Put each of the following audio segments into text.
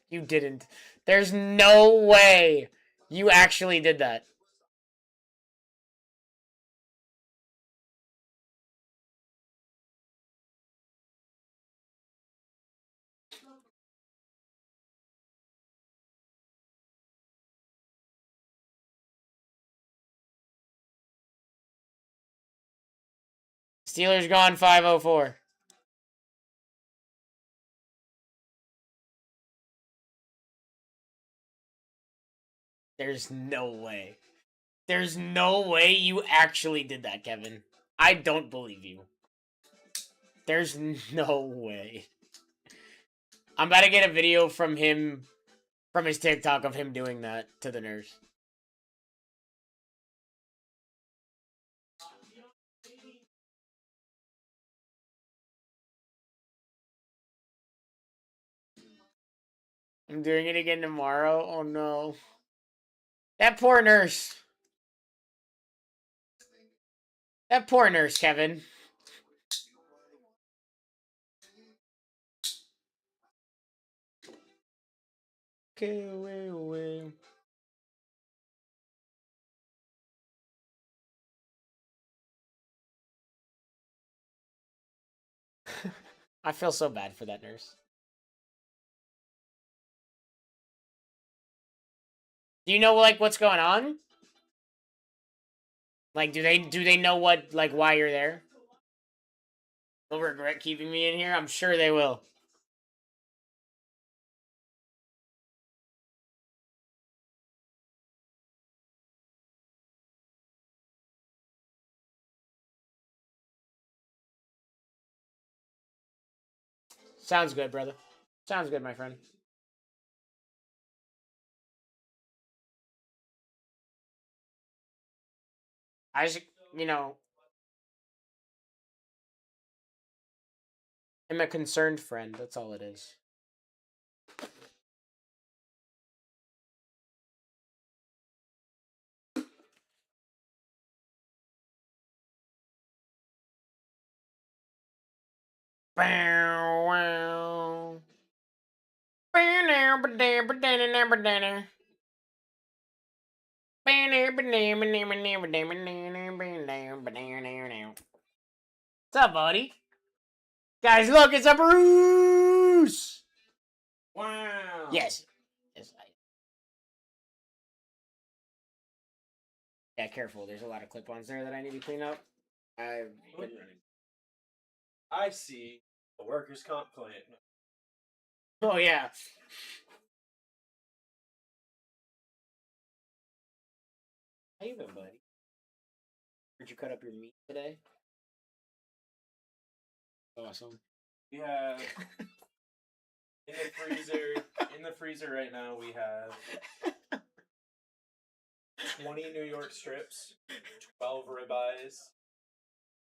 You didn't. There's no way you actually did that. Steelers gone 504. There's no way. There's no way you actually did that, Kevin. I don't believe you. There's no way. I'm about to get a video from him, from his TikTok of him doing that to the nurse. I'm doing it again tomorrow. Oh no. That poor nurse. That poor nurse, Kevin. Okay, away. I feel so bad for that nurse. Do you know like what's going on? Like do they know what like why you're there? They'll regret keeping me in here? I'm sure they will. Sounds good, brother. Sounds good, my friend. I just, you know, I'm a concerned friend. That's all it is. Bow wow. What's up, buddy? Guys, look, it's a Bruce! Wow. Yes. Yes. Yeah, careful. There's a lot of clip-ons there that I need to clean up. I've been running. I see a workers' comp plant. Oh, yeah. How you been, buddy? Did you cut up your meat today? Awesome. We have in the freezer. In the freezer right now, we have 20 New York strips, 12 ribeyes,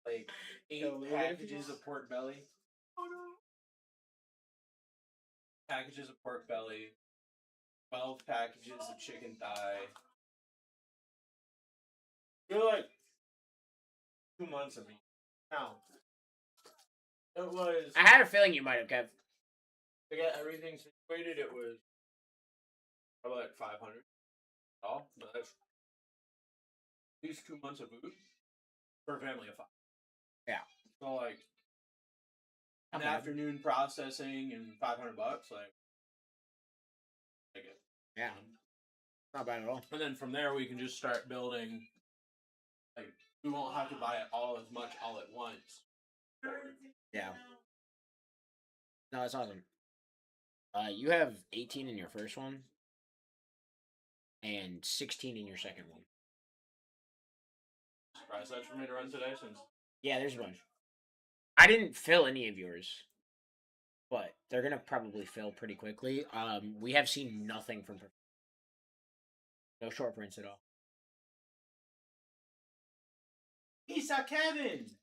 like 8 packages of pork belly. Oh no! Packages of pork belly, 12 packages of chicken thigh. You're like 2 months of meat. Now, it was. I had a feeling you might have, Kev. To get everything situated, it was probably like 500. Oh, but that's at least 2 months of food for a family of 5. Yeah. So like an Okay. afternoon processing and $500, like it. Yeah. Not bad at all. And then from there we can just start building. Like we won't have to buy it all as much all at once. Yeah. No, that's awesome. You have 18 in your first one, and 16 in your second one. Surprise that's for me to run today since. Yeah, there's a bunch. I didn't fill any of yours, but they're gonna probably fill pretty quickly. We have seen nothing from no short prints at all. Isa Kevin.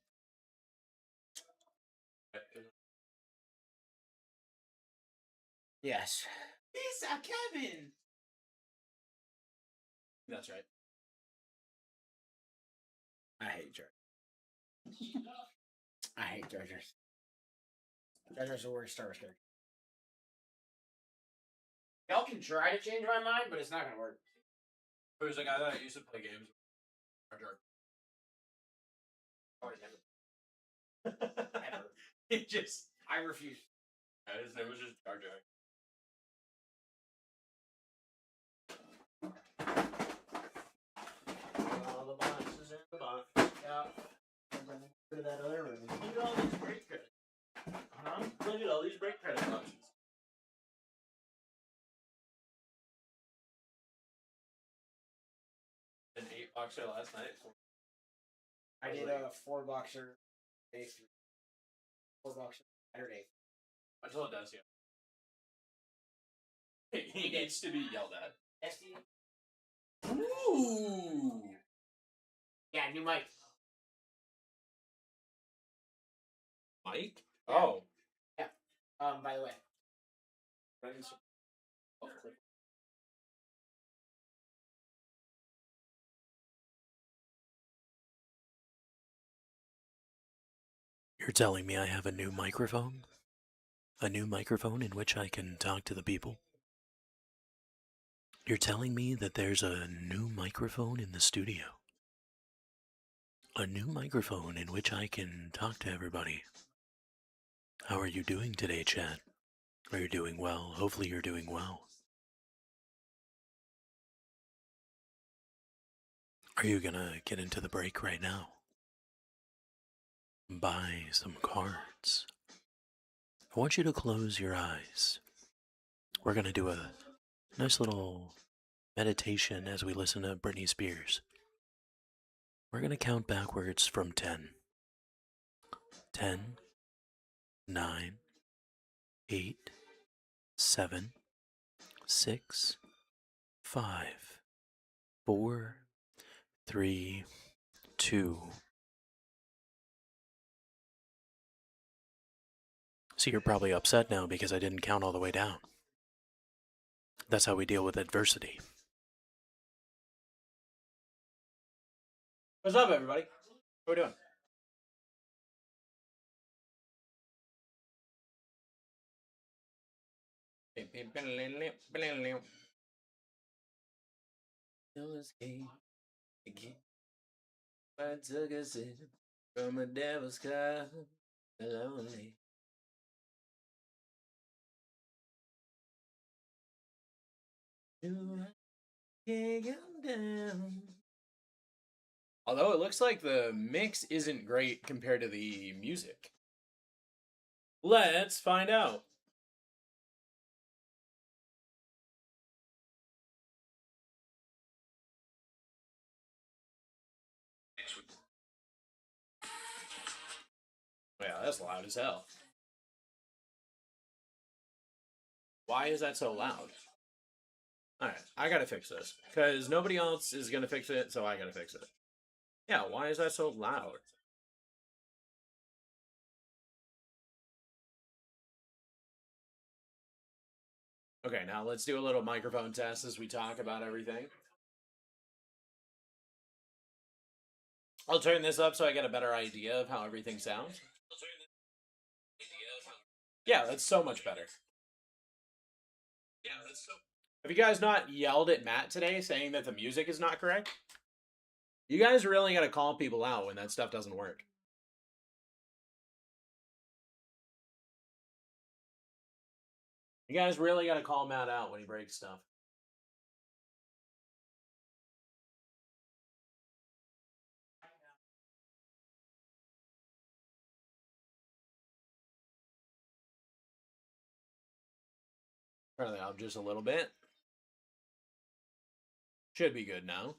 Yes. Isa Kevin. That's right. I hate Chargers. I hate Chargers. Chargers are the worst Star Wars character. Y'all can try to change my mind, but it's not gonna work. There's a guy that I used to play games with. Oh, never. Ever. It just. I refuse. Yeah, his name was just Jar Jar. All the boxes in the box. Yeah. To that other room. Look at all these break credits. Huh? Look at all these break credit boxes. An 8-boxer last night. I did a 4-boxer day 3. 4-boxer Saturday. I told Desi. He needs to be yelled at. SD? Ooh! Yeah, new mic. Mike? Yeah. Oh. Yeah. By the way. You're telling me I have a new microphone? A new microphone in which I can talk to the people? You're telling me that there's a new microphone in the studio? A new microphone in which I can talk to everybody. How are you doing today, chat? Are you doing well? Hopefully you're doing well. Are you gonna get into the break right now? Buy some cards. I want you to close your eyes. We're gonna do a nice little meditation as we listen to Britney Spears. We're gonna count backwards from 10. 10, 9, 8, 7, 6, 5, 4, 3, 2. So you're probably upset now because I didn't count all the way down. That's how we deal with adversity. What's up, everybody? What are we doing? I took a sip from a devil's cup, lonely. Although it looks like the mix isn't great compared to the music. Let's find out. Yeah, that's loud as hell. Why is that so loud? Alright, I gotta fix this. Because nobody else is gonna fix it, so I gotta fix it. Yeah, why is that so loud? Okay, now let's do a little microphone test as we talk about everything. I'll turn this up so I get a better idea of how everything sounds. Yeah, that's so much better. Have you guys not yelled at Matt today saying that the music is not correct? You guys really gotta call people out when that stuff doesn't work. You guys really gotta call Matt out when he breaks stuff. Turn it up just a little bit. Should be good now.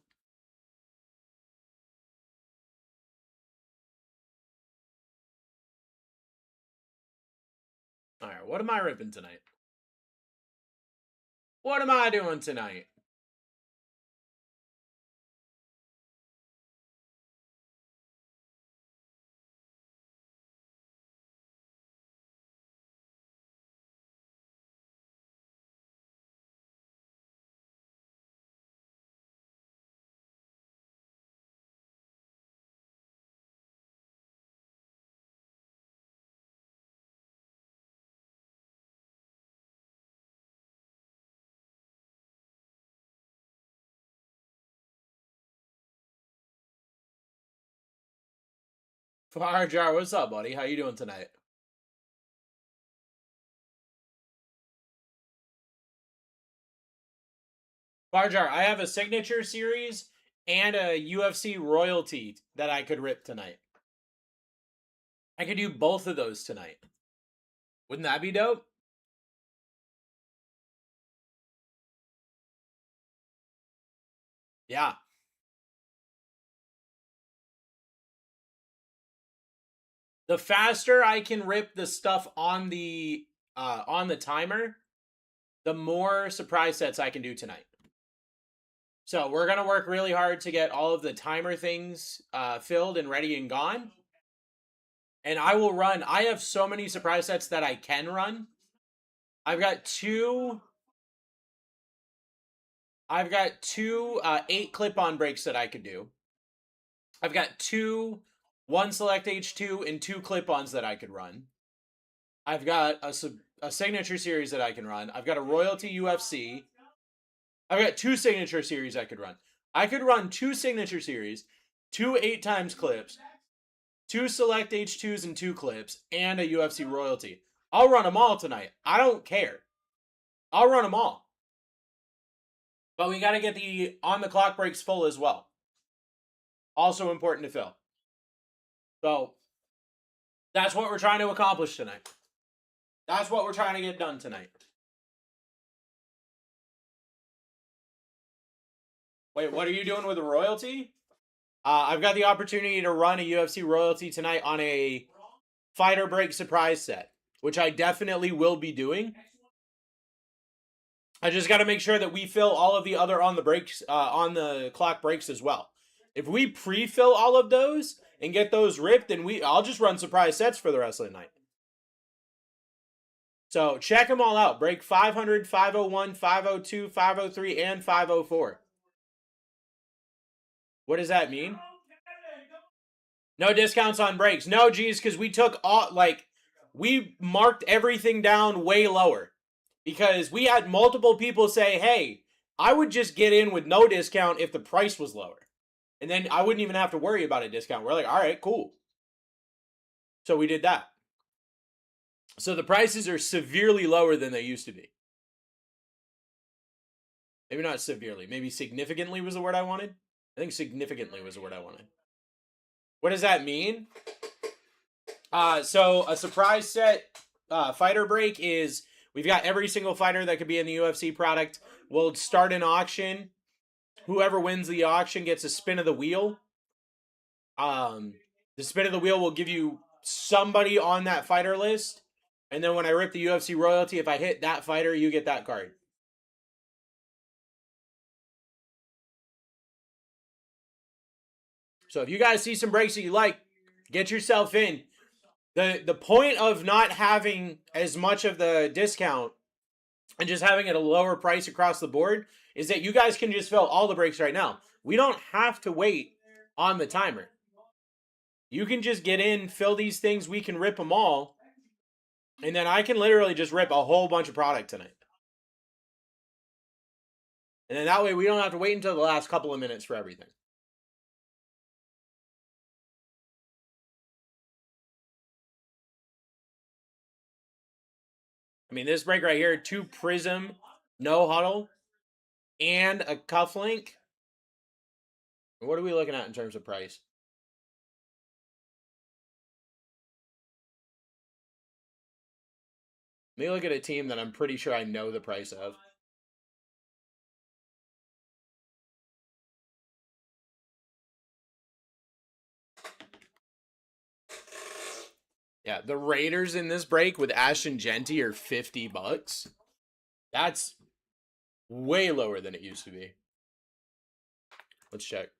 Alright, what am I ripping tonight? What am I doing tonight? Fire Jar, what's up, buddy? How you doing tonight? Fire Jar, I have a signature series and a UFC royalty that I could rip tonight. I could do both of those tonight. Wouldn't that be dope? Yeah. The faster I can rip the stuff on the timer, the more surprise sets I can do tonight. So we're gonna work really hard to get all of the timer things filled and ready and gone. And I will run. I have so many surprise sets that I can run. I've got two 8 clip-on breaks that I could do. I've got one select H2 and 2 clip-ons that I could run. I've got a signature series that I can run. I've got a royalty UFC. I've got 2 signature series I could run. I could run 2 signature series, 2 8 times clips, 2 select H2s and 2 clips, and a UFC royalty. I'll run them all tonight. I don't care. I'll run them all. But we got to get the on the clock breaks full as well. Also important to fill. So that's what we're trying to accomplish tonight. That's what we're trying to get done tonight. Wait, what are you doing with a royalty? I've got the opportunity to run a UFC royalty tonight on a fighter break surprise set, which I definitely will be doing. I just got to make sure that we fill all of the other on the clock breaks as well. If we pre-fill all of those and get those ripped, then I'll just run surprise sets for the rest of the night. So check them all out. Break 500, 501, 502, 503, and 504. What does that mean? No discounts on breaks. No, geez, because we took we marked everything down way lower. Because we had multiple people say, hey, I would just get in with no discount if the price was lower. And then I wouldn't even have to worry about a discount. We're like, all right, cool. So we did that. So the prices are severely lower than they used to be. Maybe not severely. Maybe significantly was the word I wanted. I think significantly was the word I wanted. What does that mean? So a surprise set fighter break is we've got every single fighter that could be in the UFC product. We'll start an auction. Whoever wins the auction gets a spin of the wheel. The spin of the wheel will give you somebody on that fighter list. And then when I rip the UFC royalty, if I hit that fighter, you get that card. So if you guys see some breaks that you like, get yourself in. The point of not having as much of the discount and just having it a lower price across the board is that you guys can just fill all the breaks right now. We don't have to wait on the timer. You can just get in, fill these things, we can rip them all, and then I can literally just rip a whole bunch of product tonight. And then that way we don't have to wait until the last couple of minutes for everything. I mean, this break right here, 2 Prism, no huddle, and a cufflink. What are we looking at in terms of price? Let me look at a team that I'm pretty sure I know the price of. Yeah, the Raiders in this break with Ashton Genty are $50. That's way lower than it used to be. Let's check.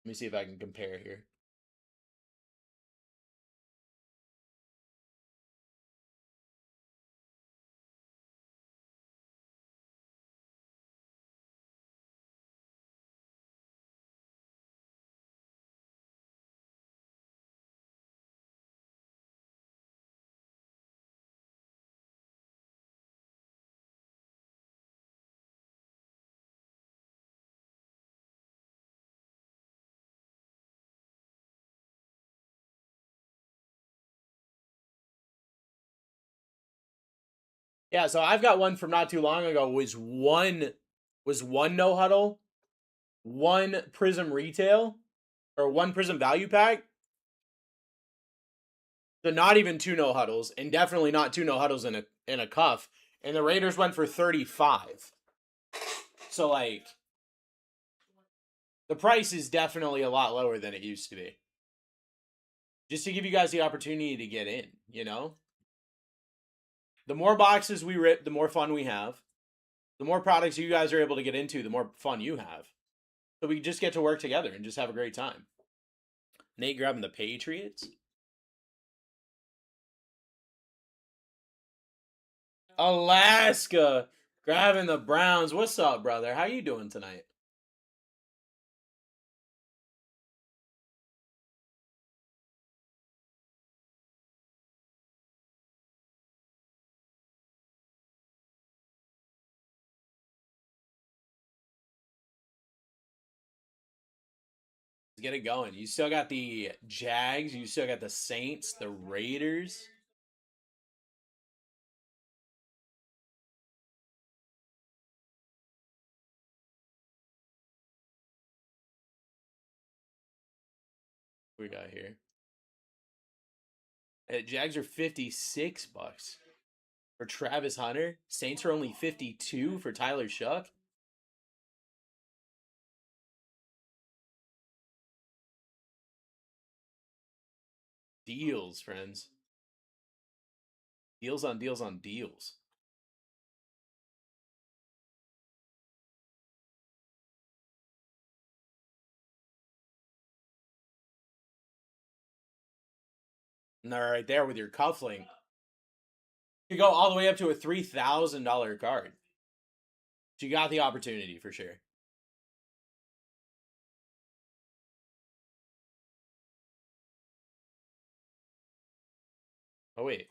Let me see if I can compare here. Yeah, so I've got one from not too long ago. Was one no huddle, one Prism retail, or one Prism value pack. So not even two no huddles, and definitely not two no huddles in a cuff. And the Raiders went for 35. So like, the price is definitely a lot lower than it used to be. Just to give you guys the opportunity to get in, you know? The more boxes we rip, the more fun we have. The more products you guys are able to get into, the more fun you have. So we just get to work together and just have a great time. Nate grabbing the Patriots. Alaska grabbing the Browns. What's up, brother? How you doing tonight? Let's get it going. You still got the Jags. You still got the Saints, the Raiders. What we got here? Jags are $56 for Travis Hunter. Saints are only 52 for Tyler Shuck. Deals, friends. Deals on deals on deals. And they're right there with your cufflink. You go all the way up to a $3,000 card. So you got the opportunity for sure. Oh, wait.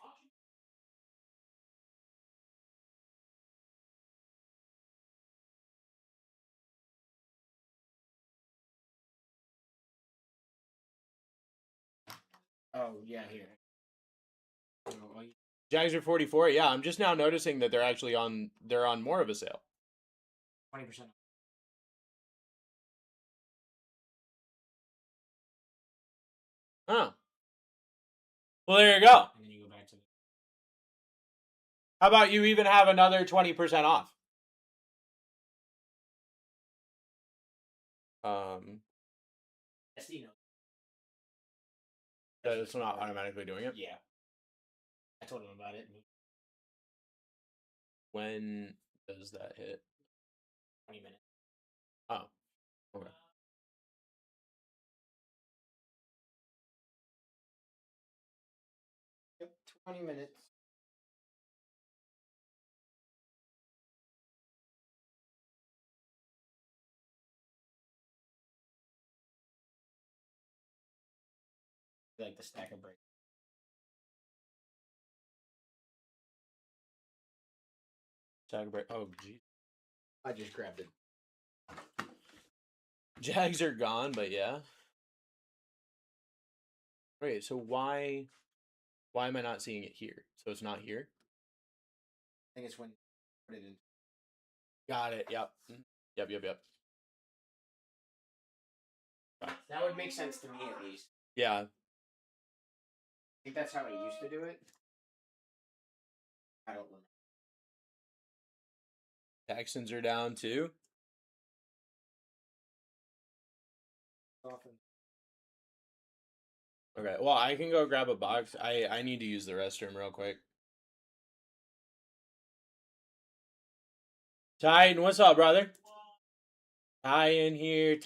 Oh, yeah, here. Jags are 44. Yeah, I'm just now noticing that they're on more of a sale. 20%. Oh. Well, there you go. And then you go back to How about you even have another 20% off? SD note. That it's not automatically doing it? Yeah. I told him about it. When does that hit? 20 minutes. Oh. Okay. Yep, 20 minutes. Like the stack of break. Stack break. Oh, geez. I just grabbed it. Jags are gone, but yeah. Wait, so why am I not seeing it here? So it's not here? I think it's when you put it in. Got it. Yep. Yep. That would make sense to me at least. Yeah. I think that's how I used to do it. I don't remember. Texans are down too. Often. Okay. Well, I can go grab a box. I need to use the restroom real quick. Titan, what's up, brother? Tie in here.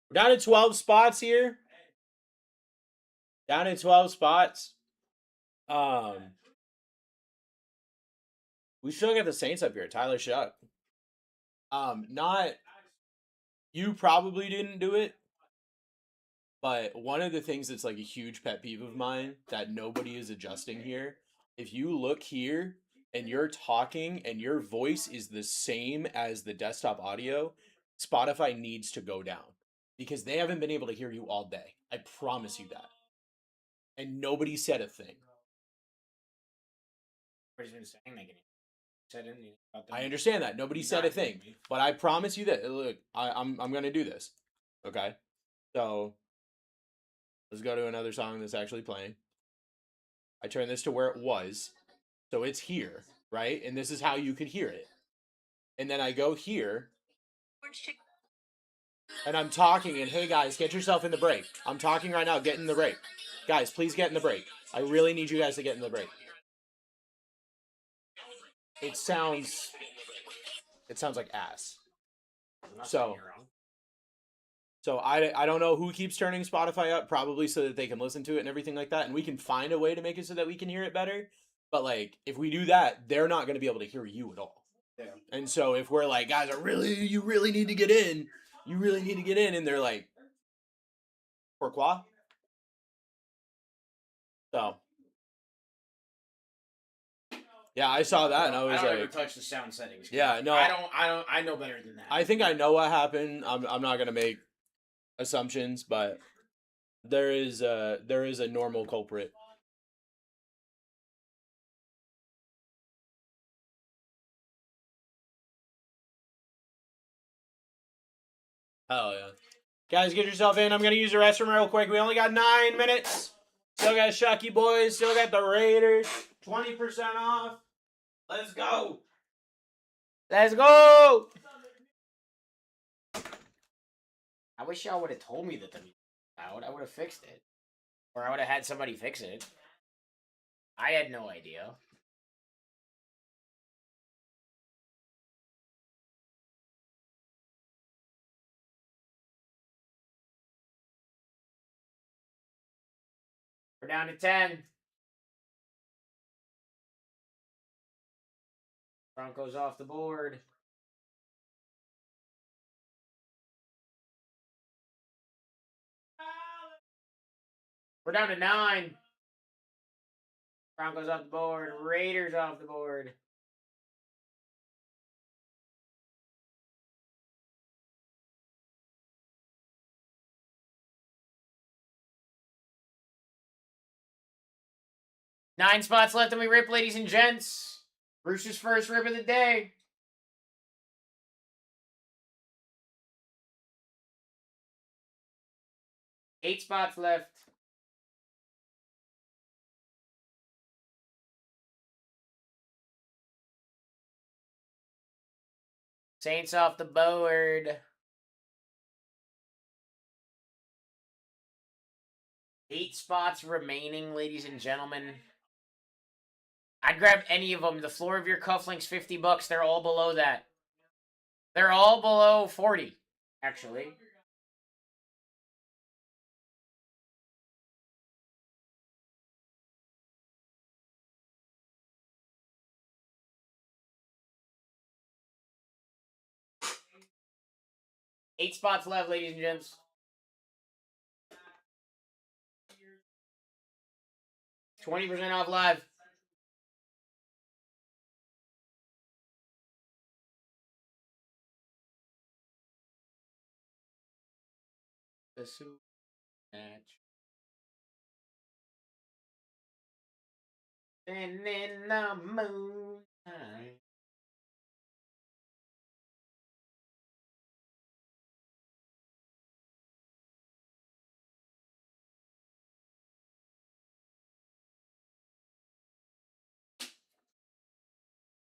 We're down to 12 spots here. Down to 12 spots. We still got the Saints up here. Tyler Shuck. Not you probably didn't do it, but one of the things that's like a huge pet peeve of mine that nobody is adjusting here. If you look here and you're talking and your voice is the same as the desktop audio, Spotify needs to go down because they haven't been able to hear you all day. I promise you that. And nobody said a thing. Nobody's been saying they can said anything about them. I understand that. Nobody said a Not thing. me. But I promise you that. Look, I'm gonna do this. Okay? So let's go to another song that's actually playing. I turn this to where it was. So it's here, right? And this is how you could hear it. And then I go here. And I'm talking, and hey guys, get yourself in the break. I'm talking right now, get in the break. Guys, please get in the break. I really need you guys to get in the break. It sounds like ass. I'm not So- saying you're wrong. So I don't know who keeps turning Spotify up, probably so that they can listen to it and everything like that. And we can find a way to make it so that we can hear it better. But like, if we do that, they're not going to be able to hear you at all. Yeah. And so if we're like, guys, you really need to get in. You really need to get in. And they're like, pourquoi? So. Yeah, I saw that and I was don't ever like, touch the sound settings. yeah, no. I know better than that. I think I know what happened. I'm not going to make assumptions, but there is a normal culprit. Hell yeah. Guys, get yourself in. I'm going to use the restroom real quick. We only got 9 minutes. Still got Shucky Boys. Still got the Raiders. 20% off. Let's go. Let's go. I wish y'all would have told me that the music was out. I would have fixed it. Or I would have had somebody fix it. I had no idea. We're down to 10. Broncos off the board. We're down to 9. Broncos off the board. Raiders off the board. Nine spots left and we rip, ladies and gents. Bruce's first rip of the day. Eight spots left. Saints off the board. 8 spots remaining, ladies and gentlemen. I'd grab any of them. The floor of your cufflinks, $50. They're all below that. They're all below 40, actually. Eight spots left, ladies and gents. $20 off live. The super match. And in the moonlight.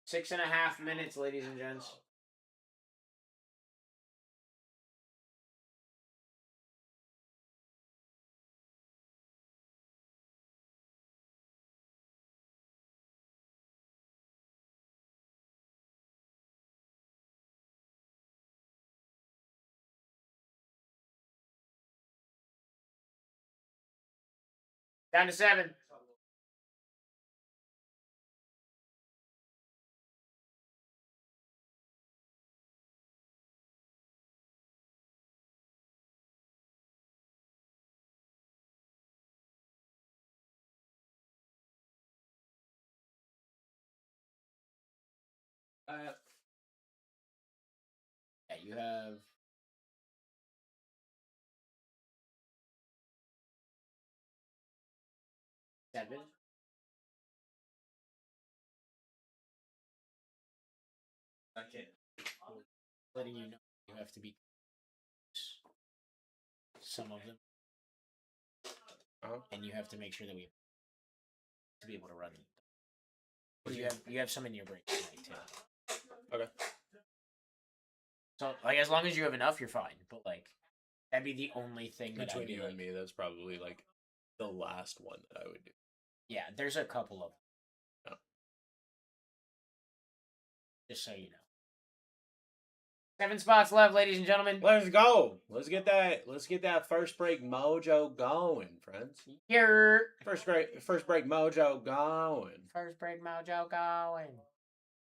Six and a half minutes, ladies and gents. Down to 7. Yeah, you have seven. Second, letting you know you have to be some of them, and you have to make sure that we to be able to run them. You have some in your break tonight too. Okay. So like as long as you have enough, you're fine. But like that'd be the only thing that Between I'd be you like, and me, that's probably like the last one that I would do. yeah, there's a couple of them. Oh. Just so you know. 7 spots left, ladies and gentlemen. Let's go. Let's get that first break mojo going, friends. Here. First break mojo going. First break mojo going.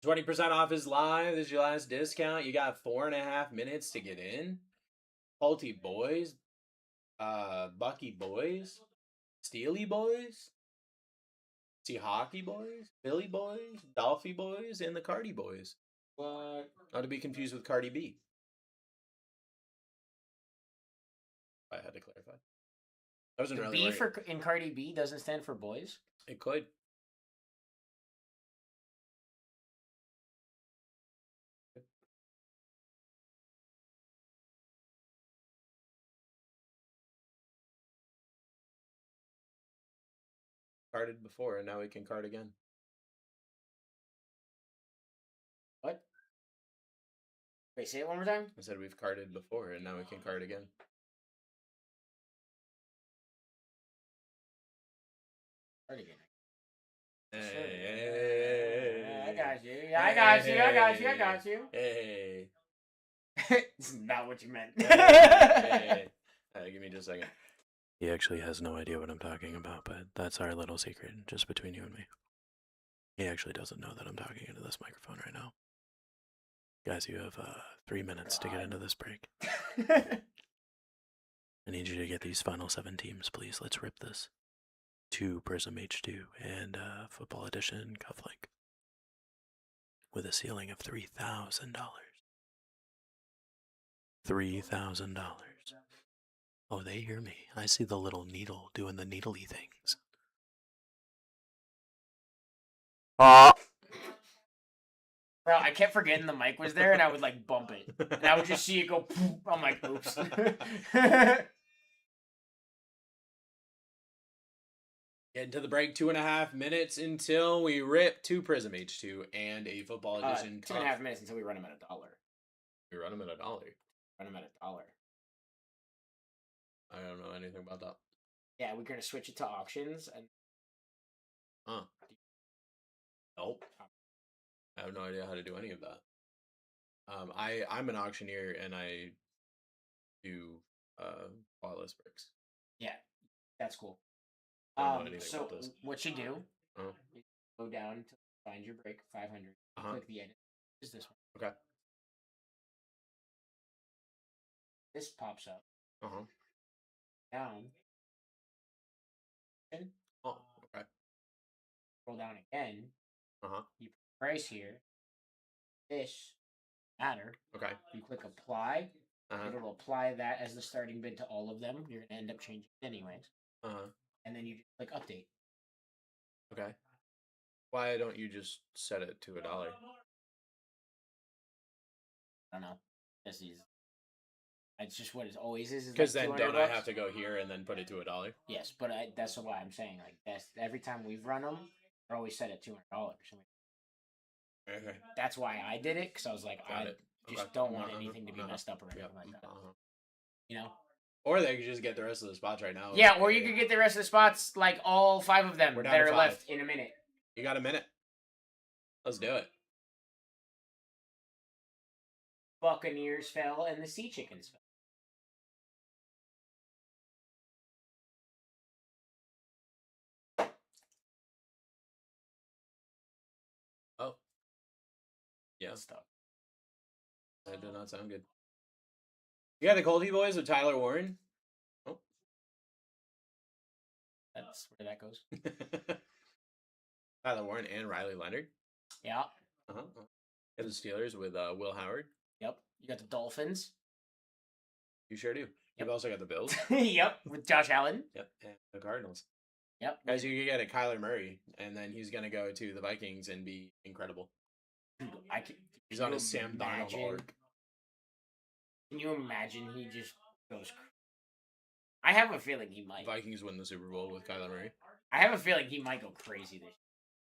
20% off is live. This is your last discount. You got 4.5 minutes to get in. Pulte boys, Bucky boys, Steely boys, see hockey boys, Philly boys, Dolphy boys, and the Cardi boys. What? Not to be confused with Cardi B. I had to clarify. I wasn't The really B worried. in Cardi B doesn't stand for boys. It could. Carded before, and now we can card again. What? Wait, say it one more time. I said we've carded before, and now we can card again. Card again. Hey, I got you. Yeah, I got you. I got you. I got you. Hey. This is not what you meant. Hey. Give me just a second. He actually has no idea what I'm talking about, but that's our little secret, just between you and me. He actually doesn't know that I'm talking into this microphone right now. Guys, you have 3 minutes to get into this break. I need you to get these final 7 teams, please. Let's rip this. 2 Prism H2 and Football Edition Cufflink. With a ceiling of $3,000. $3,000. Oh, they hear me. I see the little needle doing the needly things. Bro, I kept forgetting the mic was there, and I would like bump it, and I would just see it go. Poof. I'm like, oops. Get into the break. 2.5 minutes until we rip 2 Prism H2 and a Football Edition. 2.5 minutes until we run them at $1. We run them at $1. Run them at $1. I don't know anything about that. Yeah, we're gonna switch it to auctions and. Nope. I have no idea how to do any of that. I'm an auctioneer and I do flawless bricks. Yeah, that's cool. I don't know anything So about this. what you do? Uh-huh. You go down to find your break 500. Click the edit. Is this one? Okay. This pops up. Down. Oh, okay. Scroll down again. You put price here. This matter. Okay. You click apply. It'll apply that as the starting bid to all of them. You're gonna end up changing it anyways. And then you just click update. Okay. Why don't you just set it to $1? I don't know. This is. It's just what it always is. Because like then don't I have to go here and then put it to $1? Yes, but that's why I'm saying like that's every time we've run them, they're always set at $200. Okay. That's why I did it because I was like, I just don't want anything to be messed up or anything like that. You know. Or they could just get the rest of the spots right now. Yeah, or you could get the rest of the spots, like all 5 of them that are left in a minute. You got a minute. Let's do it. Buccaneers fell and the Sea Chickens fell. Oh. Yeah. Stuff. That did not sound good. You got the Colty Boys with Tyler Warren? Oh. That's where that goes. Tyler Warren and Riley Leonard. Yeah. You have the Steelers with Will Howard. Yep. You got the Dolphins. You sure do. Yep. You've also got the Bills. Yep. With Josh Allen. Yep. And the Cardinals. Yep. Guys, you could get a Kyler Murray, and then he's going to go to the Vikings and be incredible. Dude, He's can on you a Sam Darnold imagine- arc. Can you imagine he just goes? I have a feeling he might. Vikings win the Super Bowl with Kyler Murray. I have a feeling he might go crazy this.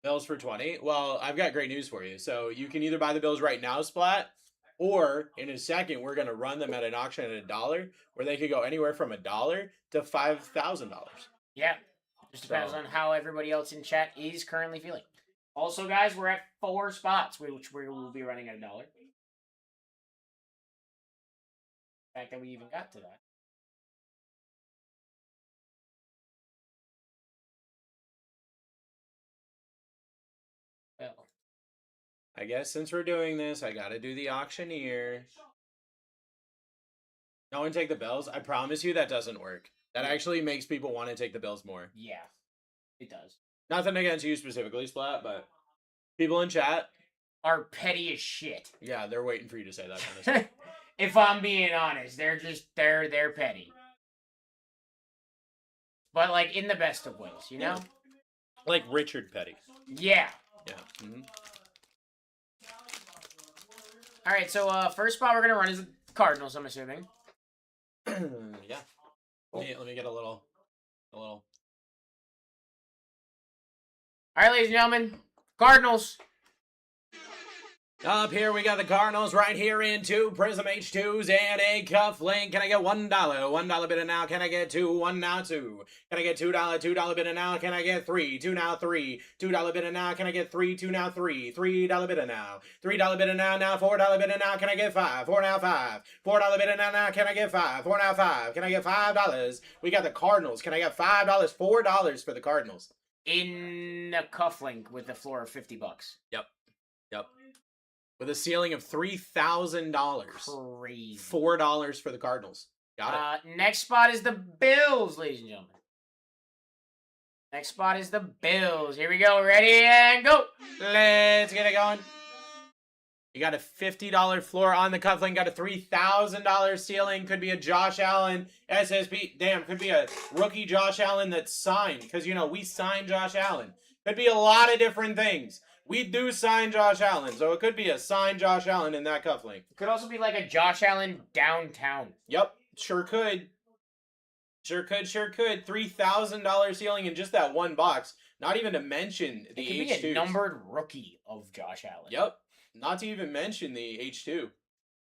Bills for 20. Well, I've got great news for you. So you can either buy the Bills right now, Splat, or in a second we're gonna run them at an auction at $1, where they could go anywhere from $1 to $5,000. Yeah, just depends So- on how everybody else in chat is currently feeling. Also, guys, we're at 4 spots, which we will be running at $1. The fact that we even got to that. Well, I guess since we're doing this, I gotta do the auctioneer. No one take the Bills. I promise you that doesn't work. That actually makes people want to take the Bills more. yeah, it does. Nothing against you specifically, Splat, but people in chat, Are petty as shit. yeah, they're waiting for you to say that kind of stuff. If I'm being honest, they're petty. But like in the best of ways, you know? Like Richard Petty. Yeah. Yeah. Mm-hmm. All right, so first spot we're gonna run is the Cardinals. I'm assuming. Yeah. Let me get a little. All right, ladies and gentlemen, Cardinals. Up here we got the Cardinals right here in 2 Prism H2s and a cuff link. Can I get $1? $1 bidder now. Can I get 2? 1 now 2. Can I get $2? $2 bidder now. Can I get 3? 2 now 3. $2 bidder now. Can I get 3? 2 now 3. $3 bidder now. $3 bidder now. Now $4 bidder now. Can I get 5? 4 now 5. $4 bidder now. Now can I get 5? 4 now 5. Can I get $5? We got the Cardinals. Can I get $5? $4 for the Cardinals. In a cufflink with a floor of $50. Yep. With a ceiling of $3,000. Crazy. $4 for the Cardinals. Got it. Next spot is the Bills, ladies and gentlemen. Next spot is the Bills. Here we go. Ready and go. Let's get it going. You got a $50 floor on the cufflink. Got a $3,000 ceiling. Could be a Josh Allen SSP. Damn, could be a rookie Josh Allen that's signed. Because, we signed Josh Allen. Could be a lot of different things. We do sign Josh Allen, so it could be a signed Josh Allen in that cufflink. It could also be like a Josh Allen downtown. Yep, sure could. Sure could. $3,000 ceiling in just that one box. Not even to mention the It could H2s. be a numbered rookie of Josh Allen. Yep. Not to even mention the H2.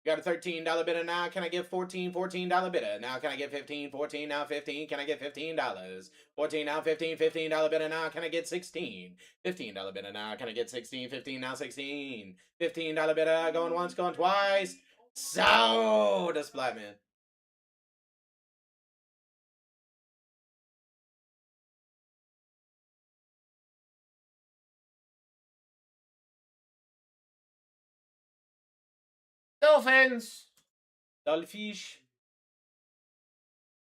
Got a $13 bidder now. Can I get 14? $14 bidder. Now can I get 15? 14 now 15. Can I get $15? 14 now 15. $15 bidder now. Can I get 16? $15 bidder now. Can I get 16? 15 now 16. $15 bidder. Going once, going twice. So does Splatman. Dolphins. Dolphish.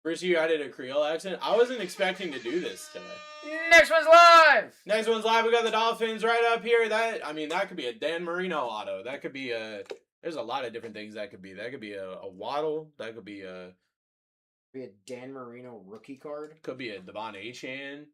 Bruce, you added a Creole accent. I wasn't expecting to do this today. Next one's live. Next one's live. We got the Dolphins right up here. That could be a Dan Marino auto. That could be a. There's a lot of different things that could be. That could be a Waddle. That could be a. Be a Dan Marino rookie card. Could be a Devon Achane.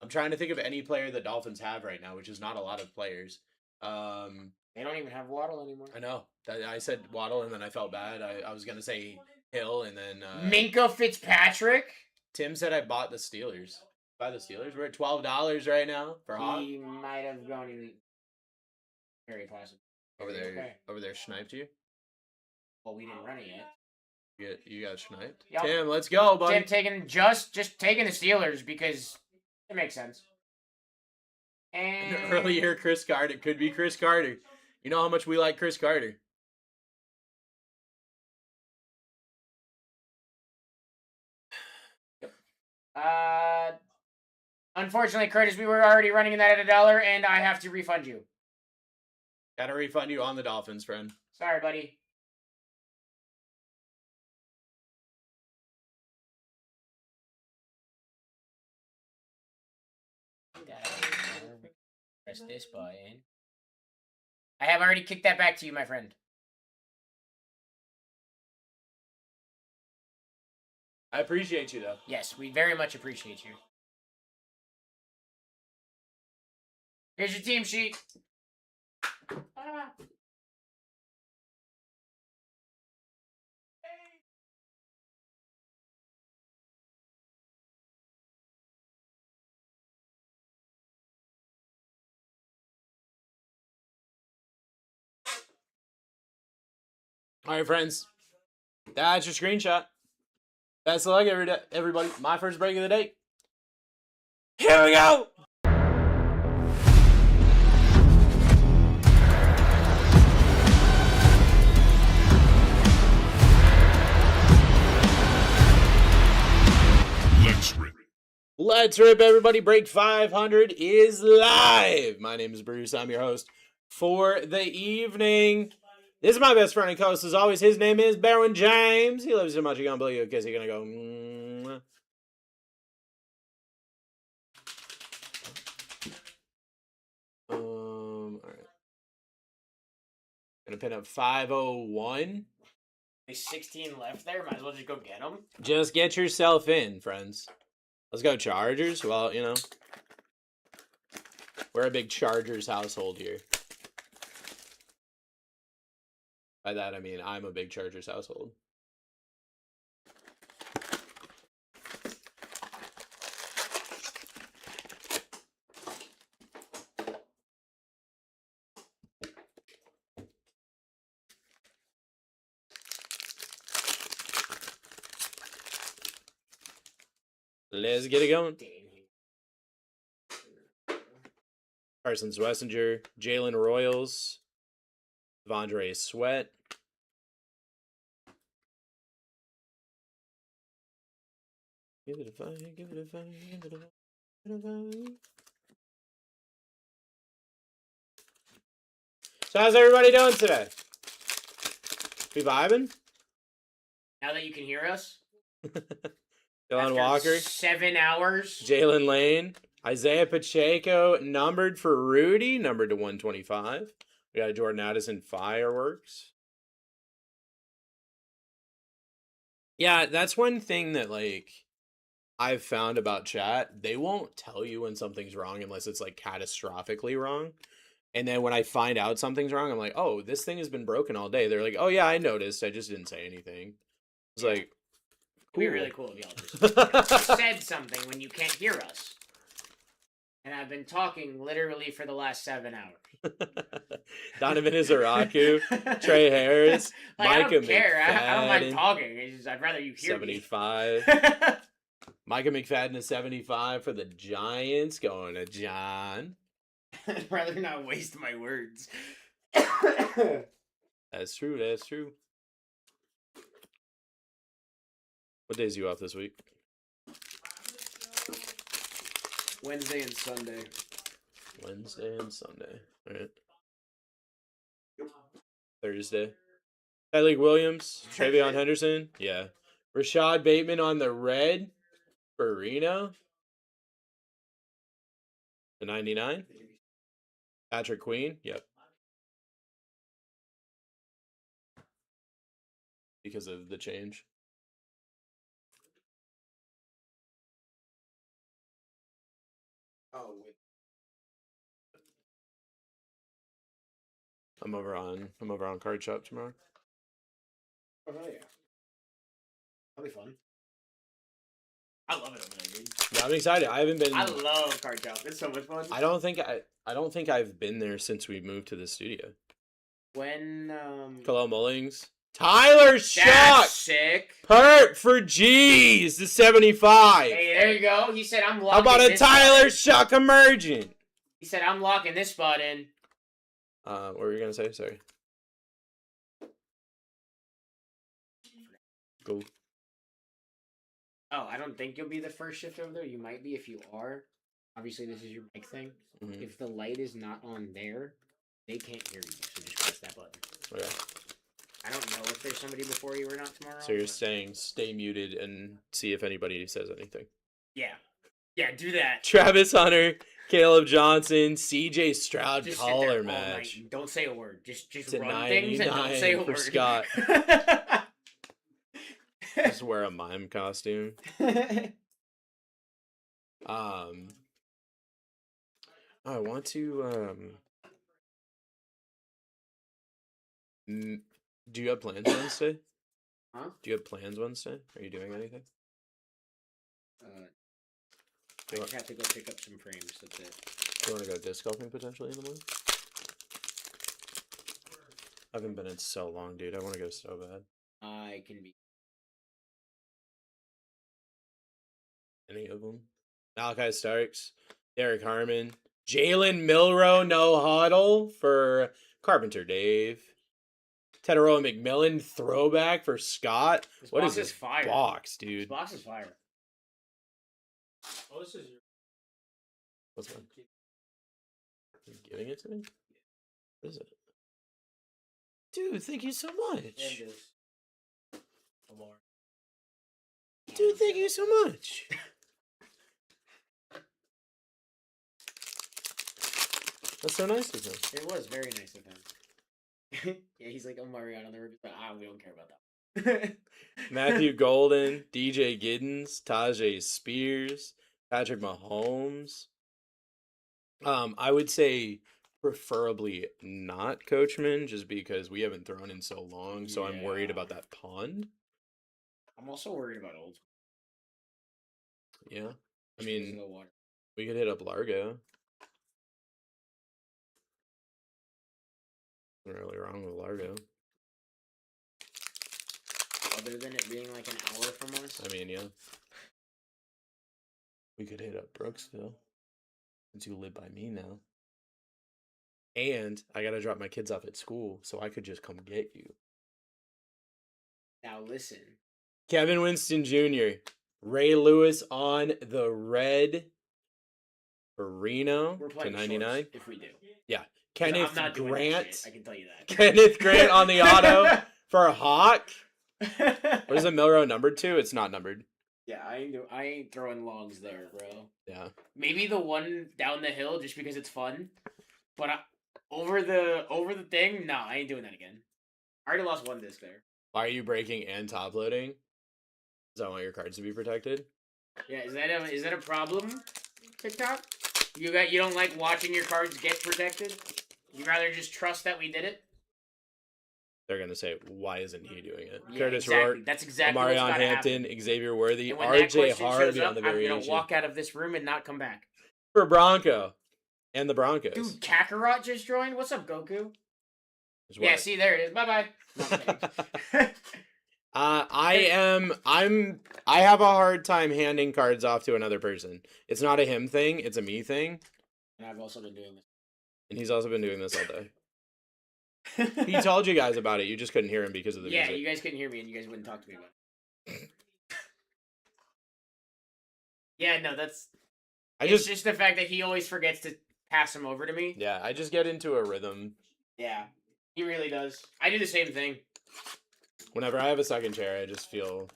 I'm trying to think of any player the Dolphins have right now, which is not a lot of players. They don't even have Waddle anymore. I know. I said Waddle and then I felt bad. I was gonna say Hill and then Minka Fitzpatrick. Tim said I bought the Steelers. Buy the Steelers. We're at $12 right now for Hawk. He might have gone in. Very possible. Over there, Okay. over there, sniped you. Well, we didn't run it yet. You got sniped. Yep. Tim, let's go, buddy. Tim taking just taking the Steelers because it makes sense. And Earlier, Chris Carter. It could be Chris Carter. You know how much we like Chris Carter. Unfortunately, Curtis, we were already running that at $1, and I have to refund you. Gotta refund you on the Dolphins, friend. Sorry, buddy. Press this button. I have already kicked that back to you, my friend. I appreciate you, though. Yes, we very much appreciate you. Here's your team sheet. All right, friends. That's your screenshot. Best of luck, everybody. My first break of the day. Here we go. Let's rip, everybody. Break 500 is live. My name is Bruce. I'm your host for the evening. This is my best friend and co-host. As always, his name is Barwin James. He loves so much, you can't believe it, because he's going to go... all right. Gonna pin up 501. There's 16 left there. Might as well just go get them. Just get yourself in, friends. Let's go Chargers. Well, you know, we're a big Chargers household here. By that, I mean I'm a big Chargers household. Let's get it going. Parsons Wessinger, Jalen Royals, Devondre Sweat. Give it a fire, give it a fire, give it a fire, give it a fire. So how's everybody doing today? We vibing? Now that you can hear us. Dylan Walker, 7 hours. Jalen Lane, Isaiah Pacheco, numbered for Rudy, numbered to 125. We got a Jordan Addison fireworks. Yeah, that's one thing that, like, I've found about chat. They won't tell you when something's wrong unless it's, like, catastrophically wrong. And then when I find out something's wrong, I'm like, oh, this thing has been broken all day. They're like, oh, yeah, I noticed. I just didn't say anything. It's like... It'd be really cool if y'all just said something when you can't hear us. And I've been talking literally for the last 7 hours. Donovan Izaraku, Trey Harris, like, Micah I don't care. McFadden, I don't mind talking. It's just, I'd rather you hear 75. me. Micah McFadden is 75 for the Giants. Going to John. I'd rather not waste my words. That's true. That's true. What days are you off this week? Wednesday and Sunday. Wednesday and Sunday. All right. Thursday. Tyleek Williams, Travion Henderson. Yeah. Rashad Bateman on the red for Reno. The 99. Patrick Queen. Yep. Because of the change. Oh, I'm over on Card Shop tomorrow. oh yeah. That'll be fun. I love it over there, dude. Yeah, I'm excited. I haven't been. I love Card Shop. It's so much fun. I don't think I've been there since we moved to the studio. When Khalil Mullings, Tyler Shuck, that's sick. Perp for G's to 75. Hey, there you go. He said I'm locking. How about a this Tyler spot Shuck emergent? in. He said I'm locking this spot in. What were you gonna say? Sorry. Go. Oh, I don't think you'll be the first shift over there. You might be if you are. Obviously, this is your mic thing. Mm-hmm. If the light is not on there, they can't hear you. So just press that button. Okay. I don't know if there's somebody before you or not tomorrow. So you're saying stay muted and see if anybody says anything. Yeah. Yeah, do that. Travis Hunter, Caleb Johnson, CJ Stroud Just sit there collar all match. night. Don't say a word. Just It's a run things and don't say a 99 for word. Scott. Just wear a mime costume. I want to do you have plans Wednesday? Huh? Do you have plans Wednesday? Are you doing anything? I just have to go pick up some frames. That's it. You want to go disc golfing potentially in the morning? I haven't been in so long, dude. I want to go so bad. I can be. Any of them? Malachi Starks, Derek Harmon, Jalen Milroe, no huddle for Carpenter Dave. Tedero McMillan, throwback for Scott. This What box is this is fire. box, This dude? box is fire. Oh, this is your. What's one? You giving it to me? What is it? Dude, thank you so much. Dude, thank you so much. That's so nice of him. It was very nice of him. Yeah, he's like, oh, Mariano, but we don't care about that. Matthew Golden, DJ Giddens, Tajay Spears, Patrick Mahomes. I would say preferably not Coachman, just because we haven't thrown in so long, so I'm worried about that pond. I'm also worried about old. Yeah. I Just because mean, of the water. we could hit up Largo. Nothing really wrong with Largo. Other than it being like an hour from us. I mean, yeah. We could hit up Brooksville, since you live by me now. And I gotta drop my kids off at school, so I could just come get you. Now listen. Kevin Winston Jr., Ray Lewis on the red for Reno We're to playing 99. shorts if we do. Yeah. 'Cause Kenneth I'm not doing Grant. that shit, I can tell you that. Kenneth Grant on the auto for Hawk. What is a Milrow numbered to? It's not numbered. Yeah, I ain't throwing logs there, bro. Yeah. Maybe the one down the hill just because it's fun, but over the thing, no, I ain't doing that again. I already lost one disc there. Why are you breaking and top loading? Because I want your cards to be protected. Yeah, is that a problem, TikTok? You don't like watching your cards get protected? You rather just trust that we did it? They're gonna say, why isn't he doing it? Yeah, Curtis exactly. Rourke, That's exactly Omarion what's gotta Hampton, happen. Xavier Worthy, And when that RJ question shows Harvey up, on the I'm variation. gonna walk out of this room and not come back. For Bronco and the Broncos. Dude, Kakarot just joined. What's up, Goku? Is Yeah, what? see, there it is. Bye bye. I have a hard time handing cards off to another person. It's not a him thing, it's a me thing. And I've also been doing this. And he's also been doing this all day. He told you guys about it, you just couldn't hear him because of the Yeah, music. you guys couldn't hear me and you guys wouldn't talk to me about it. Yeah, no, it's just the fact that he always forgets to pass him over to me. Yeah, I just get into a rhythm. Yeah, he really does. I do the same thing. Whenever I have a second chair, I just feel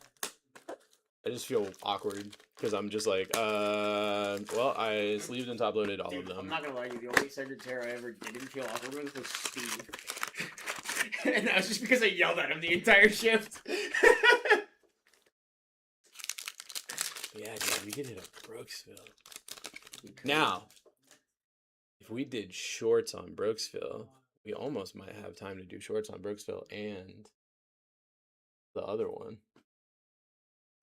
awkward because I'm just like, well, I sleeved and top loaded all Dude, of them. I'm not gonna lie to you, the only secretary I ever didn't feel awkward with was Steve. And that was just because I yelled at him the entire shift. Yeah, dude, we could hit up Brooksville. Now, if we did shorts on Brooksville, we almost might have time to do shorts on Brooksville and the other one.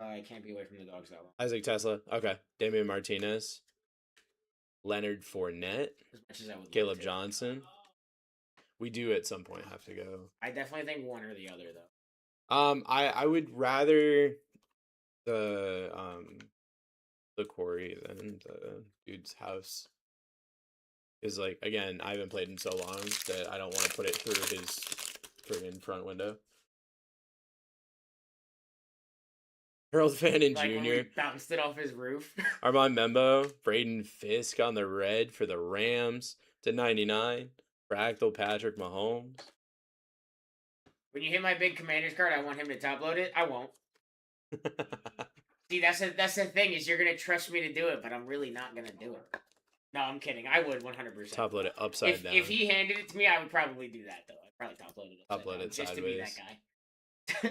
I can't be away from the dogs that long. Isaac Tesla. Okay. Damian Martinez. Leonard Fournette. As much as I would love Caleb to. Johnson. We do at some point have to go. I definitely think one or the other, though. I would rather the quarry than the dude's house. Is like, again, I haven't played in so long that I don't want to put it through his friggin' front window. Harold Fannin Like when Jr. we bounced it off his roof. Armand Membo, Braden Fisk on the red for the Rams to 99. Fractal Patrick Mahomes. When you hit my big Commander's card, I want him to top load it. I won't. See, that's the thing is you're gonna trust me to do it, but I'm really not gonna do it. No, I'm kidding. I would 100%. Top load it upside down. If he handed it to me, I would probably do that though. I'd probably top load it upside Top load down it just sideways. to be that guy.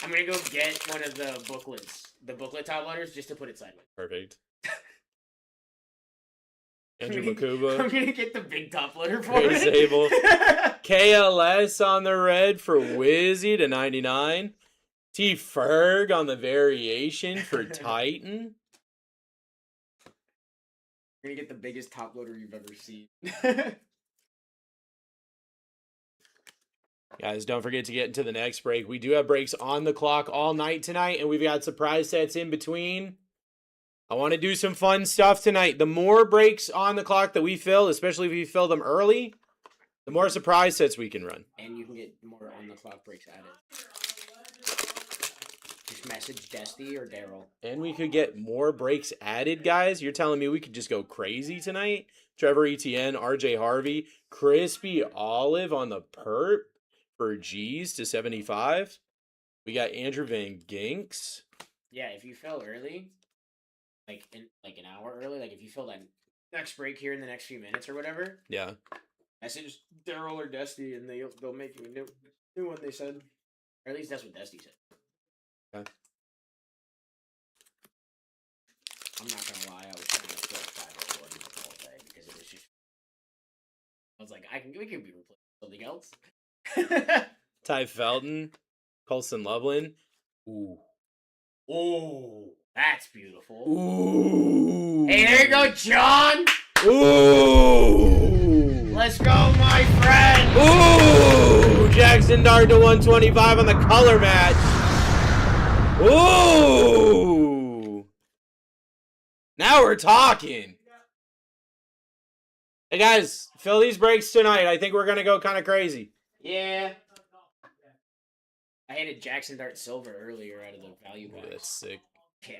I'm gonna go get one of the booklets, the booklet top loaders, just to put it sideways. Perfect. Andrew I'm Makuba. gonna get the big top loader for Chris it. Abel. KLS on the red for Wizzy to 99. T Ferg on the variation for Titan. You're gonna get the biggest top loader you've ever seen. Guys, don't forget to get into the next break. We do have breaks on the clock all night tonight, and we've got surprise sets in between. I want to do some fun stuff tonight. The more breaks on the clock that we fill, especially if we fill them early, the more surprise sets we can run. And you can get more on the clock breaks added. Just message Dusty or Daryl. And we could get more breaks added, guys. You're telling me we could just go crazy tonight? Trevor Etienne, RJ Harvey, Crispy Olive on the perp for G's to 75. We got Andrew Van Ginks. Yeah, if you fill early, like an hour early, like if you fill that next break here in the next few minutes or whatever, Yeah. message Daryl or Dusty and they'll make you a new one. They said, or at least that's what Dusty said. Okay. I'm not gonna lie, I was trying to fill 501 all day because it was just. I was like, we can be replaced with something else. Ty Felton, Colson Loveland. Ooh. Oh, that's beautiful. Ooh. Hey, there you go, John. Ooh. Let's go, my friend. Ooh. Jackson Dart to 125 on the color match. Ooh. Now we're talking. Hey guys, fill these breaks tonight. I think we're gonna go kind of crazy. Yeah. I hated Jackson Dart Silver earlier out of the value Ooh, box. that's sick. Yeah.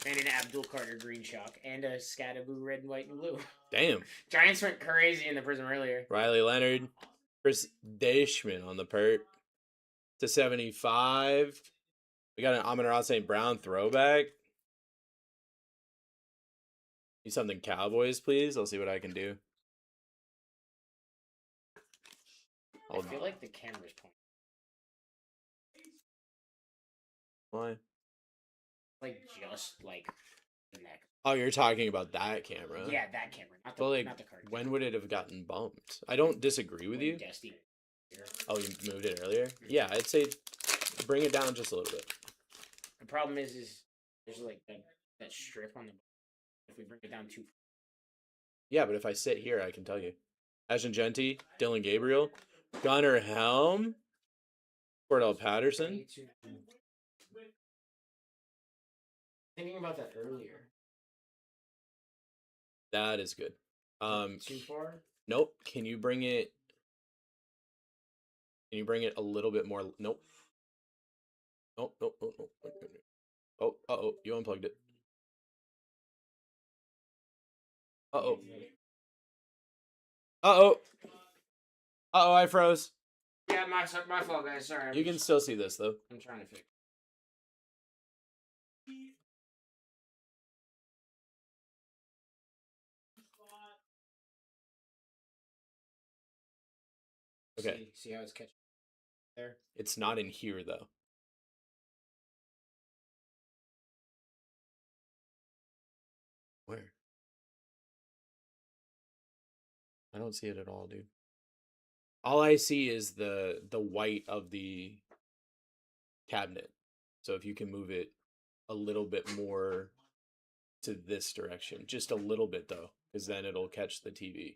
And an Abdul Carter green shock and a Scattaboo red, white, and blue. Damn. Giants went crazy in the Prism earlier. Riley Leonard, Chris Dashman on the perp to 75. We got an Amon-Ra St. Brown throwback. Need something Cowboys, please. I'll see what I can do. I feel like the camera's pointing. Why? Like, just like the neck. Oh, you're talking about that camera. Yeah, that camera. Not the, Well, like, not the card. when would it have gotten bumped? I don't disagree with you. Dusty. Oh, you moved it earlier? Yeah, I'd say bring it down just a little bit. The problem is there's like that strip on the. If we bring it down too. Yeah, but if I sit here, I can tell you. Ashton Genty, Dylan Gabriel, Gunnar Helm, Cordell Patterson. Thinking about that earlier. That is good. Too far? Nope. Can you bring it? Can you bring it a little bit more? Nope. Nope. Nope. Nope. Nope. Nope, nope. Oh. Uh-oh. You unplugged it. Uh-oh. Uh-oh. Uh-oh. I froze. Yeah, my fault, guys. Sorry. You can still see this though. I'm trying to fix. Okay. See how it's catching there? It's not in here though. Where? I don't see it at all, dude. All I see is the white of the cabinet. So if you can move it a little bit more to this direction, just a little bit though, because then it'll catch the TV.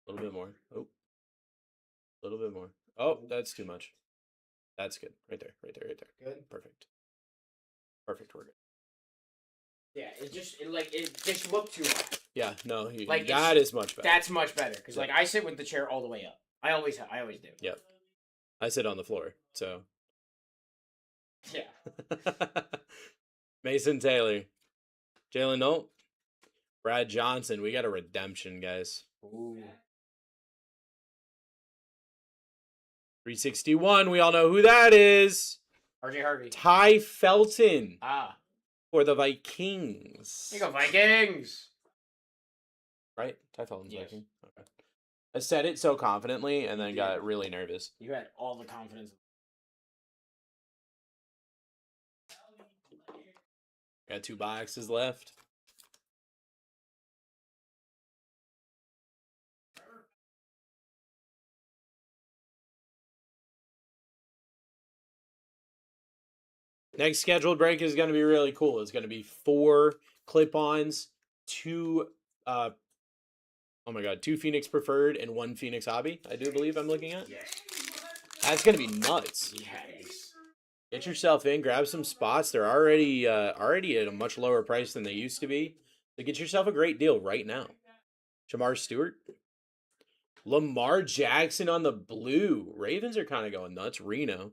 A little bit more. Oh. A little bit more. Oh, that's too much. That's good. Right there. Right there. Right there. Good. Perfect. Perfect. We're good. Yeah, it just looked too high. Yeah, no, Like, that is much better. That's much better because Yeah. like I sit with the chair all the way up. I always do. Yep. I sit on the floor, so. Yeah. Mason Taylor. Jalen Nolt. Brad Johnson. We got a redemption, guys. Ooh. 361. We all know who that is. RJ Harvey. Ty Felton Ah. for the Vikings. There you go, Vikings. Right? Ty Felton's Yes. Viking. Okay. I said it so confidently and then got really nervous. You had all the confidence. Got 2 boxes left. Next scheduled break is going to be really cool. It's going to be 4 clip-ons, 2 Oh my god, 2 Phoenix Preferred and 1 Phoenix Hobby, I do believe I'm looking at. Yeah. That's gonna be nuts. Yes. Get yourself in, grab some spots. They're already at a much lower price than they used to be. So get yourself a great deal right now. Jamar Stewart. Lamar Jackson on the blue. Ravens are kind of going nuts. Reno.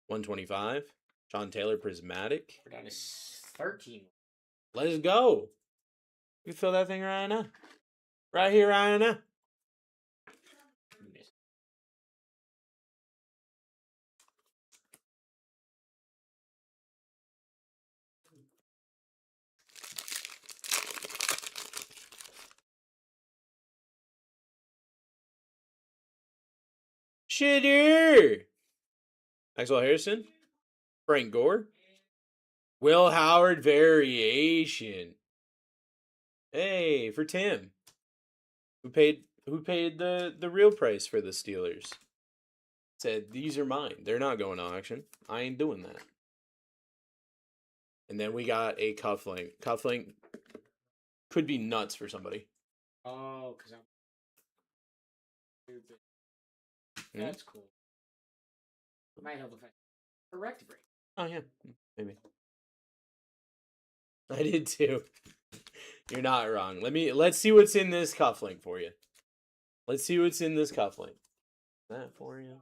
125. Sean Taylor Prismatic. We're down to 13. Let's go. You fill that thing right now. Right here, right now. Shitter. Maxwell Harrison. Frank Gore. Will Howard variation. Hey, for Tim. Who paid the real price for the Steelers? Said, these are mine. They're not going to auction. I ain't doing that. And then we got a cufflink. Cufflink could be nuts for somebody. Oh, because I'm stupid. That's cool. It might help if I correct break. Oh, yeah. Maybe. I did too. You're not wrong. Let's see what's in this cufflink for you. Let's see what's in this cufflink. That for you.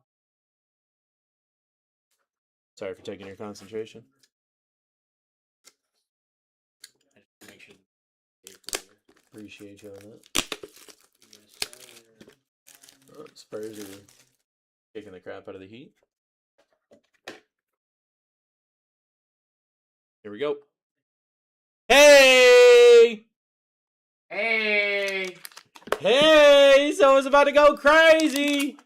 Sorry for taking your concentration. Make sure. Appreciate you on that. Oh, Spurs are kicking the crap out of the Heat. Here we go. Hey! Hey! Hey! Someone's about to go crazy!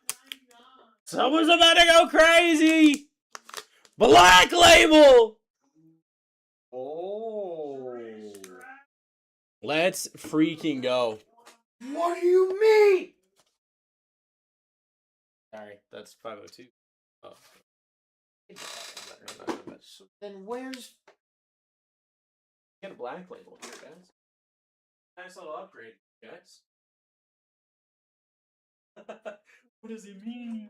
Someone's about to go crazy! Black Label! Oh. Let's freaking go. What do you mean? Sorry. That's 502. Oh. So then where's... Get a Black Label here, guys. Nice little upgrade, guys. What does it mean?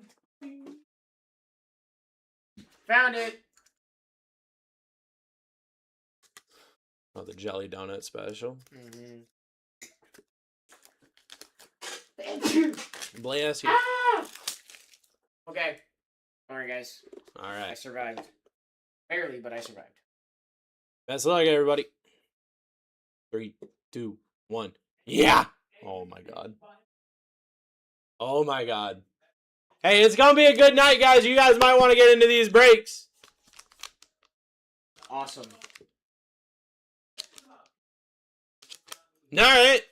Found it! Oh, the Jelly Donut Special. Mm-hmm. Thank you! Bless you. Ah! Okay. Alright, guys. I Alright. survived. Barely, but I survived. Best of luck, everybody. 3, 2, 1. Yeah! Oh my god. Oh my god. Hey, it's gonna be a good night, guys. You guys might want to get into these breaks. Awesome. Alright.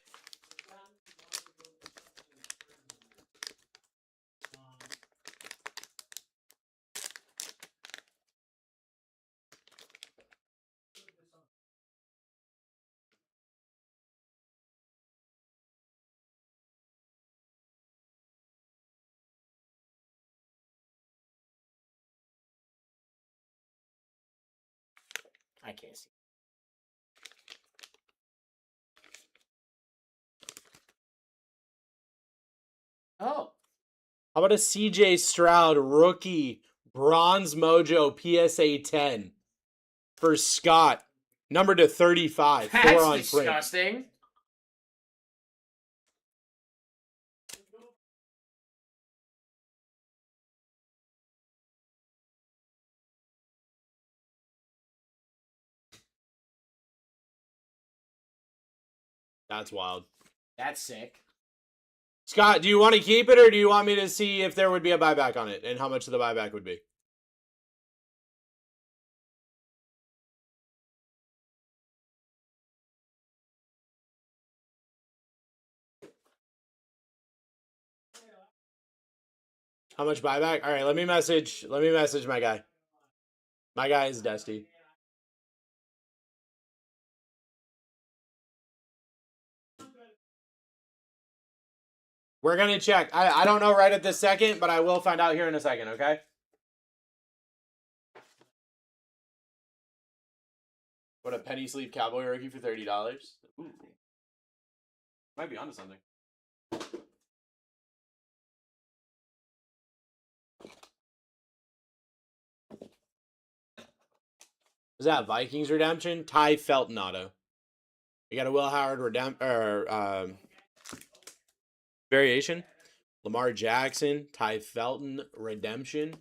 I can't see. Oh. How about a CJ Stroud rookie bronze mojo PSA 10 for Scott, number to 35. That's 4 on print. disgusting. That's wild. That's sick. Scott, do you want to keep it, or do you want me to see if there would be a buyback on it and how much the buyback would be? How much buyback? All right, let me message my guy. My guy is Dusty. We're going to check. I don't know right at this second, but I will find out here in a second, okay? What, a penny sleeve cowboy rookie for $30? Ooh. Might be onto something. Is that Vikings redemption? Ty Felton auto. You got a Will Howard variation. Lamar Jackson, Ty Felton redemption.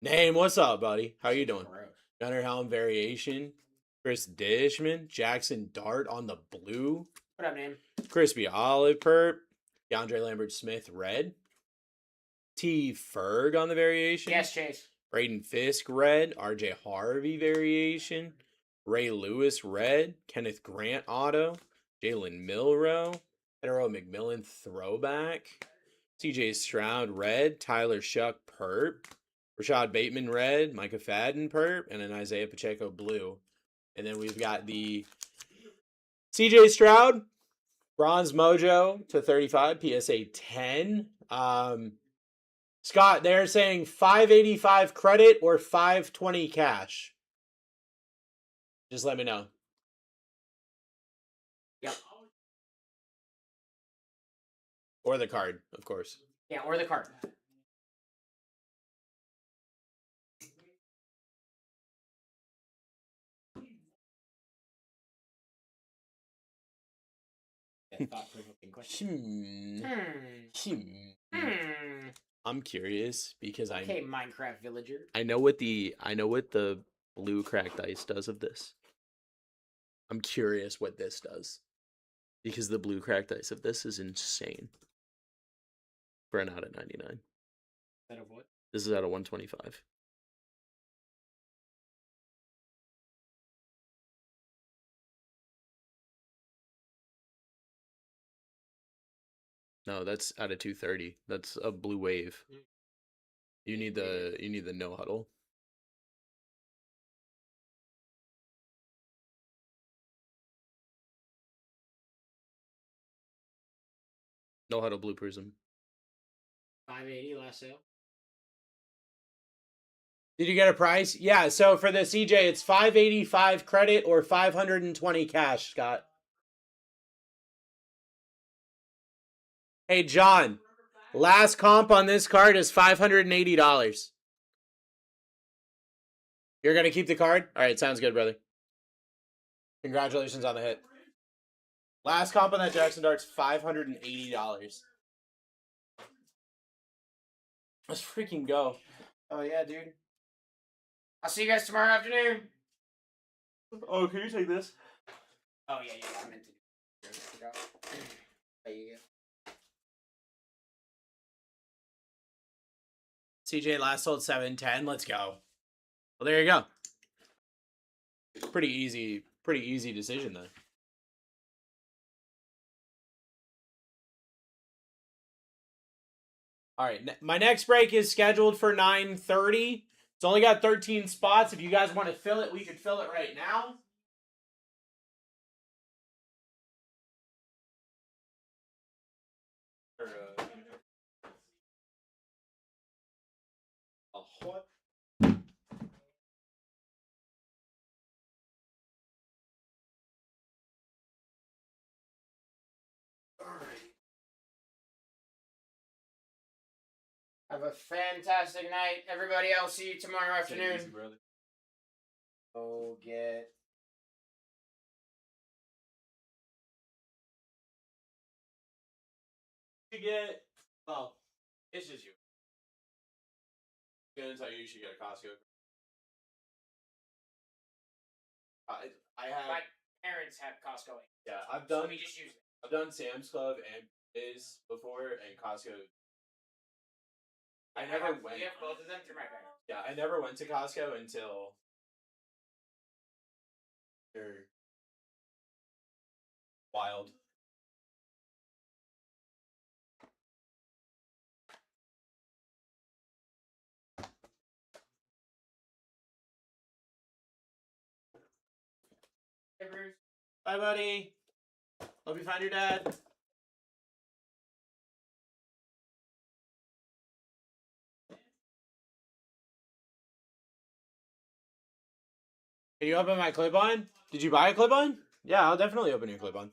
Name, what's up, buddy? How you doing? Gunnar Helm variation. Chris Dishman, Jackson Dart on the blue. What up, name? Crispy Olive Perp. DeAndre Lambert Smith red. T Ferg on the variation. Yes, Chase. Braden Fisk red. RJ Harvey variation. Ray Lewis red. Kenneth Grant auto. Jalen Milrow. Hetero McMillan throwback. CJ Stroud red. Tyler Shuck perp. Rashad Bateman red. Micah Fadden perp. And an Isaiah Pacheco blue. And then we've got the CJ Stroud Bronze Mojo /35 PSA 10. Scott, they're saying 585 credit or 520 cash. Just let me know. Yep. Or the card, of course. Yeah, or the card. Thought-provoking question. I'm curious because Okay, Minecraft villager. I know what the blue cracked ice does of this. I'm curious what this does. Because the blue cracked ice of this is insane. For an out of 99. Out of what? This is out of 125. No, that's out of 230. That's a blue wave. You need the no huddle. No huddle blue prism. 580 last sale. Did you get a price? Yeah, so for the CJ, it's 585 credit or 520 cash, Scott. Hey, John, last comp on this card is $580. You're going to keep the card? All right, sounds good, brother. Congratulations on the hit. Last comp on that Jackson Dart's $580. Let's freaking go. Oh, yeah, dude. I'll see you guys tomorrow afternoon. Oh, can you take this? Oh, yeah, I meant to do it. There you go. CJ last sold 710. Let's go. Well, there you go. Pretty easy decision then. All right, my next break is scheduled for 9:30. It's only got 13 spots. If you guys want to fill it, we could fill it right now. What? Have a fantastic night, everybody. I'll see you tomorrow afternoon. Easy, brother. Go get. You get. Well, it's just you. I'm gonna tell you should get a Costco. I have. My parents have Costco. Yeah, I've So done. we just use it. I've done Sam's Club and Biz before, and Costco. I never went. We have both of them through my parents. Yeah, I never went to Costco until. They're wild. Hey, Bruce. Bye, buddy. Hope you find your dad. Can you open my clip-on? Did you buy a clip-on? Yeah, I'll definitely open your clip-on.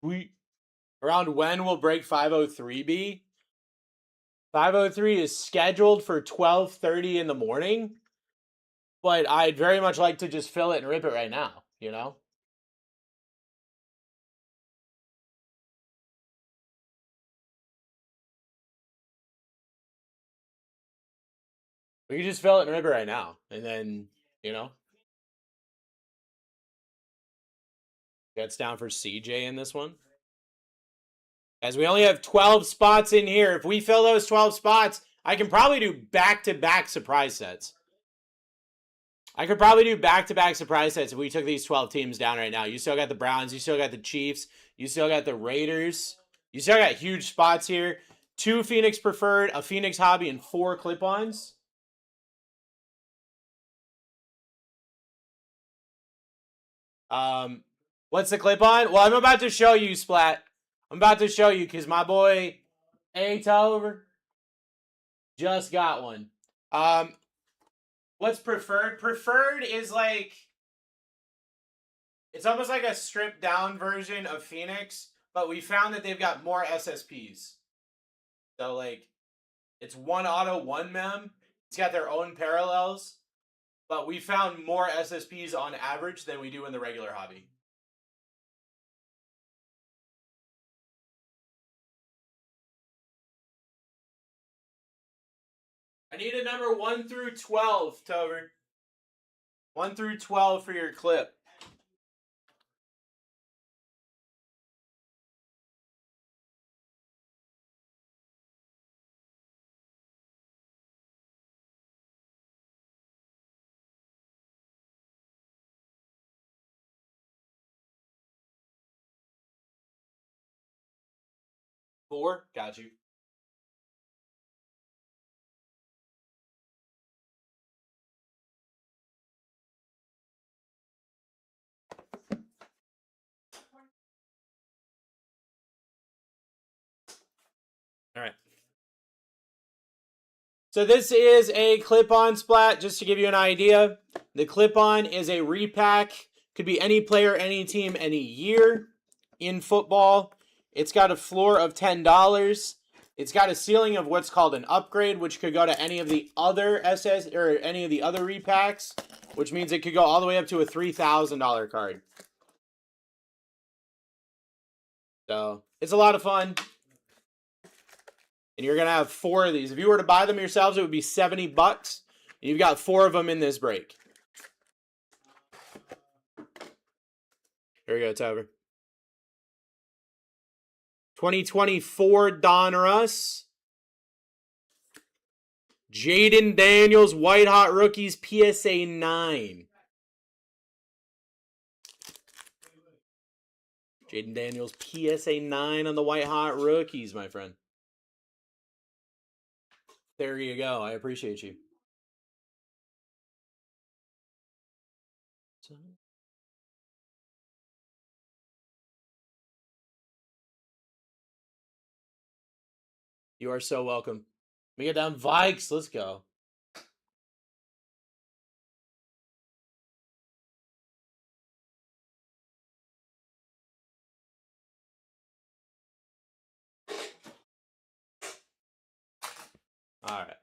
Around when will break 503 be? 503 is scheduled for 12:30 in the morning, but I'd very much like to just fill it and rip it right now, you know? We can just fill it and rip it right now, and then, you know? That's down for CJ in this one. As we only have 12 spots in here, if we fill those 12 spots, I can probably do back-to-back surprise sets. I could probably do back-to-back surprise sets if we took these 12 teams down right now. You still got the Browns. You still got the Chiefs. You still got the Raiders. You still got huge spots here. 2 Phoenix Preferred, a Phoenix Hobby, and 4 clip-ons. What's the clip-on? Well, I'm about to show you, Splat. I'm about to show you because my boy A. Tulliver just got one. What's preferred? Preferred is like, it's almost like a stripped down version of Phoenix, but we found that they've got more SSPs. So like, it's one auto, one mem. It's got their own parallels, but we found more SSPs on average than we do in the regular hobby. I need a number 1 through 12, Tover. 1 through 12 for your clip. Four? Got you. All right. So this is a clip-on Splat, just to give you an idea. The clip-on is a repack. Could be any player, any team, any year in football. It's got a floor of $10. It's got a ceiling of what's called an upgrade, which could go to any of the other SS or any of the other repacks, which means it could go all the way up to a $3,000 card. So it's a lot of fun. And you're going to have 4 of these. If you were to buy them yourselves, it would be $70. You've got 4 of them in this break. There we go, Tover. 2024 Don Russ. Jaden Daniels, White Hot Rookies, PSA 9. Jaden Daniels, PSA 9 on the White Hot Rookies, my friend. There you go. I appreciate you. You are so welcome. Let me get down Vikes. Let's go. All right.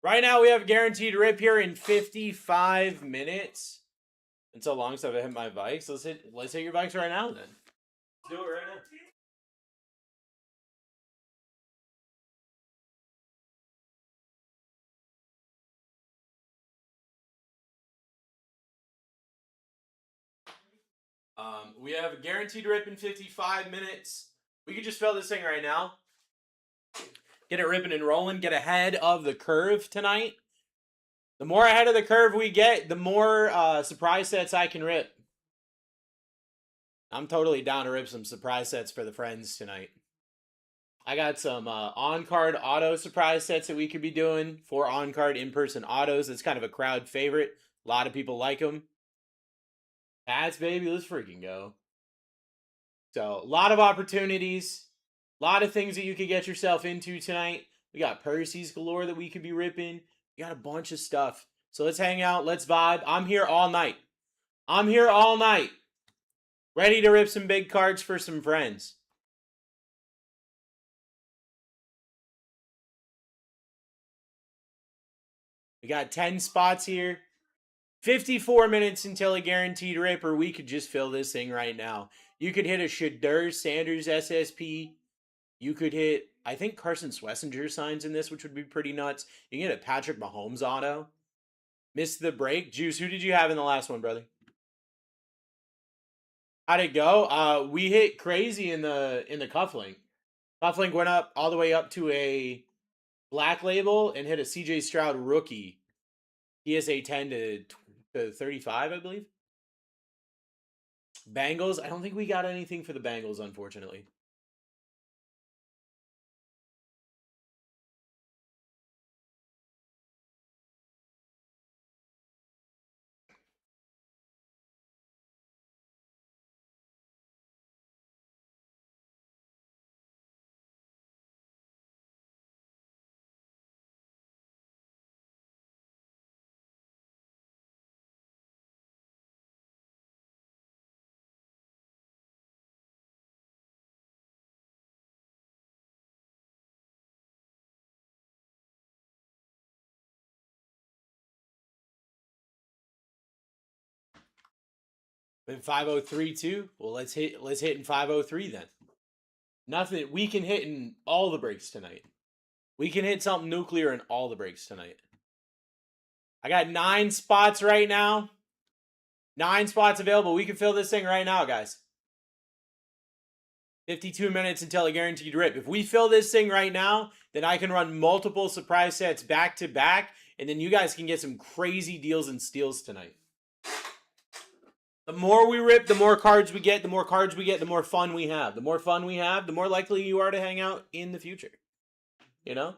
Right now, we have guaranteed rip here in 55 minutes. And so long as I hit my Vikes. Let's hit your Vikes right now, then. Let's do it right now. We have a guaranteed rip in 55 minutes. We could just fill this thing right now. Get it ripping and rolling. Get ahead of the curve tonight. The more ahead of the curve we get, the more surprise sets I can rip. I'm totally down to rip some surprise sets for the friends tonight. I got some on-card auto surprise sets that we could be doing. 4 on-card in-person autos. It's kind of a crowd favorite. A lot of people like them. Pats, baby, let's freaking go. So, a lot of opportunities. A lot of things that you could get yourself into tonight. We got Percy's galore that we could be ripping. We got a bunch of stuff. So, let's hang out. Let's vibe. I'm here all night. I'm here all night. Ready to rip some big cards for some friends. We got 10 spots here. 54 minutes until a guaranteed rip, or we could just fill this thing right now. You could hit a Shedeur Sanders SSP. You could hit, I think Carson Schlesinger signs in this, which would be pretty nuts. You can get a Patrick Mahomes auto. Missed the break. Juice, who did you have in the last one, brother? How'd it go? We hit crazy in the cufflink. Cufflink went up all the way up to a black label and hit a CJ Stroud rookie. PSA 10 to 35, I believe. Bengals. I don't think we got anything for the Bengals, unfortunately. In 503 too? Well, let's hit in 503 then. Nothing. We can hit in all the breaks tonight. We can hit something nuclear in all the breaks tonight. I got 9 spots right now. 9 spots available. We can fill this thing right now, guys. 52 minutes until a guaranteed rip. If we fill this thing right now, then I can run multiple surprise sets back to back, and then you guys can get some crazy deals and steals tonight. The more we rip, the more cards we get. The more cards we get, the more fun we have. The more fun we have, the more likely you are to hang out in the future. You know?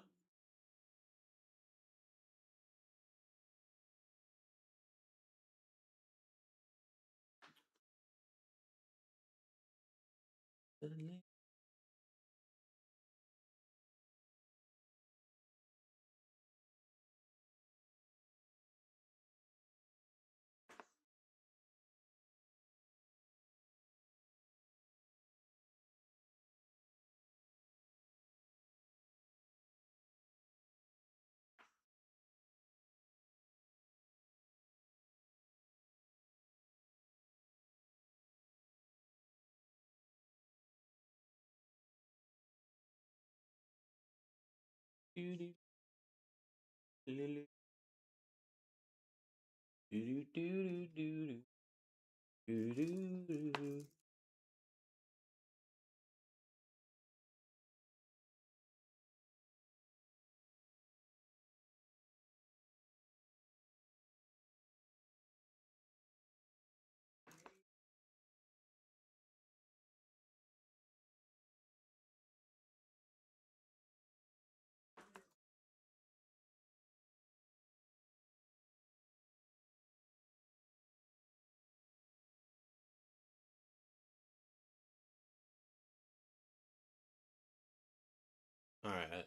All right.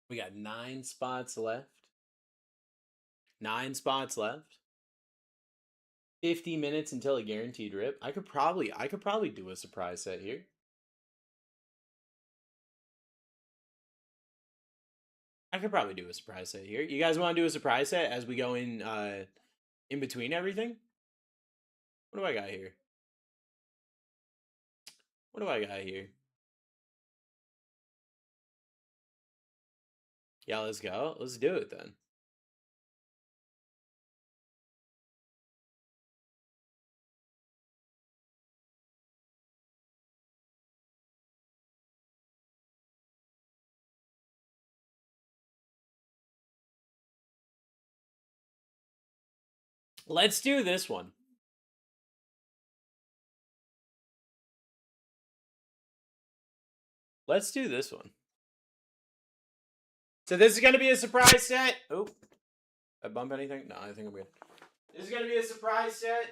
We got 9 spots left. 9 spots left. 50 minutes until a guaranteed rip. I could probably do a surprise set here. I could probably do a surprise set here. You guys want to do a surprise set as we go in between everything? What do I got here? What do I got here? Yeah, let's go. Let's do it then. Let's do this one. Let's do this one. So this is going to be a surprise set. Oh, I bump anything? No, I think I'm good. This is going to be a surprise set.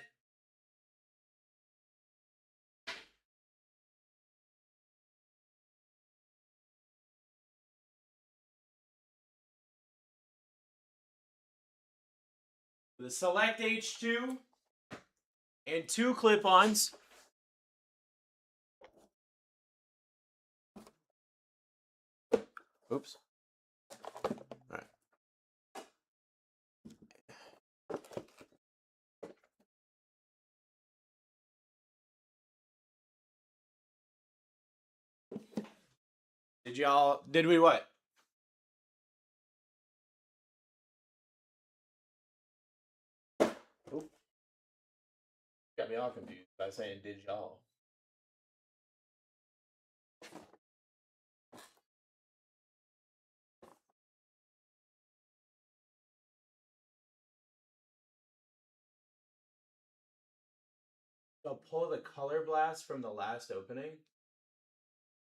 The Select H2 and 2 clip-ons. Oops. All right. Did we what? Oop. Got me all confused by saying did y'all. So pull the color blast from the last opening.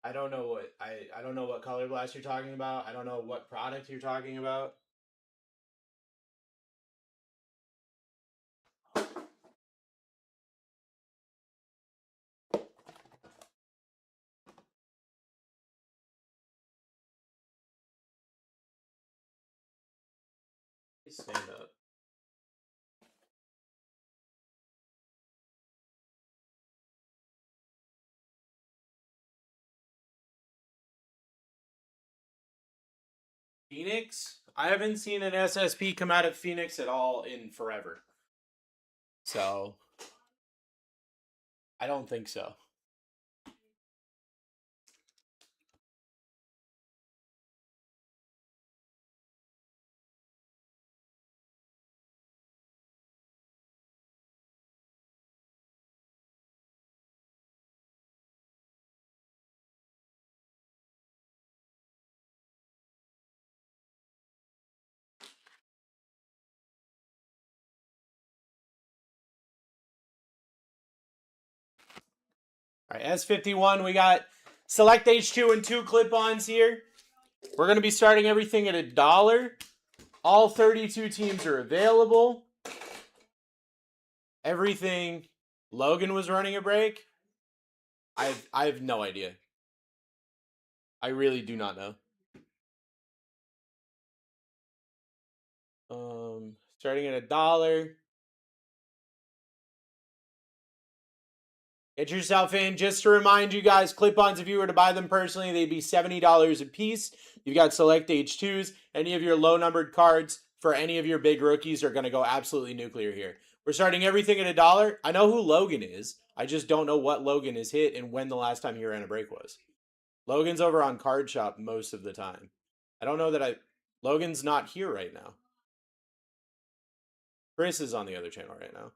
I don't know what I don't know what color blast you're talking about. I don't know what product you're talking about. Stand up. Phoenix? I haven't seen an SSP come out of Phoenix at all in forever. So, I don't think so. All right, S51, we got Select H2 and 2 clip-ons here. We're going to be starting everything at $1. All 32 teams are available. Everything. Logan was running a break. I have no idea. I really do not know. Starting at $1. Get yourself in. Just to remind you guys, clip-ons, if you were to buy them personally, they'd be $70 a piece. You've got Select H2s. Any of your low-numbered cards for any of your big rookies are going to go absolutely nuclear here. We're starting everything at $1. I know who Logan is. I just don't know what Logan has hit and when the last time he ran a break was. Logan's over on Card Shop most of the time. I don't know that Logan's not here right now. Chris is on the other channel right now.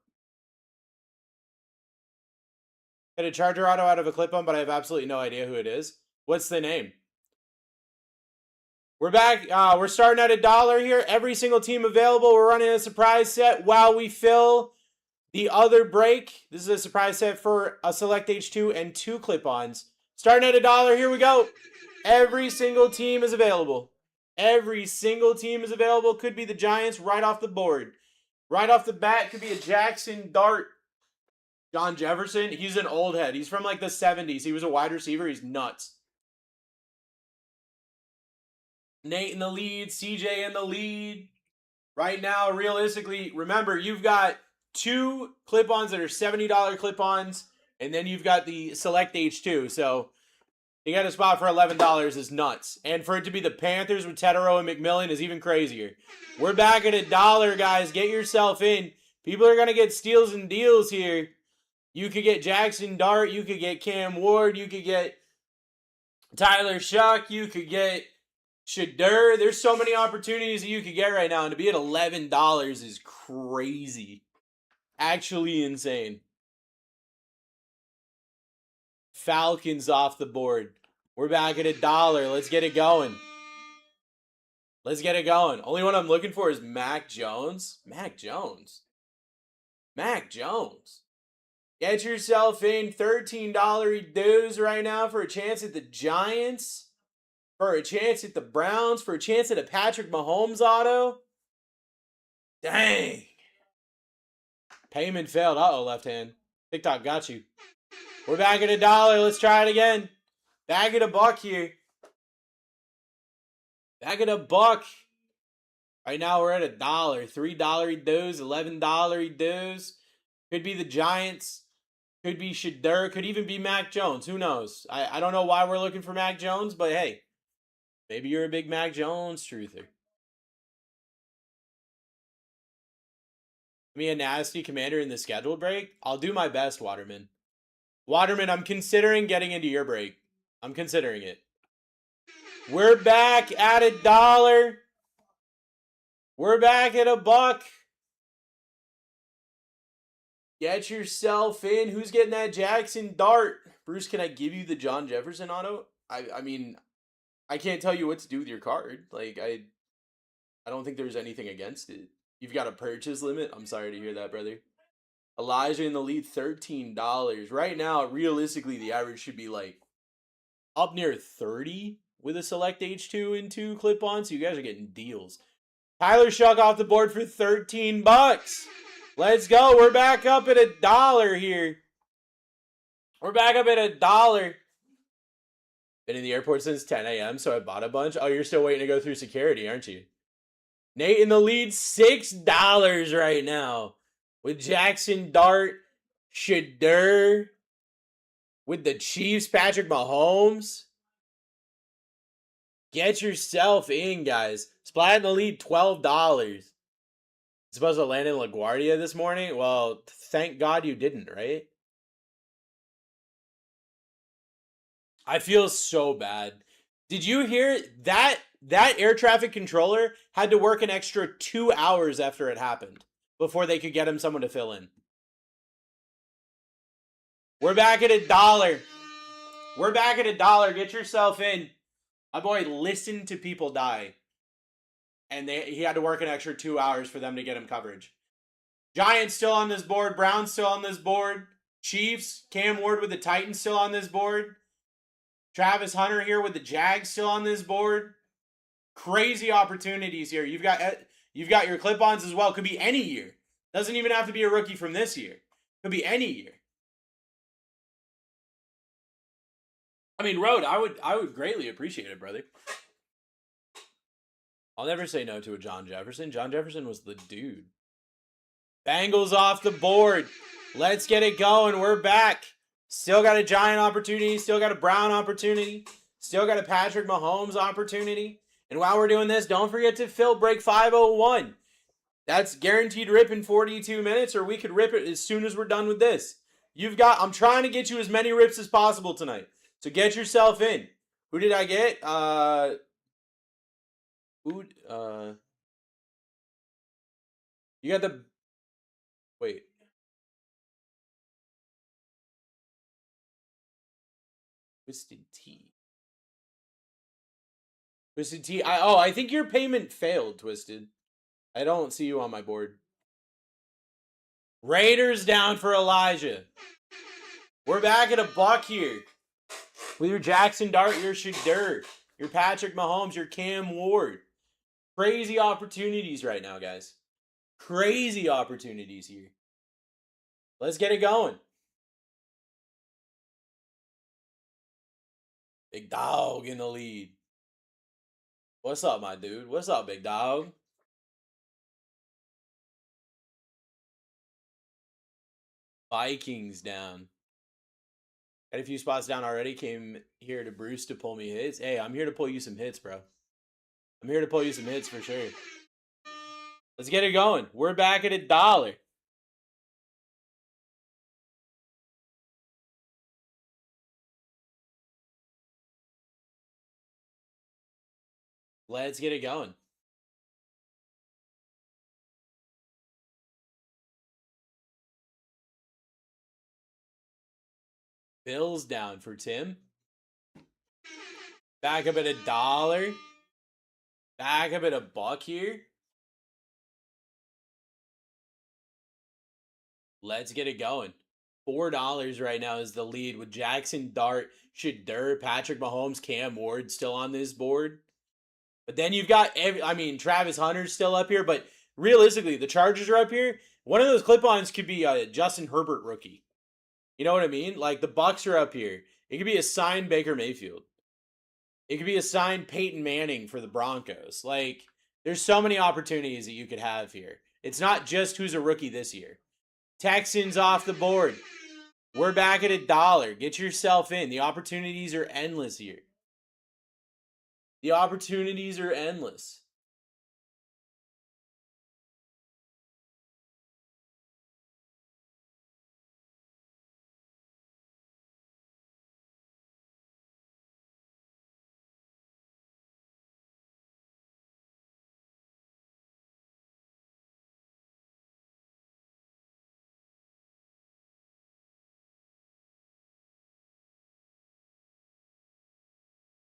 Hit a Charger Auto out of a clip-on, but I have absolutely no idea who it is. What's the name? We're back. We're starting at $1 here. Every single team available. We're running a surprise set while we fill the other break. This is a surprise set for a Select H2 and 2 clip-ons. Starting at $1. Here we go. Every single team is available. Every single team is available. Could be the Giants right off the board. Right off the bat, could be a Jackson Dart. John Jefferson, he's an old head. He's from like the 70s. He was a wide receiver. He's nuts. Nate in the lead. CJ in the lead. Right now, realistically, remember, you've got 2 clip-ons that are $70 clip-ons, and then you've got the Select H2. So you got a spot for $11 is nuts. And for it to be the Panthers with Tetero and McMillan is even crazier. We're back at $1, guys. Get yourself in. People are going to get steals and deals here. You could get Jackson Dart. You could get Cam Ward. You could get Tyler Shuck. You could get Shadur. There's so many opportunities that you could get right now. And to be at $11 is crazy. Actually insane. Falcons off the board. We're back at $1. Let's get it going. Let's get it going. Only one I'm looking for is Mac Jones. Mac Jones. Mac Jones. Get yourself in $13 dues right now for a chance at the Giants, for a chance at the Browns, for a chance at a Patrick Mahomes auto. Dang. Payment failed. Uh-oh, left hand. TikTok got you. We're back at $1. Let's try it again. Back at $1 here. Back at $1. Right now we're at $1. $3 dues, $11 dues. Could be the Giants. Could be Shadur. Could even be Mac Jones. Who knows? I don't know why we're looking for Mac Jones, but hey, maybe you're a big Mac Jones truther. Me a nasty commander in the scheduled break? I'll do my best, Waterman. Waterman, I'm considering getting into your break. I'm considering it. We're back at $1. We're back at $1. Get yourself in. Who's getting that Jackson Dart? Bruce, can I give you the John Jefferson auto? I mean, I can't tell you what to do with your card. Like, I don't think there's anything against it. You've got a purchase limit? I'm sorry to hear that, brother. Elijah in the lead, $13. Right now, realistically, the average should be like up near 30 with a select H2 and 2 clip-ons. So you guys are getting deals. Tyler Shuck off the board for $13. Let's go. We're back up at $1 here. We're back up at $1. Been in the airport since 10 a.m., so I bought a bunch. Oh, you're still waiting to go through security, aren't you? Nate in the lead, $6 right now. With Jackson Dart, Shadur. With the Chiefs, Patrick Mahomes. Get yourself in, guys. Splat in the lead, $12. Supposed to land in LaGuardia this morning? Well, thank God you didn't, right? I feel so bad. Did you hear that air traffic controller had to work an extra 2 hours after it happened before they could get him someone to fill in? We're back at $1. We're back at $1. Get yourself in. My boy listened to people die. And he had to work an extra 2 hours for them to get him coverage. Giants still on this board. Browns still on this board. Chiefs. Cam Ward with the Titans still on this board. Travis Hunter here with the Jags still on this board. Crazy opportunities here. You've got your clip-ons as well. Could be any year. Doesn't even have to be a rookie from this year. Could be any year. I mean, Road, I would greatly appreciate it, brother. I'll never say no to a John Jefferson. John Jefferson was the dude. Bengals off the board. Let's get it going. We're back. Still got a Giant opportunity. Still got a Brown opportunity. Still got a Patrick Mahomes opportunity. And while we're doing this, don't forget to fill break 501. That's guaranteed rip in 42 minutes, or we could rip it as soon as we're done with this. I'm trying to get you as many rips as possible tonight. So get yourself in. Who did I get? You got the... Wait. Twisted Tea. Twisted Tea. I think your payment failed, Twisted. I don't see you on my board. Raiders down for Elijah. We're back at $1 here. With your Jackson Dart, your Shadur, your Patrick Mahomes, your Cam Ward. Crazy opportunities right now, guys. Crazy opportunities here. Let's get it going. Big Dog in the lead. What's up, my dude? What's up, Big Dog? Vikings down. Got a few spots down already. Came here to Bruce to pull me hits. Hey, I'm here to pull you some hits, bro. I'm here to pull you some hits for sure. Let's get it going. We're back at $1. Let's get it going. Bills down for Tim. Back up at $1. Back up at $1 here. Let's get it going. $4 right now is the lead with Jackson Dart, Shadur, Patrick Mahomes, Cam Ward still on this board. But then you've got, Travis Hunter's still up here, but realistically, the Chargers are up here. One of those clip-ons could be a Justin Herbert rookie. You know what I mean? Like, the Bucks are up here. It could be a signed Baker Mayfield. It could be a signed Peyton Manning for the Broncos. Like, There's so many opportunities that you could have here. It's not just who's a rookie this year. Texans off the board. We're back at $1. Get yourself in. The opportunities are endless here. The opportunities are endless.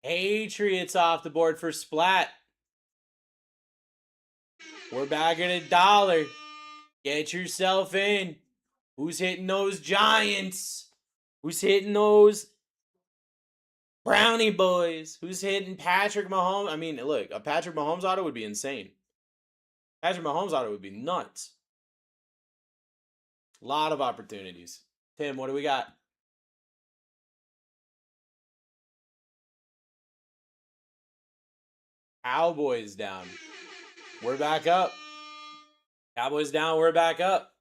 Patriots off the board for Splat. We're back at $1. Get yourself in. Who's hitting those Giants? Who's hitting those Brownie boys? Who's hitting Patrick Mahomes? I mean, look, a Patrick Mahomes auto would be insane. Patrick Mahomes auto would be nuts. A lot of opportunities. Tim, what do we got? Cowboys down. We're back up. Cowboys down. We're back up.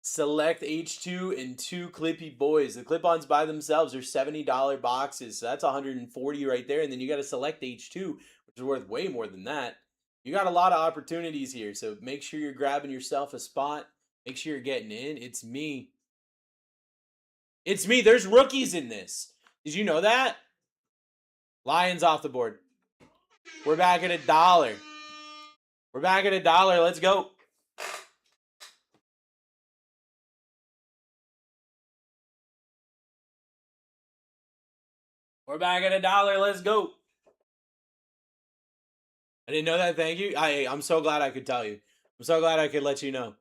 Select H2 and 2 Clippy boys. The clip-ons by themselves are $70 boxes, so that's $140 right there. And then you got to select H2, which is worth way more than that. You got a lot of opportunities here, so make sure you're grabbing yourself a spot. Make sure you're getting in. It's me. It's me. There's rookies in this. Did you know that? Lions off the board. We're back at $1. We're back at $1. Let's go. We're back at $1. Let's go. I didn't know that. Thank you. I'm so glad I could tell you. I'm so glad I could let you know.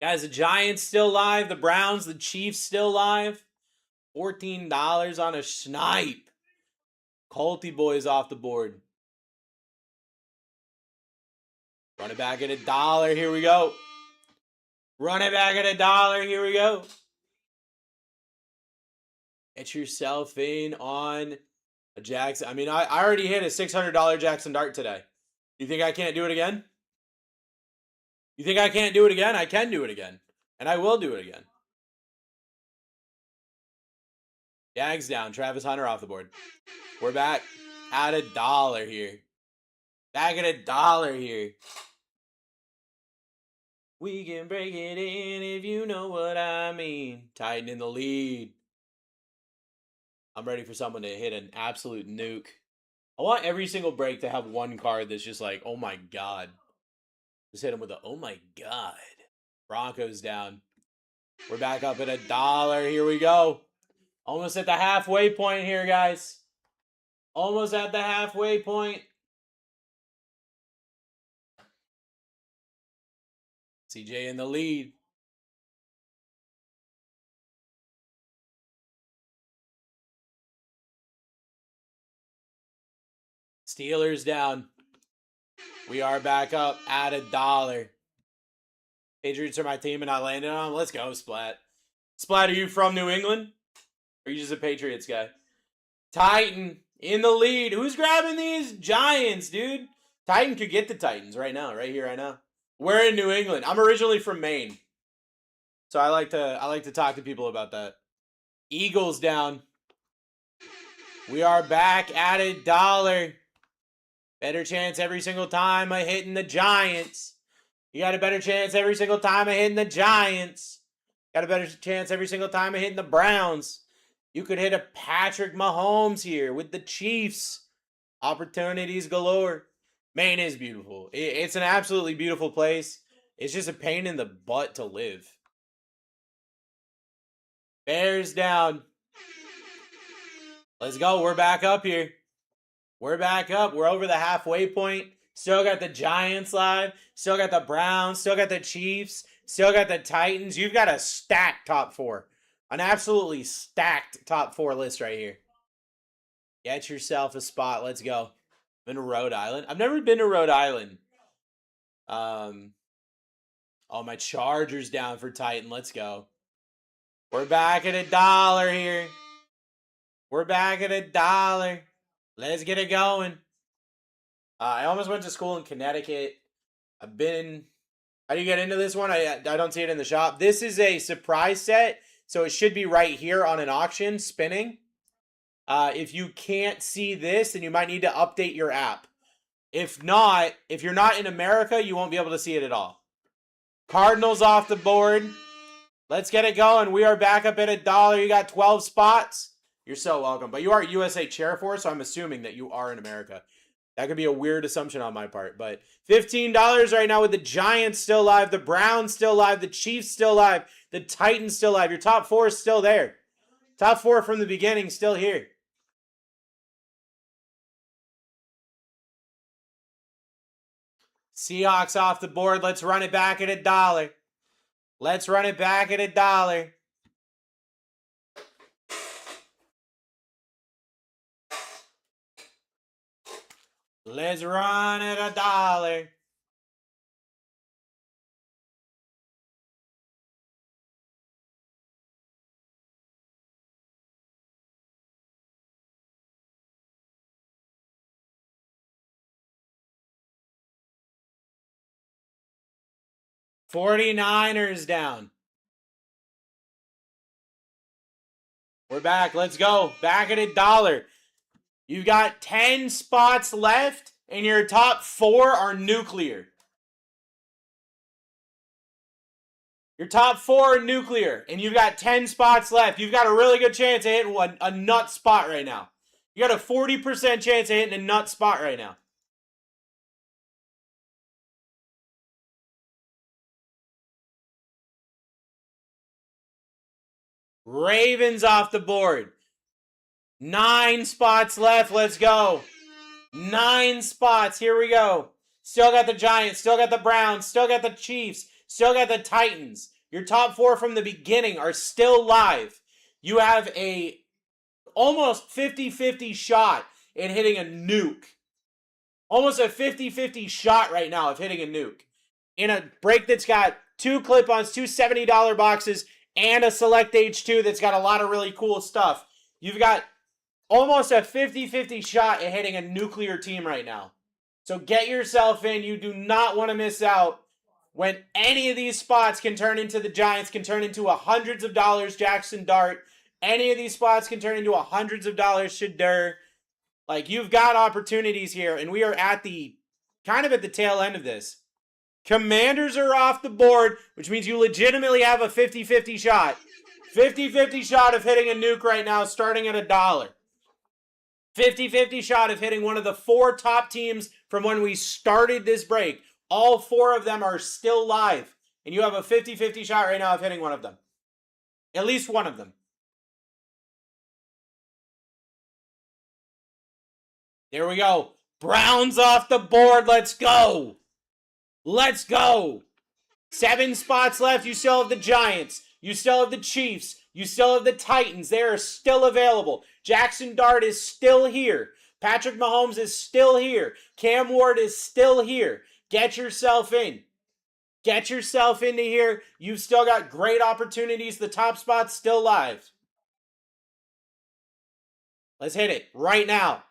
Guys, the Giants still live. The Browns, the Chiefs still live. $14 on a snipe. Colty boys off the board. Run it back at $1. Here we go. Run it back at $1. Here we go. Get yourself in on a Jackson. I mean, I already hit a $600 Jackson Dart today. You think I can't do it again? You think I can't do it again? I can do it again. And I will do it again. Jags down. Travis Hunter off the board. We're back at $1 here. Back at $1 here. We can break it in if you know what I mean. Titan in the lead. I'm ready for someone to hit an absolute nuke. I want every single break to have one card that's just like, oh my god. Just hit him with a, oh my god. Broncos down. We're back up at $1. Here we go. Almost at the halfway point here, guys. Almost at the halfway point. CJ in the lead. Steelers down. We are back up at $1. Patriots are my team and I landed on them. Let's go, Splat. Splat, are you from New England? Or are you just a Patriots guy? Titan in the lead. Who's grabbing these Giants, dude? Titan could get the Titans right now, right here, right now. We're in New England. I'm originally from Maine. So I like to talk to people about that. Eagles down. We are back at $1. Better chance every single time of hitting the Giants. You got a better chance every single time of hitting the Giants. Got a better chance every single time of hitting the Browns. You could hit a Patrick Mahomes here with the Chiefs. Opportunities galore. Maine is beautiful. It's an absolutely beautiful place. It's just a pain in the butt to live. Bears down. Let's go. We're back up here. We're back up. We're over the halfway point. Still got the Giants live. Still got the Browns. Still got the Chiefs. Still got the Titans. You've got a stacked top four. An absolutely stacked top four list right here. Get yourself a spot. Let's go. Been to Rhode Island. I've never been to Rhode Island. Oh, my Chargers down for Titan. Let's go. We're back at $1 here. We're back at $1. Let's get it going. I almost went to school in Connecticut. I've been. How do you get into this one? I don't see it in the shop. This is a surprise set, so it should be right here on an auction spinning. If you can't see this, then you might need to update your app. If not, if you're not in America, you won't be able to see it at all. Cardinals off the board. Let's get it going. We are back up at $1. You got 12 spots. You're so welcome. But you are USA Chair Force, so I'm assuming that you are in America. That could be a weird assumption on my part. But $15 right now with the Giants still live, the Browns still live, the Chiefs still live, the Titans still live. Your top 4 is still there. Top 4 from the beginning still here. Seahawks off the board. Let's run it back at $1. Let's run it back at $1. Let's run at $1. $49ers down. We're back. Let's go. Back at $1. You've got 10 spots left, and your top 4 are nuclear. Your top 4 are nuclear, and you've got 10 spots left. You've got a really good chance of hitting a nut spot right now. You got a 40% chance of hitting a nut spot right now. Ravens off the board. 9 spots left. Let's go. 9 spots. Here we go. Still got the Giants. Still got the Browns. Still got the Chiefs. Still got the Titans. Your top 4 from the beginning are still live. You have a almost 50-50 shot at hitting a nuke. Almost a 50-50 shot right now of hitting a nuke. In a break that's got 2 clip-ons, 2 $70 boxes, and a Select H2 that's got a lot of really cool stuff. You've got almost a 50-50 shot at hitting a nuclear team right now. So get yourself in. You do not want to miss out when any of these spots can turn into the Giants, can turn into hundreds of dollars Jackson Dart. Any of these spots can turn into hundreds of dollars Shadur. Like, you've got opportunities here, and we are at the kind of at the tail end of this. Commanders are off the board, which means you legitimately have a 50-50 shot. 50-50 shot of hitting a nuke right now, starting at $1. 50-50 shot of hitting one of the 4 top teams from when we started this break. All 4 of them are still live, and you have a 50-50 shot right now of hitting one of them. At least one of them. There we go. Browns off the board. Let's go. Let's go. 7 spots left. You still have the Giants. You still have the Chiefs. You still have the Titans. They are still available. Jackson Dart is still here. Patrick Mahomes is still here. Cam Ward is still here. Get yourself in. Get yourself into here. You've still got great opportunities. The top spot's still live. Let's hit it right now.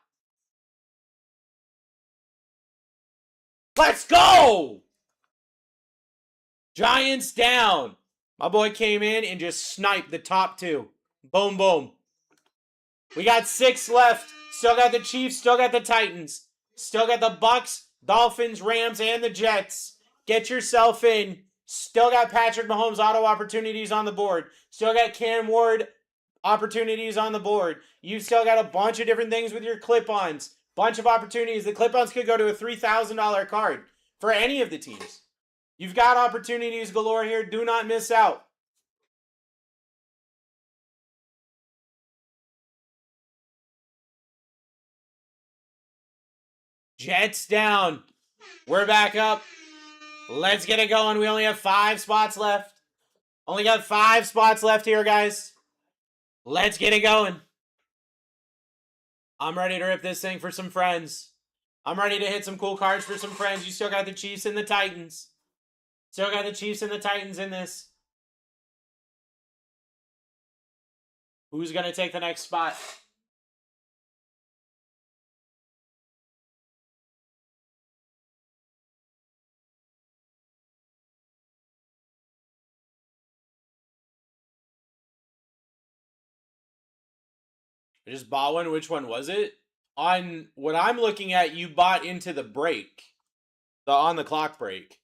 Let's go! Giants down. My boy came in and just sniped the top 2. Boom, boom. We got 6 left. Still got the Chiefs. Still got the Titans. Still got the Bucks, Dolphins, Rams, and the Jets. Get yourself in. Still got Patrick Mahomes auto opportunities on the board. Still got Cam Ward opportunities on the board. You've still got a bunch of different things with your clip-ons. Bunch of opportunities. The clip-ons could go to a $3,000 card for any of the teams. You've got opportunities galore here. Do not miss out. Jets down. We're back up. Let's get it going. We only have 5 spots left. Only got 5 spots left here, guys. Let's get it going. I'm ready to rip this thing for some friends. I'm ready to hit some cool cards for some friends. You still got the Chiefs and the Titans. Still got the Chiefs and the Titans in this. Who's going to take the next spot? I just bought one. Which one was it? On what I'm looking at, you bought into the break. The on the clock break.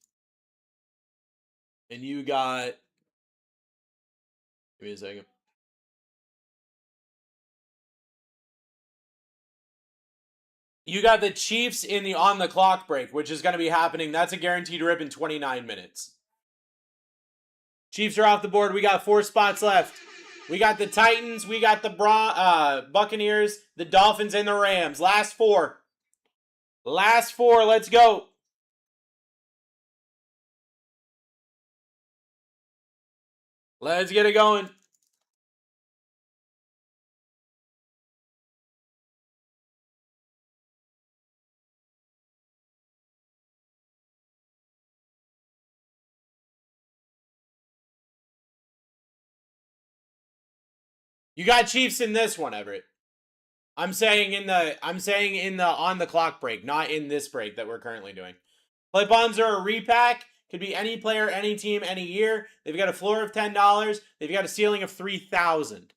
And you got... Give me a second. You got the Chiefs in the on the clock break, which is going to be happening. That's a guaranteed rip in 29 minutes. Chiefs are off the board. We got 4 spots left. We got the Titans. We got the Buccaneers, the Dolphins, and the Rams. Last 4. Last 4. Let's go. Let's get it going. You got Chiefs in this one, Everett. I'm saying in the on the clock break, not in this break that we're currently doing. Clip-ons are a repack. Could be any player, any team, any year. They've got a floor of $10. They've got a ceiling of $3,000.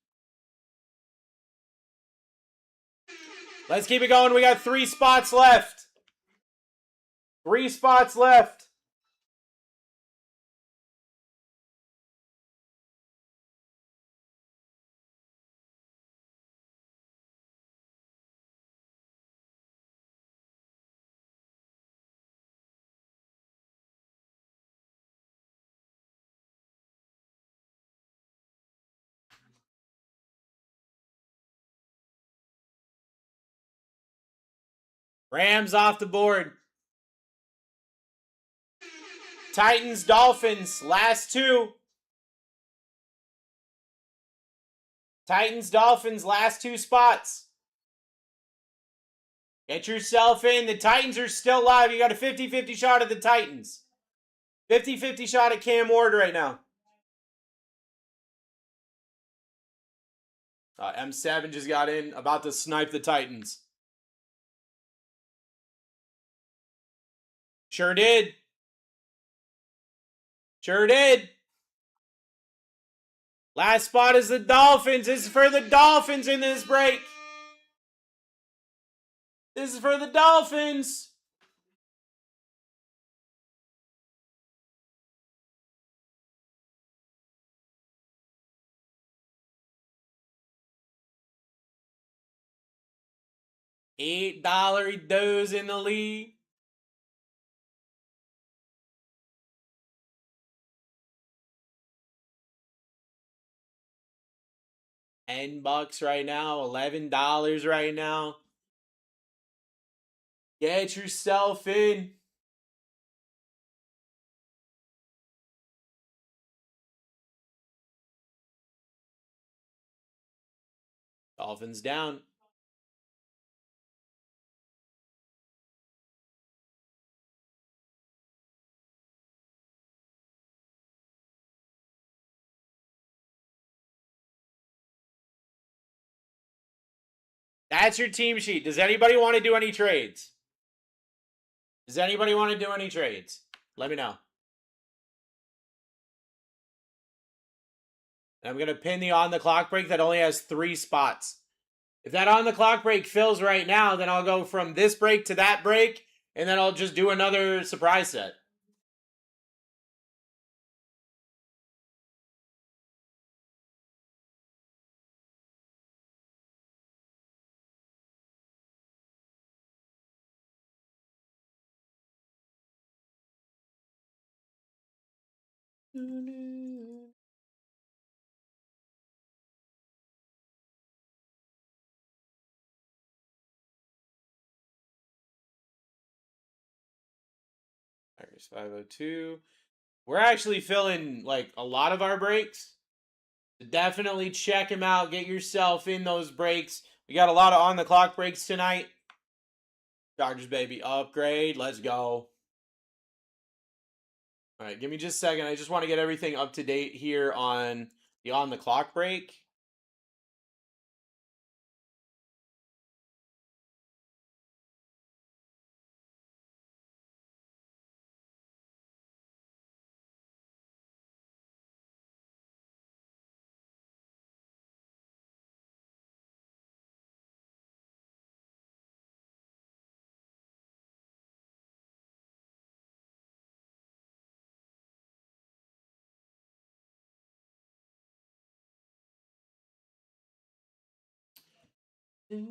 Let's keep it going. We got 3 spots left. 3 spots left. Rams off the board. Titans, Dolphins, last 2. Titans, Dolphins, last 2 spots. Get yourself in. The Titans are still live. You got a 50-50 shot at the Titans. 50-50 shot at Cam Ward right now. M7 just got in, about to snipe the Titans. Sure did. Sure did. Last spot is the Dolphins. This is for the Dolphins in this break. This is for the Dolphins. $8 does in the league. $10 right now, $11 right now. Get yourself in. Dolphins down. That's your team sheet. Does anybody want to do any trades? Does anybody want to do any trades? Let me know. And I'm going to pin the on the clock break that only has 3 spots. If that on the clock break fills right now, then I'll go from this break to that break, and then I'll just do another surprise set. There's 502. We're actually filling like a lot of our breaks. So definitely check them out. Get yourself in those breaks. We got a lot of on the clock breaks tonight. Chargers baby upgrade. Let's go. All right, give me just a second. I just want to get everything up to date here on the on the clock break. Browns,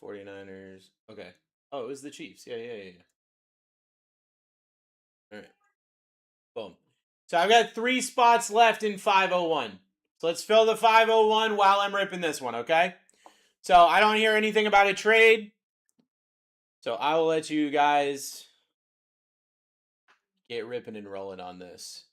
49ers. Okay. Oh, it was the Chiefs. Yeah. All right. Boom. So I've got 3 spots left in 501. So let's fill the 501 while I'm ripping this one, okay? So I don't hear anything about a trade. So I will let you guys get ripping and rolling on this.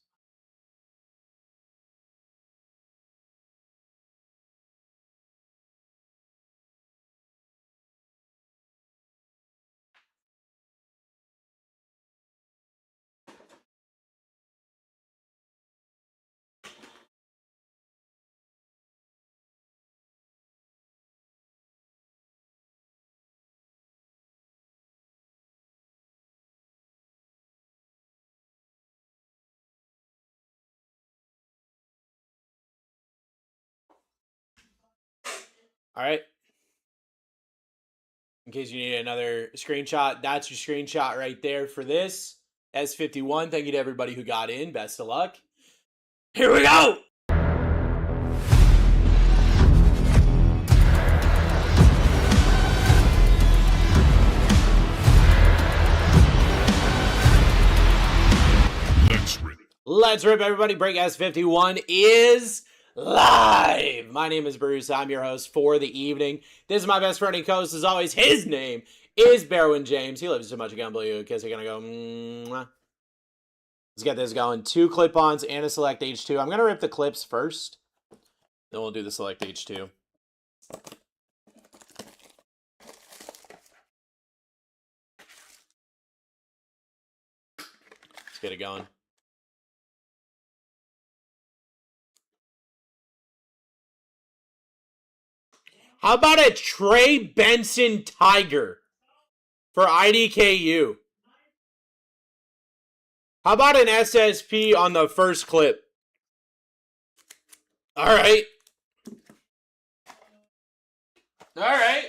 All right. In case you need another screenshot, that's your screenshot right there for this. S51. Thank you to everybody who got in. Best of luck. Here we go. Let's rip, everybody. Break S51 is live. My name is Bruce. I'm your host for the evening. This is my best friend and co-host, as always. His name is Berwin James. He lives so much again, blue because he's going to go, mwah. Let's get this going. 2 clip-ons and a select H2. I'm going to rip the clips first. Then we'll do the select H2. Let's get it going. How about a Trey Benson Tiger for IDKU? How about an SSP on the first clip? All right. All right.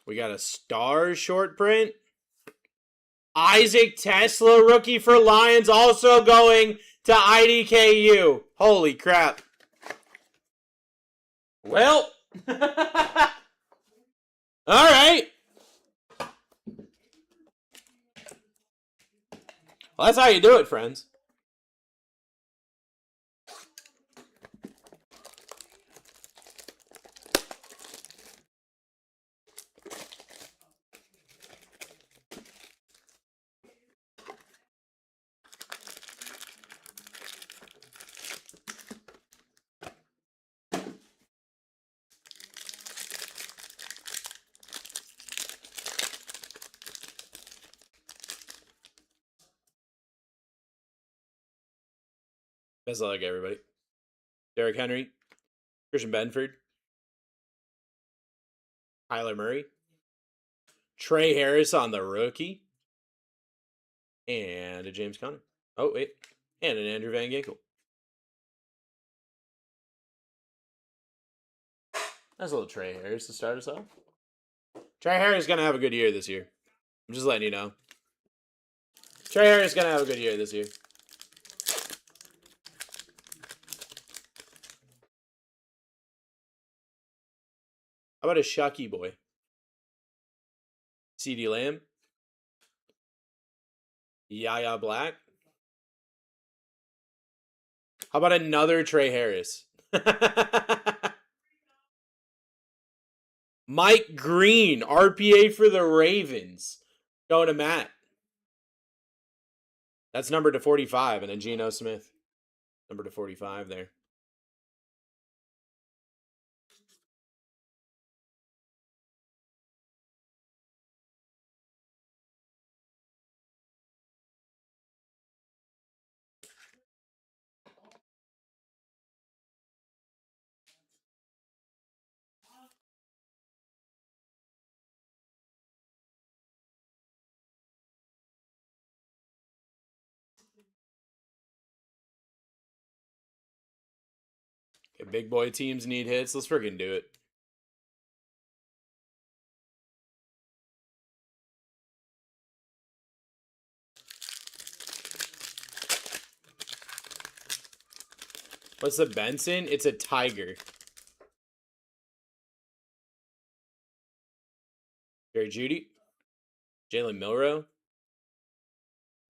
We got a star short print. Isaac Tesla, rookie for Lions, also going to IDKU. Holy crap. Well. All right. Well, that's how you do it, friends. Best of luck, everybody. Derrick Henry, Christian Benford, Kyler Murray, Trey Harris on the rookie, and a James Conner. Oh, wait. And an Andrew Van Ginkel. That's a little Trey Harris to start us off. Trey Harris is going to have a good year this year. I'm just letting you know. Trey Harris is going to have a good year this year. How about a Shucky boy? CeeDee Lamb. Yaya Black. How about another Trey Harris? Mike Green, RPA for the Ravens. Going to Matt. That's numbered to 45, and a Geno Smith. Number to 45 there. Big boy teams need hits. Let's friggin' do it. What's the Benson? It's a Tiger. Jerry Judy. Jalen Milrow.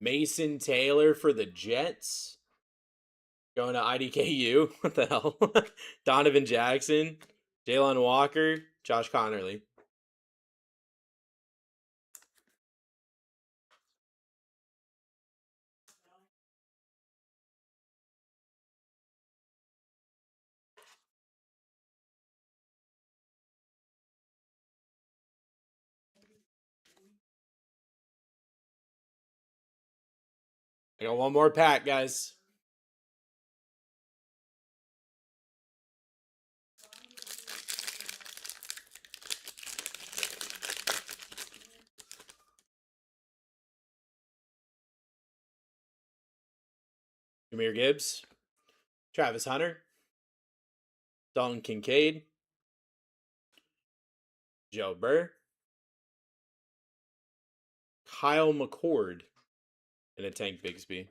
Mason Taylor for the Jets. Going to IDKU. What the hell? Donovan Jackson. Jalen Walker. Josh Connerly. I got one more pack, guys. Jahmyr Gibbs. Travis Hunter. Dalton Kincaid. Joe Burr. Kyle McCord. And a Tank Bigsby.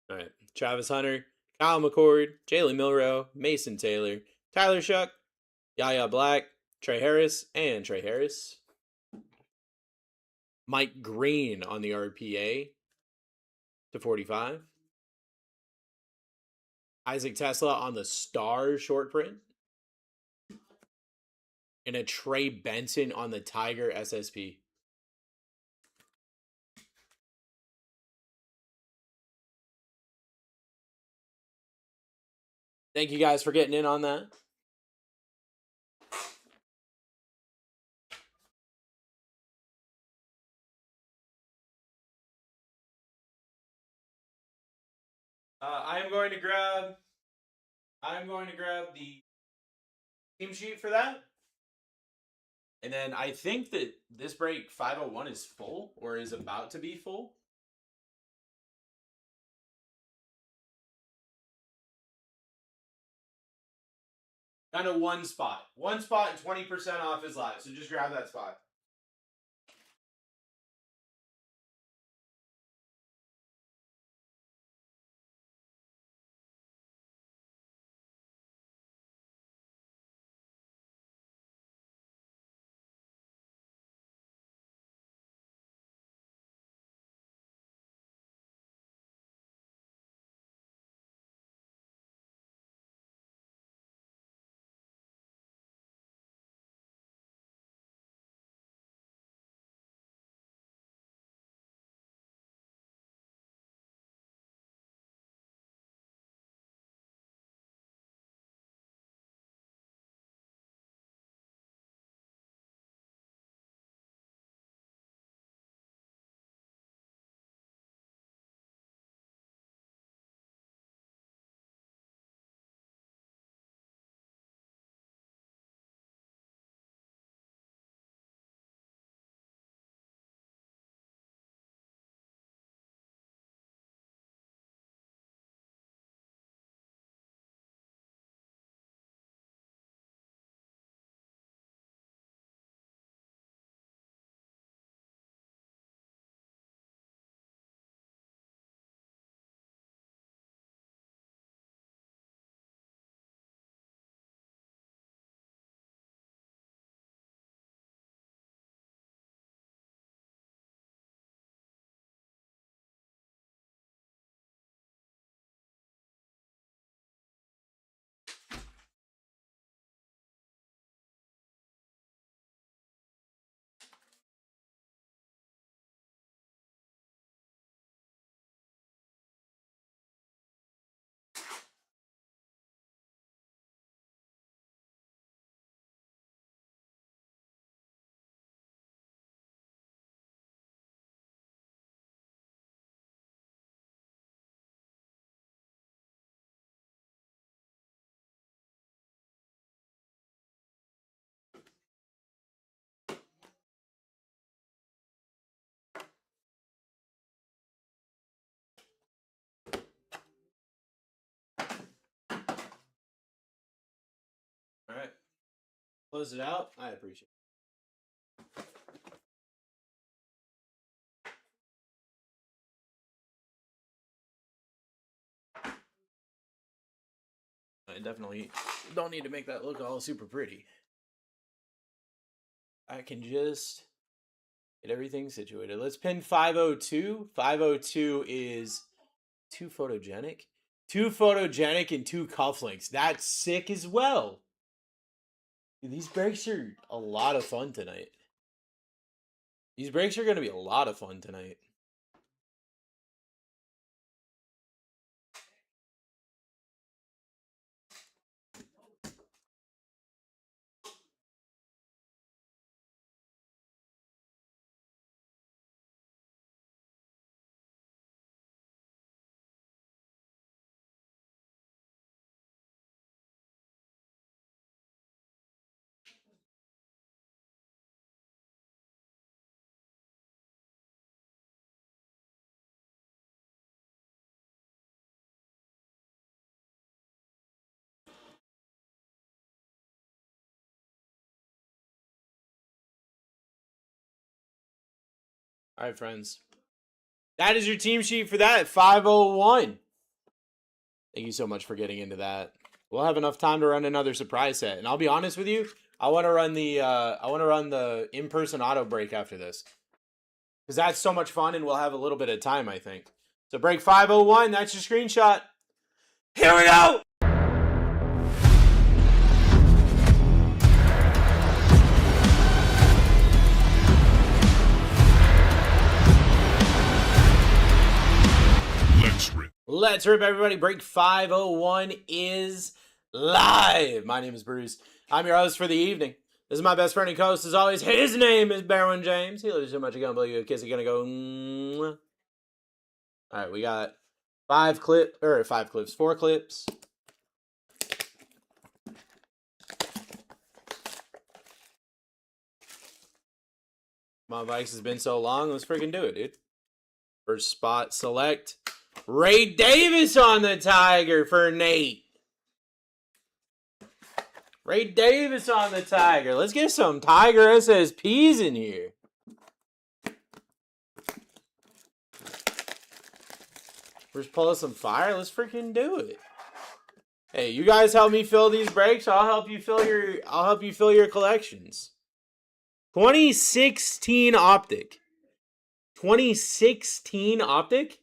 All right. Travis Hunter, Kyle McCord, Jalen Milrow, Mason Taylor, Tyler Shuck, Yaya Black, Trey Harris, and Trey Harris. Mike Green on the RPA /45. Isaac Tesla on the Star short print. And a Trey Benson on the Tiger SSP. Thank you guys for getting in on that. I'm going to grab the team sheet for that. And then I think that this break 501 is full or is about to be full. Down to one spot. One spot and 20% off is live. So just grab that spot. Close it out. I appreciate it. I definitely don't need to make that look all super pretty. I can just get everything situated. Let's pin 502. 502 is too photogenic. Too photogenic and 2 cufflinks. That's sick as well. Dude, these breaks are a lot of fun tonight. These breaks are going to be a lot of fun tonight. All right, friends. That is your team sheet for that 501. Thank you so much for getting into that. We'll have enough time to run another surprise set. And I'll be honest with you, I want to run the in-person auto break after this. Because that's so much fun and we'll have a little bit of time, I think. So break 501, that's your screenshot. Here we go! Let's rip, everybody. Break 501 is live. My name is Bruce. I'm your host for the evening. This is my best friend and co-host, as always. His name is Barwin James. He loves you so much, you're gonna blow you a kiss. You're gonna go. Mwah. All right, we got 4 clips. My Vikes has been so long. Let's freaking do it, dude. First spot, select. Ray Davis on the Tiger for Nate. Ray Davis on the Tiger. Let's get some Tiger SSPs in here. We're just pulling some fire. Let's freaking do it. Hey, you guys help me fill these breaks. I'll help you fill your collections. 2016 Optic. 2016 Optic?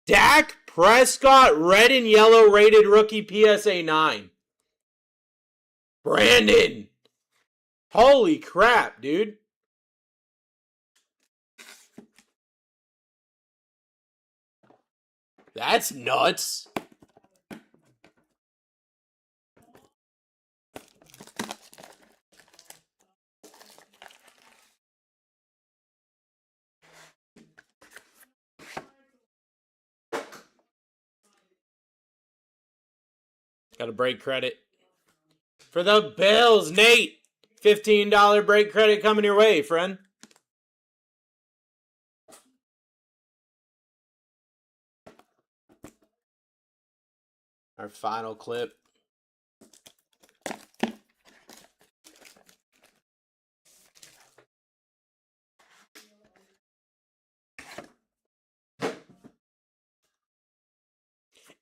Dak Prescott, red and yellow rated rookie PSA 9. Brandon. Holy crap, dude. That's nuts. Got a break credit for the Bills. Nate, $15 break credit coming your way, friend. Our final clip.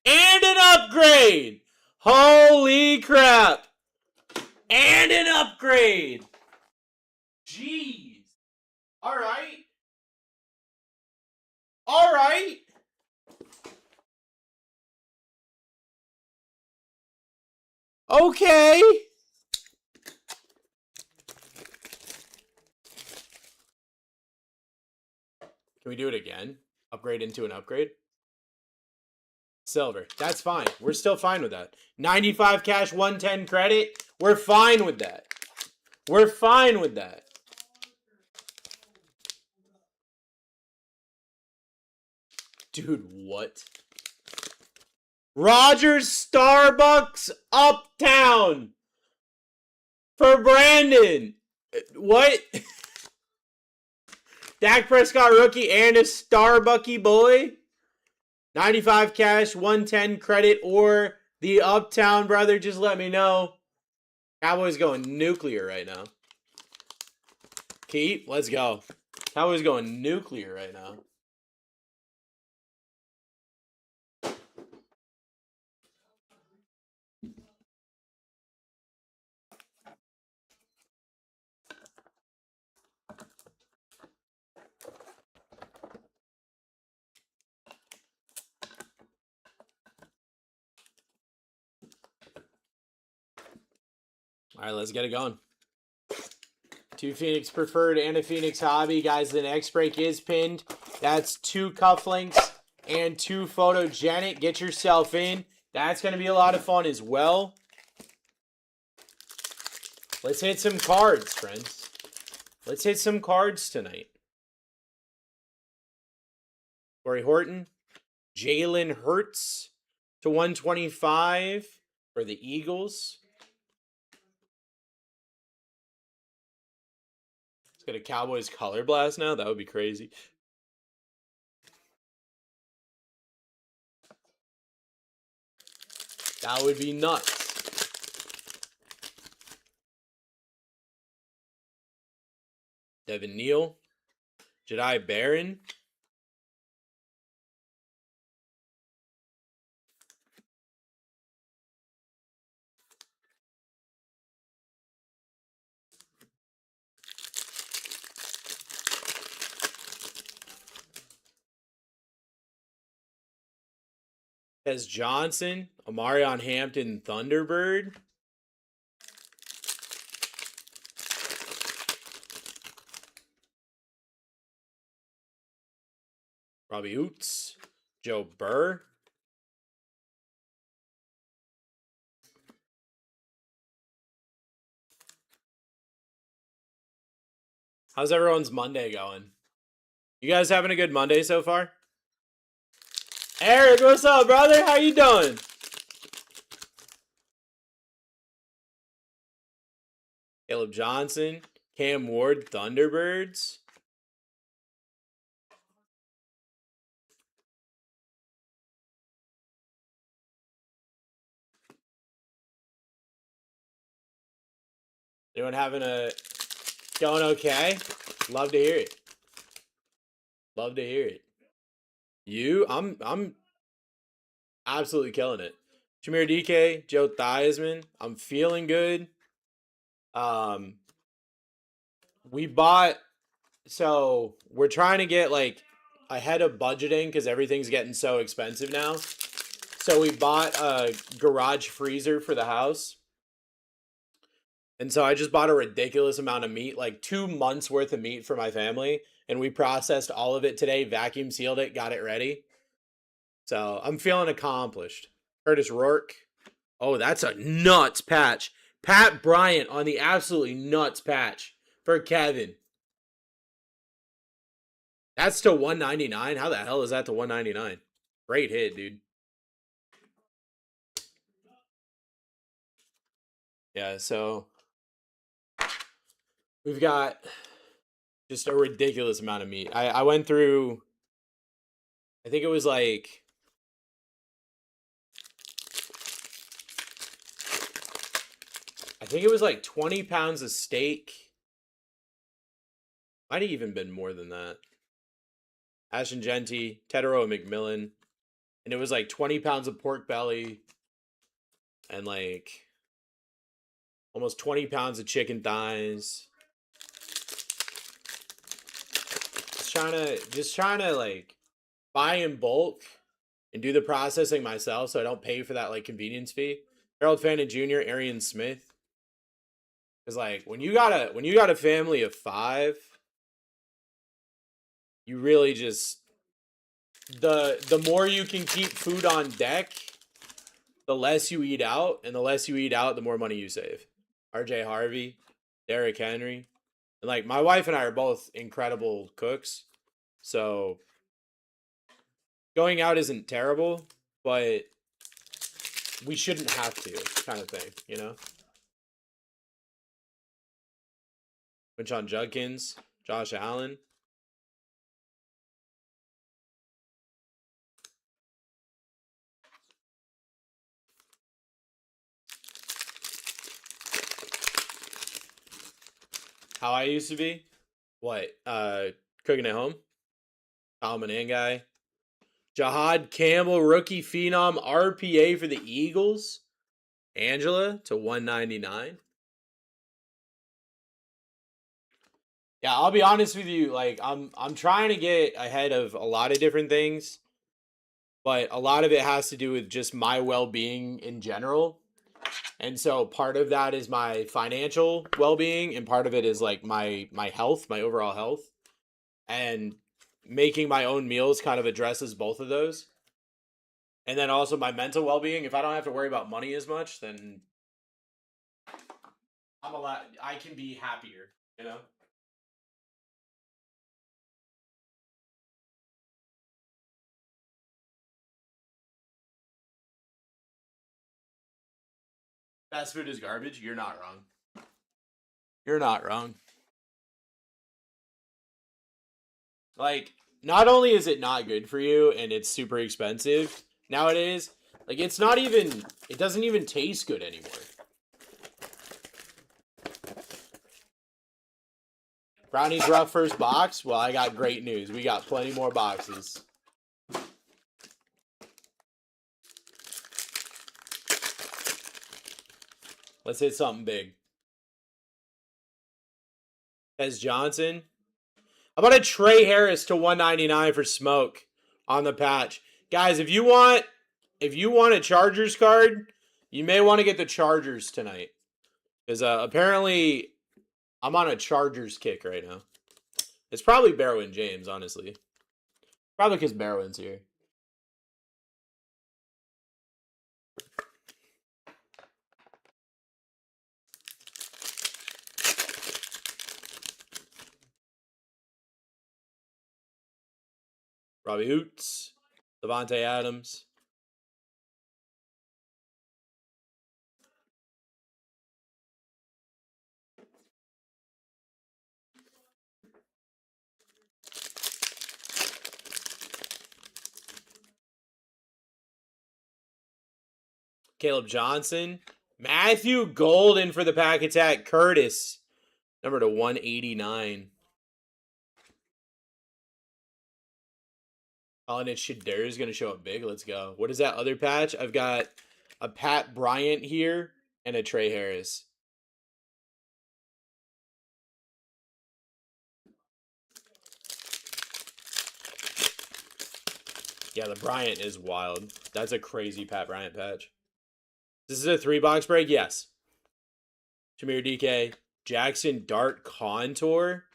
And an upgrade. Holy crap. And an upgrade. Jeez. All right. All right. Okay. Can we do it again? Upgrade into an upgrade? Silver. That's fine. We're still fine with that. 95 cash, 110 credit. We're fine with that. We're fine with that. Dude, what? Rogers Starbucks Uptown for Brandon. What? Dak Prescott rookie and a Starbucky boy. 95 cash, 110 credit, or The Uptown brother, just let me know. Cowboys going nuclear right now. Keep, let's go. Cowboys going nuclear right now. All right, let's get it going. 2 Phoenix preferred and a Phoenix hobby. Guys, the next break is pinned. That's 2 cufflinks and 2 photogenic. Get yourself in. That's going to be a lot of fun as well. Let's hit some cards, friends. Let's hit some cards tonight. Corey Horton. Jalen Hurts to 125 for the Eagles. Let's get a Cowboys color blast now. That would be crazy. That would be nuts. Devin Neal. Jedi Barron. Tez Johnson. Amarion Hampton Thunderbird. Robbie Oots. Joe Burr. How's everyone's Monday going? You guys having a good Monday so far? Eric, what's up, brother? How you doing? Caleb Johnson. Cam Ward Thunderbirds. Anyone having a going okay? Love to hear it. Love to hear it. You, I'm absolutely killing it. Jameer DK, Joe Theismann. I'm feeling good. We bought, so we're trying to get like ahead of budgeting because everything's getting so expensive now. So we bought a garage freezer for the house. And so I just bought a ridiculous amount of meat, like 2 months worth of meat for my family. And we processed all of it today, vacuum sealed it, got it ready. So I'm feeling accomplished. Curtis Rourke. Oh, that's a nuts patch. Pat Bryant on the absolutely nuts patch for Kevin. That's to 199. How the hell is that to 199? Great hit, dude. Yeah, so we've got just a ridiculous amount of meat. I went through, I think it was like, I think it was like 20 pounds of steak. Might have even been more than that. Ashton Genty, Tedero McMillan. And it was like 20 pounds of pork belly. And like almost 20 pounds of chicken thighs. Just trying to like buy in bulk and do the processing myself so I don't pay for that like convenience fee. Harold Fannin Jr., Arian Smith. Because like when you got a family of 5, you really just the more you can keep food on deck, the less you eat out, and the less you eat out, the more money you save. RJ Harvey, Derrick Henry. And like my wife and I are both incredible cooks. So going out isn't terrible, but we shouldn't have to, kind of thing, you know? Quinshon Judkins, Josh Allen. How I used to be? What? Cooking at home? Almanan guy. Jahad Campbell, rookie phenom, RPA for the Eagles. Angela to 199. Yeah, I'll be honest with you. Like, I'm trying to get ahead of a lot of different things, but a lot of it has to do with just my well-being in general. And so part of that is my financial well-being, and part of it is like my health, my overall health. And making my own meals kind of addresses both of those. And then also my mental well-being. If I don't have to worry about money as much, then I can be happier, you know? Fast food is garbage. You're not wrong. You're not wrong. Like, not only is it not good for you and it's super expensive nowadays, like it doesn't even taste good anymore. Brownies rough first box? Well, I got great news. We got plenty more boxes. Let's hit something big. As Johnson. How about a Trey Harris to 199 for Smoke on the patch? Guys, if you want a Chargers card, you may want to get the Chargers tonight. Because apparently I'm on a Chargers kick right now. It's probably Barrow James, honestly. Probably because Barrow's here. Robbie Hoots. Devontae Adams. Caleb Johnson. Matthew Golden for the pack attack. Curtis. Number to 189. Colin Shadur is going to show up big. Let's go. What is that other patch? I've got a Pat Bryant here and a Trey Harris. Yeah, the Bryant is wild. That's a crazy Pat Bryant patch. This is a 3-box break? Yes. Jameer DK. Jackson Dart Contour.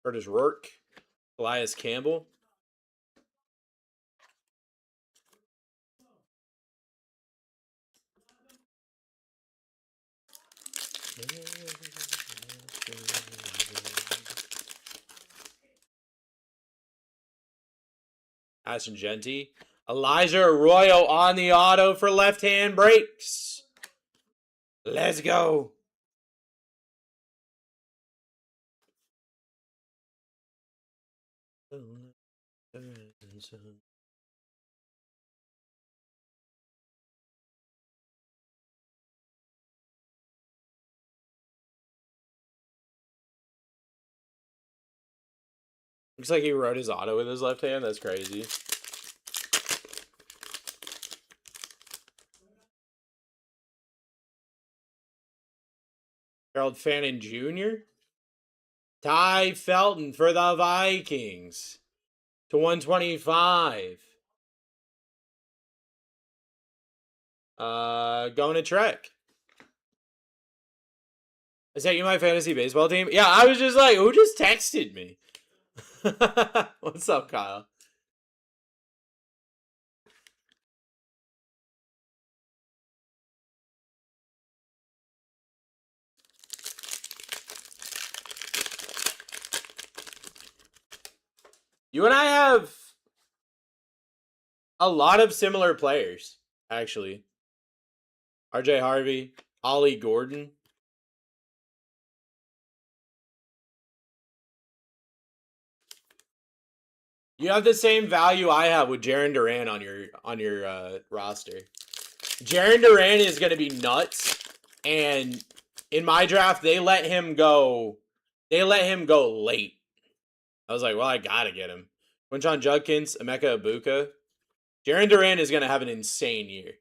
Curtis Rourke. Elias Campbell. Ashton Genty. Elijah Arroyo on the auto for left-hand breaks. Let's go. Looks like he wrote his auto with his left hand. That's crazy. Harold Fannin Jr. Ty Felton for the Vikings to 125. Going to Trek. Is that you, my fantasy baseball team? Yeah, I was just like, who just texted me? What's up, Kyle? You and I have a lot of similar players, actually. RJ Harvey. Ollie Gordon. You have the same value I have with Jaren Duran on your roster. Jaren Duran is going to be nuts, and in my draft they let him go. They let him go late. I was like, well, I gotta get him. Quinton Judkins, Emeka Ibuka. Jaren Duran is going to have an insane year.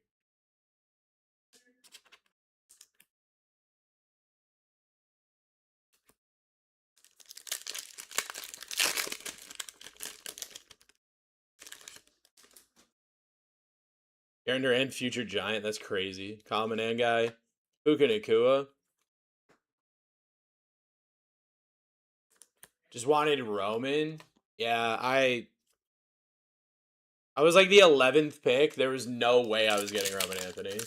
Jaren Duran, future Giant. That's crazy. Common guy. Puka Nakua. Just wanted Roman. Yeah, I was like the 11th pick. There was no way I was getting Roman Anthony.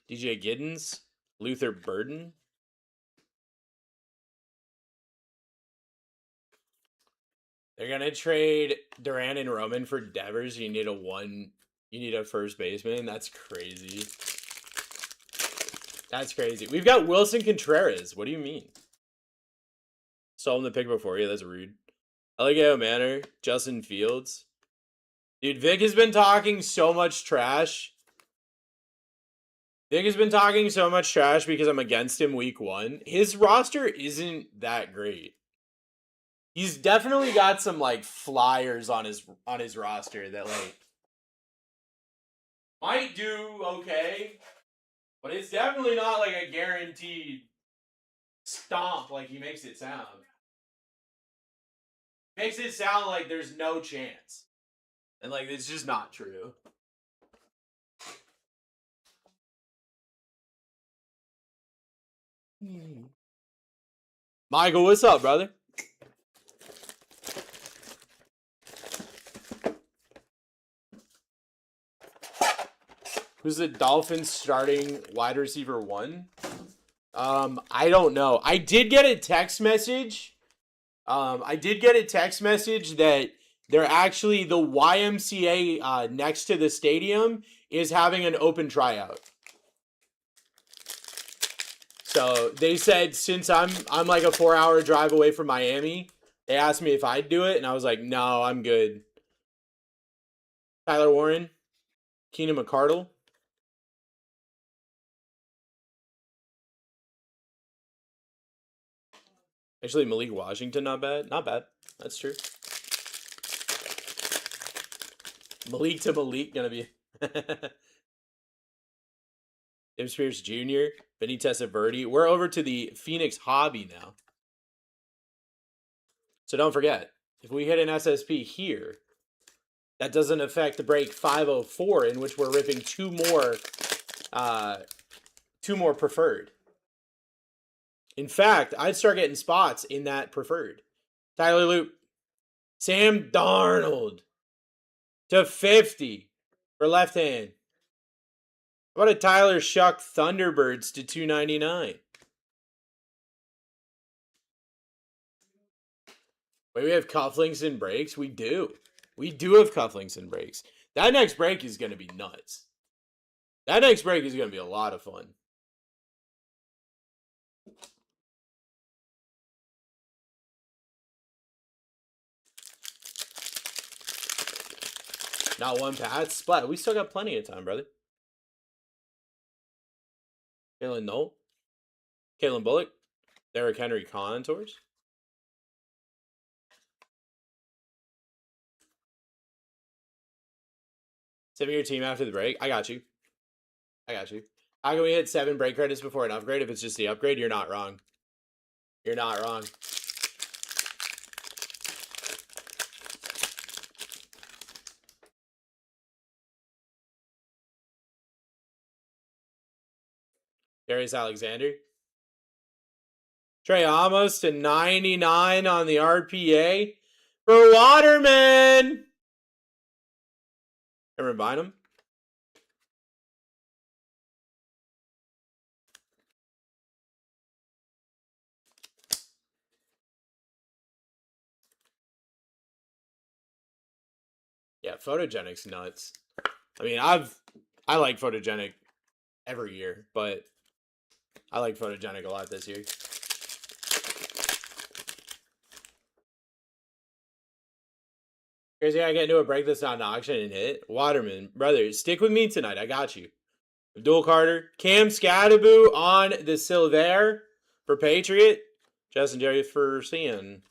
DJ Giddens. Luther Burden. They're gonna trade Durant and Roman for Devers. You need a first baseman. That's crazy. That's crazy. We've got Wilson Contreras. What do you mean? Stole him the pick before you. That's rude. Eligeo Manor. Justin Fields. Dude, Vic has been talking so much trash. Vic has been talking so much trash because I'm against him week 1. His roster isn't that great. He's definitely got some like flyers on his roster that like might do okay, but it's definitely not like a guaranteed stomp like he makes it sound. Makes it sound like there's no chance. And like it's just not true. Michael, what's up, brother? Who's the Dolphins starting wide receiver 1? I don't know. I did get a text message. That they're actually the YMCA next to the stadium is having an open tryout. So they said since I'm like a 4-hour drive away from Miami, they asked me if I'd do it, and I was like, no, I'm good. Tyler Warren, Keenan McCardle. Actually, Malik Washington, not bad. Not bad. That's true. Malik to Malik, gonna be. Tim Spears Jr., Benny Testaverde. We're over to the Phoenix hobby now. So don't forget, if we hit an SSP here, that doesn't affect the break 504, in which we're ripping two more preferred. In fact, I'd start getting spots in that preferred. Tyler Loop. Sam Darnold to 50 for left hand. How about a Tyler Shuck Thunderbirds to 299? Wait, we have cufflinks and breaks? We do. We do have cufflinks and breaks. That next break is going to be nuts. That next break is going to be a lot of fun. Not one pass. Splat. We still got plenty of time, brother. Kalen Knoll. Kalen Bullock. Derrick Henry contours. Save your team after the break. I got you. How can we hit 7 break credits before an upgrade? If it's just the upgrade, you're not wrong. You're not wrong. Darius Alexander. Trey Amos to 99 on the RPA for Waterman. Ever buying him? Yeah, Photogenic's nuts. I mean, I like Photogenic every year, but I like Photogenic a lot this year. Crazy, I get into a break that's not an auction and hit. Waterman, brother, stick with me tonight. I got you. Abdul Carter, Cam Scadaboo on the Silver for Patriot. Justin Jerry for Cian.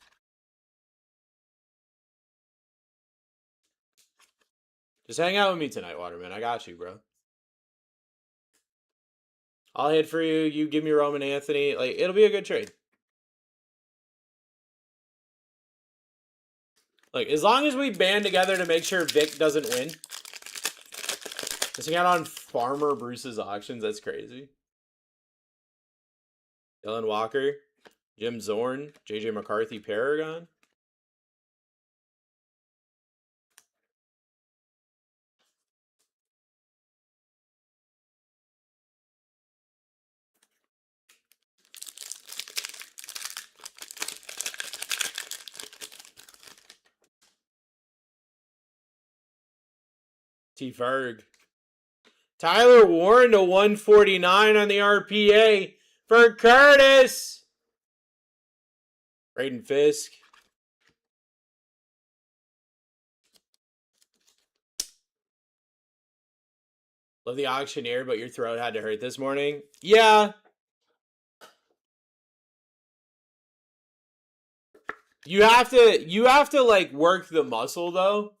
Just hang out with me tonight, Waterman. I got you, bro. I'll hit for you. You give me Roman Anthony. Like, it'll be a good trade. Like, as long as we band together to make sure Vic doesn't win. Missing out on Farmer Bruce's auctions. That's crazy. Dylan Walker. Jim Zorn. JJ McCarthy Paragon. T. Ferg. Tyler Warren to 149 on the RPA for Curtis. Braden Fisk. Love the auctioneer, but your throat had to hurt this morning. Yeah. You have to like work the muscle though.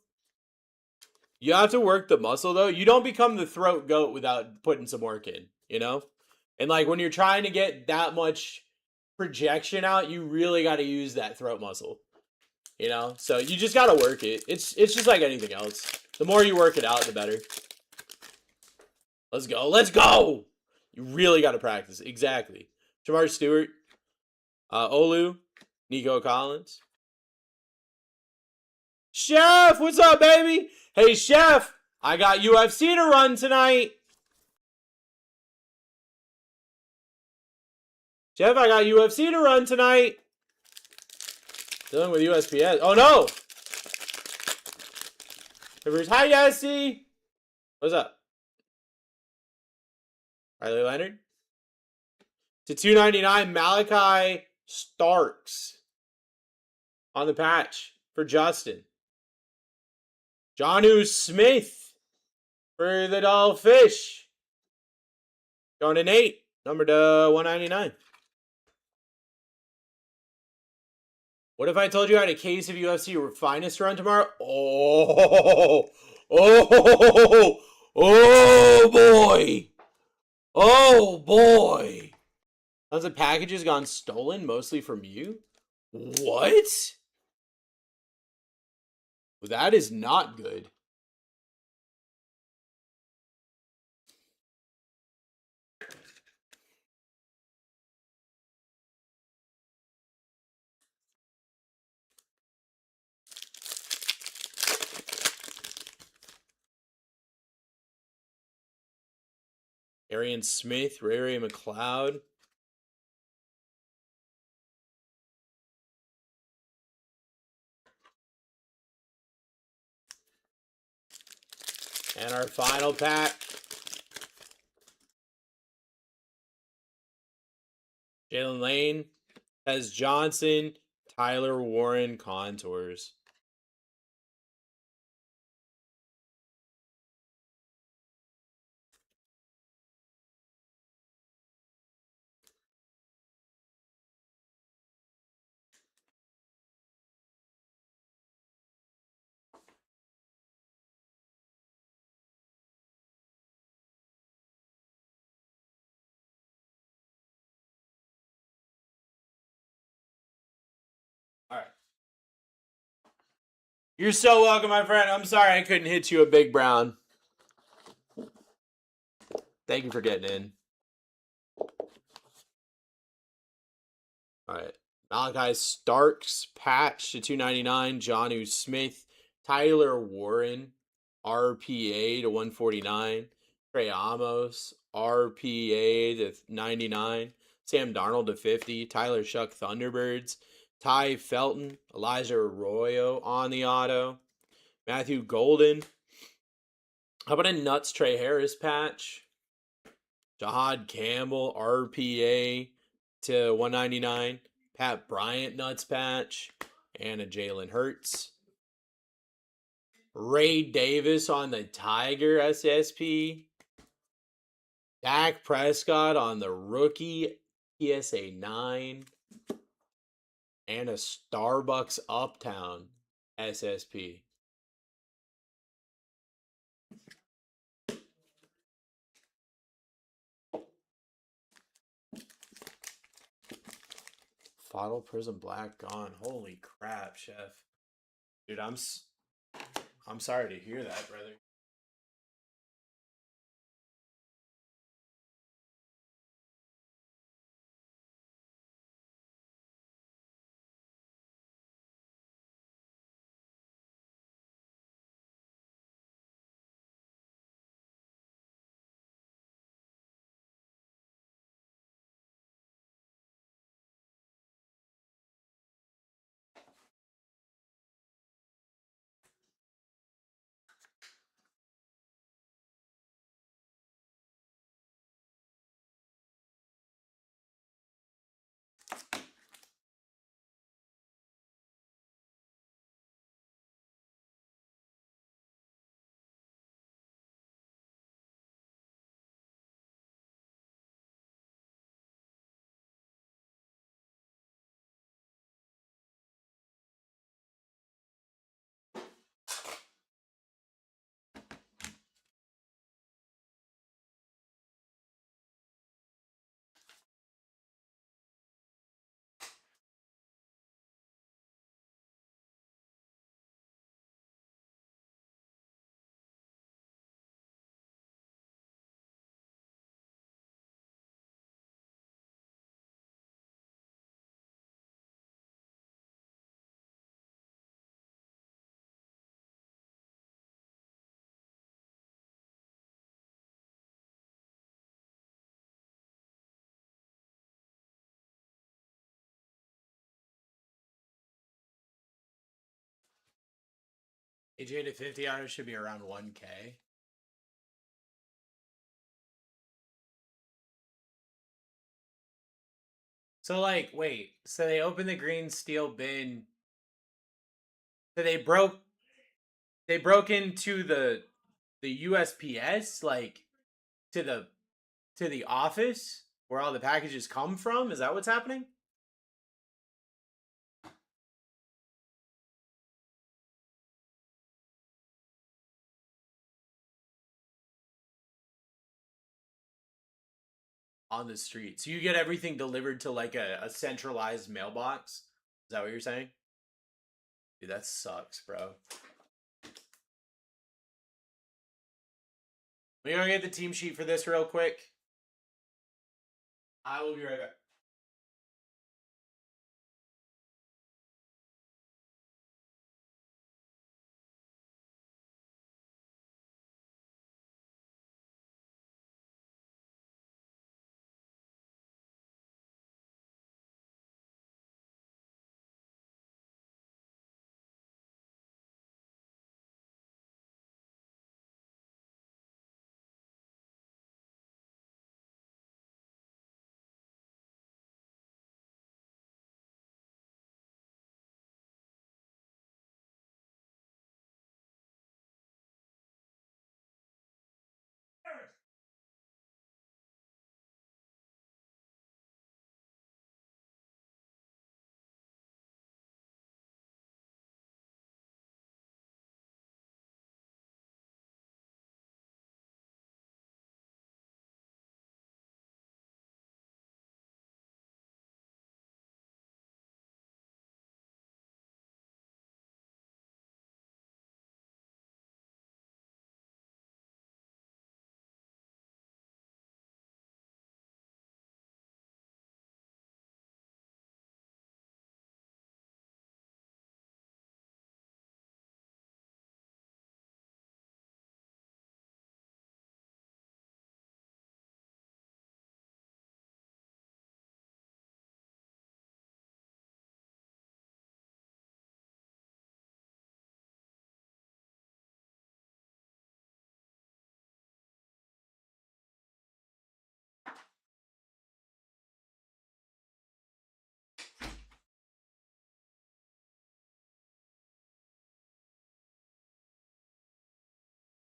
You have to work the muscle though. You don't become the throat goat without putting some work in, you know? And like when you're trying to get that much projection out, you really got to use that throat muscle. You know? So you just got to work it. It's just like anything else. The more you work it out, the better. Let's go. Let's go. You really got to practice. Exactly. Jamar Stewart. Olu. Nico Collins. Chef, what's up, baby? Hey, Chef, I got UFC to run tonight. Chef, I got UFC to run tonight. Dealing with USPS. Oh, no. Hi, Jesse. What's up? Riley Leonard. To 299, Malachi Starks on the patch for Justin. Jonnu Smith for the Dollfish. Going to Nate, number to 199. What if I told you I had a case of UFC Finest run tomorrow? Oh boy. Oh boy. Tons of packages gone stolen, mostly from you? What? That is not good. Arian Smith, Ray McLeod. And our final pack. Jalen Lane has Johnson, Tyler Warren contours. All right. You're so welcome, my friend. I'm sorry I couldn't hit you a big brown. Thank you for getting in. All right. Malachi Starks, patch to 299. Jonnu Smith, Tyler Warren, RPA to 149. Trey Amos, RPA to 99. Sam Darnold to 50. Tyler Shuck, Thunderbirds. Ty Felton, Elijah Arroyo on the auto. Matthew Golden. How about a Nuts Trey Harris patch? Jahad Campbell, RPA to 199. Pat Bryant Nuts patch. And a Jalen Hurts. Ray Davis on the Tiger SSP. Dak Prescott on the rookie PSA 9. And a Starbucks Uptown SSP. Fottle Prism Black gone. Holy crap, Chef. Dude, I'm sorry to hear that, brother. AJ to 50 hours should be around 1K. So like, wait, so they opened the green steel bin. So they broke into the USPS, like to the office where all the packages come from? Is that what's happening? On the street. So you get everything delivered to like a centralized mailbox? Is that what you're saying? Dude, that sucks, bro. We gonna get the team sheet for this real quick. I will be right back.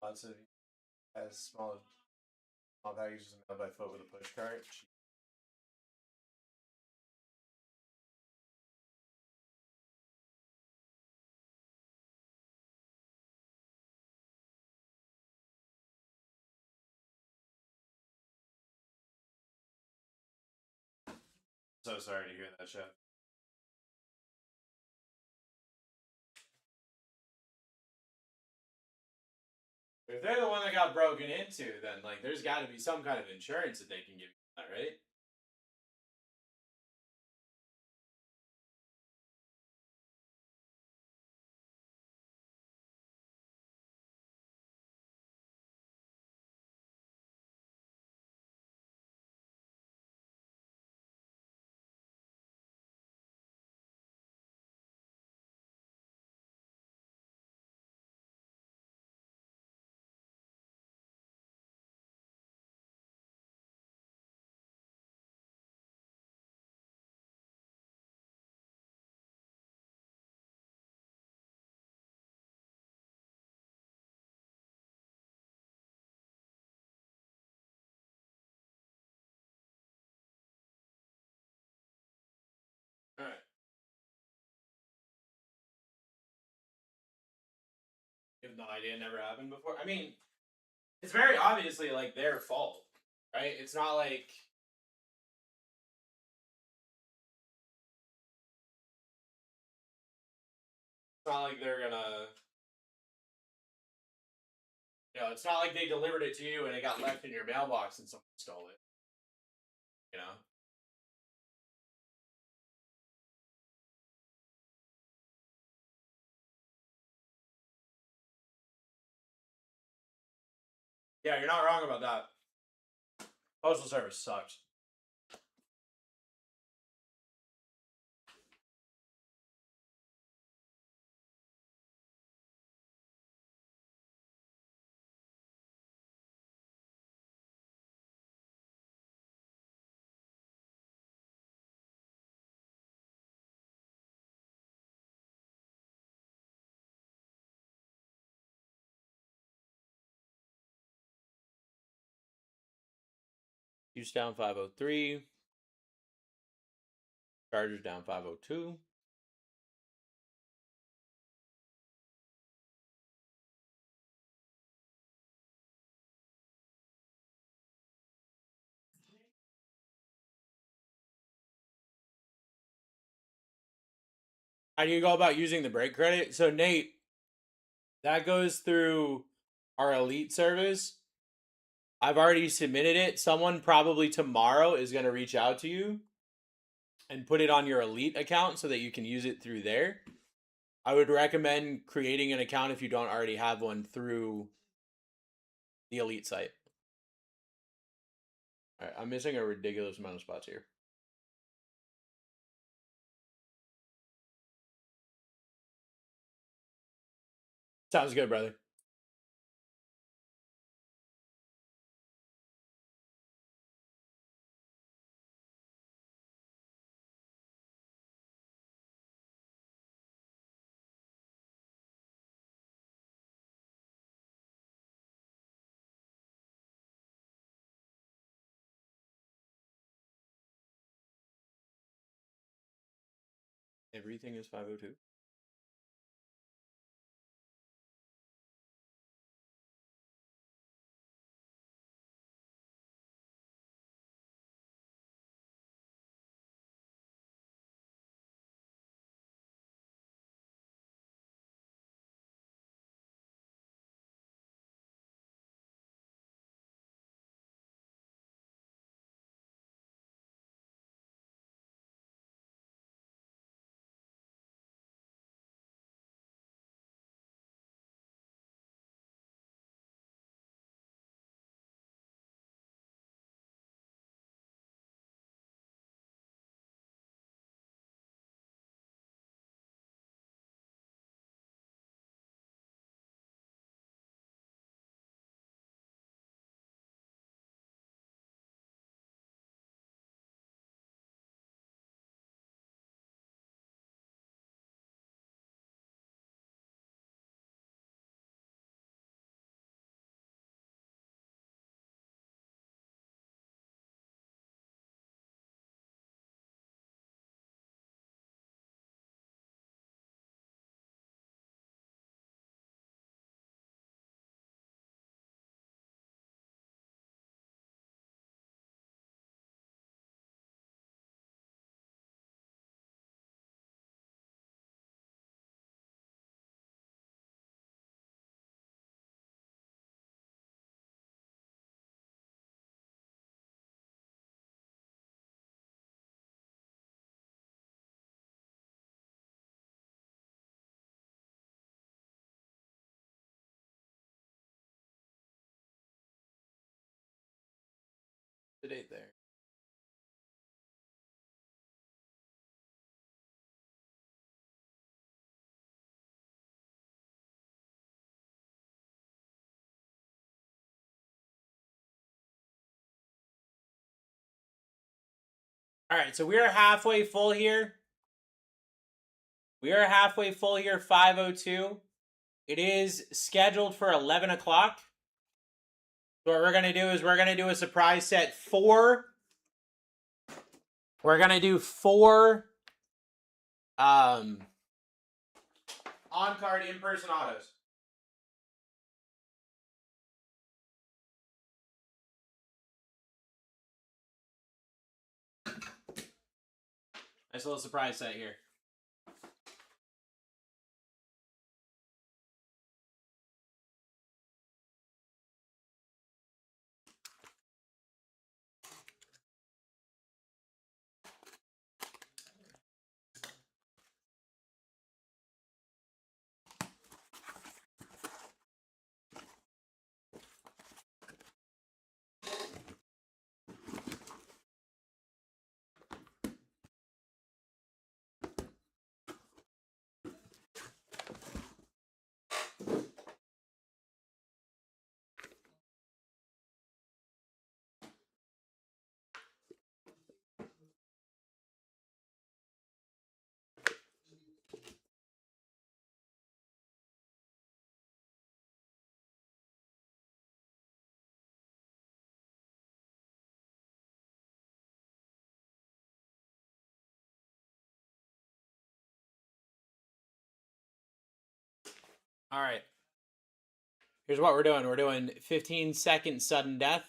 Lots of as small packages mailed by foot with a push cart. So sorry to hear that, Chef. If they're the one that got broken into, then like there's got to be some kind of insurance that they can give you, that, right? All right. You have no idea it never happened before. I mean, it's very obviously like their fault, right? It's not like they're gonna, it's not like they delivered it to you and it got left in your mailbox and someone stole it. You know. Yeah, you're not wrong about that. Postal service sucks. Use down 503. Chargers down 502. How do you go about using the break credit? So Nate, that goes through our elite service. I've already submitted it. Someone probably tomorrow is going to reach out to you and put it on your elite account so that you can use it through there. I would recommend creating an account if you don't already have one through the elite site. All right, I'm missing a ridiculous amount of spots here. Sounds good, brother. Everything is 502. to date there. All right, so we are halfway full here. We are halfway full here, 5:02. It is scheduled for 11 o'clock. So what we're going to do is we're going to do a surprise set 4. We're going to do 4 on-card in-person autos. Nice little surprise set here. All right. Here's what we're doing. We're doing 15-second sudden death.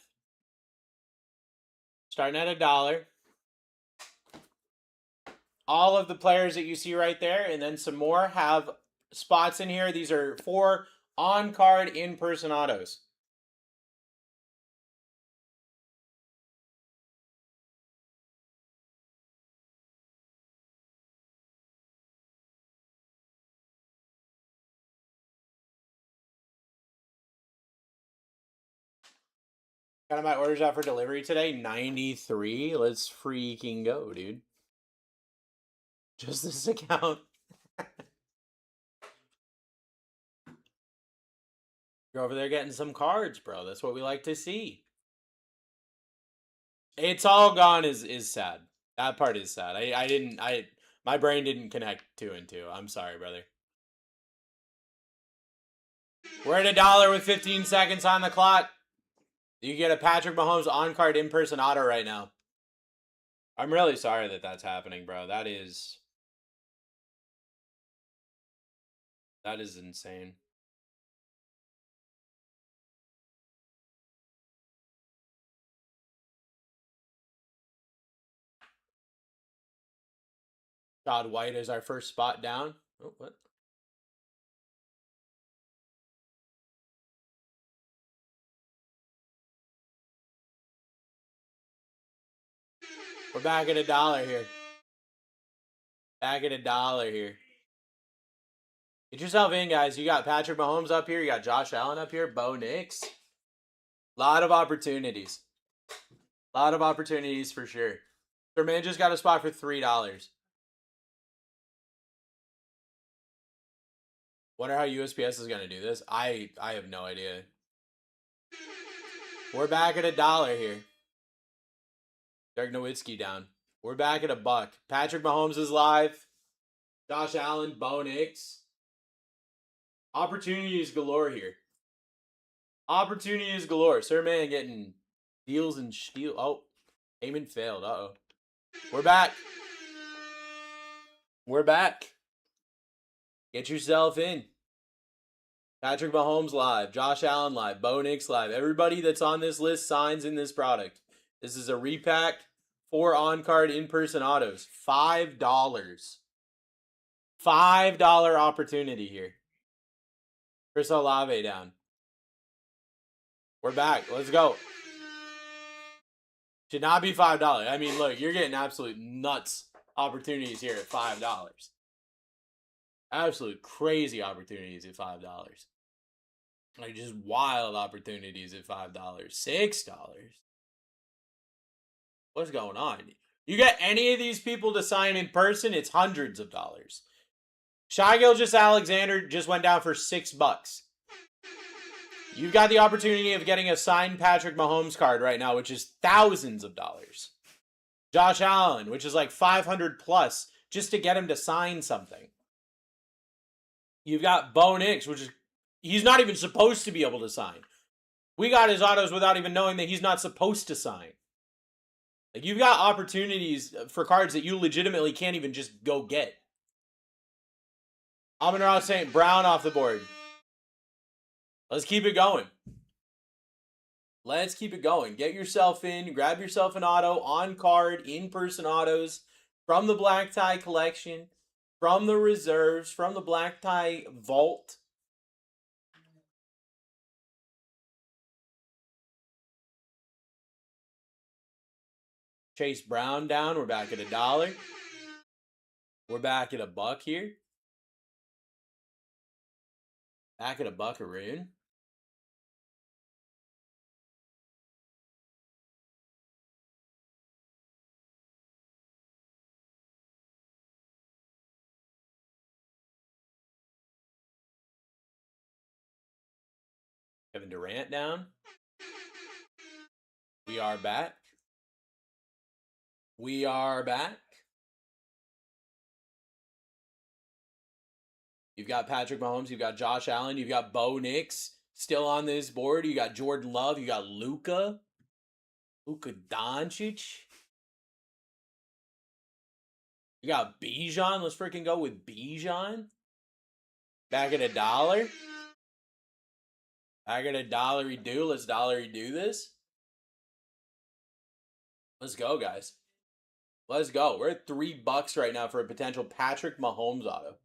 Starting at $1. All of the players that you see right there, and then some more, have spots in here. These are 4 on-card in-person autos. Got my orders out for delivery today. 93. Let's freaking go, dude. Just this account. You're over there getting some cards, bro. That's what we like to see. It's all gone is sad. That part is sad. My brain didn't connect 2 and 2. I'm sorry, brother. We're at $1 with 15 seconds on the clock. You get a Patrick Mahomes on-card in-person auto right now. I'm really sorry that that's happening, bro. That is insane. Todd White is our first spot down. Oh, what? We're back at $1 here. Back at $1 here. Get yourself in, guys. You got Patrick Mahomes up here. You got Josh Allen up here. Bo Nix. Lot of opportunities. Lot of opportunities for sure. Their man just got a spot for $3. Wonder how USPS is going to do this. I have no idea. We're back at $1 here. Dirk Nowitzki down. We're back at $1. Patrick Mahomes is live. Josh Allen, Bo Nix. Opportunities galore here. Opportunities galore. Sir Man getting deals and steal. Oh, Eamon failed. Uh-oh. We're back. We're back. Get yourself in. Patrick Mahomes live. Josh Allen live. Bo Nix live. Everybody that's on this list signs in this product. This is a repack. 4 on-card in-person autos. $5. $5 opportunity here. Chris Olave down. We're back. Let's go. Should not be $5. I mean, look, you're getting absolute nuts opportunities here at $5. Absolute crazy opportunities at $5. Like, just wild opportunities at $5. $6. What's going on? You get any of these people to sign in person, it's hundreds of dollars. Shai Gilgeous-Alexander just went down for $6. You've got the opportunity of getting a signed Patrick Mahomes card right now, which is thousands of dollars. Josh Allen, which is like 500 plus, just to get him to sign something. You've got Bo Nix, which is, he's not even supposed to be able to sign. We got his autos without even knowing that he's not supposed to sign. Like, you've got opportunities for cards that you legitimately can't even just go get. Amon-Ra St. Brown off the board. Let's keep it going. Let's keep it going. Get yourself in. Grab yourself an auto on card, in-person autos from the BlackTie collection, from the reserves, from the BlackTie vault. Chase Brown down. We're back at $1. We're back at $1 here. Back at a buckaroo. Kevin Durant down. We are back. We are back. You've got Patrick Mahomes. You've got Josh Allen. You've got Bo Nix still on this board. You got Jordan Love. You got Luka Doncic. You got Bijan. Let's freaking go with Bijan. Back at $1. Back at $1 do. Let's $1 do this. Let's go, guys. Let's go. We're at $3 right now for a potential Patrick Mahomes auto.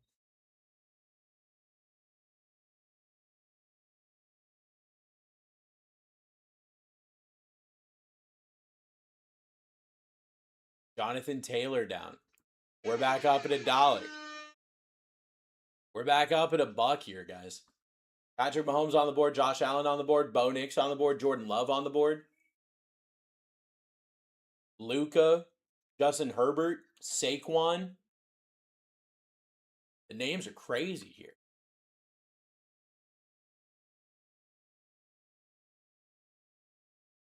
Jonathan Taylor down. We're back up at $1. We're back up at $1 here, guys. Patrick Mahomes on the board. Josh Allen on the board. Bo Nix on the board. Jordan Love on the board. Luka. Justin Herbert. Saquon. The names are crazy here.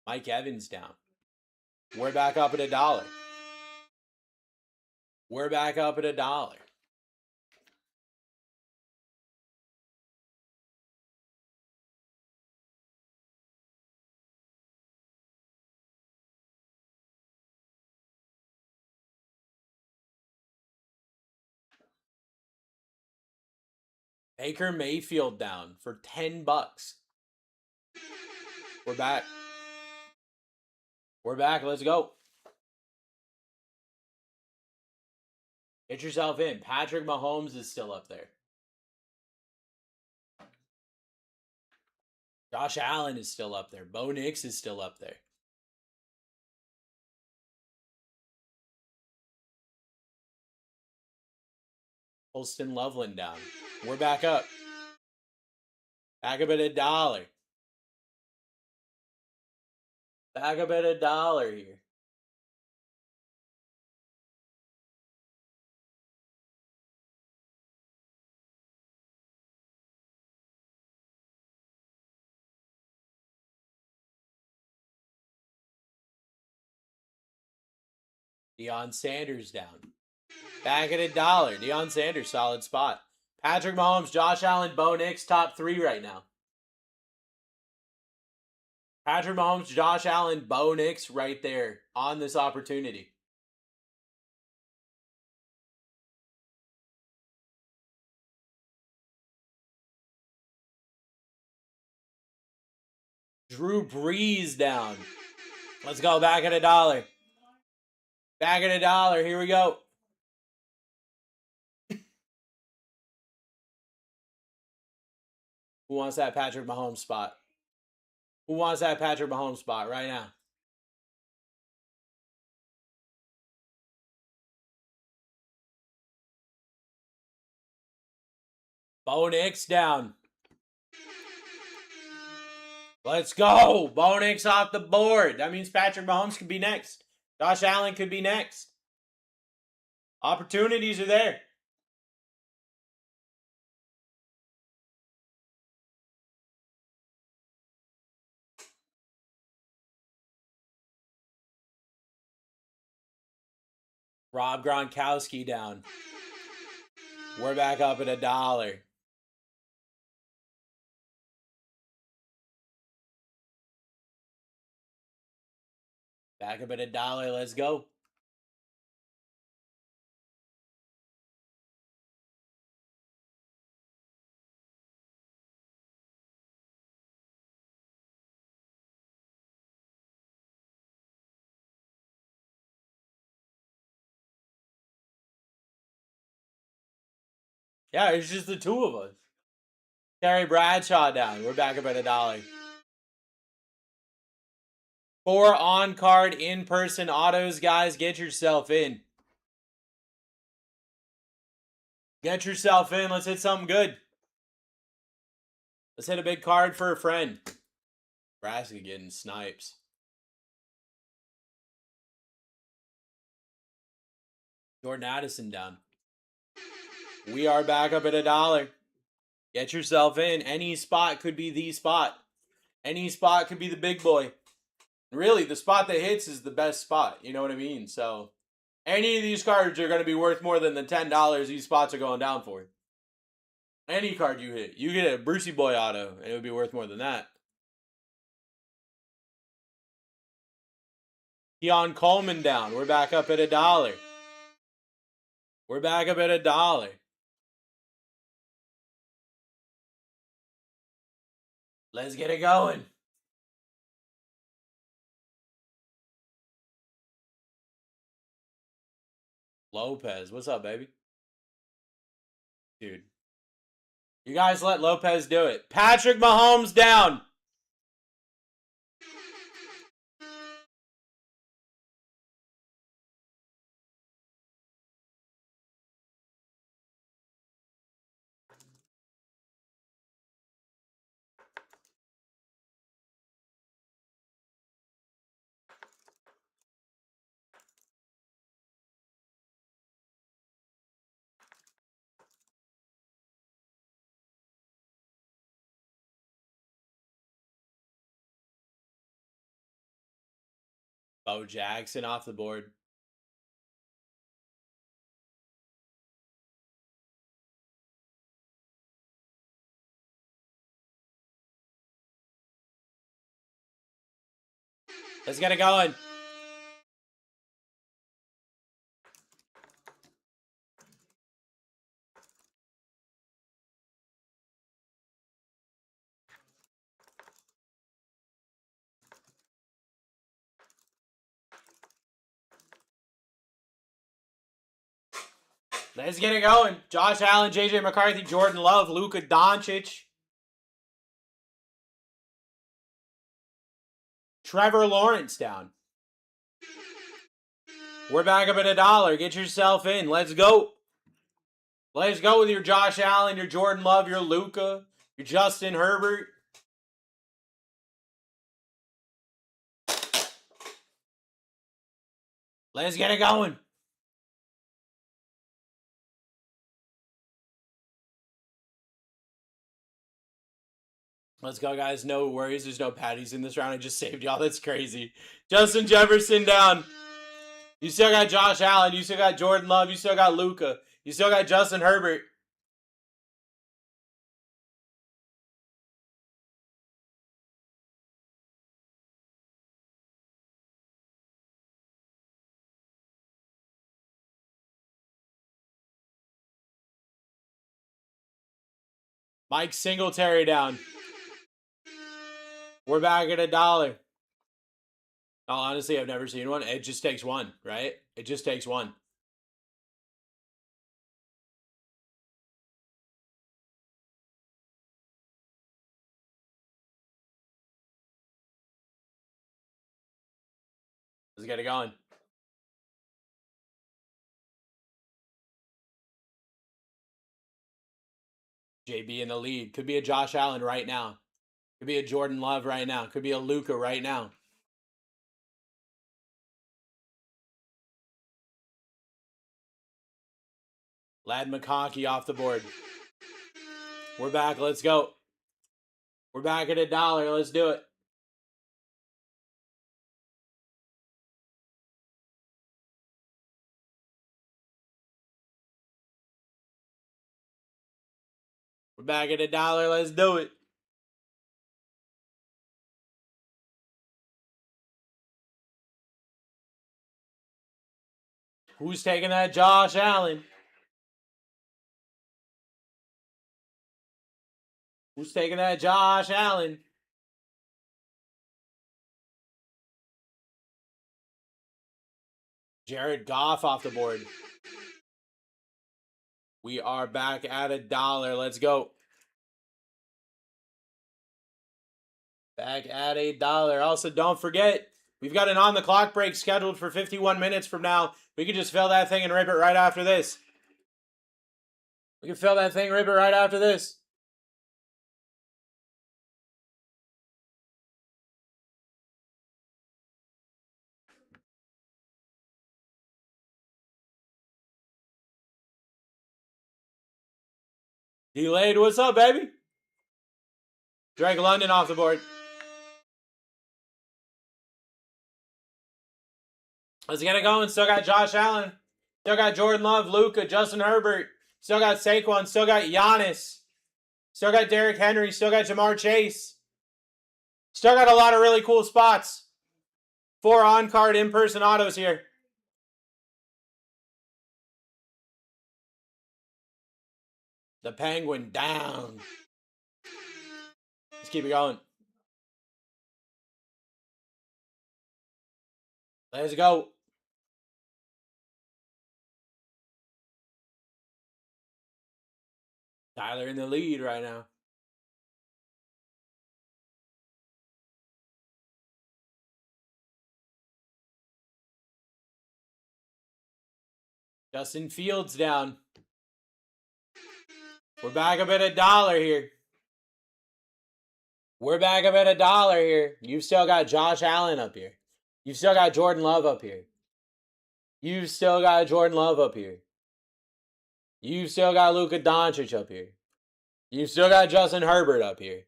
Mike Evans down. We're back up at $1. We're back up at $1. Baker Mayfield down for $10. We're back. We're back. Let's go. Get yourself in. Patrick Mahomes is still up there. Josh Allen is still up there. Bo Nix is still up there. Holston Loveland down. We're back up. Back up at $1. Back up at $1 here. Deion Sanders down. Back at $1. Deion Sanders, solid spot. Patrick Mahomes, Josh Allen, Bo Nix, top 3 right now. Patrick Mahomes, Josh Allen, Bo Nix right there on this opportunity. Drew Brees down. Let's go. Back at $1. Back at $1. Here we go. Who wants that Patrick Mahomes spot? Who wants that Patrick Mahomes spot right now? Bo Nix down. Let's go. Bo Nix off the board. That means Patrick Mahomes can be next. Josh Allen could be next. Opportunities are there. Rob Gronkowski down. We're back up at $1. Back up at $1. Let's go. Yeah, it's just the two of us. Terry Bradshaw down. We're back up at $1. 4 on-card in-person autos, guys. Get yourself in. Get yourself in. Let's hit something good. Let's hit a big card for a friend. Nebraska getting snipes. Jordan Addison down. We are back up at $1. Get yourself in. Any spot could be the spot. Any spot could be the big boy. Really, the spot that hits is the best spot. You know what I mean? So, any of these cards are going to be worth more than the $10 these spots are going down for. Any card you hit. You get a Brucey Boy auto, and it would be worth more than that. Keon Coleman down. We're back up at $1. We're back up at $1. Let's get it going. Lopez. What's up, baby? Dude. You guys let Lopez do it. Patrick Mahomes down. Bo Jackson off the board. Let's get it going. Let's get it going. Josh Allen, JJ McCarthy, Jordan Love, Luka Doncic. Trevor Lawrence down. We're back up at $1. Get yourself in. Let's go. Let's go with your Josh Allen, your Jordan Love, your Luka, your Justin Herbert. Let's get it going. Let's go, guys. No worries. There's no patties in this round. I just saved y'all. That's crazy. Justin Jefferson down. You still got Josh Allen. You still got Jordan Love. You still got Luka. You still got Justin Herbert. Mike Singletary down. We're back at $1. Oh, honestly, I've never seen one. It just takes one, right? It just takes one. Let's get it going. JB in the lead. Could be a Josh Allen right now. Could be a Jordan Love right now. Could be a Luka right now. Lad McConkey off the board. We're back. Let's go. We're back at $1. Let's do it. We're back at $1. Let's do it. Who's taking that? Josh Allen. Who's taking that? Josh Allen. Jared Goff off the board. We are back at $1. Let's go. Back at $1. Also, don't forget, we've got an on-the-clock break scheduled for 51 minutes from now. We can just fill that thing and rip it right after this. We can fill that thing, rip it right after this. Delayed, what's up, baby? Drake London off the board. Let's get it going. Still got Josh Allen. Still got Jordan Love, Luka, Justin Herbert. Still got Saquon. Still got Giannis. Still got Derrick Henry. Still got Jamar Chase. Still got a lot of really cool spots. 4 on-card in-person autos here. The Penguin down. Let's keep it going. Let's go. Tyler in the lead right now. Justin Fields down. We're back up at $1 here. We're back up at $1 here. You've still got Josh Allen up here. You've still got Jordan Love up here. You've still got Jordan Love up here. You've still got Luka Doncic up here. You've still got Justin Herbert up here.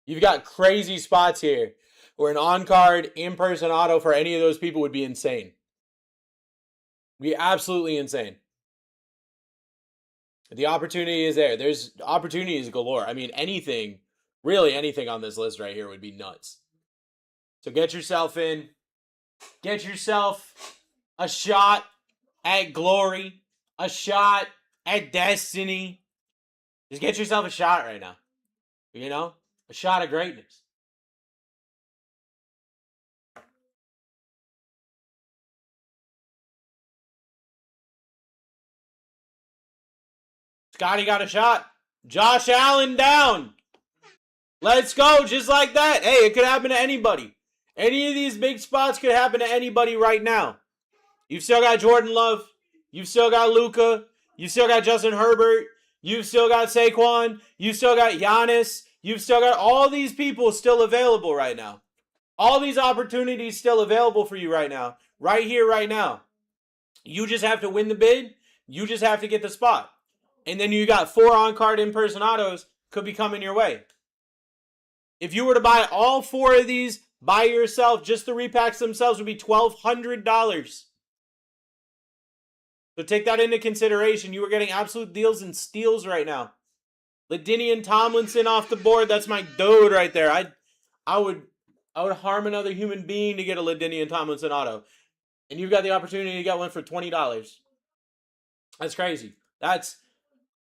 You've got crazy spots here where an on-card, in-person auto for any of those people would be insane. Be absolutely insane. The opportunity is there. There's opportunities galore. I mean, anything, really anything on this list right here would be nuts. So get yourself in. Get yourself a shot at glory. A shot at destiny. Just get yourself a shot right now. You know? A shot of greatness. Scotty got a shot. Josh Allen down. Let's go. Just like that. Hey, it could happen to anybody. Any of these big spots could happen to anybody right now. You've still got Jordan Love. You've still got Luka. You've still got Justin Herbert. You've still got Saquon. You've still got Giannis. You've still got all these people still available right now. All these opportunities still available for you right now. Right here, right now. You just have to win the bid. You just have to get the spot. And then you got 4 on-card in-person autos could be coming your way. If you were to buy all 4 of these by yourself, just the repacks themselves would be $1,200. So take that into consideration. You are getting absolute deals and steals right now. LaDainian Tomlinson off the board. That's my dude right there. I would harm another human being to get a LaDainian Tomlinson auto. And you've got the opportunity to get one for $20. That's crazy. That's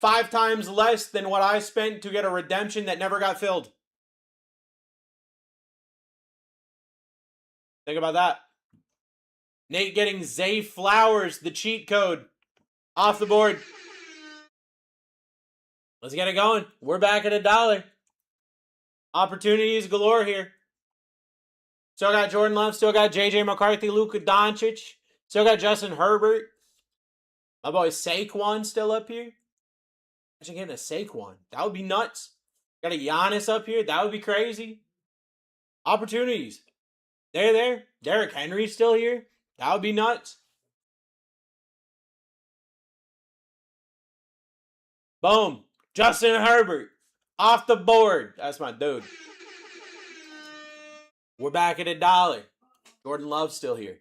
5 times less than what I spent to get a redemption that never got filled. Think about that. Nate getting Zay Flowers, the cheat code, off the board. Let's get it going. We're back at $1. Opportunities galore here. Still got Jordan Love. Still got J.J. McCarthy, Luka Doncic. Still got Justin Herbert. My boy Saquon still up here. Imagine getting a Saquon. That would be nuts. Got a Giannis up here. That would be crazy. Opportunities. They're there. Derrick Henry's still here. That would be nuts. Boom. Justin Herbert. Off the board. That's my dude. We're back at $1. Jordan Love's still here.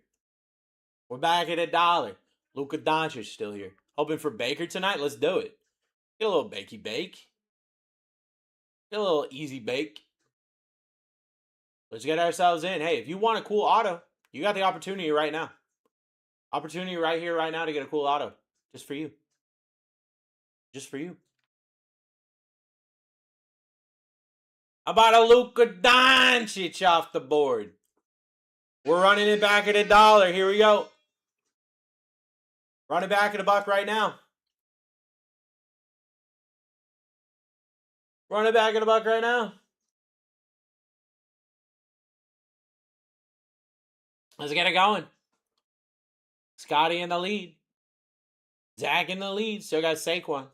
We're back at $1. Luka Doncic still here. Hoping for Baker tonight? Let's do it. Get a little bakey bake. Get a little easy bake. Let's get ourselves in. Hey, if you want a cool auto, you got the opportunity right now. Opportunity right here, right now to get a cool auto. Just for you. Just for you. How about a Luka Doncic off the board? We're running it back at $1. Here we go. Running back at $1 right now. Running back at $1 right now. Let's get it going. Scotty in the lead. Zach in the lead. Still got Saquon.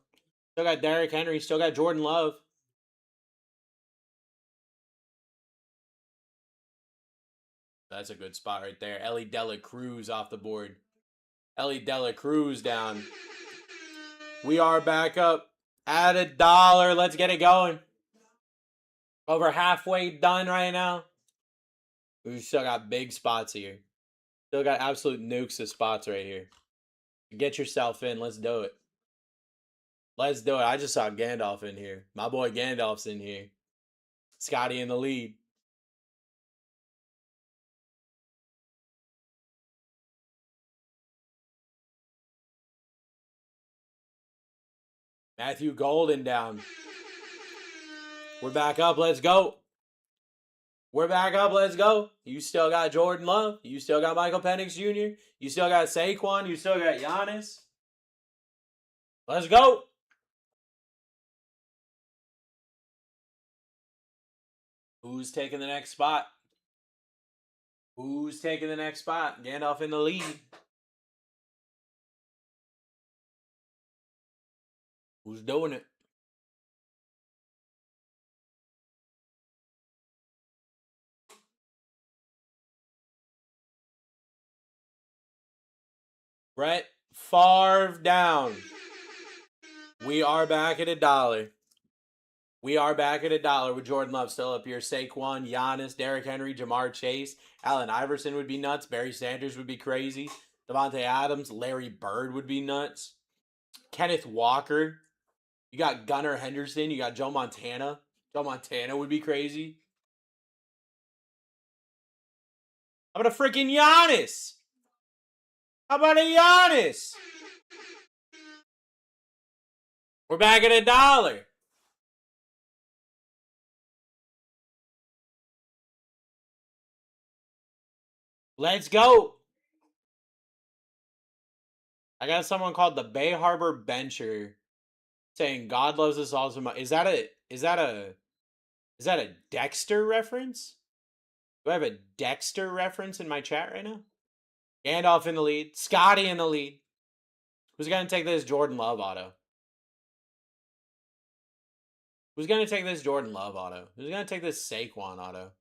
Still got Derrick Henry. Still got Jordan Love. That's a good spot right there. Ellie Dela Cruz off the board. Ellie Dela Cruz down. We are back up at $1. Let's get it going. Over halfway done right now. We still got big spots here. Still got absolute nukes of spots right here. Get yourself in. Let's do it. Let's do it. I just saw Gandalf in here. My boy Gandalf's in here. Scotty in the lead. Matthew Golden down. We're back up. Let's go. We're back up. Let's go. You still got Jordan Love. You still got Michael Penix Jr. You still got Saquon. You still got Giannis. Let's go. Who's taking the next spot? Who's taking the next spot? Gandalf in the lead. Who's doing it? Brett Favre down. We are back at $1. We are back at $1 with Jordan Love still up here. Saquon, Giannis, Derrick Henry, Jamar Chase, Allen Iverson would be nuts. Barry Sanders would be crazy. Devontae Adams, Larry Bird would be nuts. Kenneth Walker. You got Gunnar Henderson. You got Joe Montana. Joe Montana would be crazy. How about a freaking Giannis? How about a Giannis? We're back at $1. Let's go. I got someone called the Bay Harbor Bencher saying God loves us all so much. Is that a Dexter reference? Do I have a Dexter reference in my chat right now? Gandalf in the lead. Scotty in the lead. Who's going to take this Jordan Love auto? Who's going to take this Jordan Love auto? Who's going to take this Saquon auto?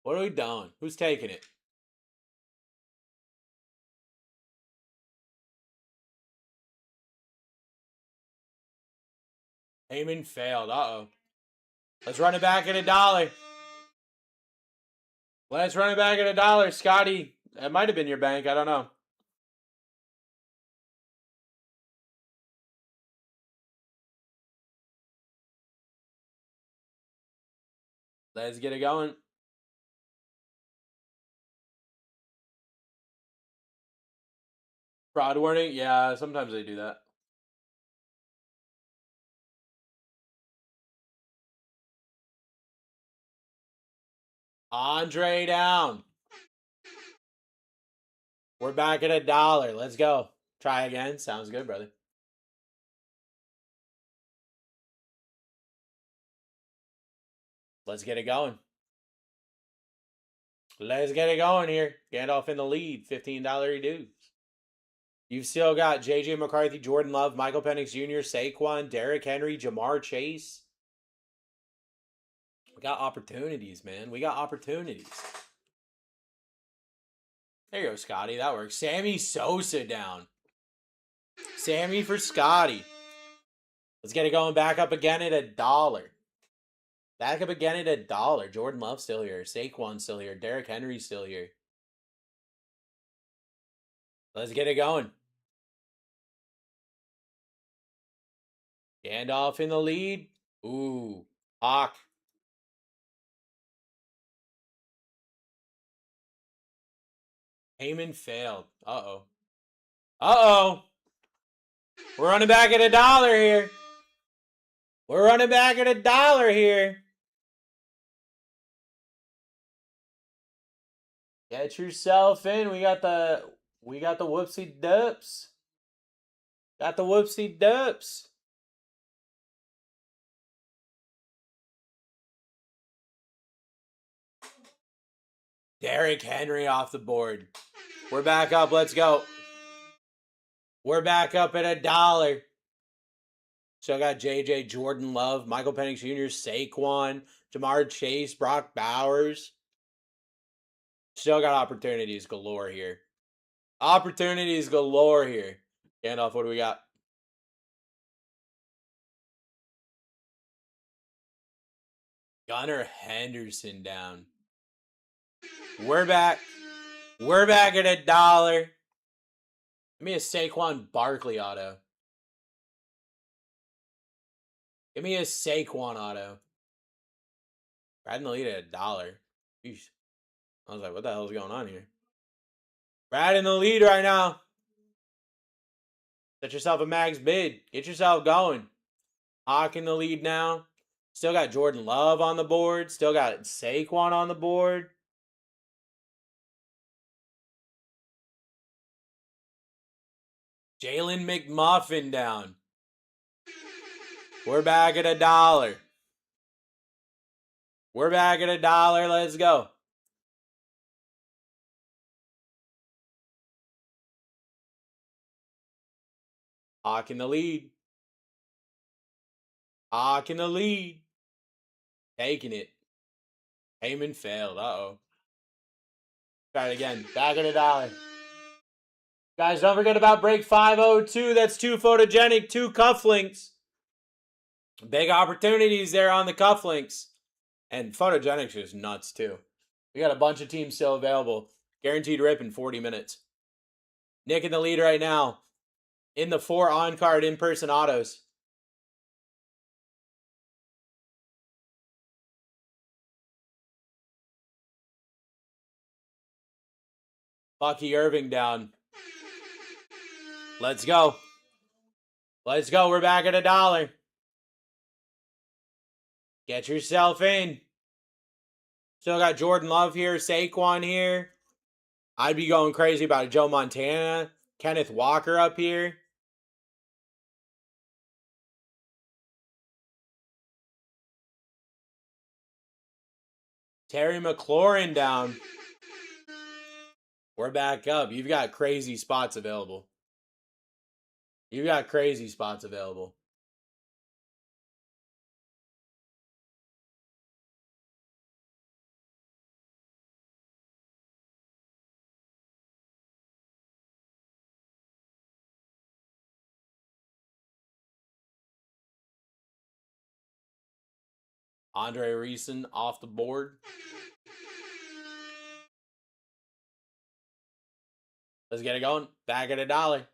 What are we doing? Who's taking it? Heyman failed. Uh-oh. Let's run it back at $1. Let's run it back at $1. Scotty, it might have been your bank. I don't know. Let's get it going. Fraud warning? Yeah, sometimes they do that. Andre down. We're back at $1. Let's go. Try again. Sounds good, brother. Let's get it going. Let's get it going here. Gandalf in the lead. $15 dudes. You've still got J.J. McCarthy, Jordan Love, Michael Penix Jr., Saquon, Derrick Henry, Jamar Chase. We got opportunities, man. We got opportunities. There you go, Scotty. That works. Sammy Sosa down. Sammy for Scotty. Let's get it going back up again at $1. Back up again at $1. Jordan Love still here. Saquon still here. Derrick Henry still here. Let's get it going. Gandalf in the lead. Ooh. Hawk. Heyman failed. Uh-oh. Uh-oh. We're running back at $1 here. We're running back at $1 here. Get yourself in. We got the whoopsie dups. Got the whoopsie dups. Derrick Henry off the board. We're back up. Let's go. We're back up at $1. So I got JJ, Jordan Love, Michael Penix Jr., Saquon, Jamar Chase, Brock Bowers. Still got opportunities galore here. Opportunities galore here. Gandalf, what do we got? Gunnar Henderson down. We're back. We're back at $1. Give me a Saquon Barkley auto. Give me a Saquon auto. Brad in the lead at $1. Jeez. I was like, what the hell is going on here? Brad in the lead right now. Set yourself a max bid. Get yourself going. Hawk in the lead now. Still got Jordan Love on the board. Still got Saquon on the board. Jalen McMuffin down. We're back at $1. We're back at $1. Let's go. Hawk in the lead. Hawk in the lead. Taking it. Heyman failed. Uh-oh. Try it again. Back at $1. Guys, don't forget about break 502. That's 2 photogenic, 2 cufflinks. Big opportunities there on the cufflinks. And photogenics is nuts, too. We got a bunch of teams still available. Guaranteed rip in 40 minutes. Nick in the lead right now. In the 4 on-card in-person autos. Bucky Irving down. Let's go. Let's go. We're back at $1. Get yourself in. Still got Jordan Love here. Saquon here. I'd be going crazy about Joe Montana. Kenneth Walker up here. Terry McLaurin down. We're back up. You've got crazy spots available. You've got crazy spots available. Andre Reeson off the board. Let's get it going. Back at $1.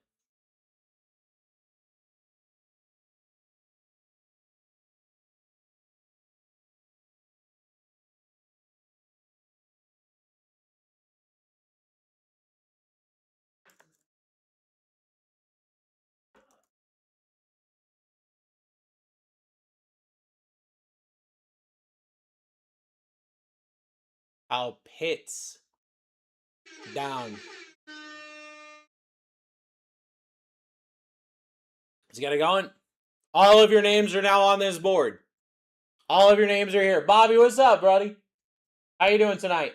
Kyle Pitts down. Let's get it going. All of your names are now on this board. All of your names are here. Bobby, what's up, buddy? How you doing tonight?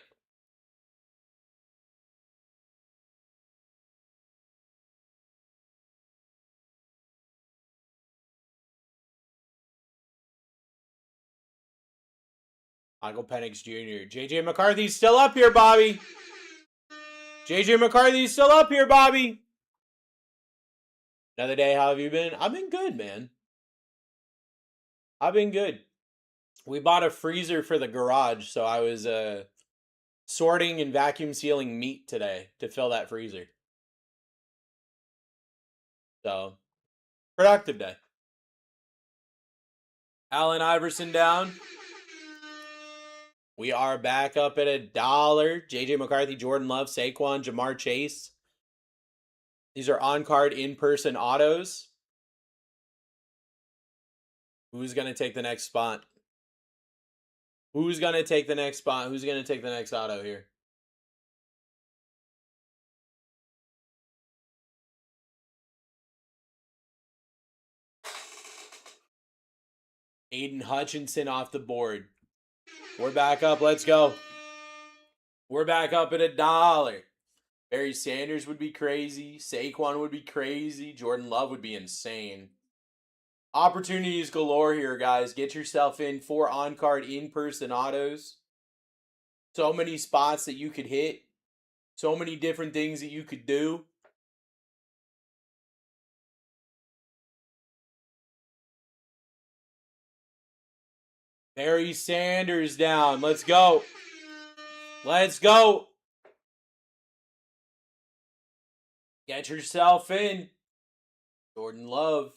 Michael Penix Jr. JJ McCarthy's still up here, Bobby. JJ McCarthy's still up here, Bobby. Another day, how have you been? I've been good, man. I've been good. We bought a freezer for the garage, so I was sorting and vacuum sealing meat today to fill that freezer. So, productive day. Allen Iverson down. We are back up at $1. JJ McCarthy, Jordan Love, Saquon, Jamar Chase. These are on-card in-person autos. Who's going to take the next spot? Who's going to take the next spot? Who's going to take the next auto here? Aiden Hutchinson off the board. We're back up. Let's go. We're back up at $1. Barry Sanders would be crazy. Saquon would be crazy. Jordan Love would be insane. Opportunities galore here, guys. Get yourself in 4 on-card in-person autos. So many spots that you could hit. So many different things that you could do. Barry Sanders down. Let's go. Let's go. Get yourself in. Jordan Love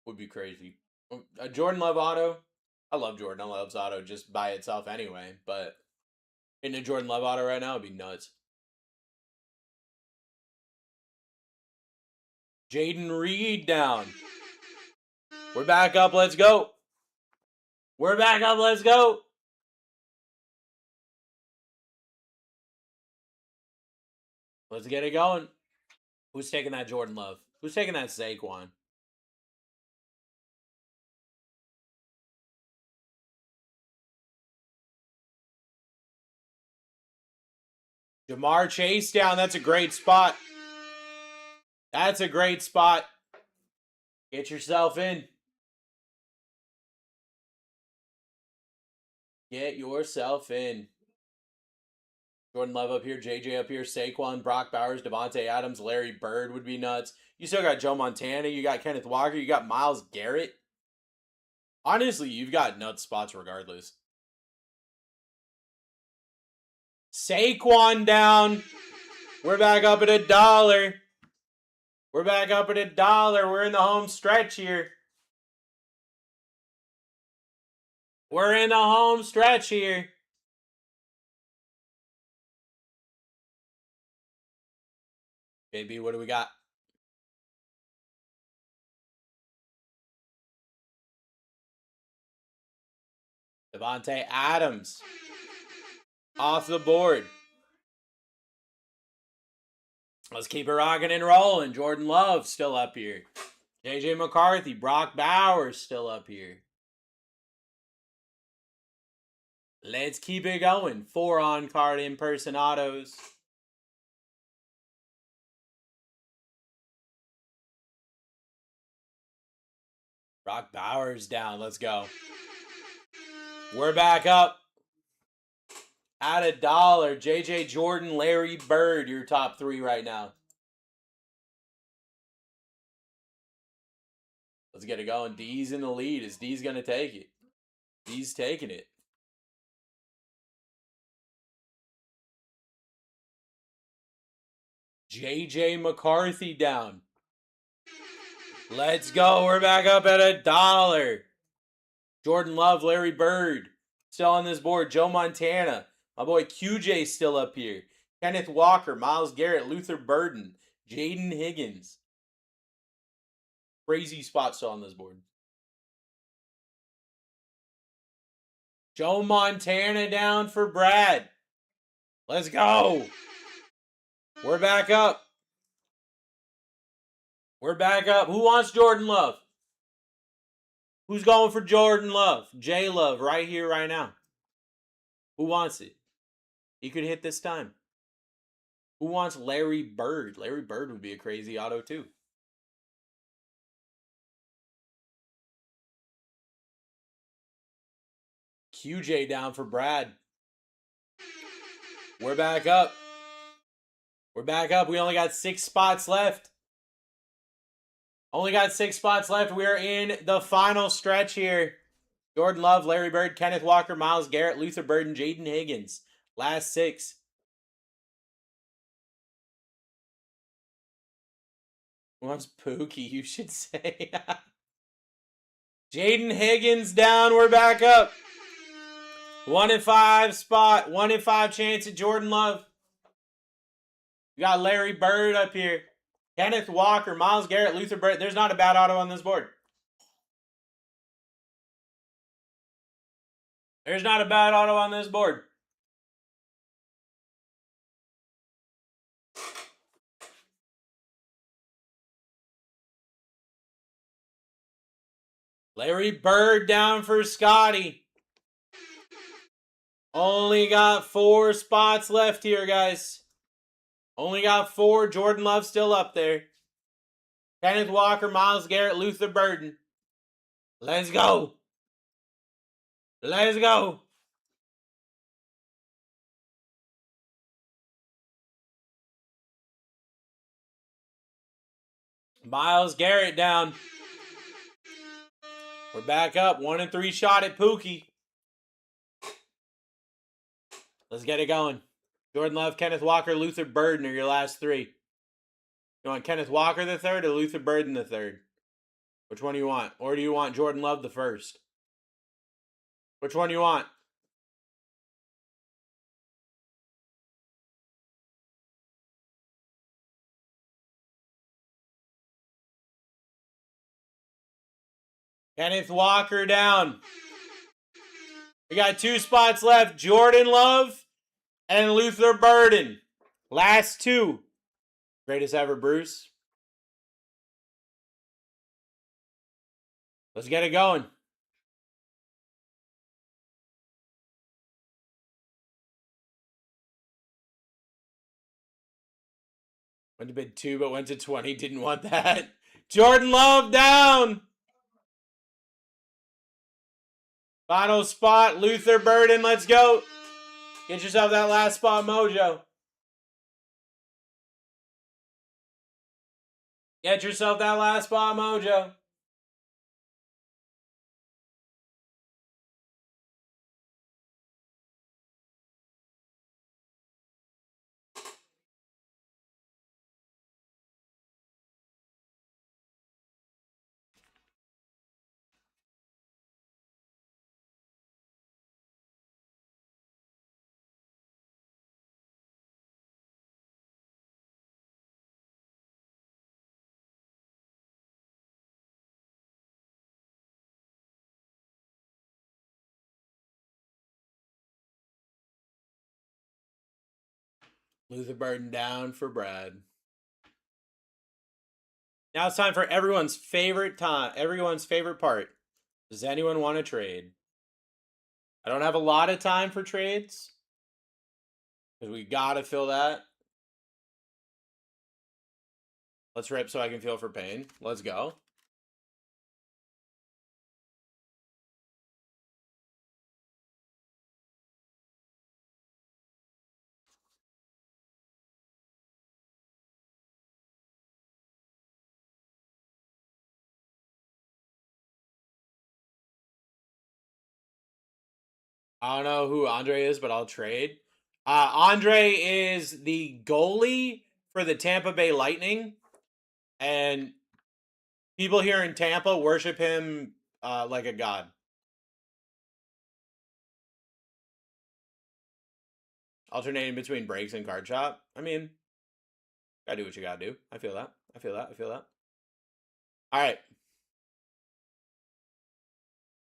would be crazy. A Jordan Love auto. I love Jordan Love's auto just by itself anyway, but in a Jordan Love auto right now would be nuts. Jaden Reed down. We're back up. Let's go. We're back up. Let's go. Let's get it going. Who's taking that Jordan Love? Who's taking that Saquon? Jamar Chase down. That's a great spot. That's a great spot. Get yourself in. Get yourself in. Jordan Love up here, JJ up here, Saquon, Brock Bowers, Devontae Adams, Larry Bird would be nuts. You still got Joe Montana, you got Kenneth Walker, you got Myles Garrett. Honestly, you've got nuts spots regardless. Saquon down. We're back up at $1. We're back up at $1. We're in the home stretch here. We're in the home stretch here. JB, what do we got? Devontae Adams off the board. Let's keep it rocking and rolling. Jordan Love still up here. JJ McCarthy, Brock Bowers still up here. Let's keep it going. 4 on-card in-person autos. Brock Bowers down. Let's go. We're back up at $1. JJ Jordan, Larry Bird, your top 3 right now. Let's get it going. D's in the lead. Is D's going to take it? D's taking it. JJ McCarthy down. Let's go. We're back up at $1. Jordan Love, Larry Bird, still on this board. Joe Montana. My boy QJ still up here. Kenneth Walker, Myles Garrett, Luther Burden, Jaden Higgins. Crazy spot still on this board. Joe Montana down for Brad. Let's go. We're back up. We're back up. Who wants Jordan Love? Who's going for Jordan Love? J Love right here, right now. Who wants it? He could hit this time. Who wants Larry Bird? Larry Bird would be a crazy auto too. QJ down for Brad. We're back up. We're back up. We only got 6 spots left. Only got 6 spots left. We are in the final stretch here. Jordan Love, Larry Bird, Kenneth Walker, Myles Garrett, Luther Burden, Jaden Higgins. Last 6. What's Pookie, you should say. Jaden Higgins down. We're back up. 1 in 5 spot. 1 in 5 chance at Jordan Love. We got Larry Bird up here. Kenneth Walker, Myles Garrett, Luther Burden. There's not a bad auto on this board. There's not a bad auto on this board. Larry Bird down for Scotty. Only got 4 spots left here, guys. Only got 4. Jordan Love still up there. Kenneth Walker, Myles Garrett, Luther Burden. Let's go. Let's go. Myles Garrett down. We're back up. 1 in 3 shot at Pookie. Let's get it going. Jordan Love, Kenneth Walker, Luther Burden are your last 3. You want Kenneth Walker the 3rd or Luther Burden the 3rd? Which one do you want? Or do you want Jordan Love the 1st? Which one do you want? Kenneth Walker down. We got 2 spots left. Jordan Love and Luther Burden. Last 2. Greatest ever, Bruce. Let's get it going. Went to bid 2, but went to 20. Didn't want that. Jordan Love down. Final spot, Luther Burden. Let's go. Get yourself that last spot mojo. Get yourself that last spot mojo. Luther Burden down for Brad. Now it's time for everyone's favorite part. Does anyone want to trade? I don't have a lot of time for trades, because we got to fill that. Let's rip so I can feel for pain. Let's go. I don't know who Andre is, but I'll trade. Andre is the goalie for the Tampa Bay Lightning, and people here in Tampa worship him like a god. Alternating between breaks and card shop. I mean, gotta do what you gotta do. I feel that. I feel that. I feel that. All right.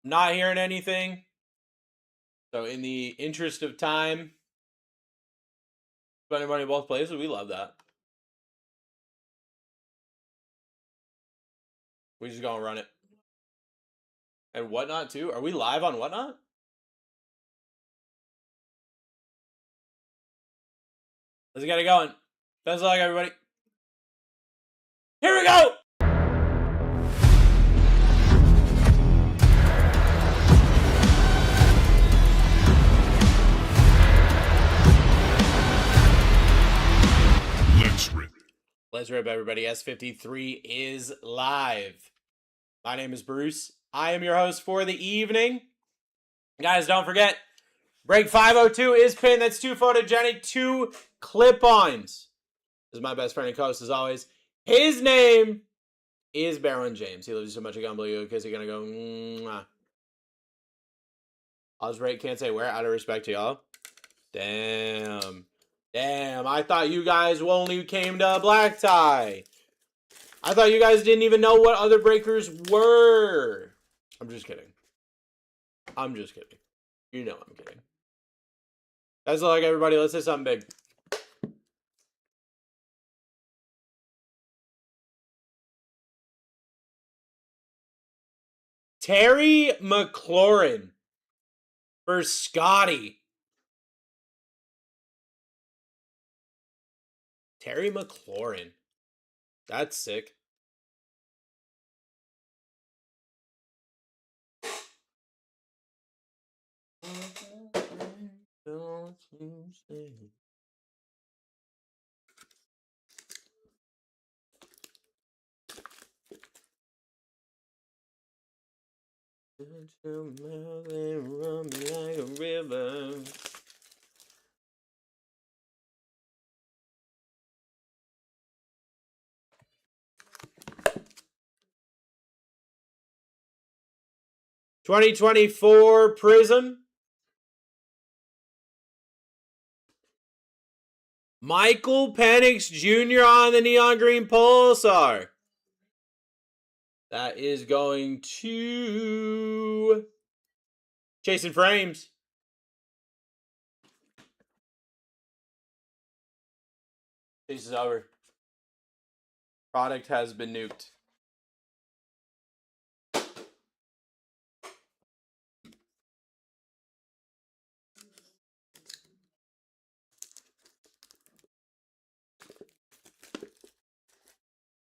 Not hearing anything. So in the interest of time, spending money both places, we love that. We just gonna run it. And Whatnot too? Are we live on Whatnot? Let's get it going. Best of luck, everybody. Here we go! Let's Let's rip, everybody. S53 is live. My name is Bruce. I am your host for the evening. Guys, don't forget, break 502 is pinned. That's 2 photogenic, 2 clip-ons. This is my best friend and co-host, as always. His name is Baron James. He loves you so much, I can't believe you, because he's going to go, mwah. Osrate can't say where, out of respect to y'all. Damn, I thought you guys only came to BlackTie. I thought you guys didn't even know what other breakers were. I'm just kidding. You know I'm kidding. Best of luck, everybody. Let's say something big. Terry McLaurin for Scotty. Terry McLaurin. That's sick. Don't you say. Your mouth and run me like a river. $2024 Prism. Michael Penix Jr. on the Neon Green Pulsar. That is going to Chasing Frames. This is over. Product has been nuked.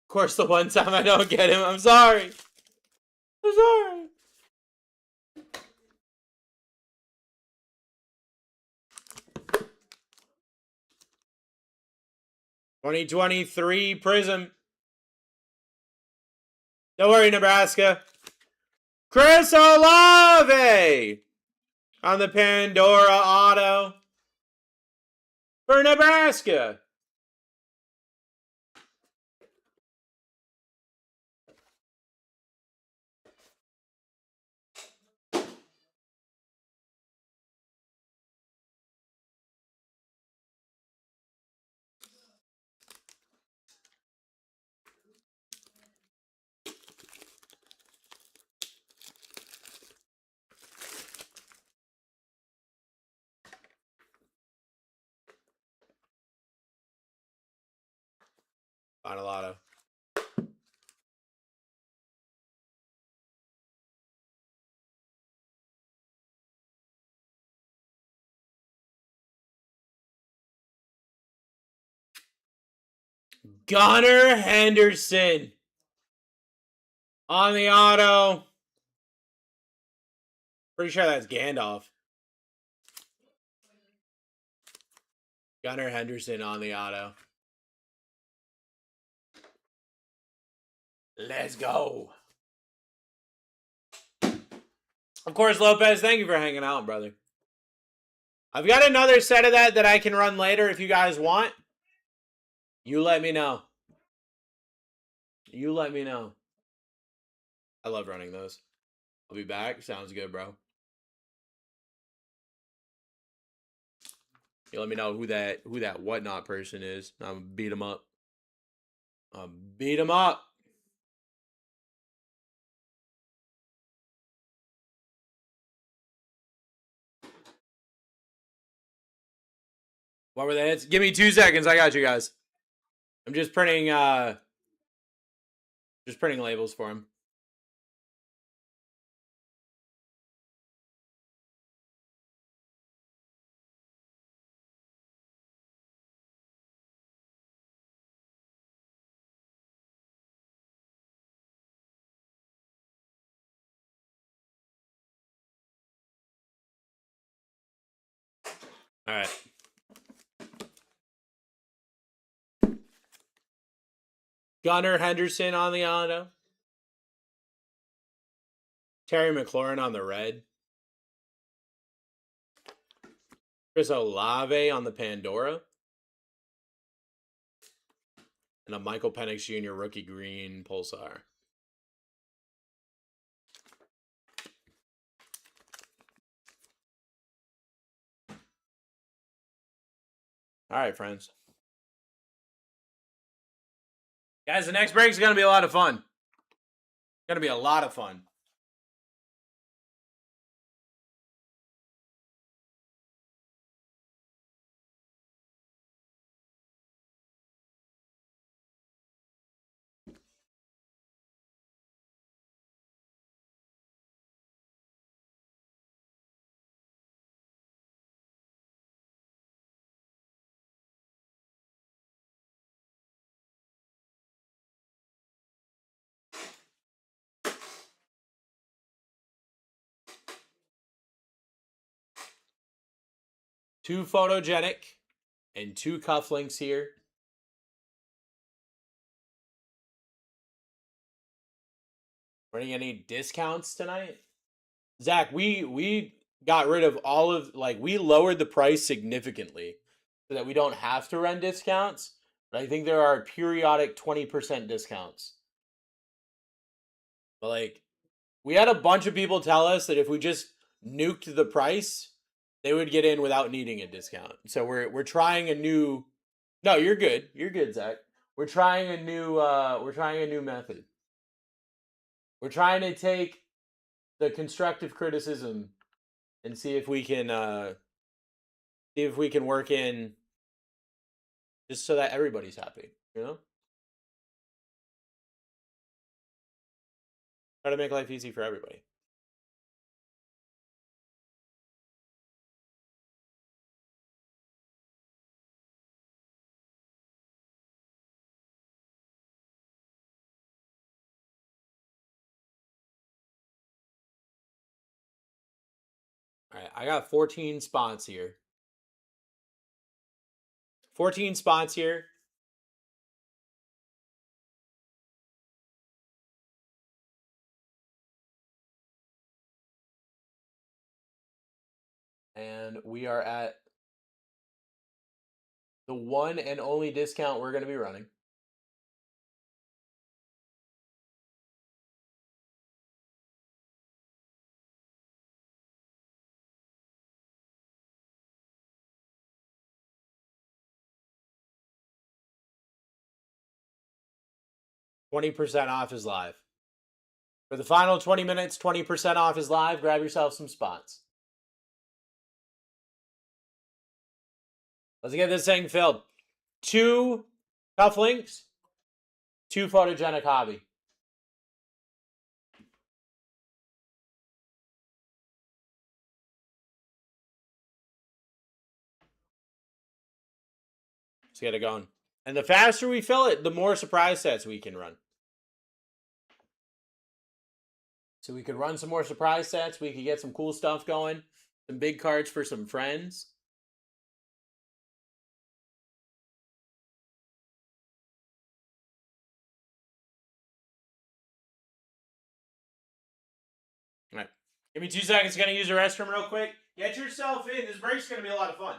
Of course, the one time I don't get him, I'm sorry. I'm sorry. $2023 Prism. Don't worry, Nebraska. Chris Olave on the Pandora Auto for Nebraska. Final auto. Gunnar Henderson on the auto. Pretty sure that's Gandalf. Gunnar Henderson on the auto. Let's go. Of course, Lopez, thank you for hanging out, brother. I've got another set of that I can run later if you guys want. You let me know. You let me know. I love running those. I'll be back. Sounds good, bro. You let me know who that whatnot person is. I'm gonna beat him up. Beat him up. What were the hits? Give me 2 seconds. I got you guys. I'm just printing labels for him. All right. Gunnar Henderson on the auto. Terry McLaurin on the red. Chris Olave on the Pandora. And a Michael Penix Jr. rookie green Pulsar. All right, friends. Guys, the next break is going to be a lot of fun. Going to be a lot of fun. Two photogenic and two cufflinks here. Running any discounts tonight? Zach, we got rid of all of, like, we lowered the price significantly so that we don't have to run discounts. But I think there are periodic 20% discounts. But, like, we had a bunch of people tell us that if we just nuked the price, they would get in without needing a discount. So we're trying a new. No, you're good. You're good, Zach. We're trying a new method. We're trying to take the constructive criticism and see if we can work in just so that everybody's happy, you know? Try to make life easy for everybody. All right, I got 14 spots here. 14 spots here. And we are at the one and only discount we're going to be running. $20% off is live. For the final 20 minutes, 20% off is live. Grab yourself some spots. Let's get this thing filled. 2 cufflinks, 2 photogenic hobby. Let's get it going. And the faster we fill it, the more surprise sets we can run. So we could run some more surprise sets. We could get some cool stuff going. Some big cards for some friends. All right. Give me 2 seconds. Going to use the restroom real quick. Get yourself in. This break's going to be a lot of fun.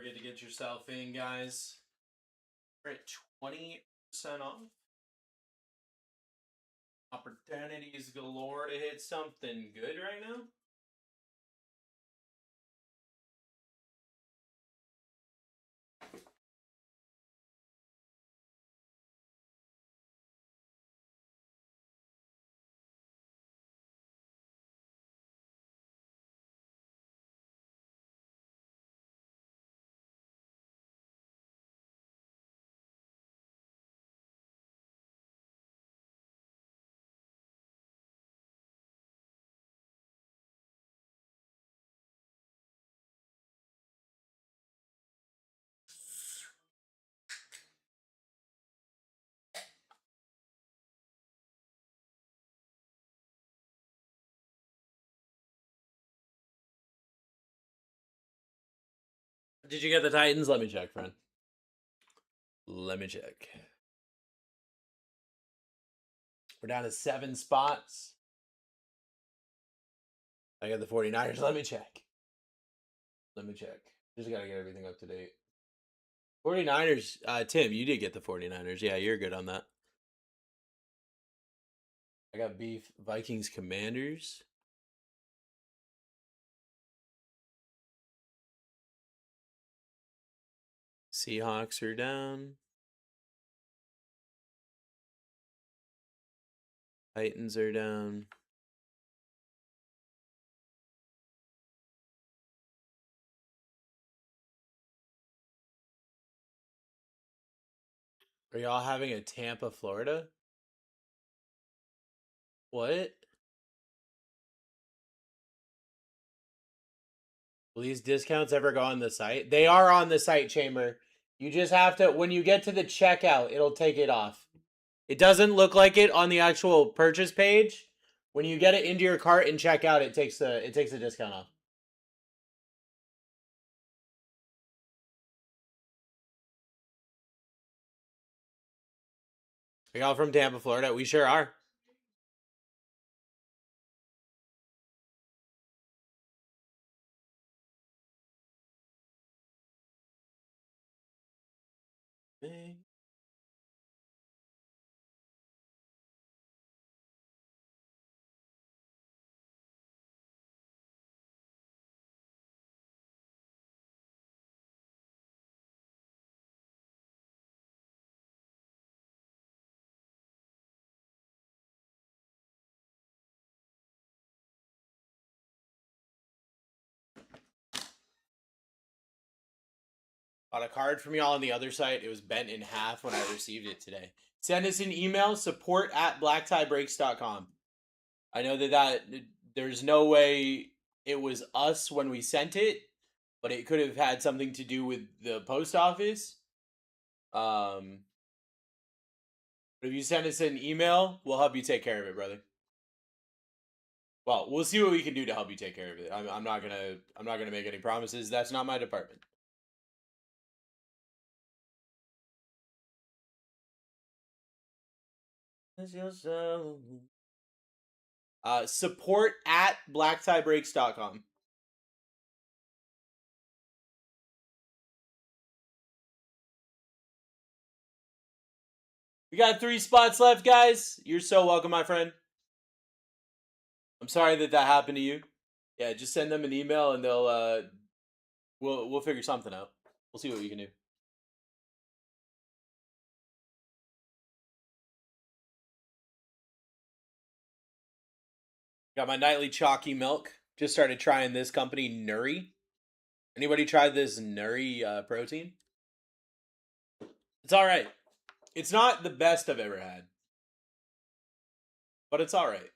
forget to get yourself in, guys. We're at 20% off. Opportunities galore to hit something good right now. Did you get the Titans? Let me check, friend. Let me check. We're down to 7 spots. I got the 49ers. Let me check. Let me check. Just got to get everything up to date. 49ers. Tim, you did get the 49ers. Yeah, you're good on that. I got beef. Vikings Commanders. Seahawks are down. Titans are down. Are y'all having a Tampa, Florida? What? Will these discounts ever go on the site? They are on the site, Chamber. You just have to, when you get to the checkout, it'll take it off. It doesn't look like it on the actual purchase page. When you get it into your cart and check out, it takes the discount off. Are y'all from Tampa, Florida? We sure are. Got a card from y'all on the other site. It was bent in half when I received it today. Send us an email, support@blacktibreaks.com. I know that there's no way it was us when we sent it, but it could have had something to do with the post office. But if you send us an email, we'll help you take care of it, brother. Well, we'll see what we can do to help you take care of it. I'm not gonna make any promises. That's not my department. Support@blacktibreaks.com. We got 3 spots left, guys. You're so welcome, my friend. I'm sorry that happened to you. Yeah, just send them an email and they'll we'll figure something out. We'll see what we can do. Got my nightly chalky milk. Just started trying this company, Nuri. Anybody tried this Nuri protein? It's all right. It's not the best I've ever had, but it's all right.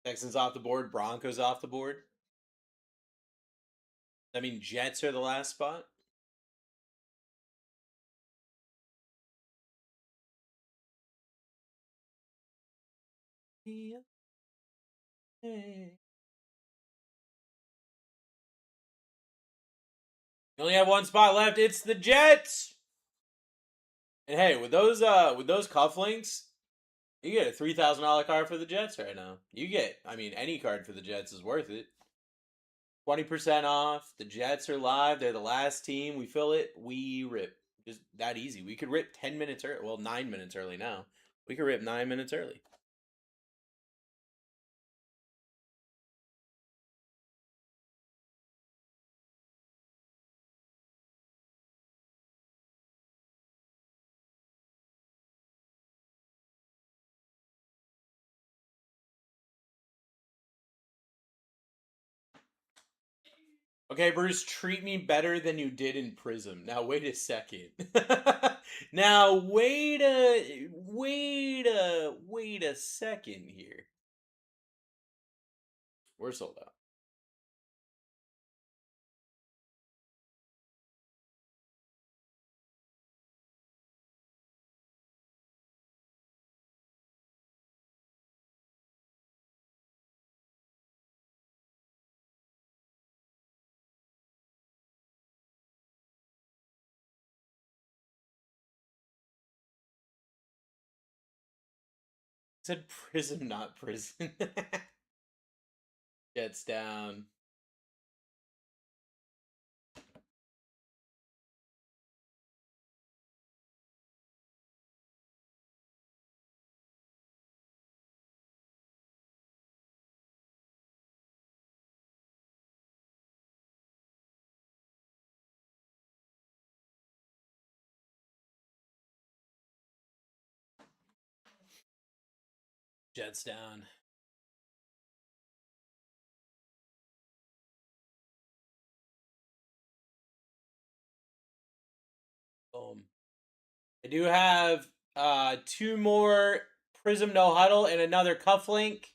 Texans off the board. Broncos off the board. I mean, Jets are the last spot. Yeah. Hey. You only have 1 spot left. It's the Jets. And hey, with those cufflinks, you get a $3,000 card for the Jets right now. You get, I mean, any card for the Jets is worth it. 20% off. The Jets are live. They're the last team. We fill it. We rip. Just that easy. We could rip 10 minutes early. Well, 9 minutes early now. We could rip 9 minutes early. Okay, Bruce, treat me better than you did in Prism. Now, wait a second. Now, wait a second here. We're sold out. I said Prism, not prison. Jets down. Jets down. Boom. I do have 2 more Prism No Huddle and another cufflink.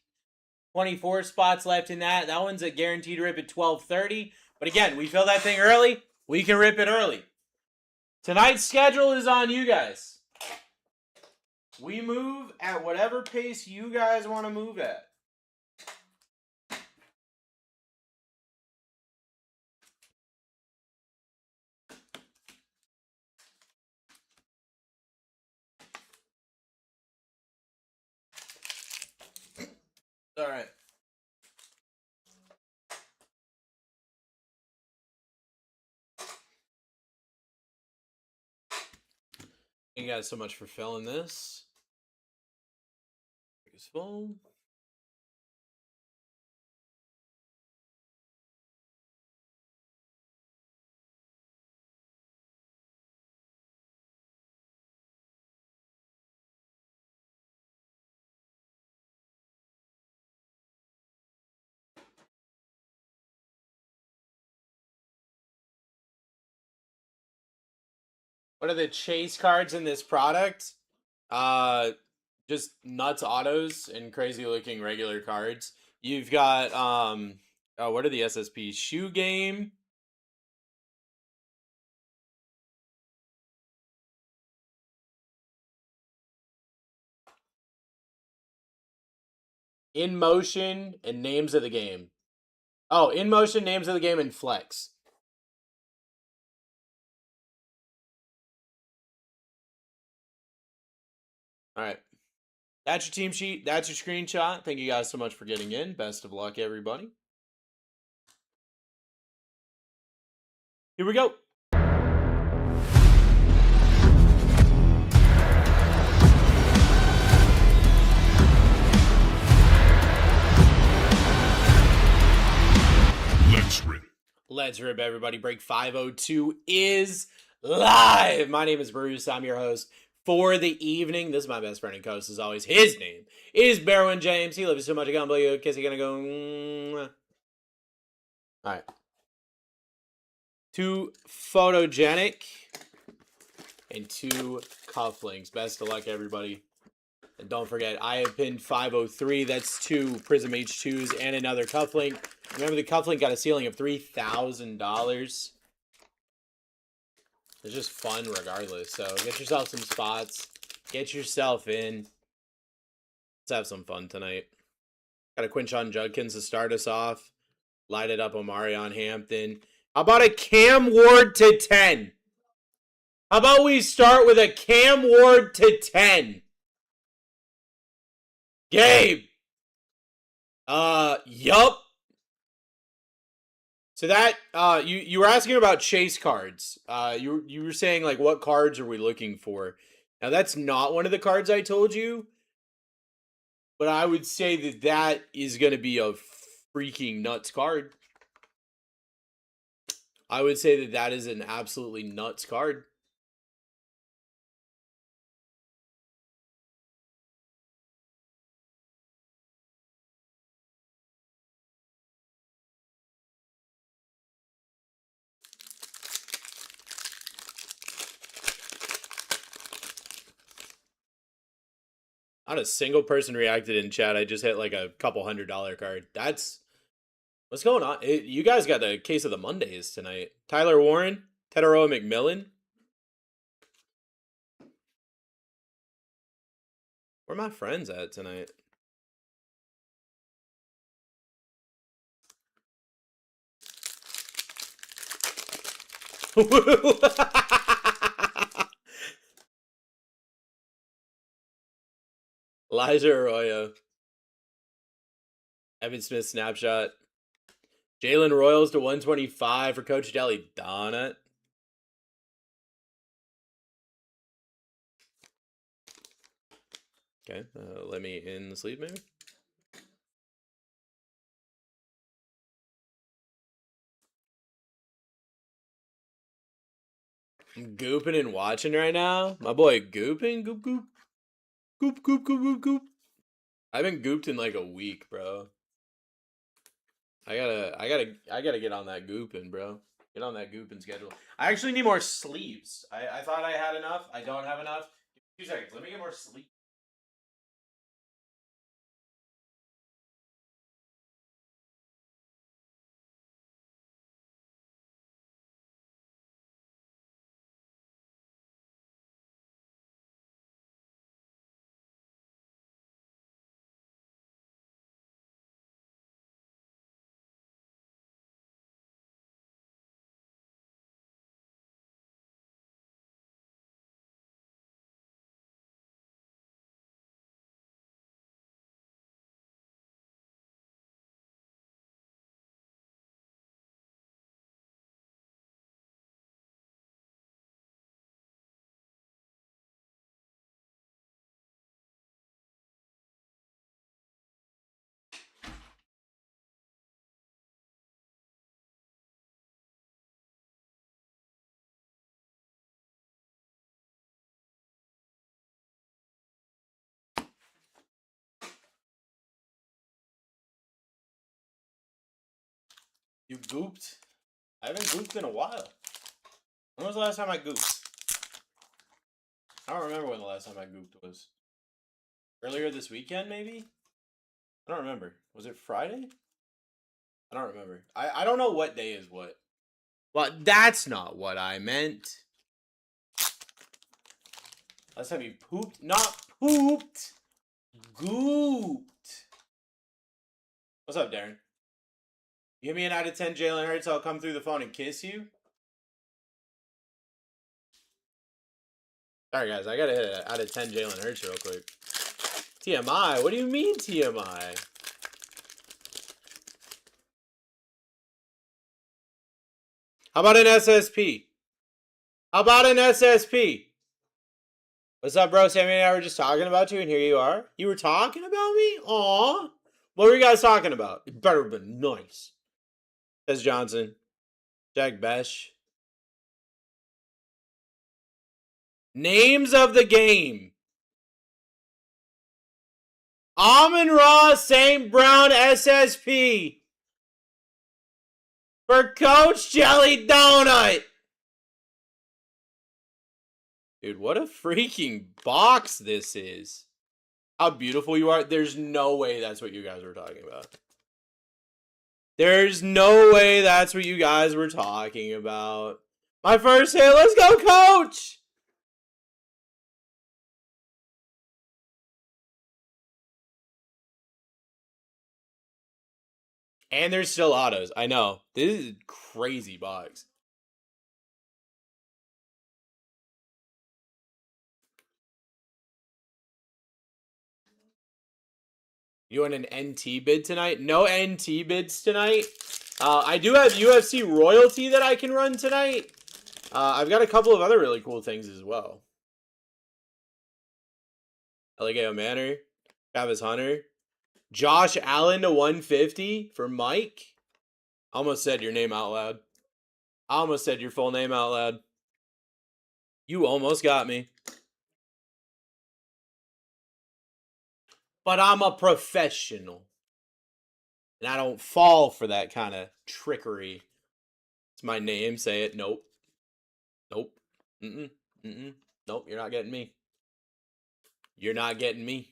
24 spots left in that. That one's a guaranteed rip at 12:30. But again, we fill that thing early. We can rip it early. Tonight's schedule is on you guys. We move at whatever pace you guys want to move at. All right. Thank you guys so much for filling this. It's full. What are the chase cards in this product? Just nuts autos and crazy looking regular cards. You've got what are the SSPs? Shoe Game. In Motion and Names of the Game. Oh, In Motion, Names of the Game, and Flex. All right. That's your team sheet. That's your screenshot. Thank you guys so much for getting in. Best of luck, everybody. Here we go. Let's rip, everybody. Break 502 is live. My name is Bruce. I'm your host for the evening. This is my best friend and co-host, as always. His name is Barwin James. He loves you so much. I can't believe you. Kiss you. Gonna go. All right. 2 photogenic and 2 cufflinks. Best of luck, everybody. And don't forget, I have pinned 503. That's 2 Prism H2s and another cufflink. Remember, the cufflink got a ceiling of $3,000. It's just fun regardless. So get yourself some spots. Get yourself in. Let's have some fun tonight. Got a Quinshon Judkins to start us off. Light it up, Omarion Hampton. How about a Cam Ward to 10? How about we start with a Cam Ward to 10? Gabe. Yup. So that you were asking about chase cards. You were saying like what cards are we looking for? Now that's not one of the cards I told you, but I would say that that is going to be a freaking nuts card. I would say that that is an absolutely nuts card. Not a single person reacted in chat. I just hit like a couple $100 card. That's what's going on. You guys got the case of the Mondays tonight. Tyler Warren, Tetaroa McMillan. Where are my friends at tonight? Elijah Arroyo. Evan Smith snapshot. Jalen Royals to 125 for Coach Deli Donut. Okay, let me in the sleeve maybe. I'm gooping and watching right now. My boy gooping, goop goop. Goop goop goop goop goop. I haven't gooped in like a week, bro. I gotta get on that gooping, bro. Get on that gooping schedule. I actually need more sleeves. I thought I had enough. I don't have enough. 2 seconds. Let me get more sleeves. You gooped? I haven't gooped in a while. When was the last time I gooped? I don't remember when the last time I gooped was. Earlier this weekend, maybe? I don't remember. Was it Friday? I don't remember. I don't know what day is what. Well, that's not what I meant. Last time you pooped? Not pooped. Gooped. What's up, Darren? Give me an out of 10 Jalen Hurts, I'll come through the phone and kiss you. Sorry, guys. I gotta hit an out of 10 Jalen Hurts real quick. TMI? What do you mean TMI? How about an SSP? How about an SSP? What's up, bro? Sammy and I were just talking about you, and here you are. You were talking about me? Aw. What were you guys talking about? It better have been nice. Says Johnson. Jack Besh. Names of the game. Amon-Ra St. Brown SSP. For Coach Jelly Donut. Dude, what a freaking box this is. How beautiful you are. There's no way that's what you guys were talking about. There's no way that's what you guys were talking about. My first hit. Let's go, Coach. And there's still autos. I know. This is a crazy box. You want an NT bid tonight? No NT bids tonight. I do have UFC royalty that I can run tonight. I've got a couple of other really cool things as well. Eligeo Manor, Travis Hunter, Josh Allen to 150 for Mike. I almost said your name out loud. I almost said your full name out loud. You almost got me. But I'm a professional. And I don't fall for that kind of trickery. It's my name. Say it. Nope. Nope. Mm-mm. Mm-mm. Nope, you're not getting me. You're not getting me.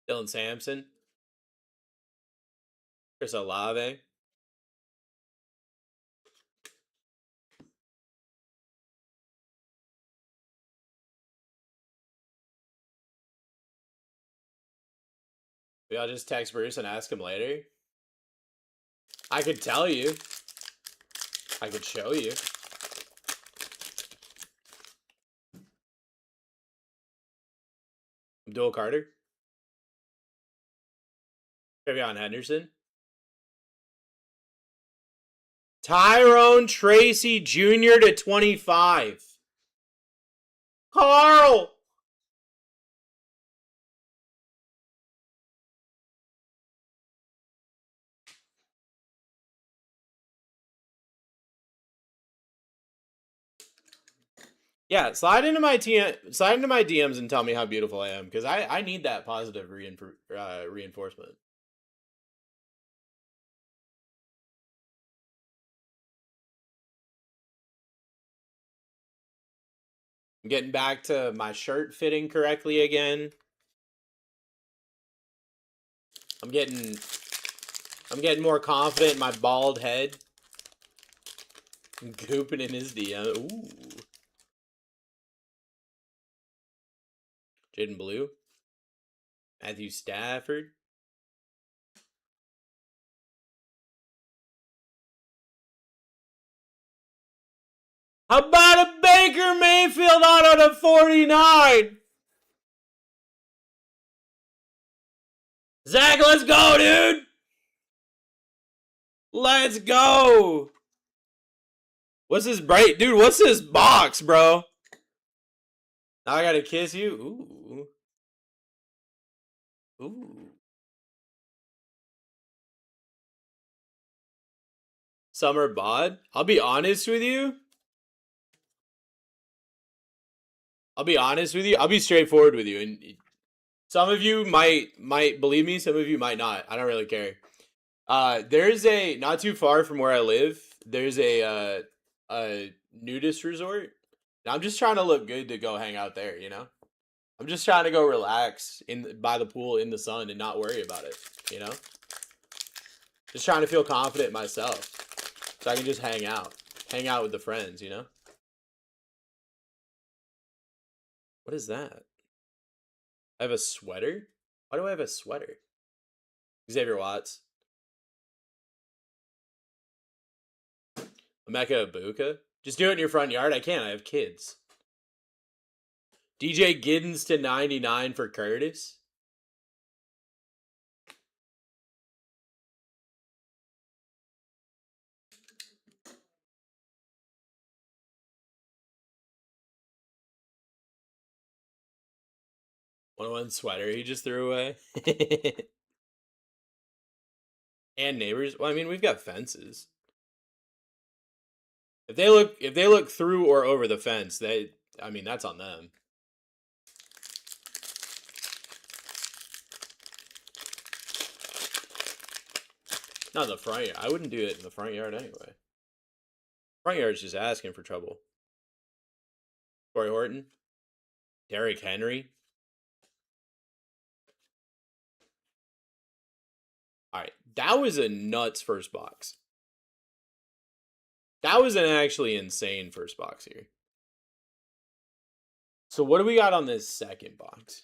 Dylan Sampson. Chris Olave. Maybe I'll just text Bruce and ask him later. I could tell you. I could show you. Abdul Carter. Trevion Henderson. Tyrone Tracy Jr. to 25. Carl! Yeah, slide into my DMs and tell me how beautiful I am, because I need that positive reinforcement. I'm getting back to my shirt fitting correctly again. I'm getting more confident in my bald head. Gooping in his DM. Ooh. Jaden Blue. Matthew Stafford. How about a Baker Mayfield auto to 49? Zach, let's go, dude! Let's go! What's this bright? Dude, what's this box, bro? Now I gotta kiss you? Ooh. Ooh. Summer bod? I'll be honest with you. I'll be straightforward with you. And some of you might believe me, some of you might not. I don't really care. There's a, not too far from where I live, there's a nudist resort. And I'm just trying to look good to go hang out there, you know? I'm just trying to go relax by the pool in the sun and not worry about it, you know? Just trying to feel confident myself. So I can just hang out with the friends, you know? What is that? I have a sweater? Why do I have a sweater? Xavier Watts. Emeka Ibuka. Just do it in your front yard. I can't. I have kids. DJ Giddens to 99 for Curtis. One sweater he just threw away. And neighbors. Well, I mean, we've got fences. If they look through or over the fence, I mean, that's on them. Not in the front yard. I wouldn't do it in the front yard anyway. Front yard's just asking for trouble. Corey Horton. Derrick Henry. Alright, that was a nuts first box. That was an actually insane first box here. So what do we got on this second box?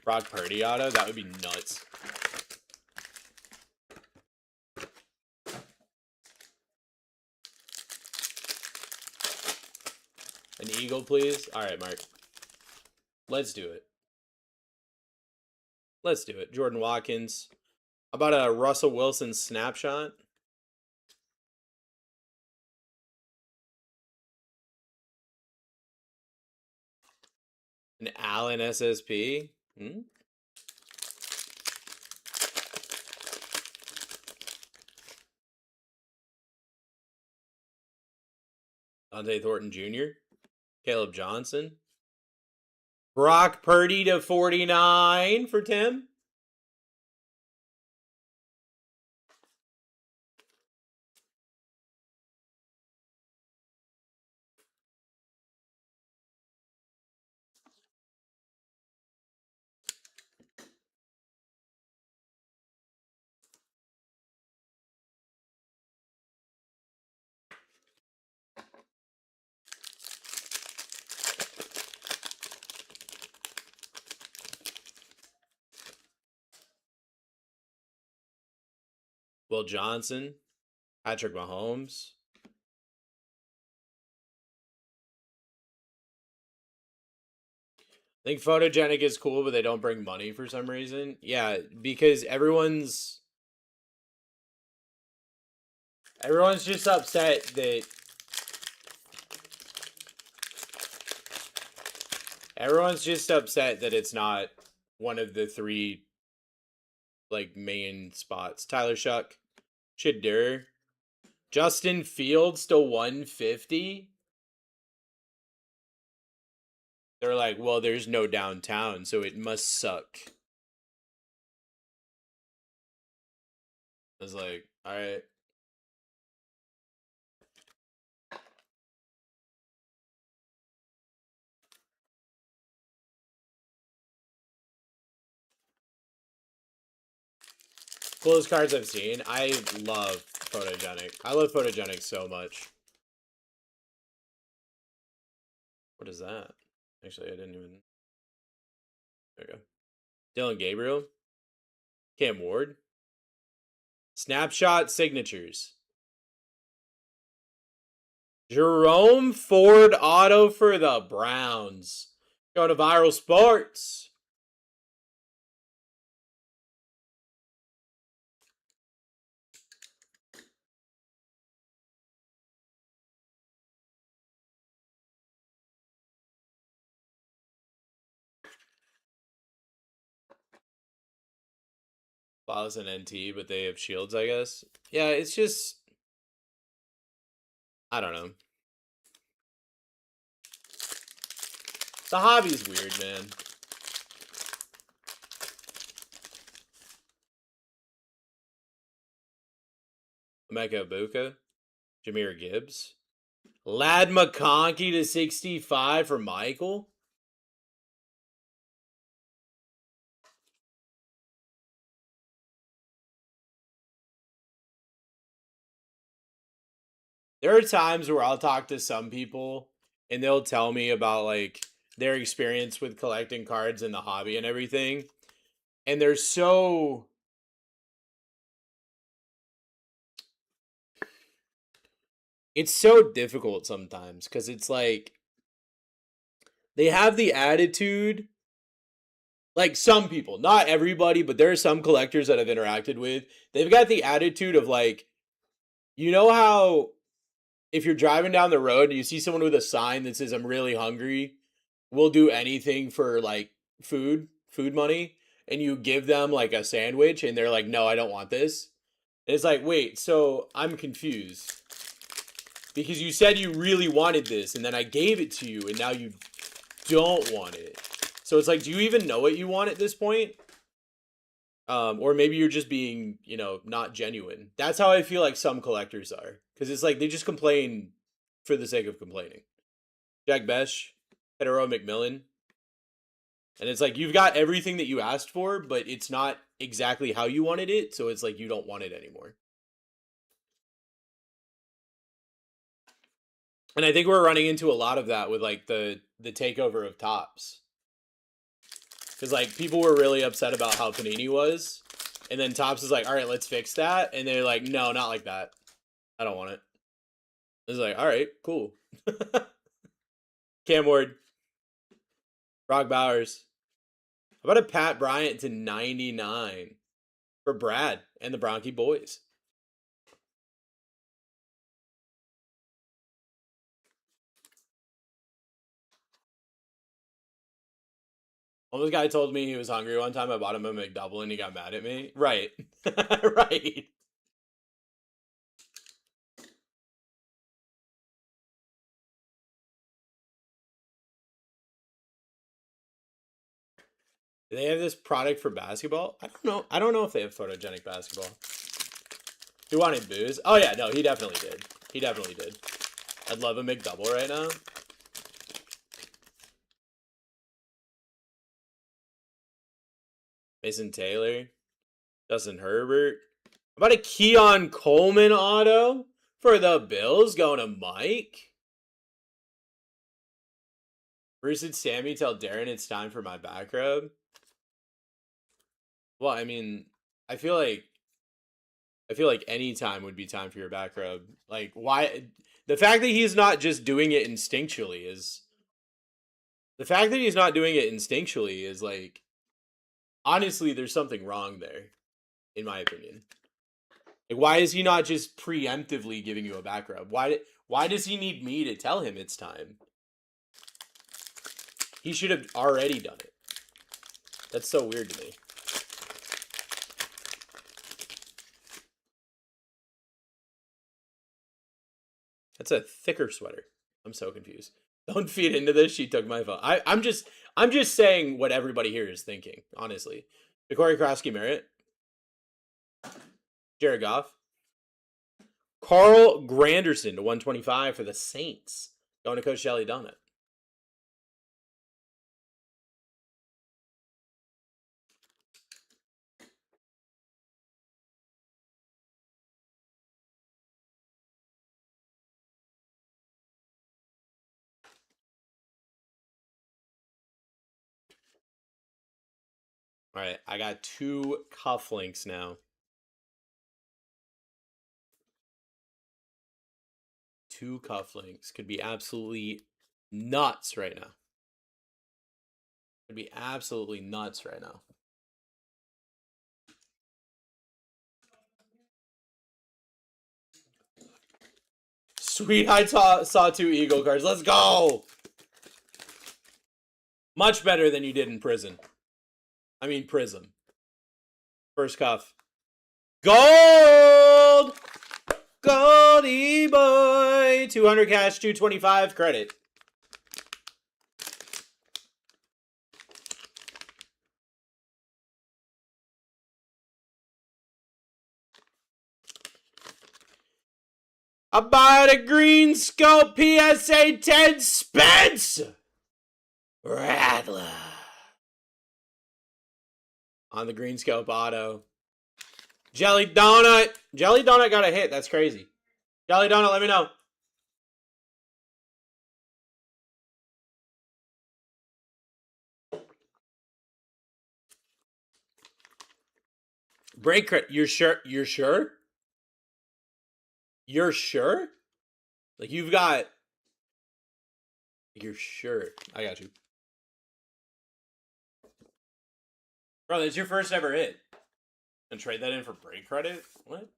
Brock Purdy auto? That would be nuts. An eagle, please. All right, Mark. Let's do it. Let's do it. Jordan Watkins. How about a Russell Wilson snapshot? An Allen SSP? Hmm? Dante Thornton Jr. Caleb Johnson. Brock Purdy to 49 for Tim. Will Johnson. Patrick Mahomes. I think photogenic is cool, but they don't bring money for some reason. Yeah, because everyone's just upset that it's not one of the three like main spots. Tyler Shuck, Shadur, Justin Fields to 150. They're like, well, there's no downtown, so it must suck. I was like, all right. Coolest cards I've seen. I love photogenic. I love photogenic so much. What is that? Actually, I didn't even. There we go. Dylan Gabriel. Cam Ward. Snapshot signatures. Jerome Ford auto for the Browns. Go to Viral Sports. Flawless and NT, but they have shields, I guess. Yeah, it's just... I don't know. The hobby's weird, man. Emeka Ibuka. Jahmyr Gibbs. Lad McConkey to 65 for Michael. There are times where I'll talk to some people and they'll tell me about like their experience with collecting cards in the hobby and everything. And they're so... It's so difficult sometimes because it's like they have the attitude, like some people, not everybody, but there are some collectors that I've interacted with. They've got the attitude of like, you know how if you're driving down the road and you see someone with a sign that says, I'm really hungry, we'll do anything for like food money, and you give them like a sandwich and they're like, no, I don't want this. And it's like, wait, so I'm confused. Because you said you really wanted this, and then I gave it to you, and now you don't want it. So it's like, do you even know what you want at this point? Or maybe you're just being, you know, not genuine. That's how I feel like some collectors are. Because it's like, they just complain for the sake of complaining. Jack Besh, Hetero McMillan. And it's like, you've got everything that you asked for, but it's not exactly how you wanted it, so it's like, you don't want it anymore. And I think we're running into a lot of that with like the takeover of Topps. Because like people were really upset about how Panini was. And then Topps is like, all right, let's fix that. And they're like, no, not like that. I don't want it. It's like, all right, cool. Cam Ward. Brock Bowers. How about a Pat Bryant to 99 for Brad and the Bronchi boys? Well, this guy told me he was hungry one time. I bought him a McDouble and he got mad at me. Right. Right. Do they have this product for basketball? I don't know. I don't know if they have photogenic basketball. He wanted booze? Oh, yeah. No, he definitely did. He definitely did. I'd love a McDouble right now. Mason Taylor. Justin Herbert. How about a Keon Coleman auto for the Bills going to Mike? Bruce and Sammy tell Darren it's time for my back rub. Well, I mean, I feel like any time would be time for your back rub. Like, why? The fact that he's not just doing it instinctually is... The fact that he's not doing it instinctually is like... Honestly, there's something wrong there, in my opinion. Like, why is he not just preemptively giving you a back rub? Why does he need me to tell him it's time? He should have already done it. That's so weird to me. That's a thicker sweater. I'm so confused. Don't feed into this. She took my phone. I'm just saying what everybody here is thinking, honestly. Corey Krosky Merritt. Jared Goff. Carl Granderson to 125 for the Saints. Going to Coach Shelly Donut. All right, I got 2 cufflinks now. 2 cufflinks. Could be absolutely nuts right now. Could be absolutely nuts right now. Sweet, I saw 2 Eagle cards. Let's go! Much better than you did in prison. I mean Prism. First cuff. Gold! Goldie boy! 200 cash, 225 credit. About a green scope PSA 10 Spence Rattler. On the green scope auto. Jelly Donut. Jelly Donut got a hit. That's crazy. Jelly Donut, let me know. Break credit. You're sure? You're sure? You're sure? Like, you've got... You're sure. I got you. Bro, that's your first ever hit. And trade that in for break credit? What?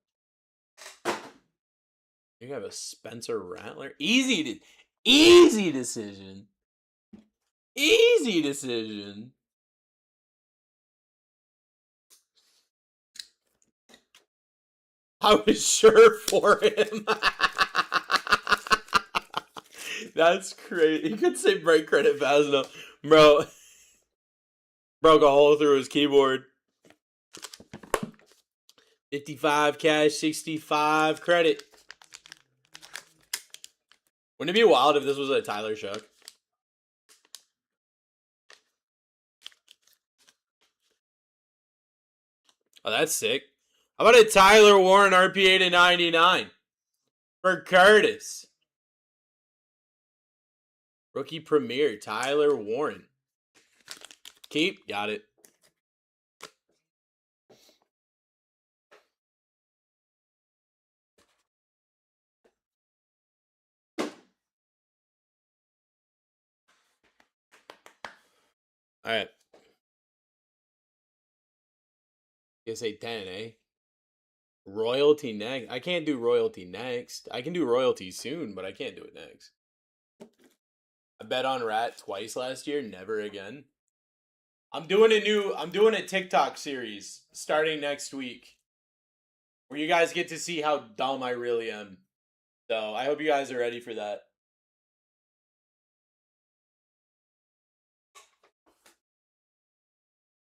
You have a Spencer Rattler? Easy decision. Easy decision. I was sure for him. That's crazy. He could say break credit fast enough. Bro. Broke a hole through his keyboard. 55 cash, 65 credit. Wouldn't it be wild if this was a Tyler Shook? Oh, that's sick. How about a Tyler Warren RPA to 99 for Curtis? Rookie Premier, Tyler Warren. Keep, got it. All right. You say 10, eh? Royalty next. I can't do royalty next. I can do royalty soon, but I can't do it next. I bet on Rat twice last year, never again. I'm doing a TikTok series starting next week where you guys get to see how dumb I really am. So I hope you guys are ready for that.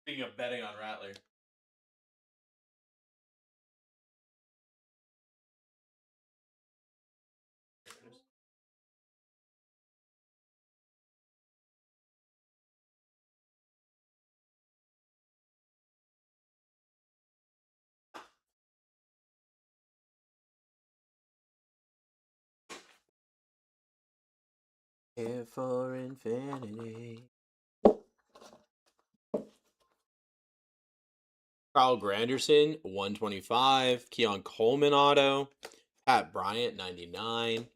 Speaking of betting on Rattler. Here for infinity. Carl Granderson, 125. Keon Coleman auto. Pat Bryant, 99.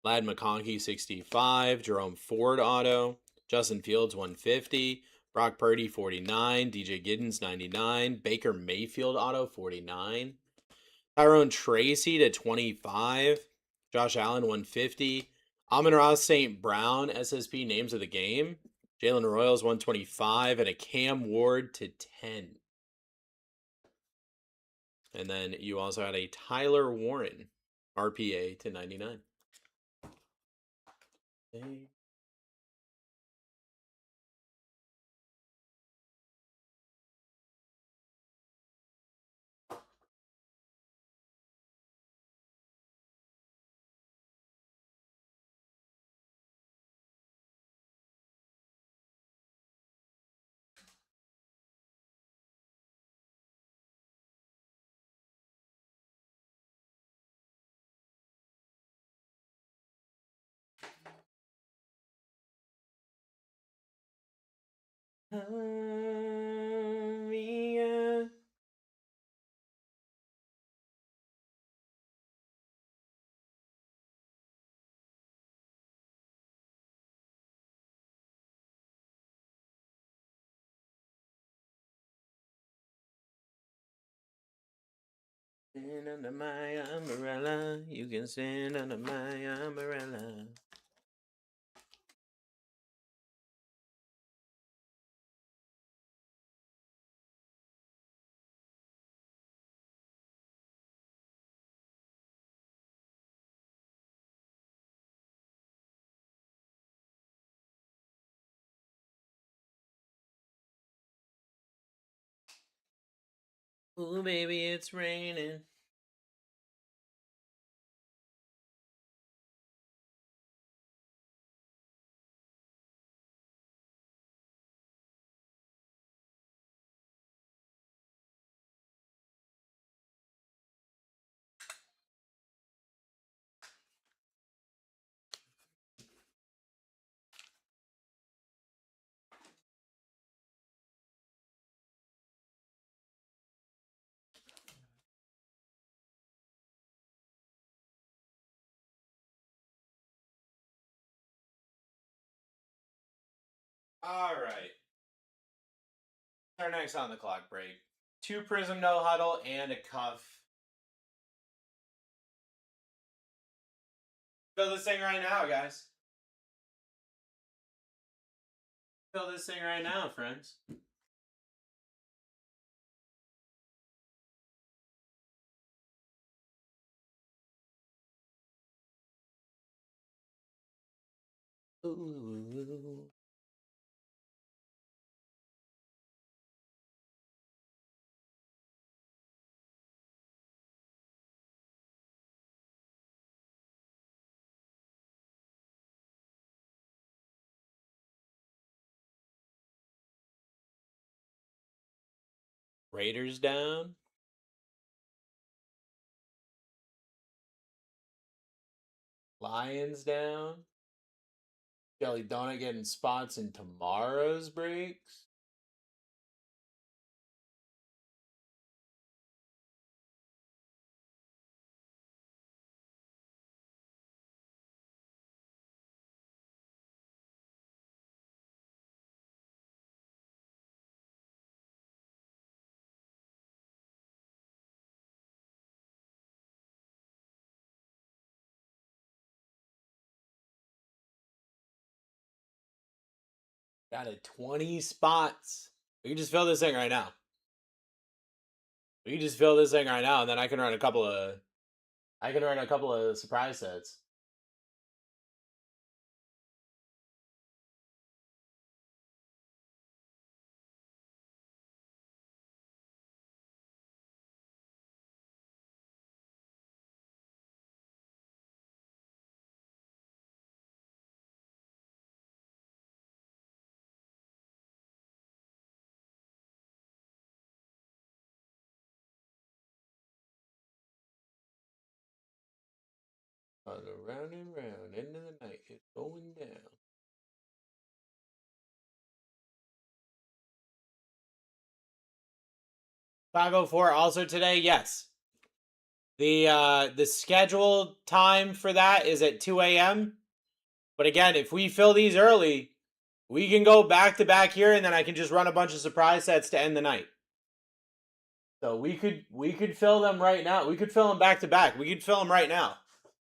Lad McConkey, 65. Jerome Ford auto. Justin Fields, 150. Brock Purdy, 49. DJ Giddens, 99. Baker Mayfield auto, 49. Tyrone Tracy to 25. Josh Allen, 150. Amon-Ra St. Brown, SSP names of the game. Jalen Royals, 125. And a Cam Ward to 10. And then you also had a Tyler Warren, RPA to 99. Okay. Stand under my umbrella. You can stand under my umbrella. Ooh, baby, it's raining. All right. Our next on the clock break. 2 Prism no huddle and a cuff. Fill this thing right now, guys. Fill this thing right now, friends. Ooh. Raiders down. Lions down. Jelly Donut getting spots in tomorrow's breaks. Got it. 20 spots. We can just fill this thing right now. We can just fill this thing right now, and then I can run a couple of surprise sets. Round and round, end of the night, it's going down. $5:04 also today, yes. The scheduled time for that is at 2 a.m. But again, if we fill these early, we can go back to back here, and then I can just run a bunch of surprise sets to end the night. So we could fill them right now. We could fill them back to back. We could fill them right now.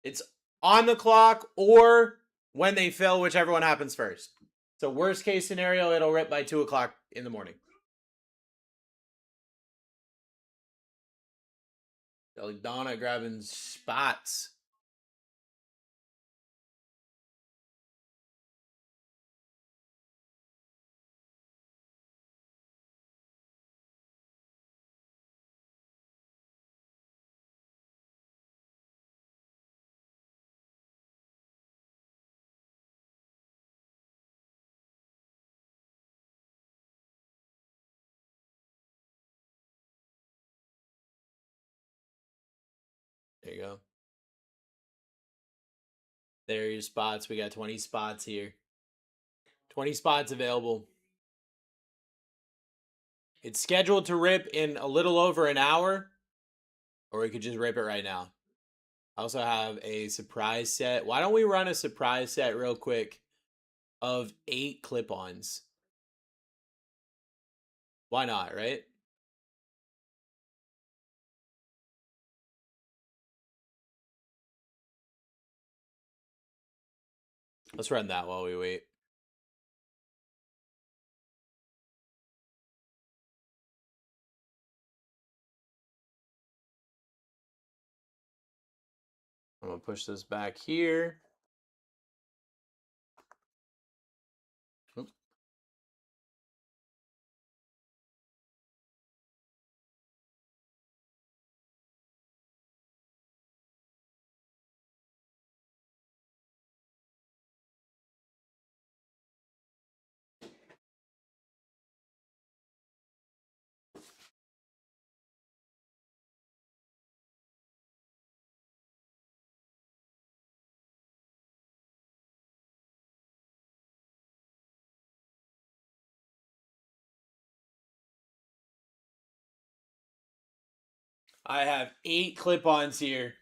It's on the clock or when they fill, whichever one happens first. So worst case scenario, it'll rip by 2 o'clock in the morning. Donna grabbing spots. There you go. There are your spots. We got 20 spots here. 20 spots available. It's scheduled to rip in a little over an hour, or we could just rip it right now. I also have a surprise set. Why don't we run a surprise set real quick of 8 clip-ons? Why not, right? Let's run that while we wait. I'm going to push this back here. Oop. I have 8 clip-ons here.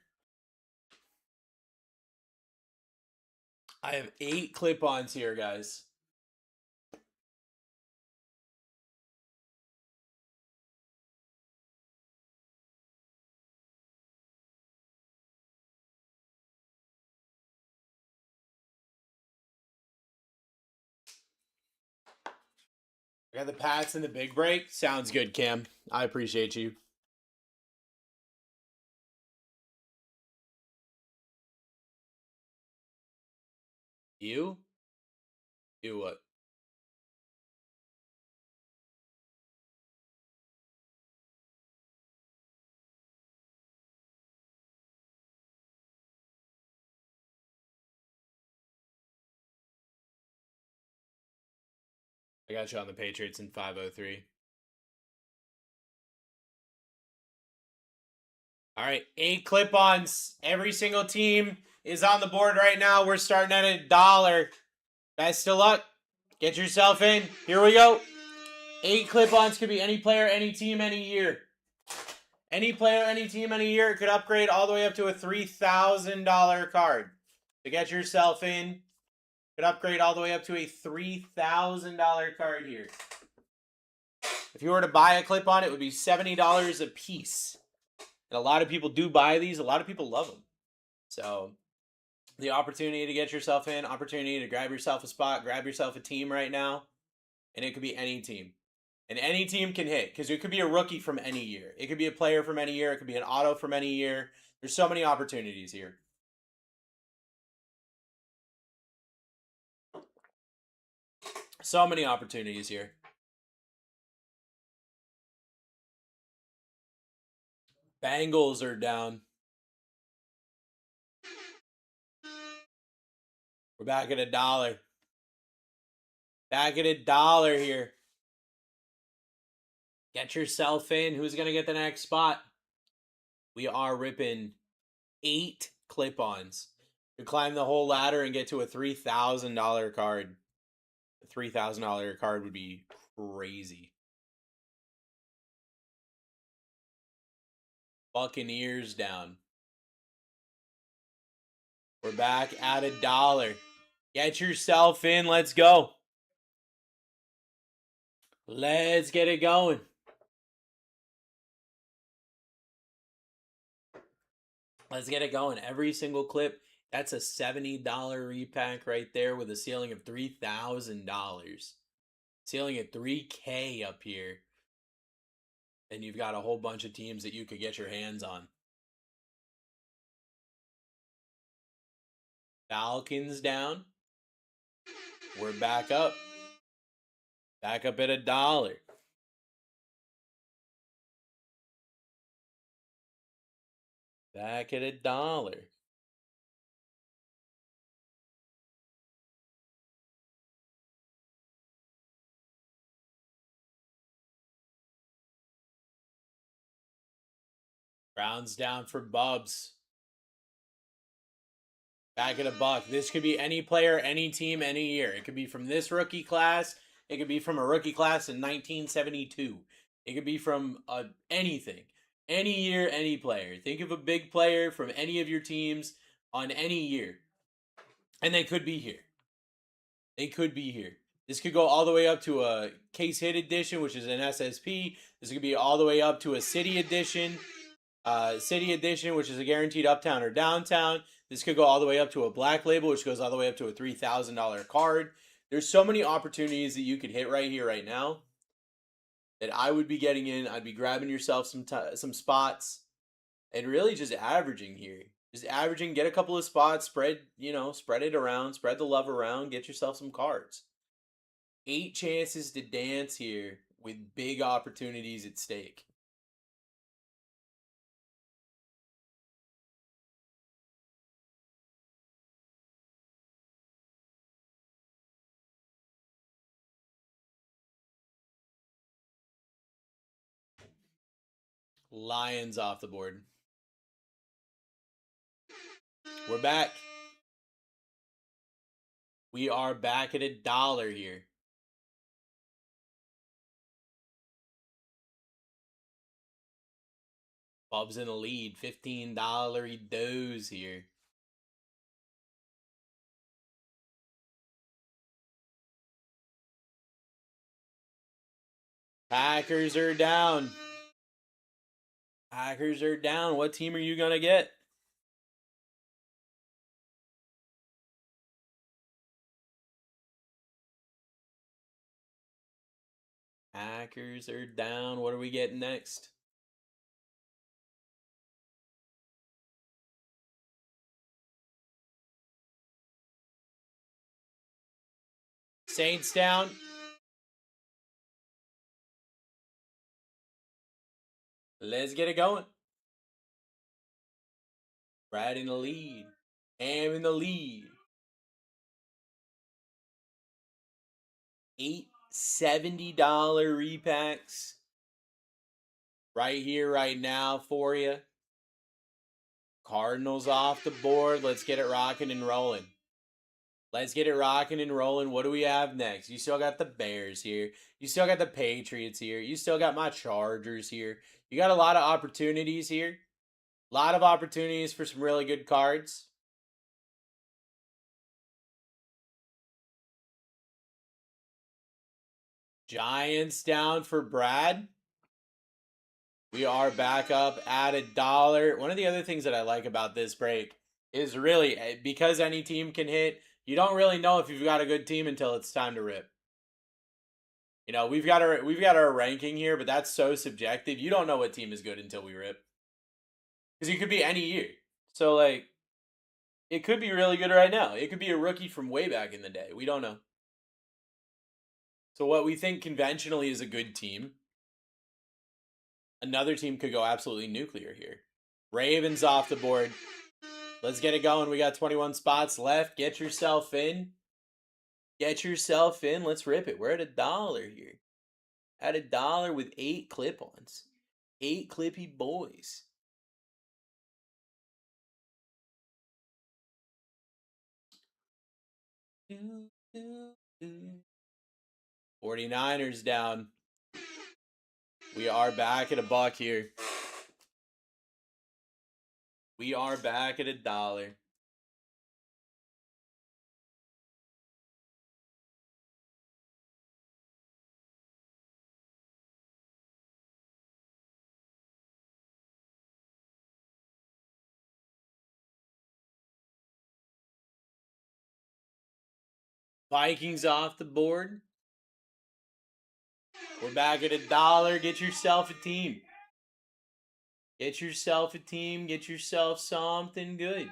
I have 8 clip-ons here, guys. I got the Pats and the big break. Sounds good, Cam. I appreciate you. You? You what? I got you on the Patriots in 503. All right, 8 clip-ons. Every single team is on the board right now. We're starting at $1. Best of luck. Get yourself in. Here we go. 8 clip-ons could be any player, any team, any year. Any player, any team, any year. It could upgrade all the way up to a $3,000 card. To get yourself in, could upgrade all the way up to a $3,000 card here. If you were to buy a clip-on, it would be $70 a piece. And a lot of people do buy these. A lot of people love them. So the opportunity to get yourself in, opportunity to grab yourself a spot, grab yourself a team right now. and it could be any team. And any team can hit, because it could be a rookie from any year. It could be a player from any year. It could be an auto from any year. There's so many opportunities here. So many opportunities here. Bengals are down. We're back at $1. Back at $1 here. Get yourself in. Who's going to get the next spot? We are ripping 8 clip-ons. You climb the whole ladder and get to a $3,000 card. A $3,000 card would be crazy. Buccaneers down. We're back at $1. Get yourself in. Let's go. Let's get it going. Let's get it going. Every single clip, that's a $70 repack right there with a ceiling of $3,000. Ceiling at $3K up here. And you've got a whole bunch of teams that you could get your hands on. Falcons down. We're back up. Back up at $1. Back at $1. Browns down for Bubs. Back at $1. This could be any player, any team, any year. It could be from this rookie class. It could be from a rookie class in 1972. It could be from anything. Any year, any player. Think of a big player from any of your teams on any year. And they could be here. They could be here. This could go all the way up to a case hit edition, which is an SSP. This could be all the way up to a city edition. City edition, which is a guaranteed uptown or downtown. This could go all the way up to a black label, which goes all the way up to a $3,000 card. There's so many opportunities that you could hit right here, right now, that I would be getting in. I'd be grabbing yourself some spots and really just averaging here. Just averaging, get a couple of spots, spread it around, spread the love around, get yourself some cards. 8 chances to dance here with big opportunities at stake. Lions off the board. We're back. We are back at $1 here. Bub's in the lead. $15 does here. Packers are down. Packers are down. What team are you going to get? Packers are down. What are we getting next? Saints down. Let's get it going. Brad in the lead. Am in the lead. $870 repacks. Right here, right now for you. Cardinals off the board. Let's get it rocking and rolling. Let's get it rocking and rolling. What do we have next? You still got the Bears here. You still got the Patriots here. You still got my Chargers here. You got a lot of opportunities here. A lot of opportunities for some really good cards. Giants down for Brad. We are back up at $1. One of the other things that I like about this break is really, because any team can hit, you don't really know if you've got a good team until it's time to rip. You know, we've got our ranking here, but that's so subjective. You don't know what team is good until we rip. Because you could be any year. So like it could be really good right now. It could be a rookie from way back in the day. We don't know. So what we think conventionally is a good team, another team could go absolutely nuclear here. Ravens off the board. Let's get it going. We got 21 spots left. Get yourself in. Get yourself in. Let's rip it. We're at $1 here. At $1 with 8 clip-ons. 8 clippy boys. Do, do, do. 49ers down. We are back at $1 here. We are back at $1. Vikings off the board. We're back at $1. Get yourself a team. Get yourself a team. Get yourself something good.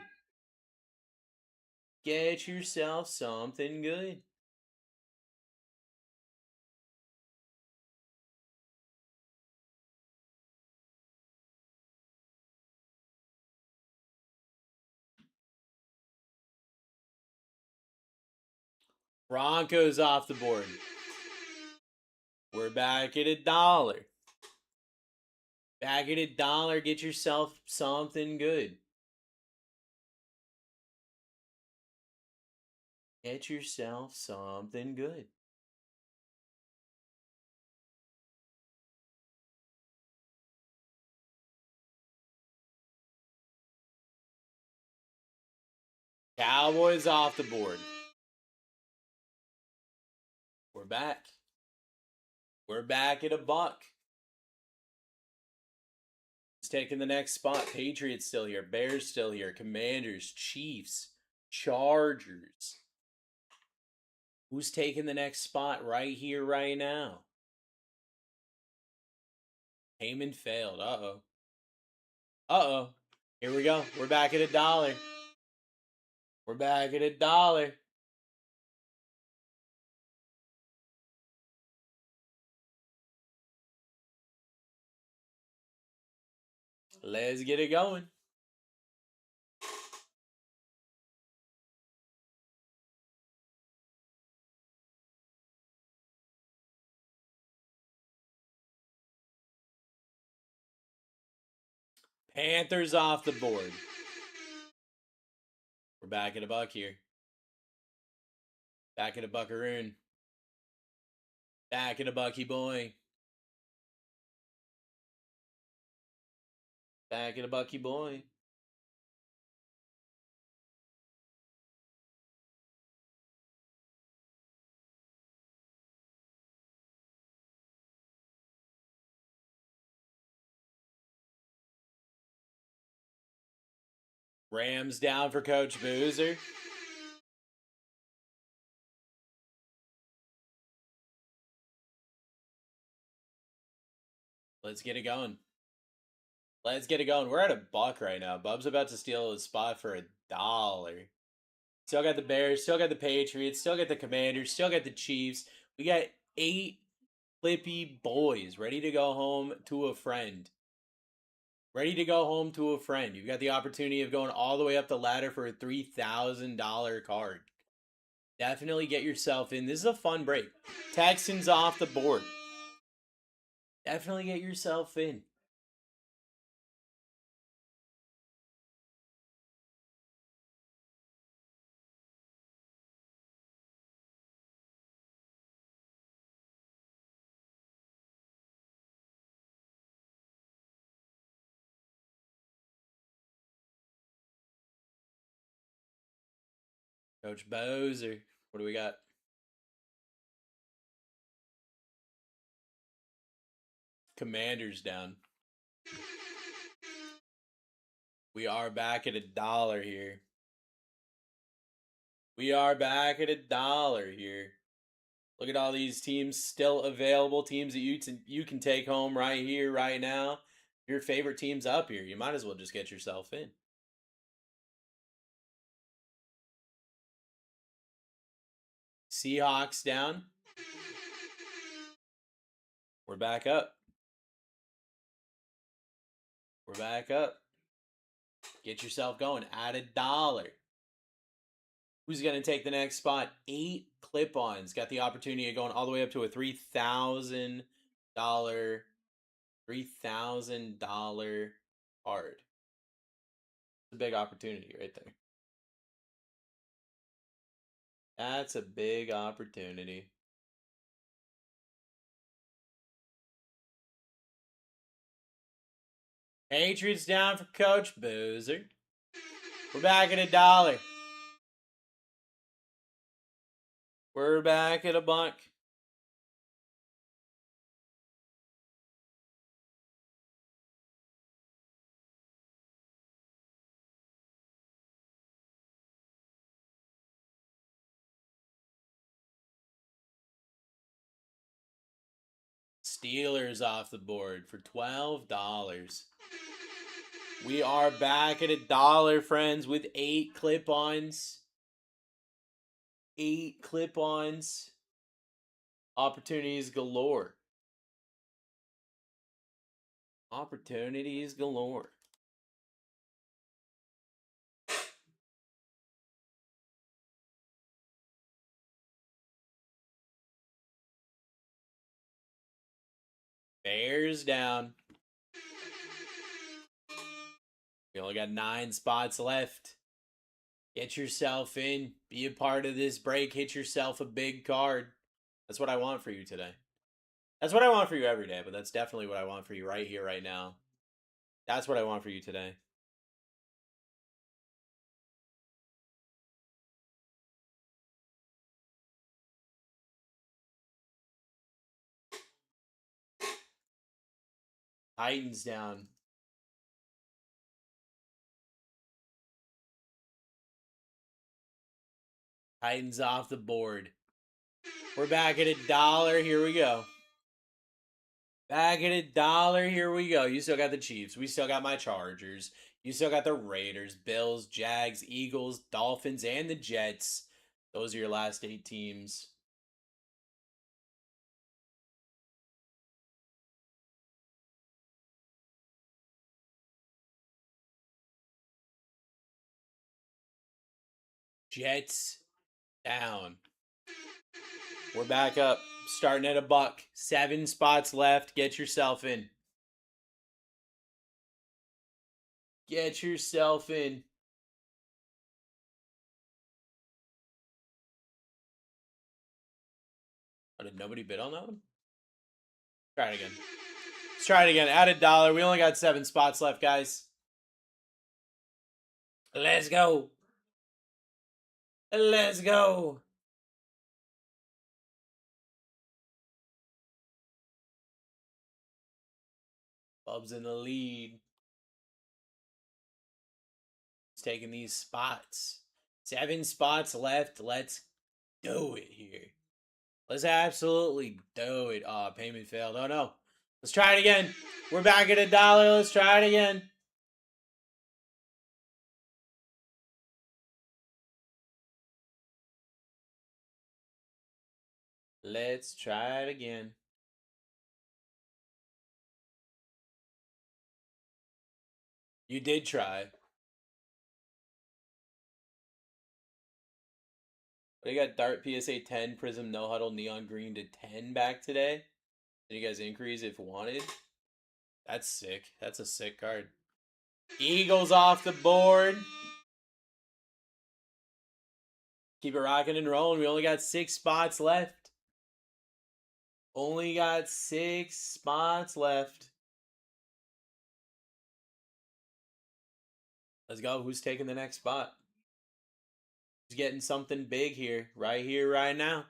Get yourself something good. Broncos off the board. We're back at $1. Back at $1. Get yourself something good. Get yourself something good. Cowboys off the board. We're back. We're back at $1. Who's taking the next spot? Patriots still here. Bears still here. Commanders, Chiefs, Chargers. Who's taking the next spot right here, right now? Heyman failed. Uh-oh. Uh-oh. Here we go. We're back at $1. We're back at $1. Let's get it going. Panthers off the board. We're back at $1 here. Back at a buckaroon. Back at a bucky boy. Back at a bucky boy. Rams down for Coach Boozer. Let's get it going. Let's get it going. We're at $1 right now. Bub's about to steal his spot for $1. Still got the Bears. Still got the Patriots. Still got the Commanders. Still got the Chiefs. We got 8 flippy boys ready to go home to a friend. Ready to go home to a friend. You've got the opportunity of going all the way up the ladder for a $3,000 card. Definitely get yourself in. This is a fun break. Texans off the board. Definitely get yourself in. Coach Bowser. What do we got? Commanders down. We are back at $1 here. We are back at $1 here. Look at all these teams still available, teams that you can take home right here, right now. If your favorite team's up here, you might as well just get yourself in. Seahawks down. We're back up. We're back up. Get yourself going. Add $1. Who's going to take the next spot? 8 clip-ons. Got the opportunity of going all the way up to a $3,000 card. It's a big opportunity right there. That's a big opportunity. Patriots down for Coach Boozer. We're back at $1. We're back at $1. Steelers off the board for $12. We are back at $1, friends, with 8 clip-ons. 8 clip-ons. Opportunities galore. Opportunities galore. Bears down. We only got 9 spots left. Get yourself in. Be a part of this break. Hit yourself a big card. That's what I want for you today. That's what I want for you every day, but that's definitely what I want for you right here, right now. That's what I want for you today. Titans down. Titans off the board. We're back at $1. Here we go. Back at $1. Here we go. You still got the Chiefs. We still got my Chargers. You still got the Raiders, Bills, Jags, Eagles, Dolphins, and the Jets. Those are your last 8 teams. Jets down. We're back up. Starting at $1. 7 spots left. Get yourself in. Get yourself in. Oh, did nobody bid on that one? Try it again. Let's try it again. Add $1. We only got 7 spots left, guys. Let's go. Let's go. Bub's in the lead. He's taking these spots. 7 spots left. Let's do it here. Let's absolutely do it. Oh, payment failed. Oh, no. Let's try it again. We're back at $1. Let's try it again. Let's try it again. You did try. They got Dart PSA 10, Prism No Huddle, Neon Green to 10 back today. Did you guys increase if wanted? That's sick. That's a sick card. Eagles off the board. Keep it rocking and rolling. We only got 6 spots left. Only got 6 spots left. Let's go. Who's taking the next spot? Who's getting something big here, right now?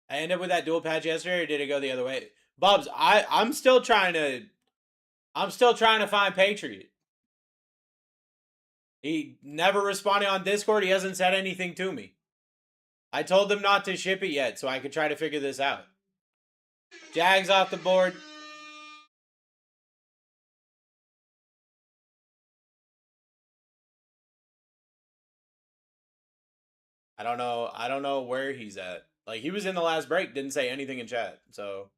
I ended up with that dual patch yesterday, or did it go the other way? Bubs, I'm still trying to find Patriot. He never responded on Discord. He hasn't said anything to me. I told them not to ship it yet, so I could try to figure this out. Jags off the board. I don't know. I don't know where he's at. Like, he was in the last break, didn't say anything in chat, so.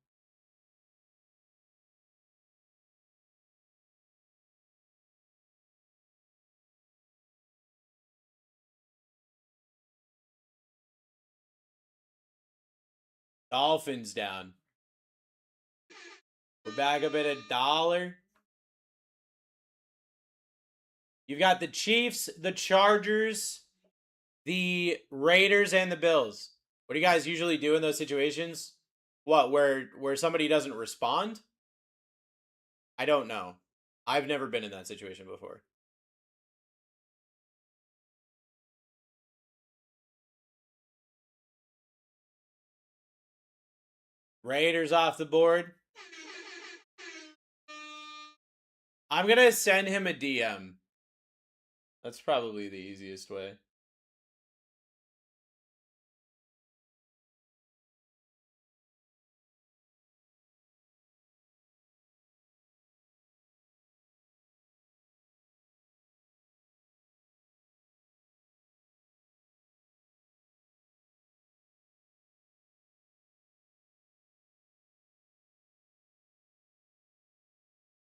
Dolphins down. We're back up at $1. You've got the Chiefs, the Chargers, the Raiders, and the Bills. What do you guys usually do in those situations? What, where somebody doesn't respond? I don't know. I've never been in that situation before. Raiders off the board. I'm going to send him a DM. That's probably the easiest way.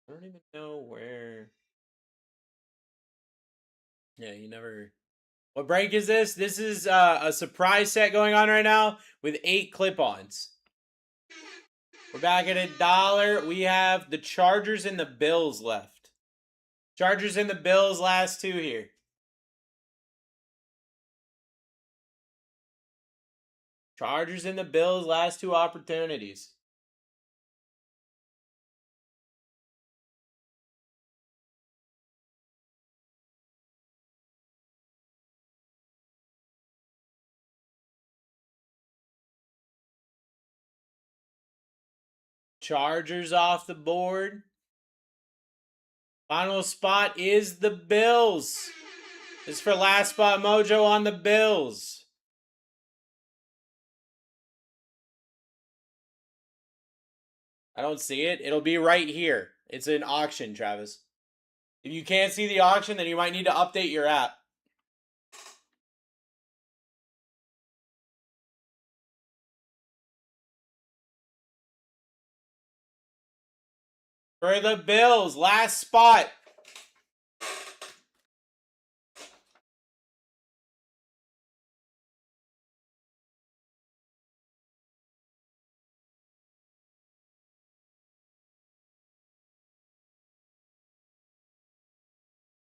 I don't even know where. Yeah, you never. What break is this? This is a surprise set going on right now with 8 clip-ons. We're back at $1. We have the Chargers and the Bills left. Chargers and the Bills, last 2 here. Chargers and the Bills, last 2 opportunities. Chargers off the board. Final spot is the Bills. This is for last spot mojo on the Bills. I don't see it. It'll be right here. It's an auction, Travis. If you can't see the auction, then you might need to update your app. For the Bills, last spot.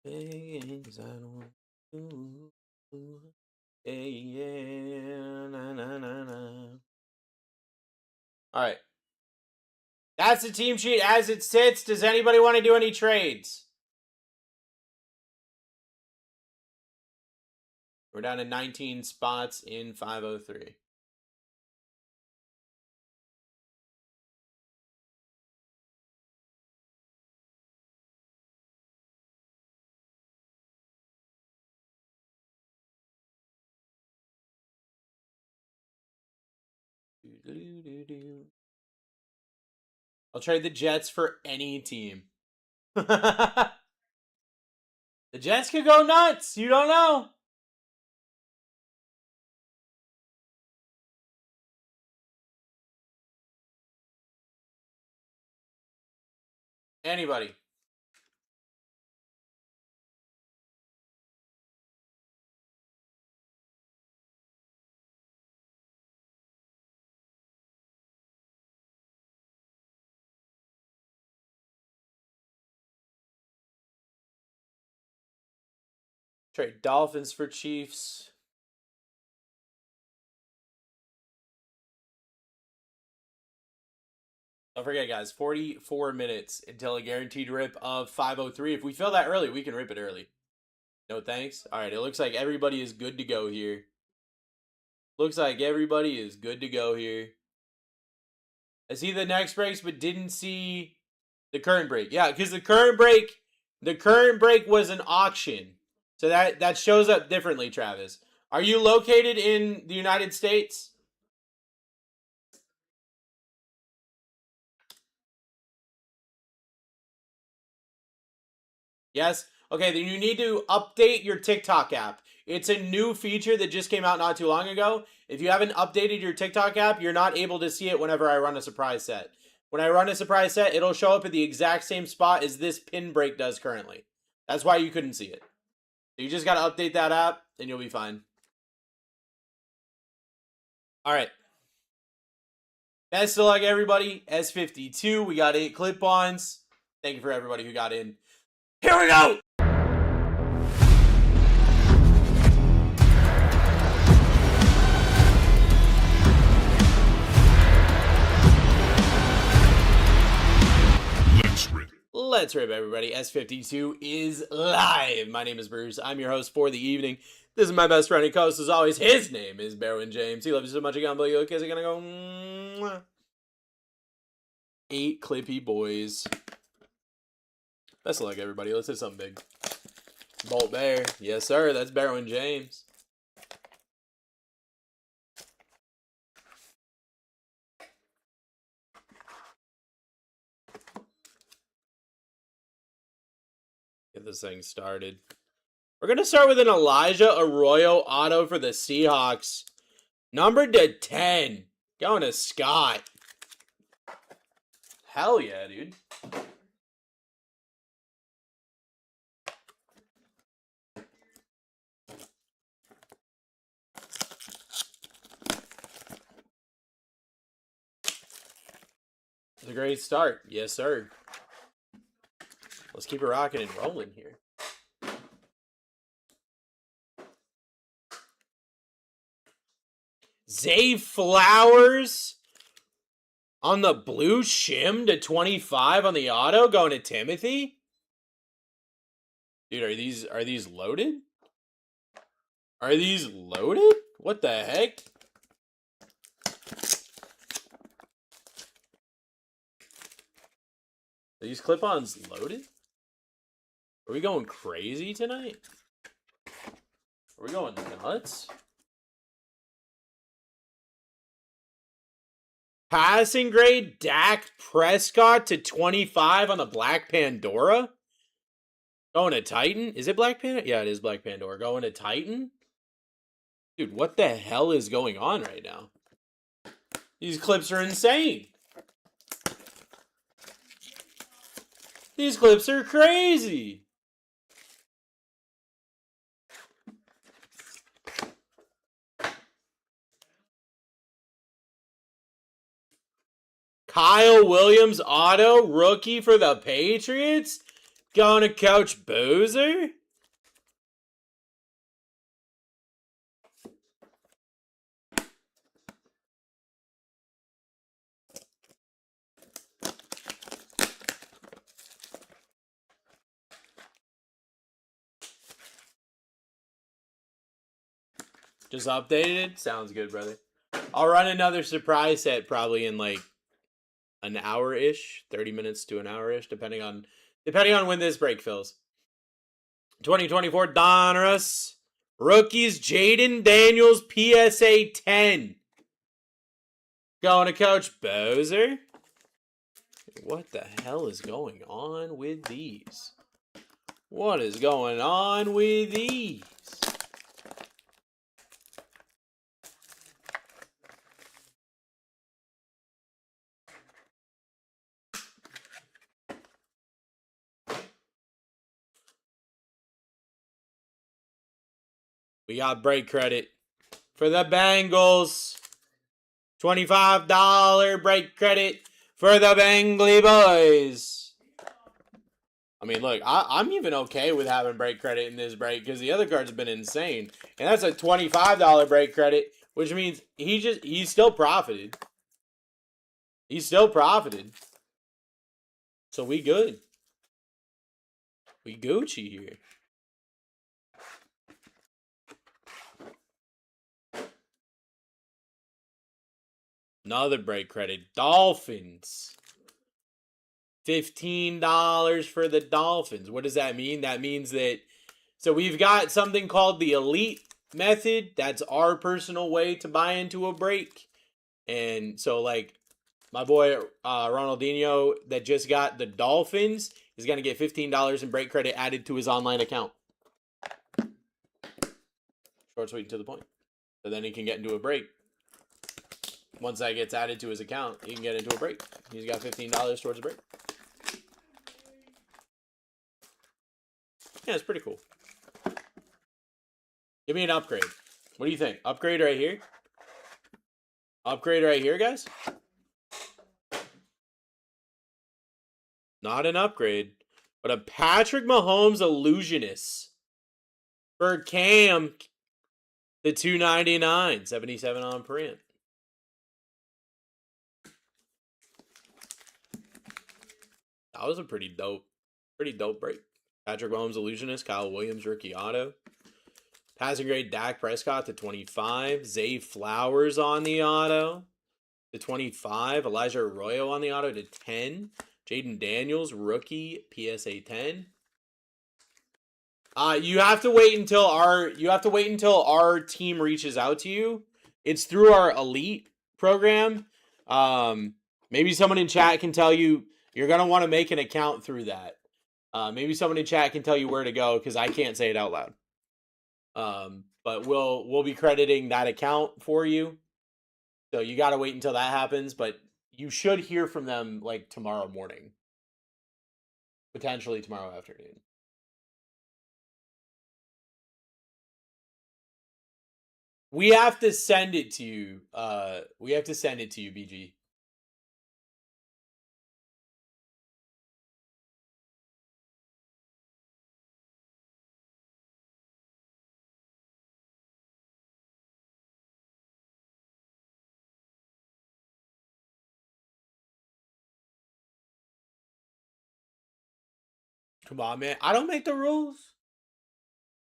Things I don't do. Yeah, na, na, na, na. All right. That's the team sheet as it sits. Does anybody want to do any trades? We're down to 19 spots in 503. I'll trade the Jets for any team. The Jets could go nuts. You don't know. Anybody. Trade Dolphins for Chiefs. Don't forget, guys, 44 minutes until a guaranteed rip of 503. If we fill that early, we can rip it early. No thanks? All right, it looks like everybody is good to go here. Looks like everybody is good to go here. I see the next breaks, but didn't see the current break. Yeah, because the current break was an auction. So that shows up differently, Travis. Are you located in the United States? Yes? Okay, then you need to update your TikTok app. It's a new feature that just came out not too long ago. If you haven't updated your TikTok app, you're not able to see it whenever I run a surprise set. When I run a surprise set, it'll show up at the exact same spot as this pin break does currently. That's why you couldn't see it. So you just got to update that app, and you'll be fine. All right. Best of luck, everybody. S52. We got 8 clip-ons. Thank you for everybody who got in. Here we go! Let's rip, everybody. S52 is live. My name is Bruce. I'm your host for the evening. This is my best friend and co-host, as always. His name is Barwin James. He loves you so much again, but you guys are gonna go. Mwah. 8 clippy boys. Best of luck, everybody. Let's hit something big. Bolt Bear. Yes, sir. That's Barwin James. Get this thing started. We're going to start with an Elijah Arroyo auto for the Seahawks. Numbered to 10. Going to Scott. Hell yeah, dude. It's a great start. Yes, sir. Let's keep it rocking and rolling here. Zay Flowers on the blue shim to 25 on the auto, going to Timothy. Dude, are these loaded? Are these loaded? What the heck? Are these clip-ons loaded? Are we going crazy tonight? Are we going nuts? Passing grade Dak Prescott to 25 on the Black Pandora. Going to Titan. Is it Black Pandora? Yeah, it is Black Pandora. Going to Titan. Dude, what the hell is going on right now? These clips are insane. These clips are crazy. Kyle Williams auto, rookie for the Patriots. Going to Coach Boozer. Just updated it? Sounds good, brother. I'll run another surprise set probably in like an hour-ish, 30 minutes to an hour-ish, depending on when this break fills. 2024 Donruss. Rookies, Jaden Daniels, PSA 10. Going to Coach Bowser. What the hell is going on with these? What is going on with these? We got break credit for the Bengals. $25 break credit for the Bengally boys. I mean, look, I'm even okay with having break credit in this break because the other cards have been insane. And that's a $25 break credit, which means he's still profited. He's still profited. So we good. We Gucci here. Another break credit. Dolphins. $15 for the Dolphins. What does that mean? That means that... So we've got something called the Elite method. That's our personal way to buy into a break. And so, like, my boy Ronaldinho that just got the Dolphins is going to get $15 in break credit added to his online account. Short, sweet, and to the point. So then he can get into a break. Once that gets added to his account, he can get into a break. He's got $15 towards a break. Yeah, it's pretty cool. Give me an upgrade. What do you think? Upgrade right here? Upgrade right here, guys? Not an upgrade, but a Patrick Mahomes illusionist for Cam. The $2.99, 77 on print. That was a pretty dope break. Patrick Mahomes illusionist, Kyle Williams rookie auto. Passing grade Dak Prescott to 25. Zay Flowers on the auto to 25. Elijah Arroyo on the auto to 10. Jaden Daniels rookie PSA 10. You have to wait until our team reaches out to you. It's through our elite program. Maybe someone in chat can tell you you're gonna want to make an account through that. Maybe someone in chat can tell you where to go because I can't say it out loud. But we'll be crediting that account for you. So you got to wait until that happens, but you should hear from them like tomorrow morning. Potentially tomorrow afternoon. We have to send it to you. BG. Come on, man. I don't make the rules.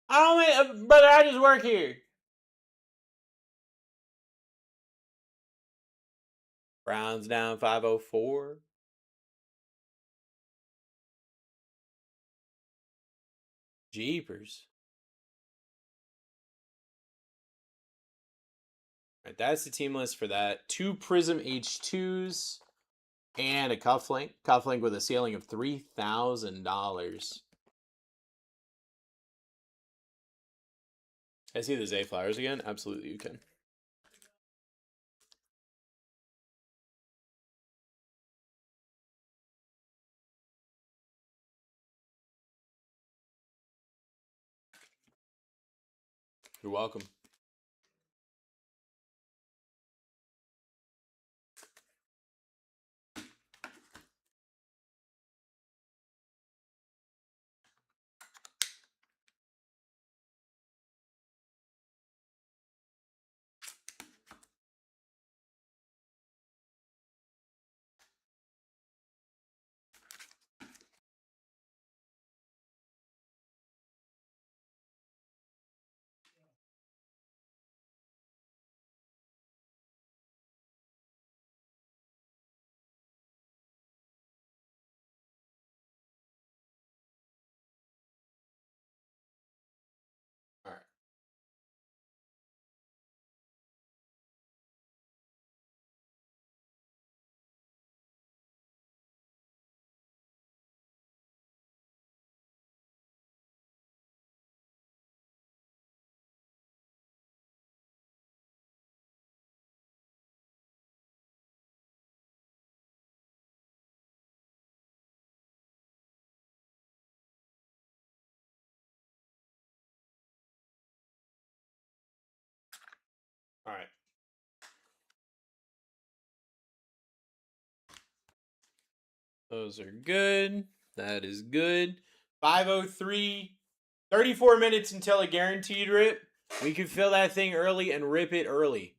Brother, I just work here. Browns down 504. Jeepers. All right, that's the team list for that. 2 Prism H2s and a cufflink. Cufflink with a ceiling of $3,000. I see the Zay Flowers again. Absolutely, you can. You're welcome. All right. All right. Those are good. That is good. 5:03. 34 minutes until a guaranteed rip. We can fill that thing early and rip it early.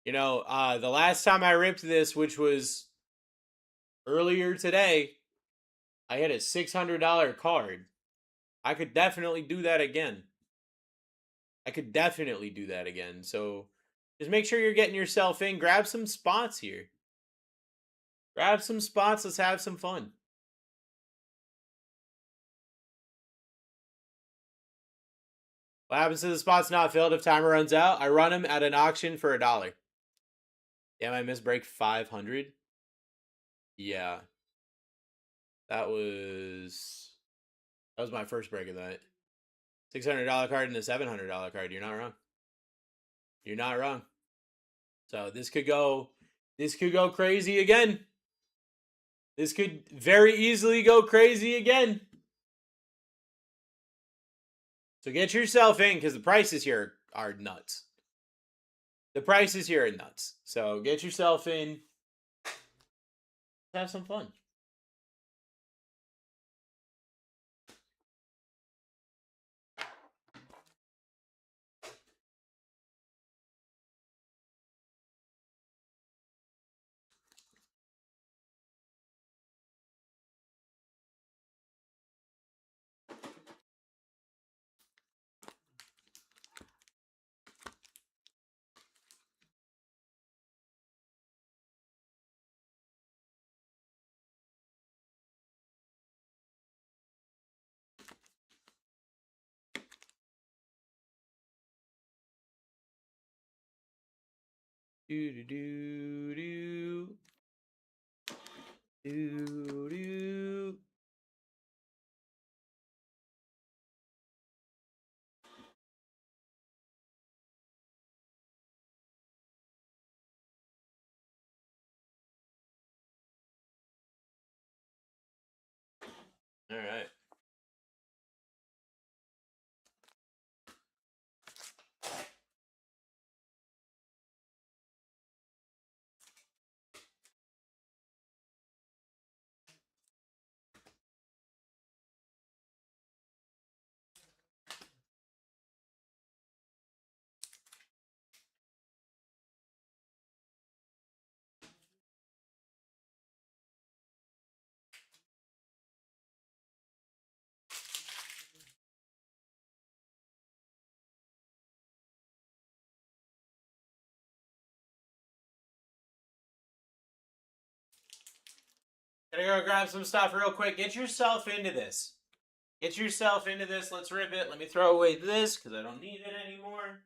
You know, the last time I ripped this, which was earlier today, I had a $600 card. I could definitely do that again. So just make sure you're getting yourself in. Grab some spots here. Grab some spots. Let's have some fun. What happens to the spots not filled if timer runs out? I run them at an auction for $1. Damn, I missed break 500. Yeah, that was my first break of that. $600 card and a $700 card. You're not wrong. You're not wrong. So this could go crazy again. This could very easily go crazy again. So get yourself in because the prices here are nuts. The prices here are nuts. So get yourself in. Have some fun. Do do do do do do. All right. Gotta go grab some stuff real quick. Get yourself into this. Get yourself into this. Let's rip it. Let me throw away this because I don't need it anymore.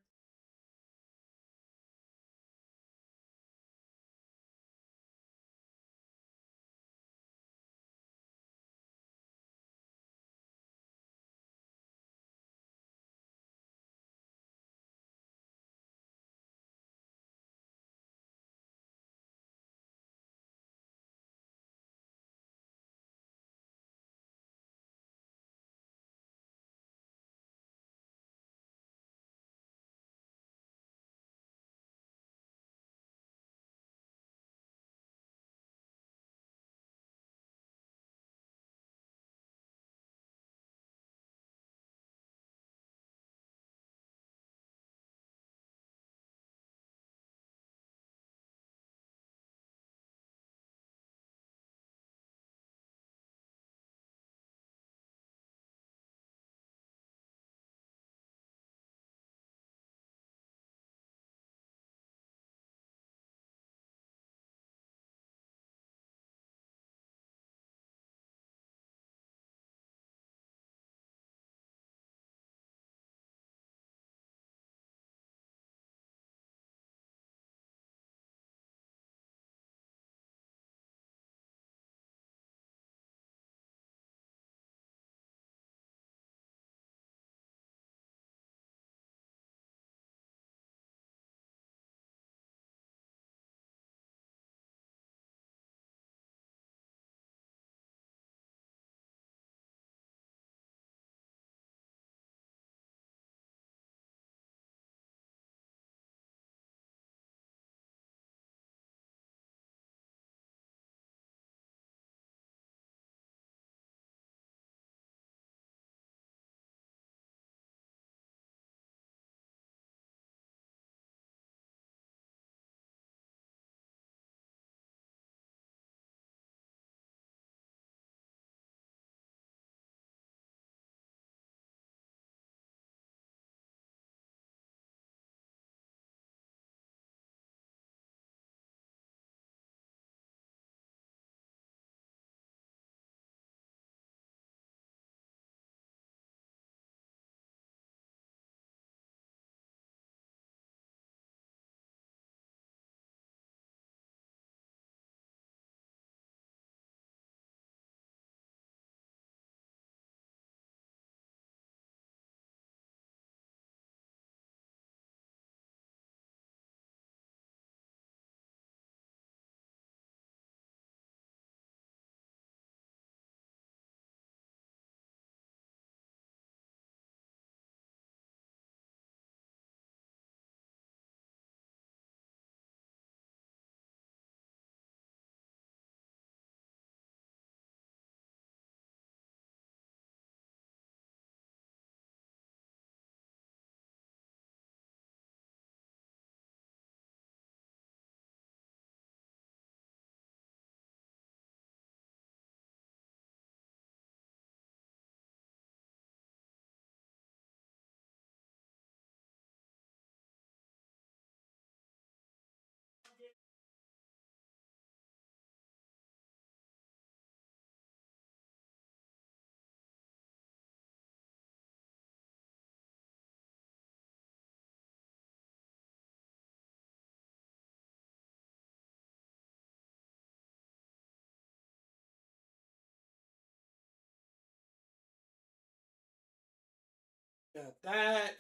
Got that.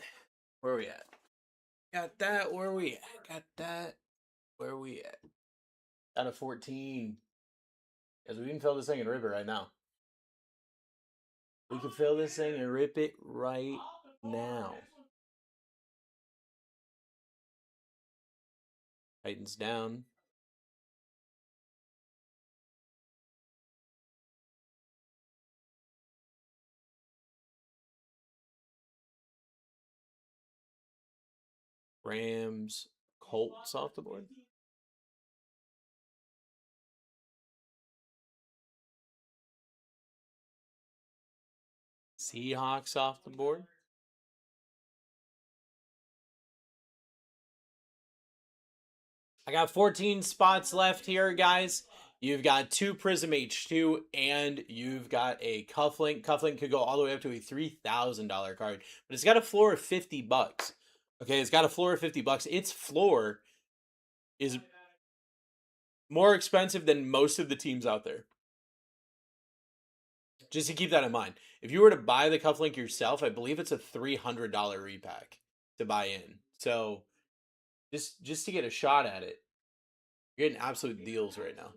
Where we at? Got that. Where we at? Got that. Where we at? Out of 14. Because we can fill this thing and rip it right now. We can fill this thing and rip it right now. Titans down. Rams, Colts off the board. Seahawks off the board. I got 14 spots left here, guys. You've got 2 Prism H2 and you've got a Cufflink. Cufflink could go all the way up to a $3,000 card, but it's got a floor of $50. Okay, it's got a floor of $50. Its floor is more expensive than most of the teams out there. Just to keep that in mind. If you were to buy the Cufflink yourself, I believe it's a $300 repack to buy in. So just to get a shot at it, you're getting absolute deals right now.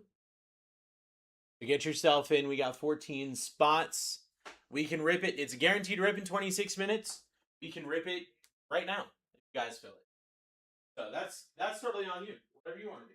To get yourself in, we got 14 spots. We can rip it. It's guaranteed to rip in 26 minutes. We can rip it right now if you guys feel it. So that's totally on you. Whatever you want to do.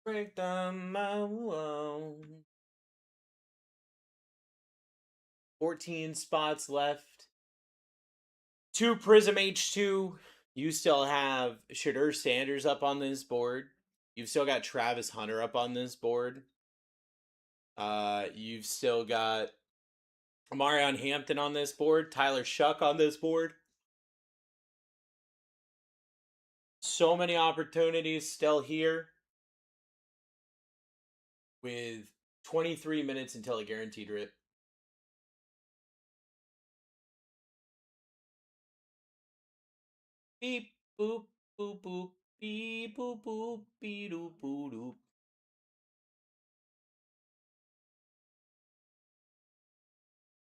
Break down my wall. 14 spots left. 2 Prism H2. You still have Shadur Sanders up on this board. You've still got Travis Hunter up on this board. You've still got Amarion Hampton on this board. Tyler Shuck on this board. So many opportunities still here. With 23 minutes until a guaranteed rip. Beep, boop, boop, boop, beep, boop, boop, beep, doop, boop, doop.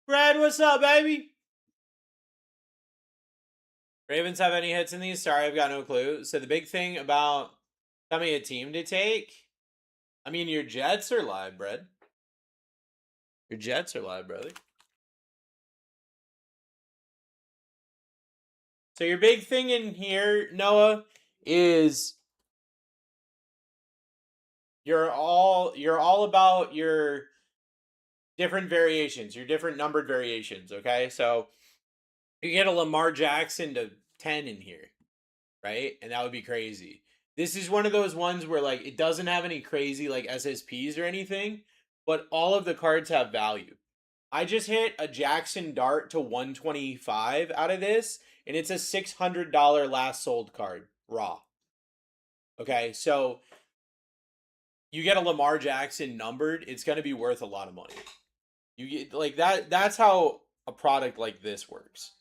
Brad, what's up, baby? Ravens have any hits in these? Sorry, I've got no clue. So the big thing about having a team to take, I mean, your Jets are live, Brad. Your Jets are live, brother. So your big thing in here, Noah, is you're all about your different variations, your different numbered variations, okay? So you get a Lamar Jackson to 10 in here, right? And that would be crazy. This is one of those ones where like it doesn't have any crazy like SSPs or anything, but all of the cards have value. I just hit a Jackson Dart to 125 out of this, and it's a $600 last sold card, raw. Okay, so you get a Lamar Jackson numbered, it's going to be worth a lot of money. You get like that's how a product like this works.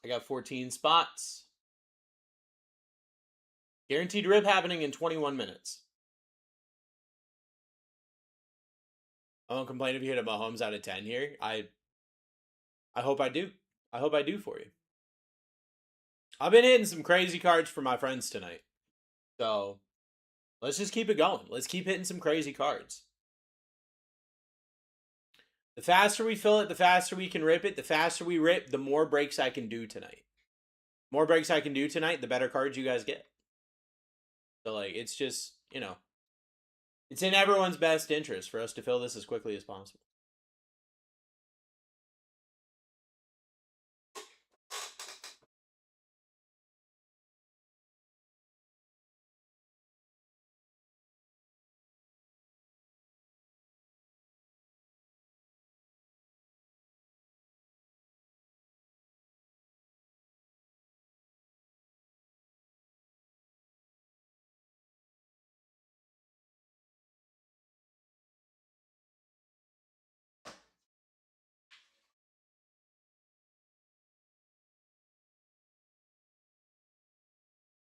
I got 14 spots. Guaranteed rip happening in 21 minutes. I won't complain if you hit a Mahomes out of 10 here. I hope I do. I hope I do for you. I've been hitting some crazy cards for my friends tonight. So let's just keep it going. Let's keep hitting some crazy cards. The faster we fill it, the faster we can rip it. The faster we rip, the more breaks I can do tonight. More breaks I can do tonight, the better cards you guys get. So, like, it's just, you know, it's in everyone's best interest for us to fill this as quickly as possible.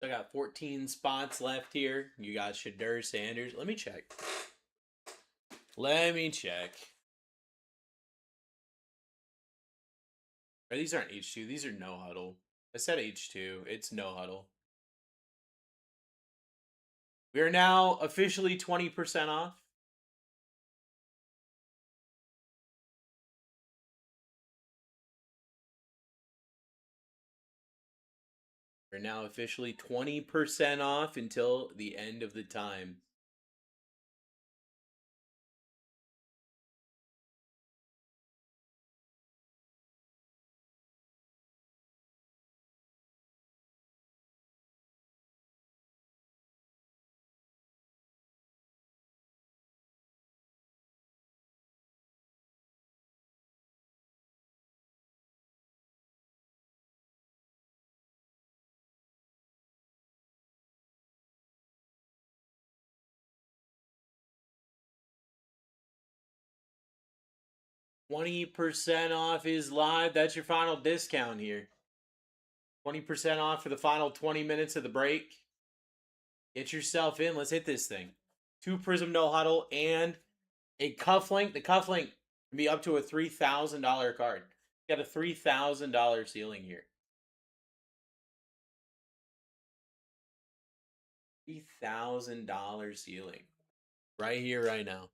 I got 14 spots left here. You got Shadur Sanders. Let me check. Let me check. Or these aren't H2. These are no huddle. I said H2. It's no huddle. We are now officially 20% off. We're now officially 20% off until the end of the time. $20% off is live. That's your final discount here. 20% off for the final 20 minutes of the break. Get yourself in. Let's hit this thing. 2 Prism No Huddle and a cufflink. The cufflink can be up to a $3,000 card. Got a $3,000 ceiling here. $3,000 ceiling. Right here, right now.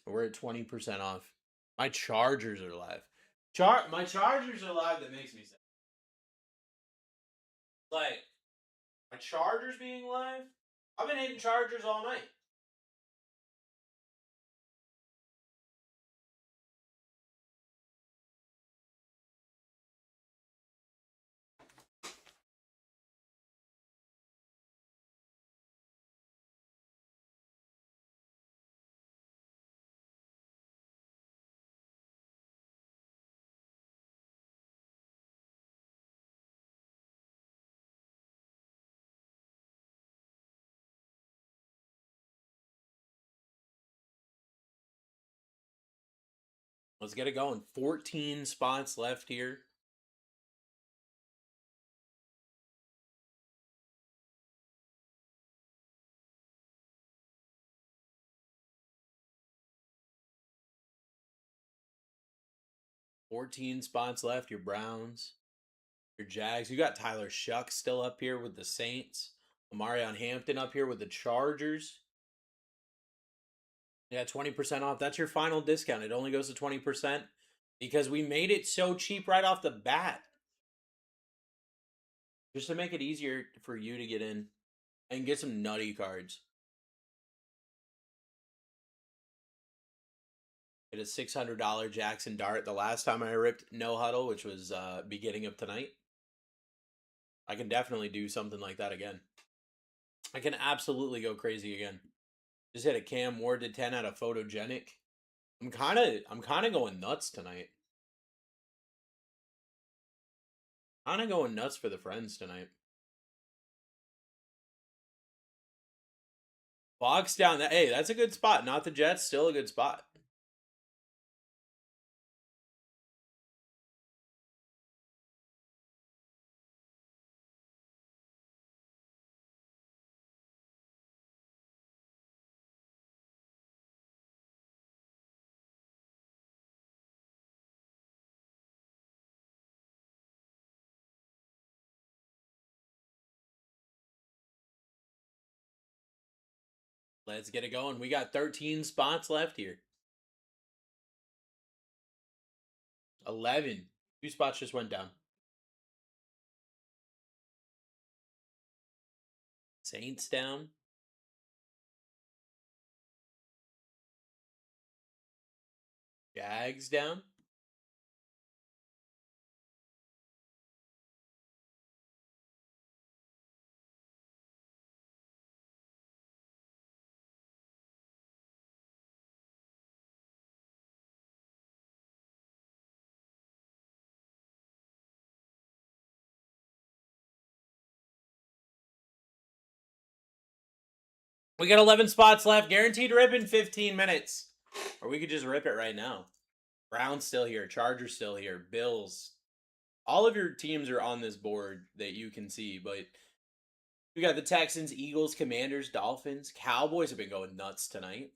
We're at 20% off. My Chargers are live. My Chargers are live. That makes me sad. Like, my Chargers being live? I've been hitting Chargers all night. Let's get it going. 14 spots left here. $14 spots left. Your Browns, your Jags. You got Tyler Shuck still up here with the Saints. Omarion Hampton up here with the Chargers. Yeah, 20% off. That's your final discount. It only goes to 20% because we made it so cheap right off the bat. Just to make it easier for you to get in and get some nutty cards. It is $600 Jackson Dart. The last time I ripped No Huddle, which was beginning of tonight. I can definitely do something like that again. I can absolutely go crazy again. Just hit a Cam Ward to 10 out of Photogenic. I'm kind of going nuts tonight. Kind of going nuts for the friends tonight. Box down. Hey, that's a good spot. Not the Jets. Still a good spot. Let's get it going. We got 13 spots left here. 11. 2 spots just went down. Saints down. Jags down. We got 11 spots left. Guaranteed rip in 15 minutes. Or we could just rip it right now. Browns still here. Chargers still here. Bills. All of your teams are on this board that you can see. But we got the Texans, Eagles, Commanders, Dolphins. Cowboys have been going nuts tonight.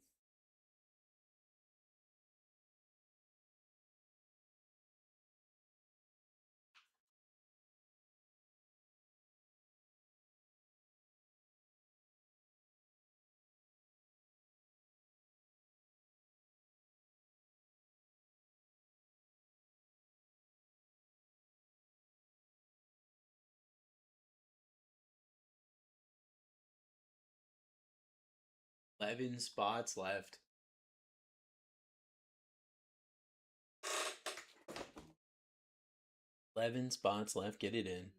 Eleven spots left. Get it in.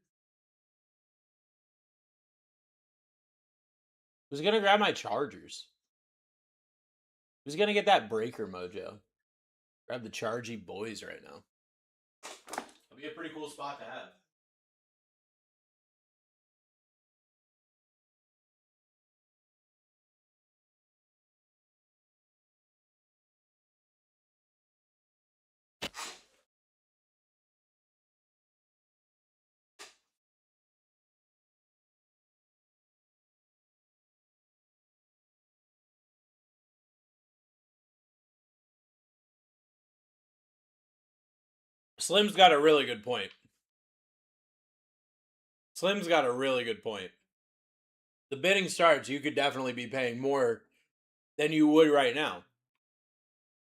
Who's gonna grab my Chargers? Who's gonna get that breaker mojo? Grab the Chargy boys right now. That'd be a pretty cool spot to have. Slim's got a really good point. Slim's got a really good point. The bidding starts, you could definitely be paying more than you would right now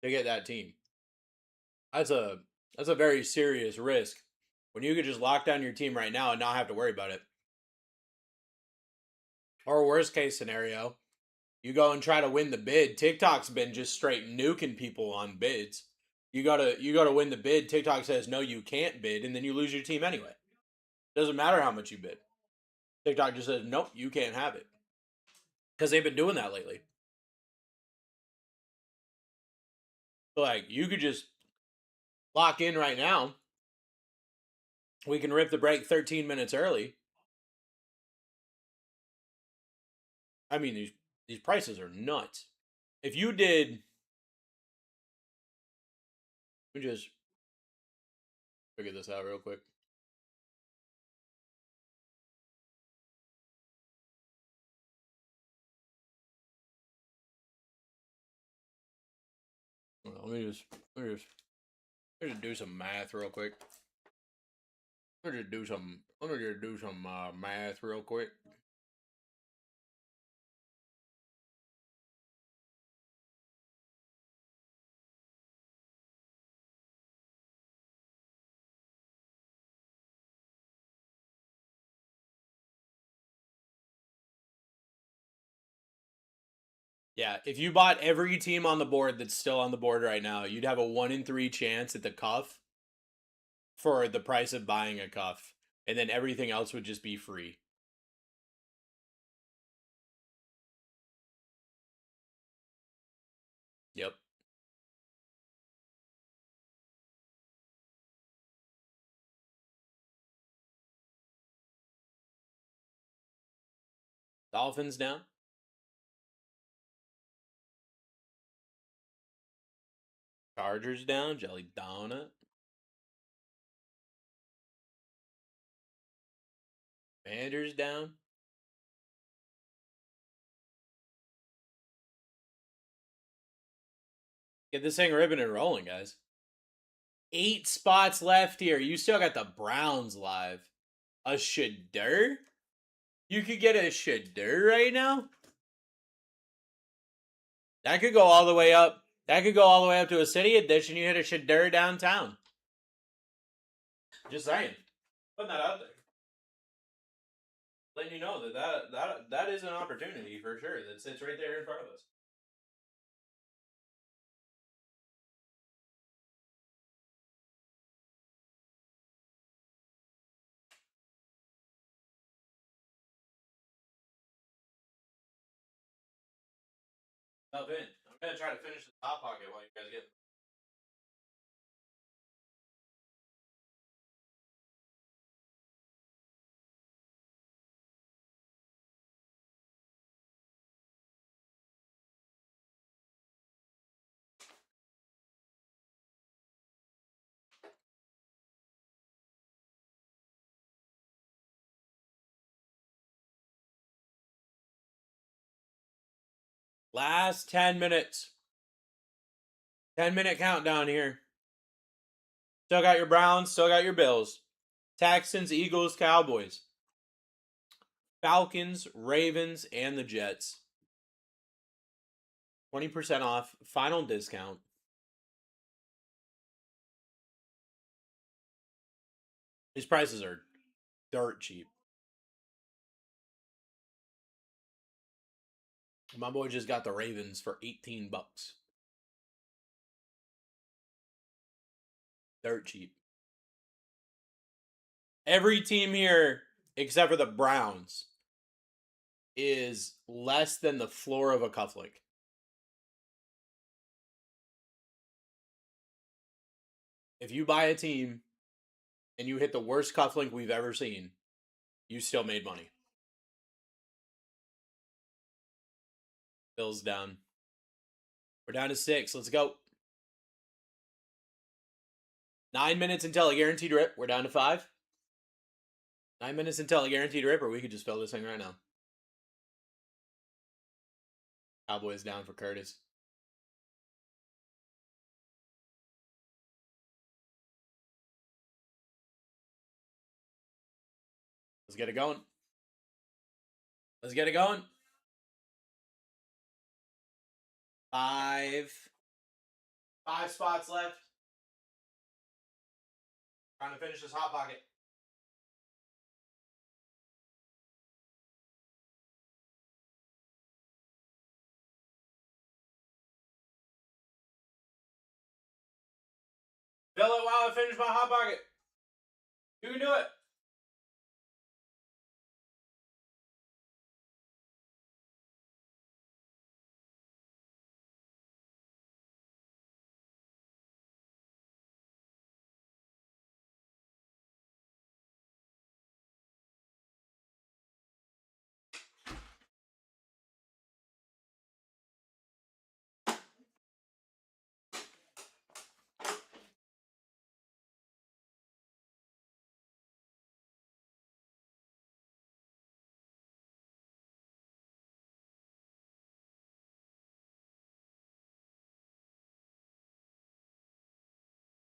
to get that team. That's a very serious risk when you could just lock down your team right now and not have to worry about it. Or worst case scenario, you go and try to win the bid. TikTok's been just straight nuking people on bids. You gotta win the bid. TikTok says no, you can't bid, and then you lose your team anyway. Doesn't matter how much you bid. TikTok just says nope, you can't have it. Because they've been doing that lately. So like you could just lock in right now. We can rip the break 13 minutes early. I mean, these prices are nuts. If you did, let me just figure this out real quick. Let me just do some math real quick. Let me just do some math real quick. Yeah, if you bought every team on the board that's still on the board right now, you'd have a 1 in 3 chance at the cuff for the price of buying a cuff, and then everything else would just be free. Yep. Dolphins down. Chargers down. Jelly donut. Commanders down. Get this thing ribbon and rolling, guys. 8 spots left here. You still got the Browns live. A Shadur? You could get a Shadur right now? That could go all the way up. That could go all the way up to a city edition. You hit a Shadur downtown. Just saying. Putting that out there. Letting you know that is an opportunity for sure that sits right there in front of us. Up in. I'm gonna try to finish the top pocket while you guys get. Last 10 minutes. 10-minute countdown here. Still got your Browns, still got your Bills. Texans, Eagles, Cowboys. Falcons, Ravens, and the Jets. 20% off, final discount. These prices are dirt cheap. My boy just got the Ravens for $18. Dirt cheap. Every team here, except for the Browns, is less than the floor of a cufflink. If you buy a team and you hit the worst cufflink we've ever seen, you still made money. Bills down. We're down to 6. Let's go. 9 minutes until a guaranteed rip. We're down to 5. 9 minutes until a guaranteed rip, or we could just fill this thing right now. Cowboys down for Curtis. Let's get it going. Let's get it going. 5 spots left. Trying to finish this hot pocket. Fill it while I finish my hot pocket. You can do it.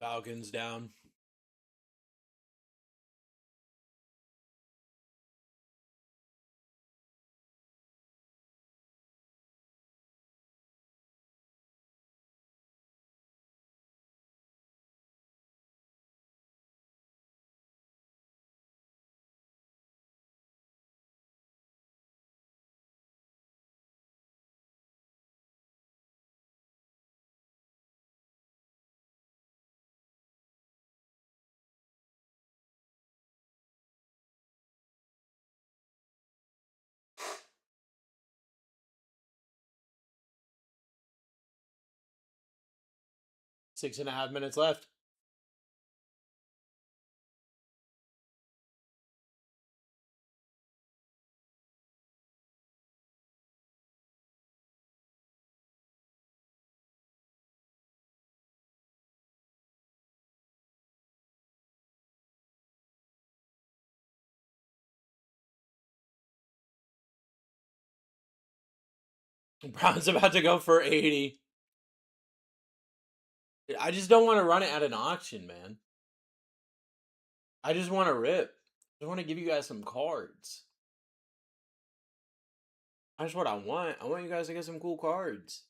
Falcons down. 6.5 minutes left. Brown's about to go for 80. I just don't want to run it at an auction, man. I just want to rip. I want to give you guys some cards. That's what I want. I want you guys to get some cool cards.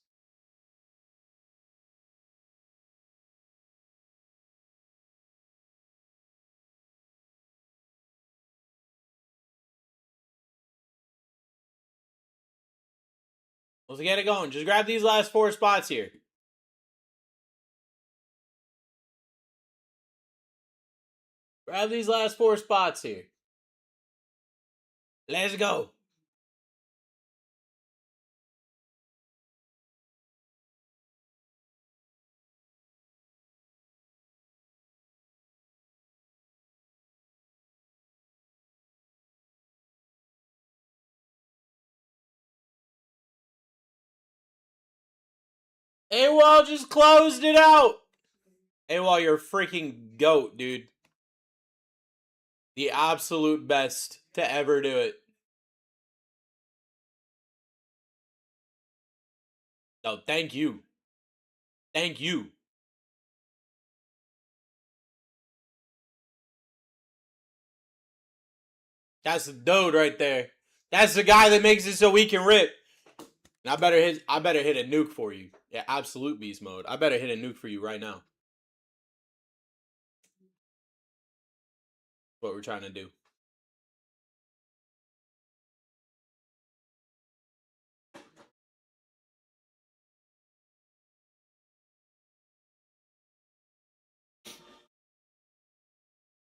Let's get it going. Just grab these last 4 spots here. Grab these last 4 spots here. Let's go. AWOL just closed it out. AWOL, you're a freaking GOAT, dude. The absolute best to ever do it. No, thank you. Thank you. That's the dude right there. That's the guy that makes it so we can rip. And I better hit a nuke for you. Yeah, absolute beast mode. I better hit a nuke for you right now. What we're trying to do.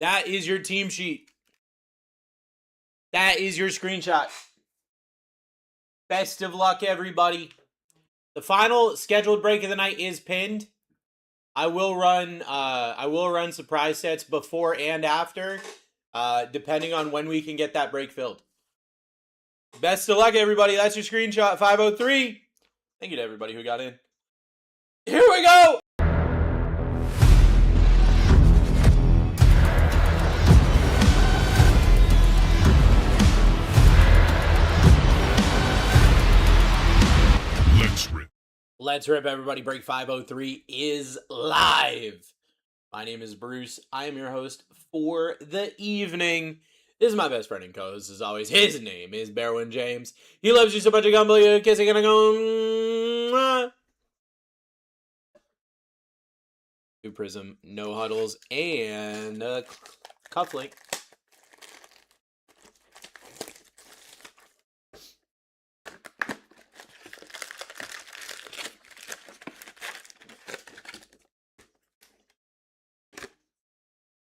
That is your team sheet. That is your screenshot. Best of luck, everybody. The final scheduled break of the night is pinned. I will run surprise sets before and after, depending on when we can get that break filled. Best of luck, everybody. That's your screenshot, 503. Thank you to everybody who got in. Here we go. Let's rip, everybody. Break 503 is live. My name is Bruce. I am your host for the evening. This is my best friend and co-host, as always. His name is Berwin James. He loves you so much, I can't believe you kissing and I go. Two Prism, no huddles, and cufflink.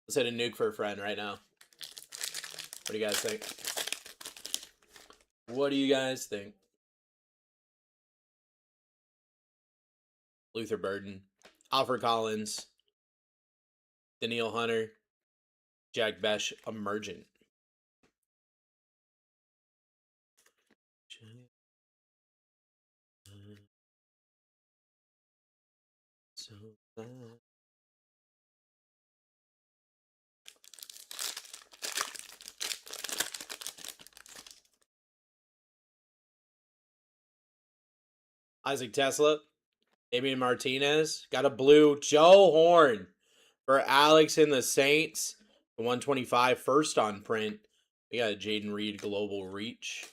Let's hit a nuke for a friend right now. What do you guys think? What do you guys think? Luther Burden, Alfred Collins, Daniil Hunter, Jack Besh, Emergent. Isaac Tesla, Damian Martinez, got a blue Joe Horn for Alex and the Saints. The 125 first on print. We got a Jaden Reed Global Reach.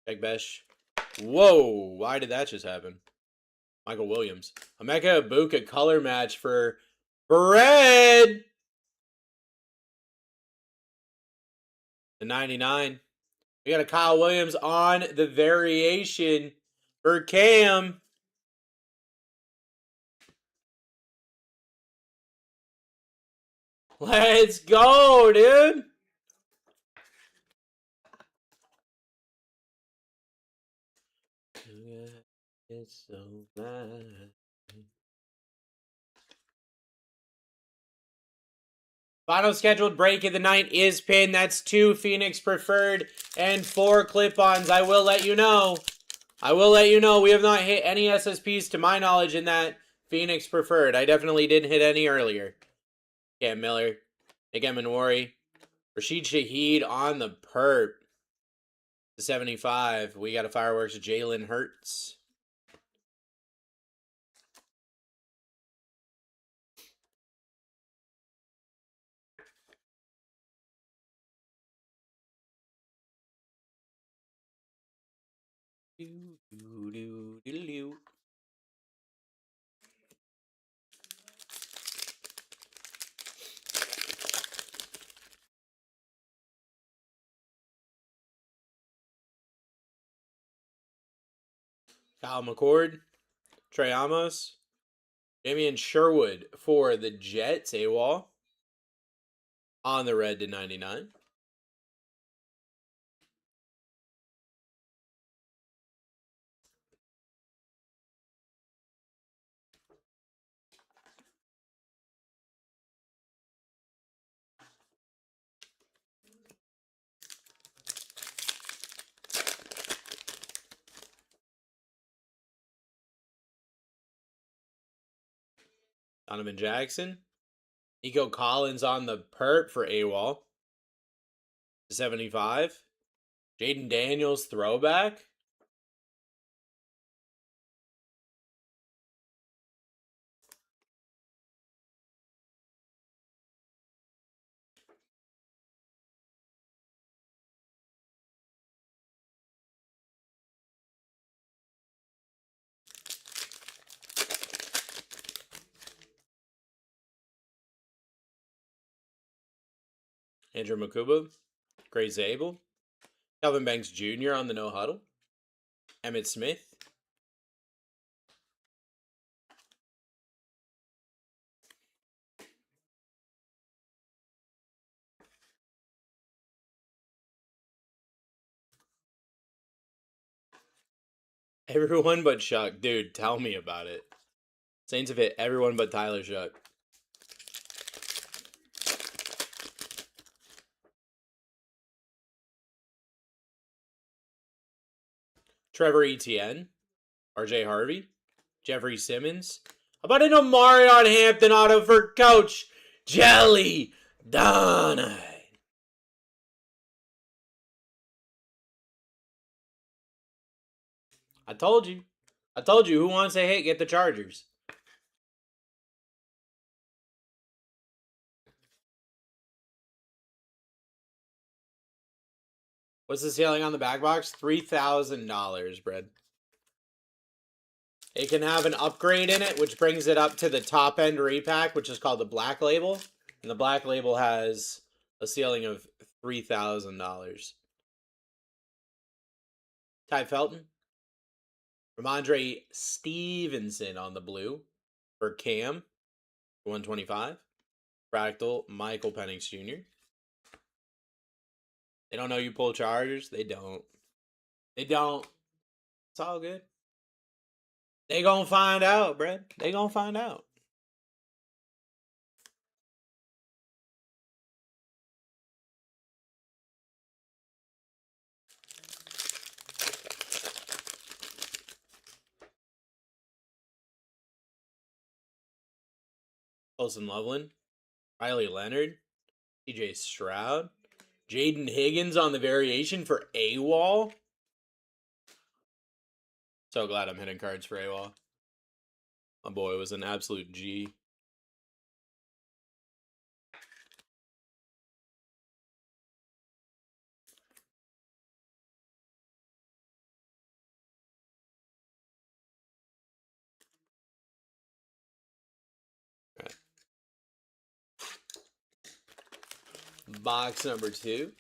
Jack Besh. Whoa, why did that just happen? Michael Williams. Emeka Ibuka color match for Red. The 99. We got a Kyle Williams on the variation for Cam. Let's go, dude. It's so bad. Final scheduled break of the night is pinned. That's 2 Phoenix Preferred and 4 clip-ons. I will let you know. We have not hit any SSPs to my knowledge in that Phoenix Preferred. I definitely didn't hit any earlier. Cam Miller, Nick Emanwari, Rashid Shaheed on the perp. The 75. We got a Fireworks Jalen Hurts. Kyle McCord, Trey Amos, Damian Sherwood for the Jets, AWOL. On the red to 99. Donovan Jackson. Nico Collins on the perp for AWOL. 75. Jaden Daniels throwback. Andrew Makuba. Gray Zabel. Calvin Banks Jr. on the no huddle. Emmett Smith. Everyone but Shuck. Dude, tell me about it. Saints have hit everyone but Tyler Shuck. Trevor Etienne. RJ Harvey. Jeffrey Simmons. How about an Omarion Hampton auto for Coach Jelly Donut? I told you. Who wants to hit? Get the Chargers. What's the ceiling on the back box? $3,000, Brad. It can have an upgrade in it, which brings it up to the top end repack, which is called the Black Label. And the Black Label has a ceiling of $3,000. Ty Felton. Ramondre Stevenson on the blue for Cam. 125. Fractal Michael Penix Jr. They don't know you pull Chargers. They don't. It's all good. They gonna find out, Brad. They gonna find out. Colson Loveland. Riley Leonard. TJ Stroud. Jaden Higgins on the variation for AWOL. So glad I'm hitting cards for AWOL. My boy was an absolute G. Box number 2.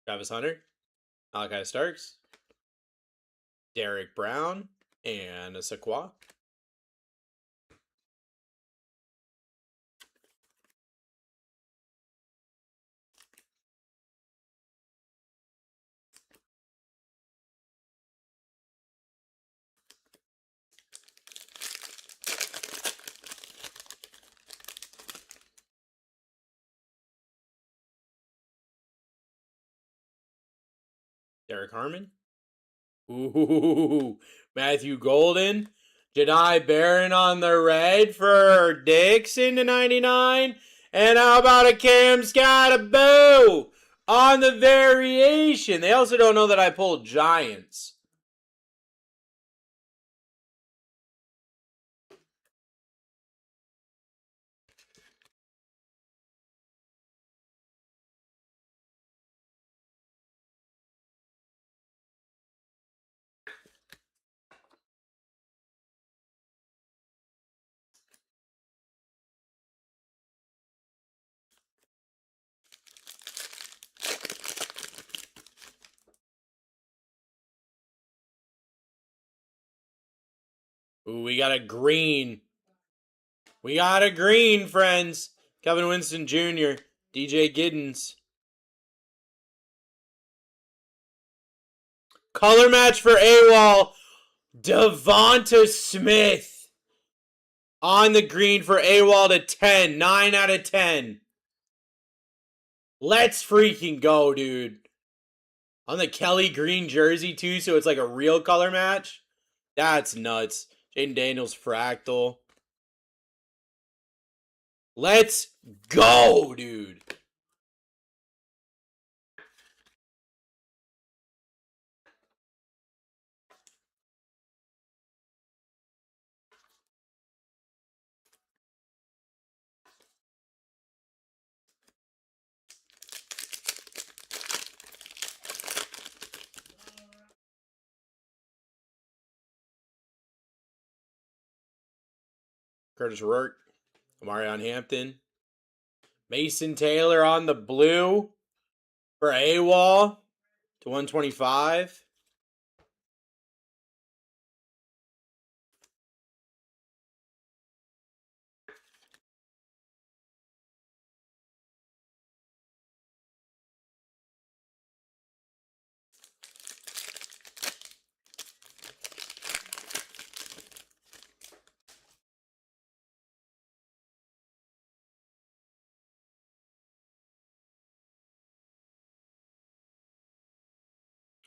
Travis Hunter, Malachi Starks, Derek Brown, and a Sakwa. Derek Harmon. Ooh, Matthew Golden. Jedi Barron on the red for Dixon to 99. And how about a Cam Scottaboo on the variation? They also don't know that I pulled Giants. Ooh, we got a green. We got a green, friends. Kevin Winston Jr., DJ Giddens. Color match for AWOL. Devonta Smith on the green for AWOL to 10. 9 out of 10. Let's freaking go, dude. On the Kelly green jersey, too, so it's like a real color match. That's nuts. Jaden Daniels fractal. Let's go, dude. Curtis Rourke. Amarion Hampton. Mason Taylor on the blue for AWOL to 125.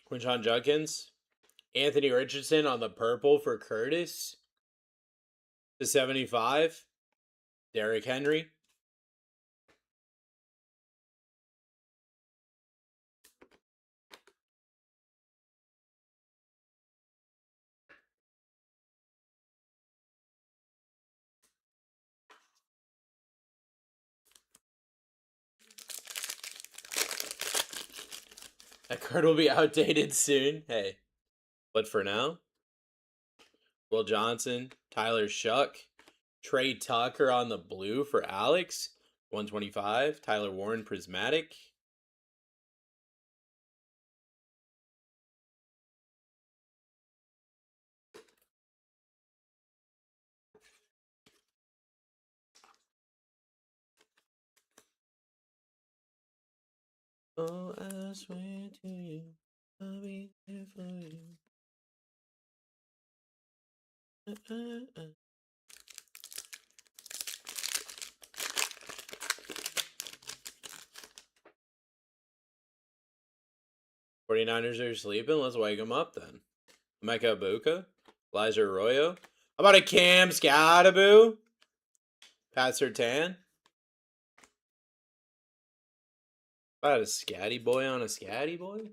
Quinshon Judkins. Anthony Richardson on the purple for Curtis to 75. Derrick Henry. That card will be outdated soon. Hey. But for now, Will Johnson, Tyler Shuck, Trey Tucker on the blue for Alex, 125. Tyler Warren Prismatic. Oh, I swear to you, I'll be there for you. 49ers are sleeping. Let's wake them up then. Emeka Ibuka, Elijah Arroyo. How about a Cam Scottaboo? Pat Surtain. How about a Scatty boy on a Scatty boy?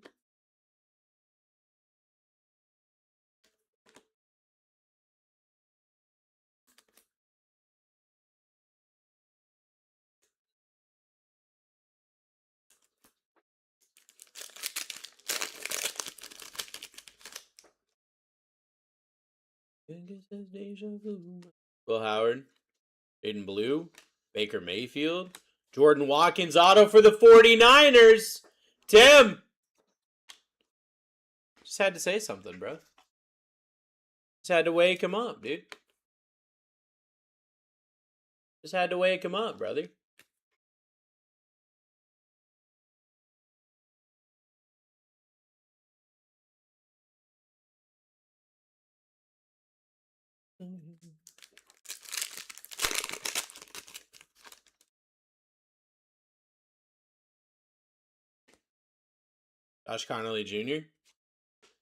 Will Howard, Aiden Blue, Baker Mayfield, Jordan Watkins auto for the 49ers. Tim! Just had to say something, bro. Just had to wake him up, dude. Just had to wake him up, brother. Josh Connolly Jr.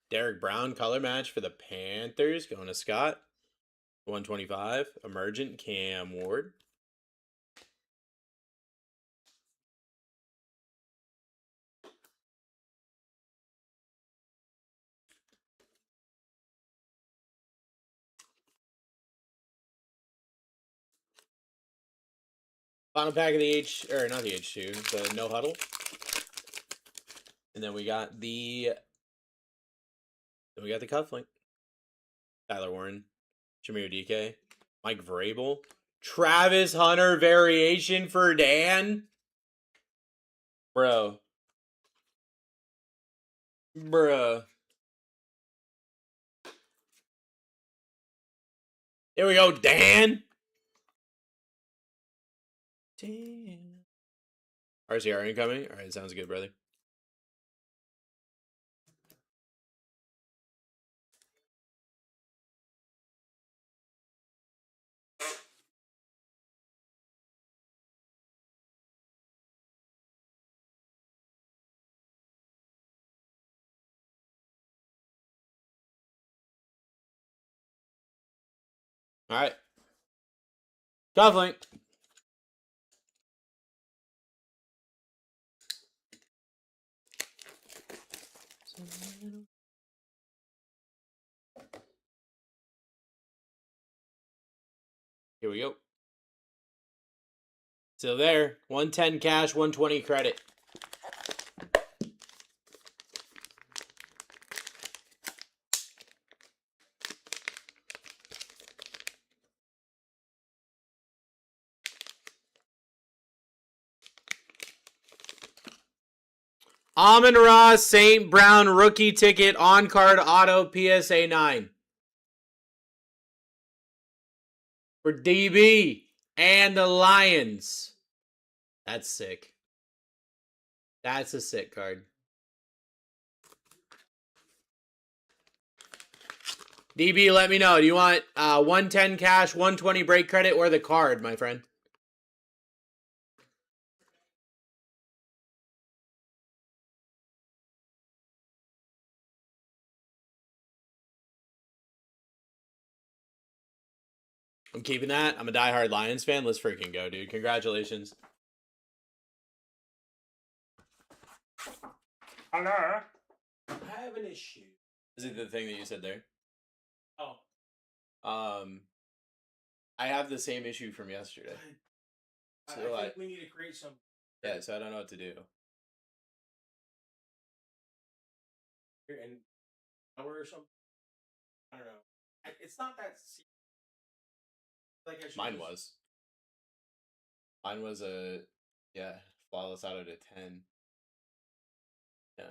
Derek Brown color match for the Panthers going to Scott. 125. Emergent Cam Ward. Final pack of the not the H2, the no huddle. And then we got the cufflink. Tyler Warren, Jameer DK, Mike Vrabel, Travis Hunter variation for Dan. Bro. Bruh. Here we go, Dan. Dan. RCR incoming. All right, sounds good, brother. All right. Cufflink. Here we go. Still there. 110 cash, 120 credit. Amon-Ra St. Brown rookie ticket on card auto PSA 9. For DB and the Lions. That's sick. That's a sick card. DB, let me know. Do you want 110 cash, 120 break credit, or the card, my friend? I'm keeping that. I'm a diehard Lions fan. Let's freaking go, dude. Congratulations. Hello? I have an issue. Is it the thing that you said there? Oh. I have the same issue from yesterday. So I think we need to create some. Yeah, so I don't know what to do. And or something. I don't know. It's not that. Like I should Mine was. Mine was a flawless out of a 10. Yeah.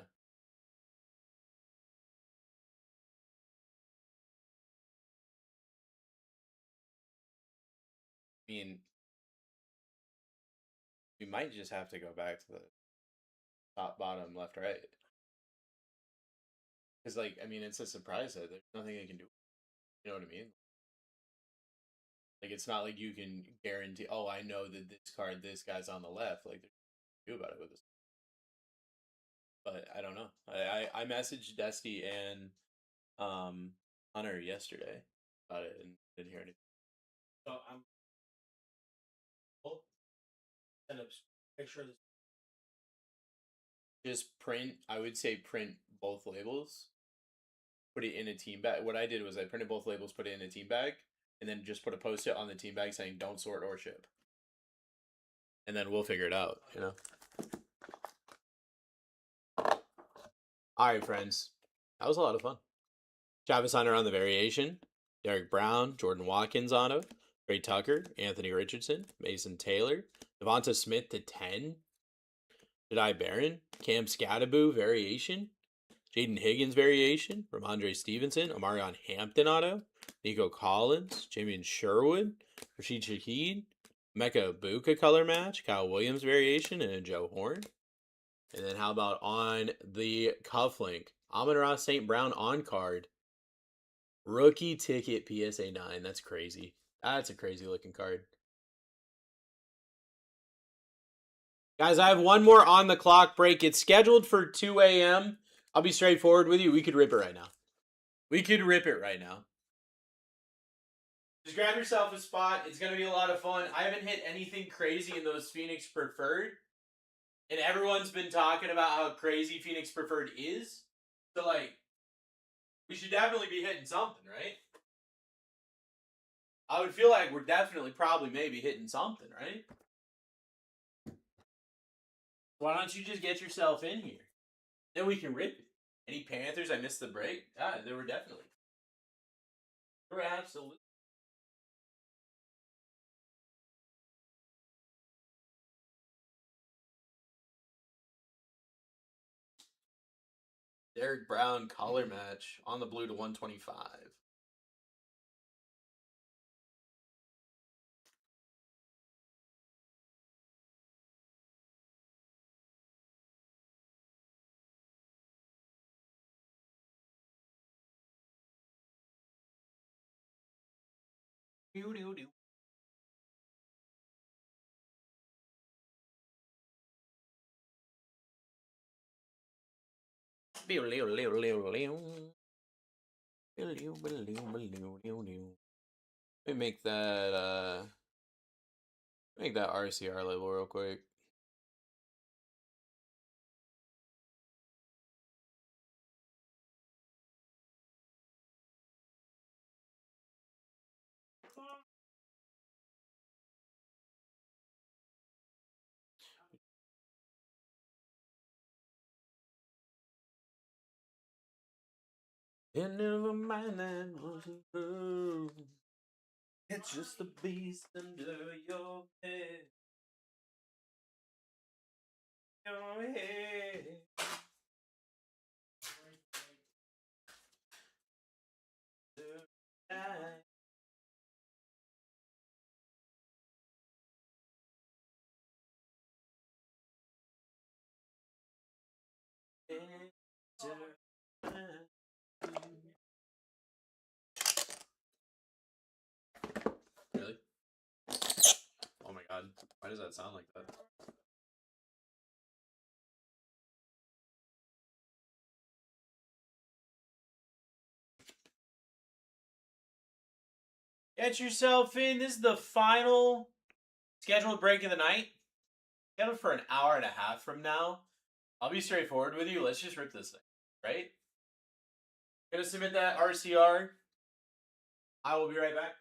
I mean, we might just have to go back to the top, bottom, left, right. Because, like, I mean, it's a surprise that there's nothing they can do. You know what I mean? Like, it's not like you can guarantee, oh, I know that this guy's on the left. Like, there's nothing to do about it with this. But I don't know. I messaged Dusty and Hunter yesterday about it and didn't hear anything. So I'm. Send up picture of this. Just print, I would say print both labels, put it in a team bag. What I did was I printed both labels, put it in a team bag, and then just put a post-it on the team bag saying don't sort or ship. And then we'll figure it out, you know? All right, friends. That was a lot of fun. Travis Hunter on the variation. Derek Brown, Jordan Watkins auto, Trey Tucker, Anthony Richardson, Mason Taylor, Devonta Smith to 10, Jedi Barron, Cam Scattaboo variation, Jaden Higgins variation, Ramondre Stevenson, Amarion Hampton auto, Nico Collins, Jamian Sherwood, Rashid Shaheed, Mecca Ibuka color match, Kyle Williams variation, and a Joe Horn. And then how about on the cufflink, Amon-Ra St. Brown on card, rookie ticket PSA 9. That's crazy. That's a crazy looking card. Guys, I have one more on the clock break. It's scheduled for 2 a.m. I'll be straightforward with you. We could rip it right now. We could rip it right now. Just grab yourself a spot. It's going to be a lot of fun. I haven't hit anything crazy in those Phoenix Preferred. And everyone's been talking about how crazy Phoenix Preferred is. So, like, we should definitely be hitting something, right? I would feel like we're definitely probably maybe hitting something, right? Why don't you just get yourself in here? Then we can rip it. Any Panthers? I missed the break. Yeah, there were definitely. There were absolutely. Derek Brown color match on the blue to 125. Let me make that RCR label real quick. And never mind that wasn't true. It's just a beast under your bed. Your head. Really? Oh my god. Why does that sound like that? Get yourself in. This is the final scheduled break of the night. Scheduled for an hour and a half from now. I'll be straightforward with you. Let's just rip this thing, right? Gonna submit that RCR. I will be right back.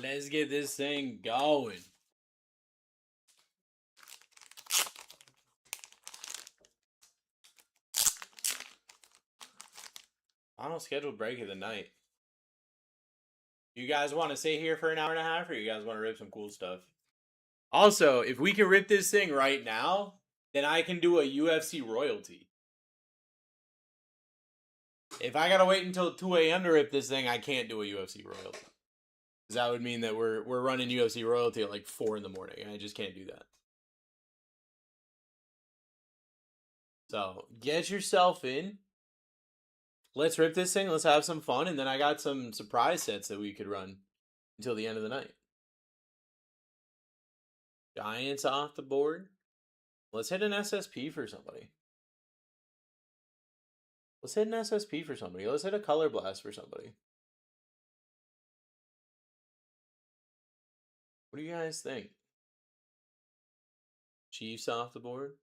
Let's get this thing going. Final scheduled break of the night. You guys want to stay here for an hour and a half, or you guys want to rip some cool stuff? Also, if we can rip this thing right now, then I can do a UFC royalty. If I gotta wait until 2 a.m. to rip this thing, I can't do a UFC royalty. Because that would mean that we're running UFC royalty at like 4 in the morning, and I just can't do that. So, get yourself in. Let's rip this thing, let's have some fun, and then I got some surprise sets that we could run until the end of the night. Giants off the board. Let's hit an SSP for somebody. Let's hit an SSP for somebody. Let's hit a Color Blast for somebody. What do you guys think? Chiefs off the board.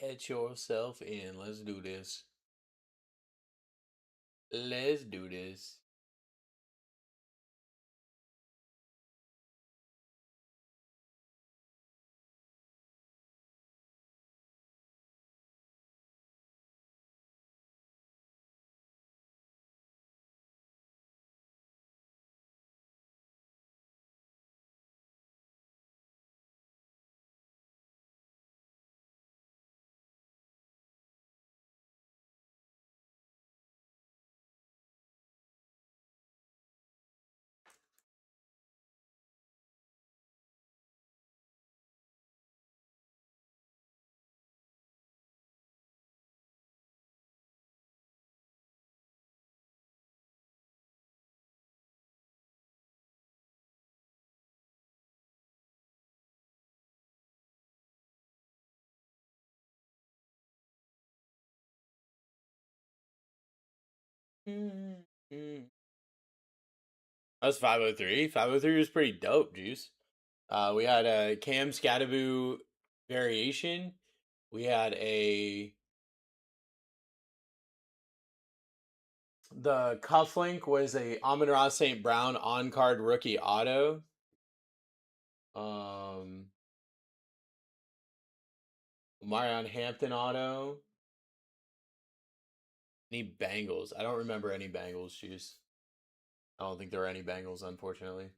Get yourself in. Let's do this. Let's do this. That was 503. 503 was pretty dope, Juice. We had a Cam Scadaboo variation. We had the cufflink was a Amon-Ra St. Brown on-card rookie auto. Marion Hampton auto. Any Bengals? I don't remember any Bengals, Juice. I don't think there are any Bengals, unfortunately.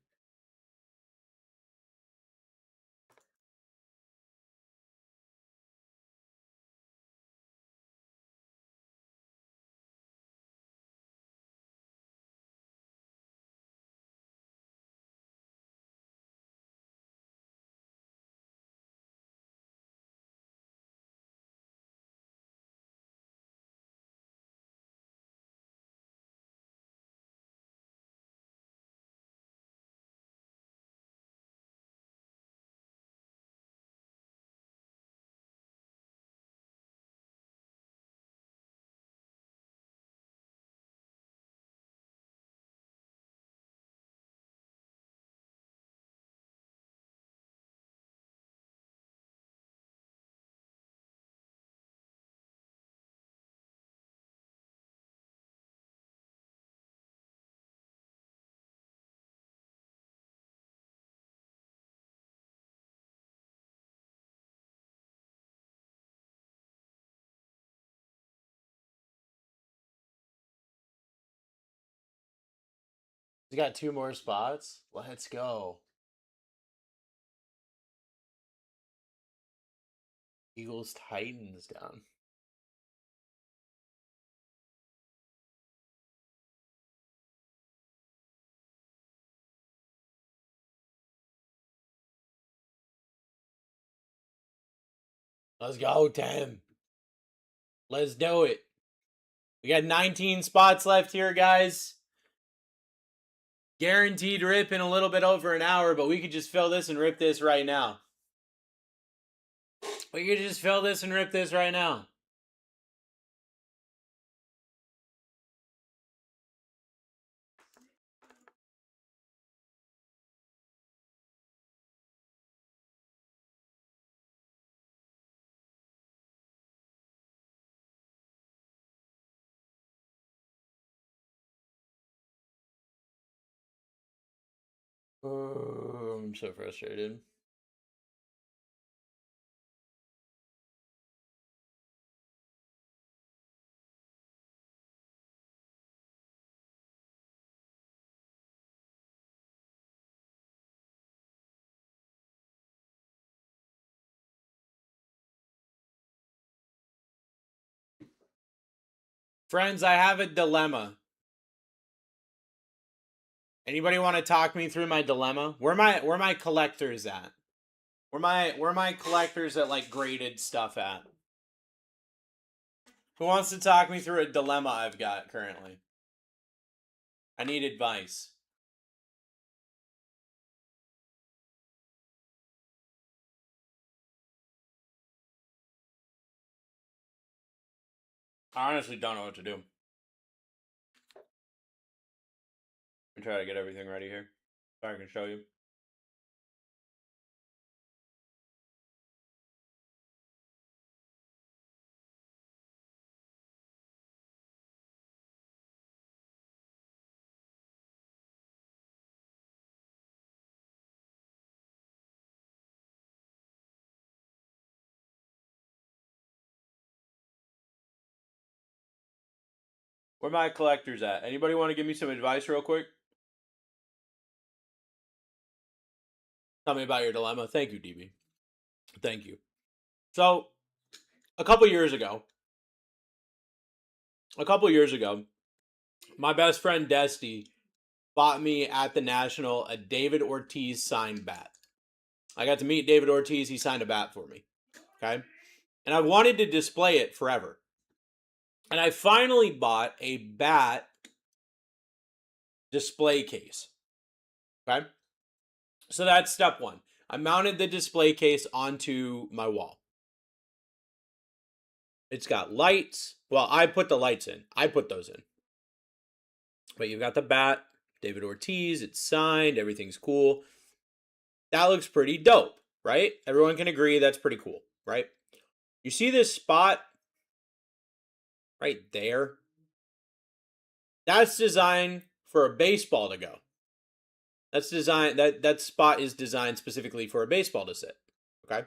He's got 2 more spots. Let's go. Eagles Titans down. Let's go, Tim. Let's do it. We got 19 spots left here, guys. Guaranteed rip in a little bit over an hour, but we could just fill this and rip this right now. We could just fill this and rip this right now. Oh, I'm so frustrated. Friends, I have a dilemma. Anybody want to talk me through my dilemma? Where my collectors at? Where my collectors that like graded stuff at? Who wants to talk me through a dilemma I've got currently? I need advice. I honestly don't know what to do. I'm trying to get everything ready here so I can show you. Where my collectors at? Anybody want to give me some advice real quick? Tell me about your dilemma. Thank you, DB. Thank you. So, a couple years ago, my best friend Desty bought me at the National a David Ortiz signed bat. I got to meet David Ortiz. He signed a bat for me. Okay. And I wanted to display it forever. And I finally bought a bat display case. Okay. So that's step one. I mounted the display case onto my wall. It's got lights. Well, I put the lights in. I put those in. But you've got the bat, David Ortiz. It's signed. Everything's cool. That looks pretty dope, right? Everyone can agree that's pretty cool, right? You see this spot right there? That's designed for a baseball to go. That's designed, that spot is designed specifically for a baseball to sit. Okay.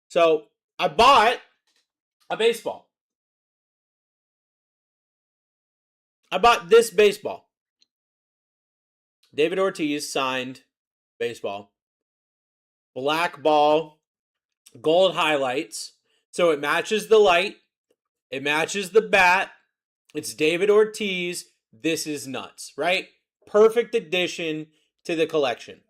So I bought a baseball. I bought this baseball. David Ortiz signed baseball. Black ball, gold highlights. So it matches the light. It matches the bat. It's David Ortiz. This is nuts, right? Perfect addition to the collection.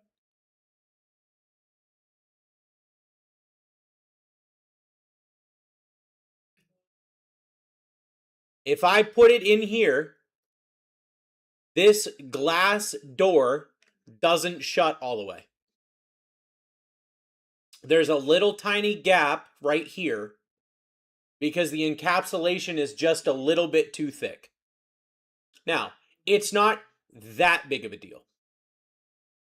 If I put it in here, this glass door doesn't shut all the way. There's a little tiny gap right here because the encapsulation is just a little bit too thick. Now, it's not that big of a deal,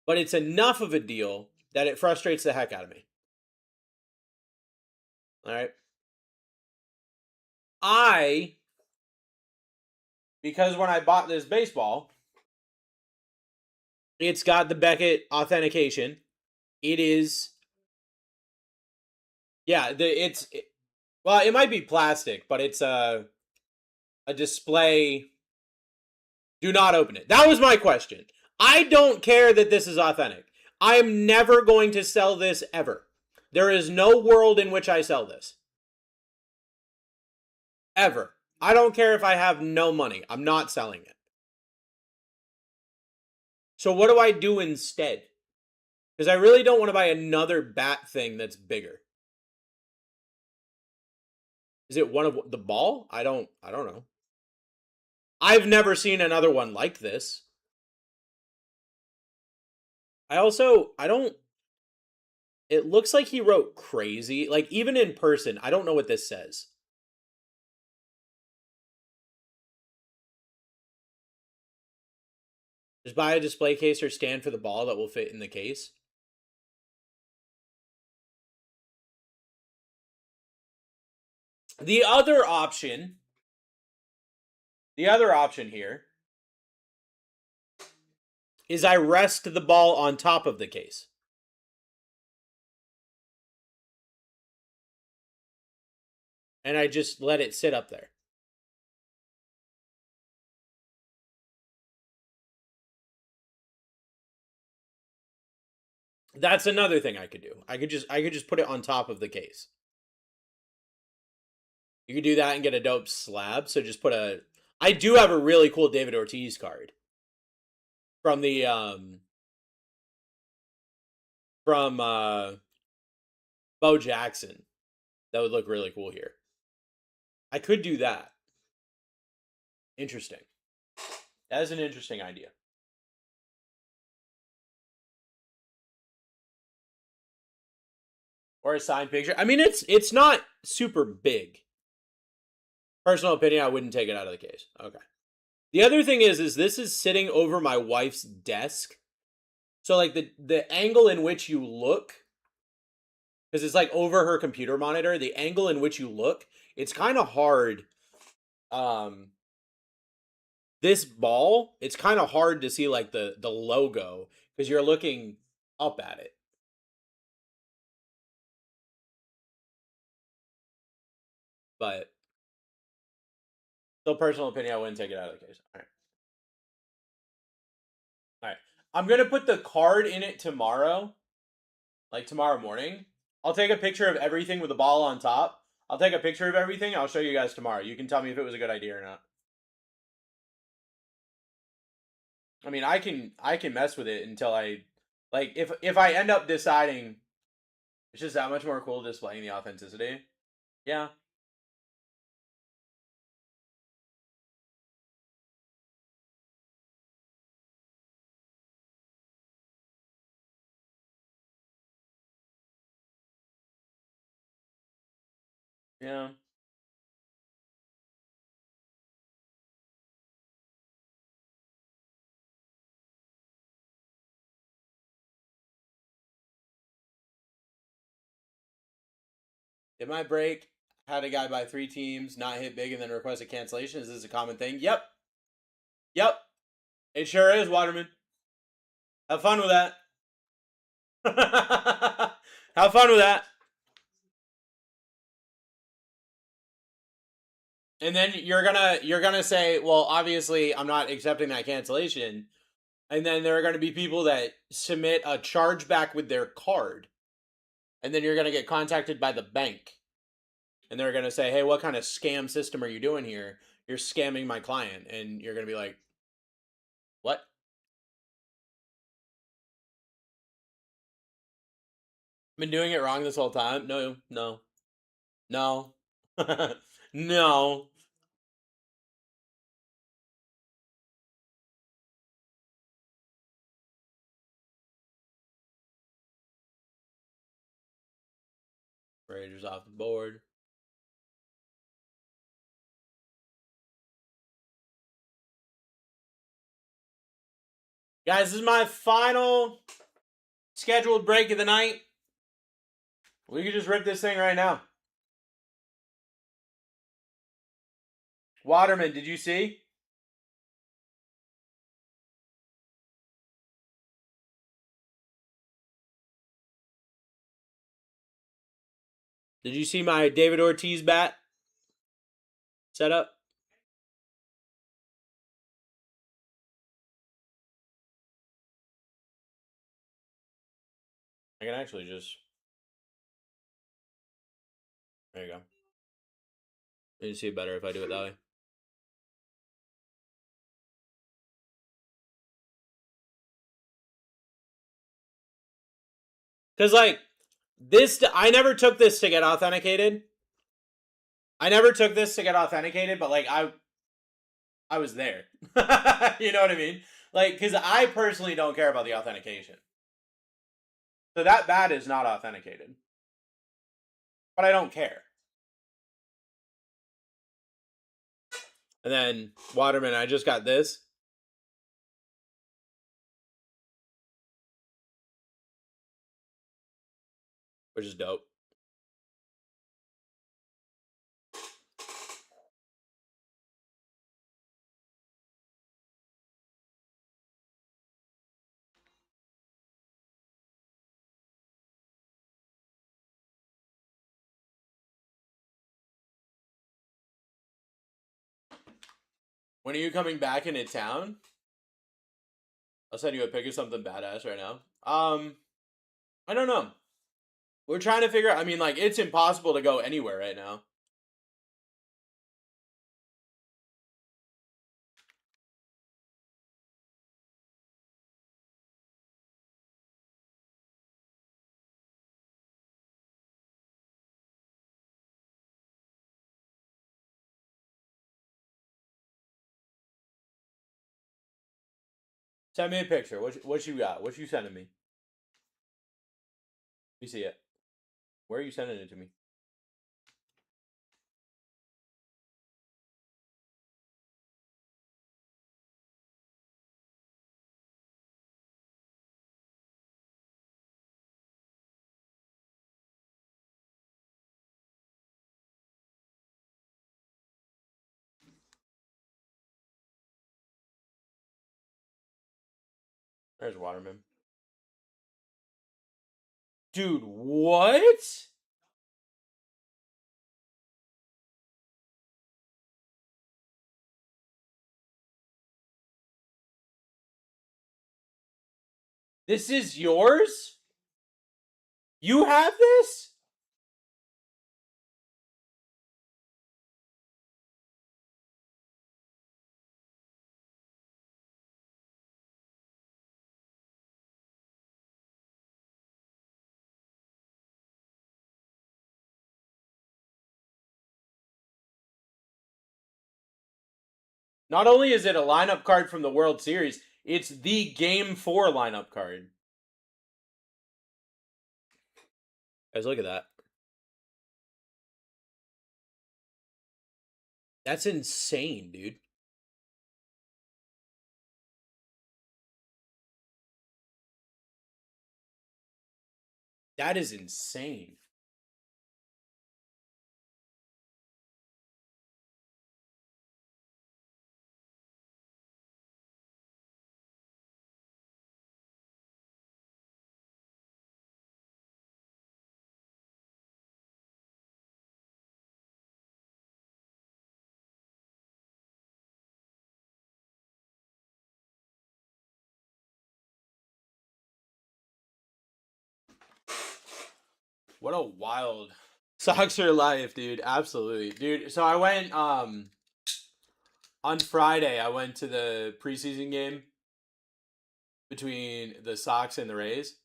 but it's enough of a deal that it frustrates the heck out of me. All right. Because when I bought this baseball, it's got the Beckett authentication. It is, yeah, well, it might be plastic, but it's a display. Do not open it. That was my question. I don't care that this is authentic. I'm never going to sell this ever. There is no world in which I sell this. Ever. I don't care if I have no money. I'm not selling it. So what do I do instead? Because I really don't want to buy another bat thing that's bigger. Is it one of the ball? I don't know. I've never seen another one like this. I don't. It looks like he wrote crazy. Like, even in person, I don't know what this says. Just buy a display case or stand for the ball that will fit in the case. The other option here is I rest the ball on top of the case. And I just let it sit up there. That's another thing I could do. I could just put it on top of the case. You could do that and get a dope slab. So just put a... I do have a really cool David Ortiz card. From the, Bo Jackson. That would look really cool here. I could do that. Interesting. That is an interesting idea. Or a signed picture. I mean, it's not super big. Personal opinion, I wouldn't take it out of the case. Okay. The other thing is this is sitting over my wife's desk. So, like, the angle in which you look, because it's, like, over her computer monitor, the angle in which you look, it's kind of hard. This ball, it's kind of hard to see, like, the logo, because you're looking up at it. But still, personal opinion, I wouldn't take it out of the case. All right. All right. I'm going to put the card in it tomorrow. Like tomorrow morning. I'll take a picture of everything with the ball on top. I'll take a picture of everything. I'll show you guys tomorrow. You can tell me if it was a good idea or not. I mean, I can mess with it until I... Like, if I end up deciding it's just that much more cool displaying the authenticity. Yeah. Yeah. Did my break? Had a guy buy 3 teams, not hit big, and then request a cancellation? Is this a common thing? Yep. Yep. It sure is, Waterman. Have fun with that. Have fun with that. And then you're gonna say, well, obviously I'm not accepting that cancellation. And then there are gonna be people that submit a chargeback with their card. And then you're gonna get contacted by the bank. And they're gonna say, hey, what kind of scam system are you doing here? You're scamming my client. And you're gonna be like, what? Been doing it wrong this whole time? No. No. No. Raiders off the board. Guys, this is my final scheduled break of the night. We could just rip this thing right now. Waterman, did you see? Did you see my David Ortiz bat setup? I can actually just... There you go. You see it better if I do it that way. Because, like, this... I never took this to get authenticated. But, like, I was there. You know what I mean? Like, because I personally don't care about the authentication. So that bat is not authenticated. But I don't care. And then, Waterman, I just got this. Which is dope. When are you coming back into town? I'll send you a pic of something badass right now. I don't know. We're trying to figure out... I mean, like, it's impossible to go anywhere right now. Send me a picture. What you got? What you sending me? Let me see it. Where are you sending it to me? There's Waterman. Dude, what? This is yours? You have this? Not only is it a lineup card from the World Series, it's the Game 4 lineup card. Guys, look at that. That's insane, dude. That is insane. What a wild Soxer life, dude. Absolutely. Dude, so I went on Friday, I went to the preseason game between the Sox and the Rays.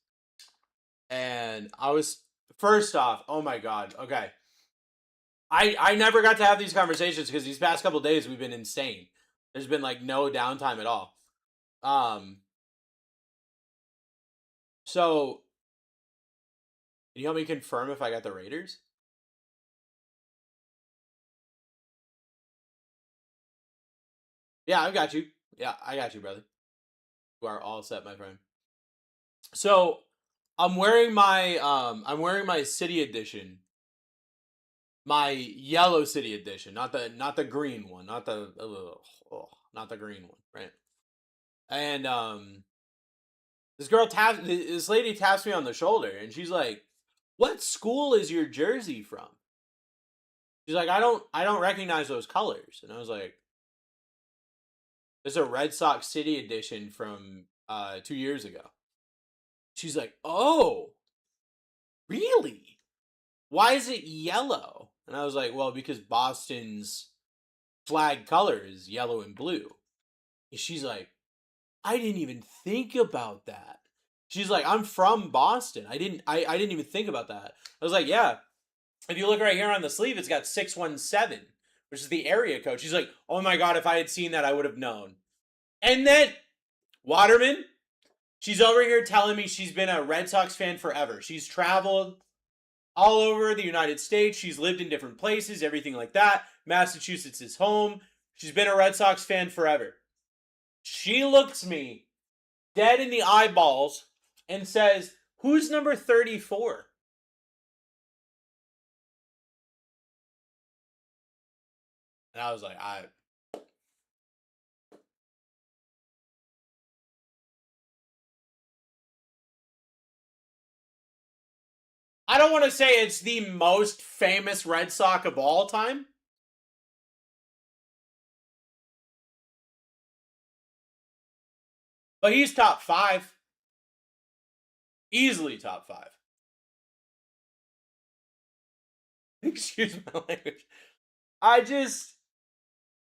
And I was, first off, oh my god, okay. I never got to have these conversations because these past couple days we've been insane. There's been like no downtime at all. So can you help me confirm if I got the Raiders? Yeah, I've got you. Yeah, I got you, brother. You are all set, my friend. So I'm wearing my City Edition. My yellow City Edition, not the green one, not the green one, right? And this lady taps me on the shoulder and she's like, "What school is your jersey from?" She's like, I don't recognize those colors. And I was like, "There's a Red Sox City Edition from 2 years ago." She's like, "Oh." really? Why is it yellow? And I was like, well, because Boston's flag color is yellow and blue. And she's like, I didn't even think about that. She's like, I'm from Boston. I didn't even think about that. I was like, yeah. If you look right here on the sleeve, it's got 617, which is the area code. She's like, oh my God, if I had seen that, I would have known. And then, Waterman, she's over here telling me she's been a Red Sox fan forever. She's traveled all over the United States. She's lived in different places, everything like that. Massachusetts is home. She's been a Red Sox fan forever. She looks me dead in the eyeballs and says, who's number 34? And I was like, I don't want to say it's the most famous Red Sox of all time. But he's top 5. Easily top 5. Excuse my language.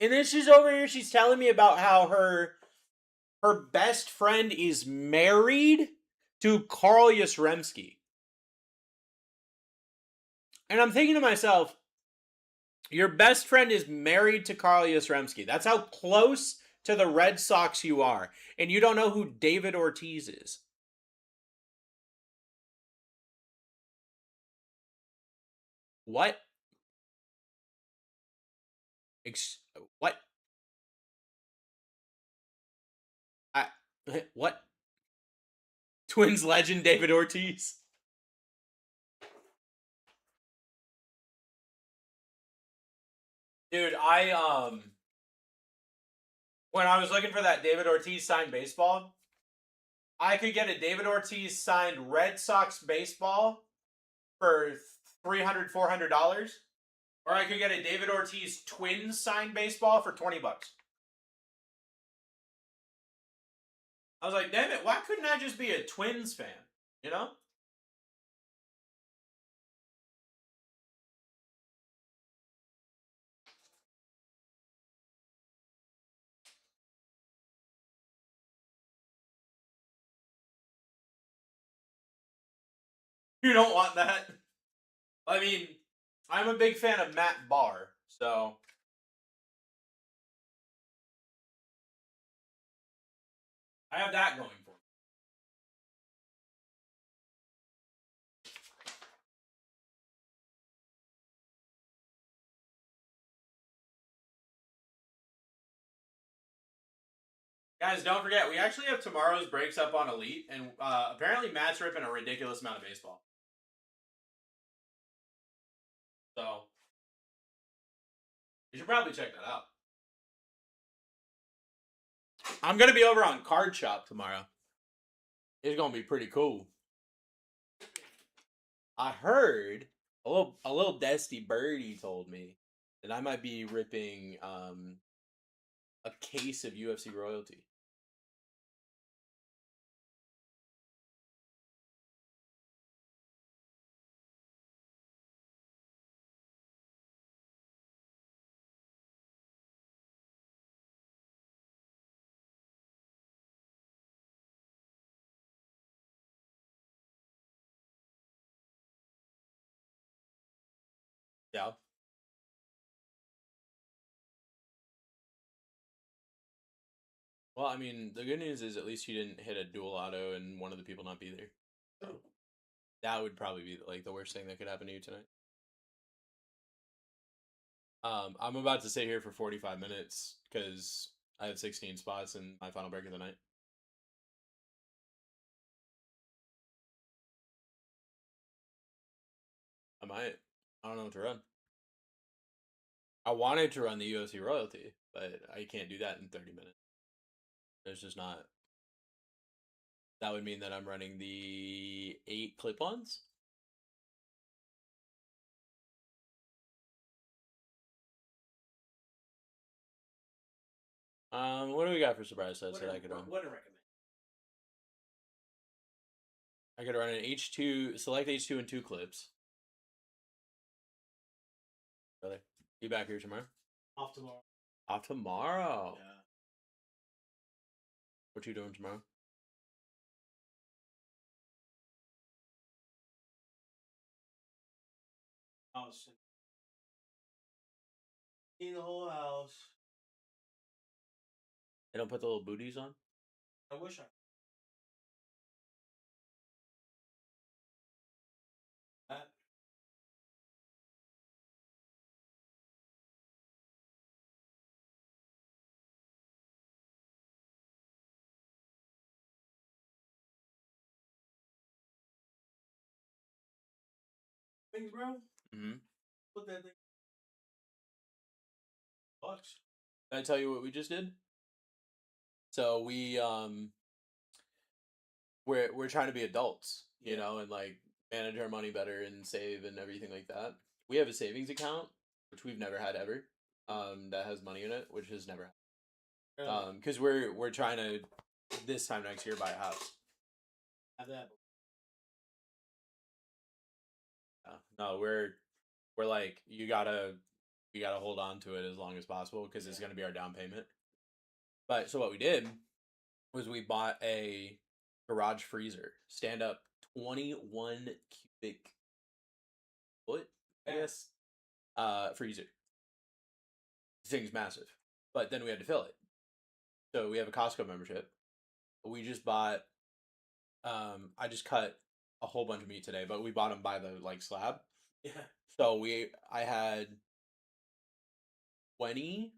And then she's over here, she's telling me about how her best friend is married to Carl Yastrzemski. And I'm thinking to myself, your best friend is married to Carl Yastrzemski. That's how close to the Red Sox you are. And you don't know who David Ortiz is. What? What? What? Twins legend David Ortiz. Dude, when I was looking for that David Ortiz signed baseball, I could get a David Ortiz signed Red Sox baseball for $300, $400, or I could get a David Ortiz Twins signed baseball for $20. I was like, damn it, why couldn't I just be a Twins fan? You know? You don't want that. I mean, I'm a big fan of Matt Barr, so I have that going for me. Guys, don't forget, we actually have tomorrow's breaks up on Elite, and apparently Matt's ripping a ridiculous amount of baseball. So, you should probably check that out. I'm going to be over on Card Shop tomorrow. It's going to be pretty cool. I heard, a little Dusty Birdie told me that I might be ripping a case of UFC royalty. Yeah. Well, I mean, the good news is at least you didn't hit a dual auto and one of the people not be there. So that would probably be like the worst thing that could happen to you tonight. I'm about to stay here for 45 minutes because I have 16 spots in my final break of the night. I might. I don't know what to run. I wanted to run the UFC royalty, but I can't do that in 30 minutes. There's just not. That would mean that I'm running the 8 clip-ons. What do we got for surprise sets that I could run? What to recommend? I could run an H2, select H2 and 2 clips. Brother, you back here tomorrow? Off tomorrow. Off tomorrow. Yeah. What you doing tomorrow? House. In the whole house. They don't put the little booties on? I wish I. That. Things, bro. Mm-hmm. Put that thing. Bucks. Can I tell you what we just did? So we're trying to be adults, you know, and like manage our money better and save and everything like that. We have a savings account, which we've never had ever, that has money in it, which has never happened. Because we're trying to this time next year buy a house. Have that. No, we're like we gotta hold on to it as long as possible because it's gonna be our down payment. But so what we did was we bought a garage freezer, stand up 21 cubic foot, I guess, freezer. This thing's massive. But then we had to fill it. So we have a Costco membership. We just bought I just cut a whole bunch of meat today, but we bought them by the like slab. Yeah. So I had 20.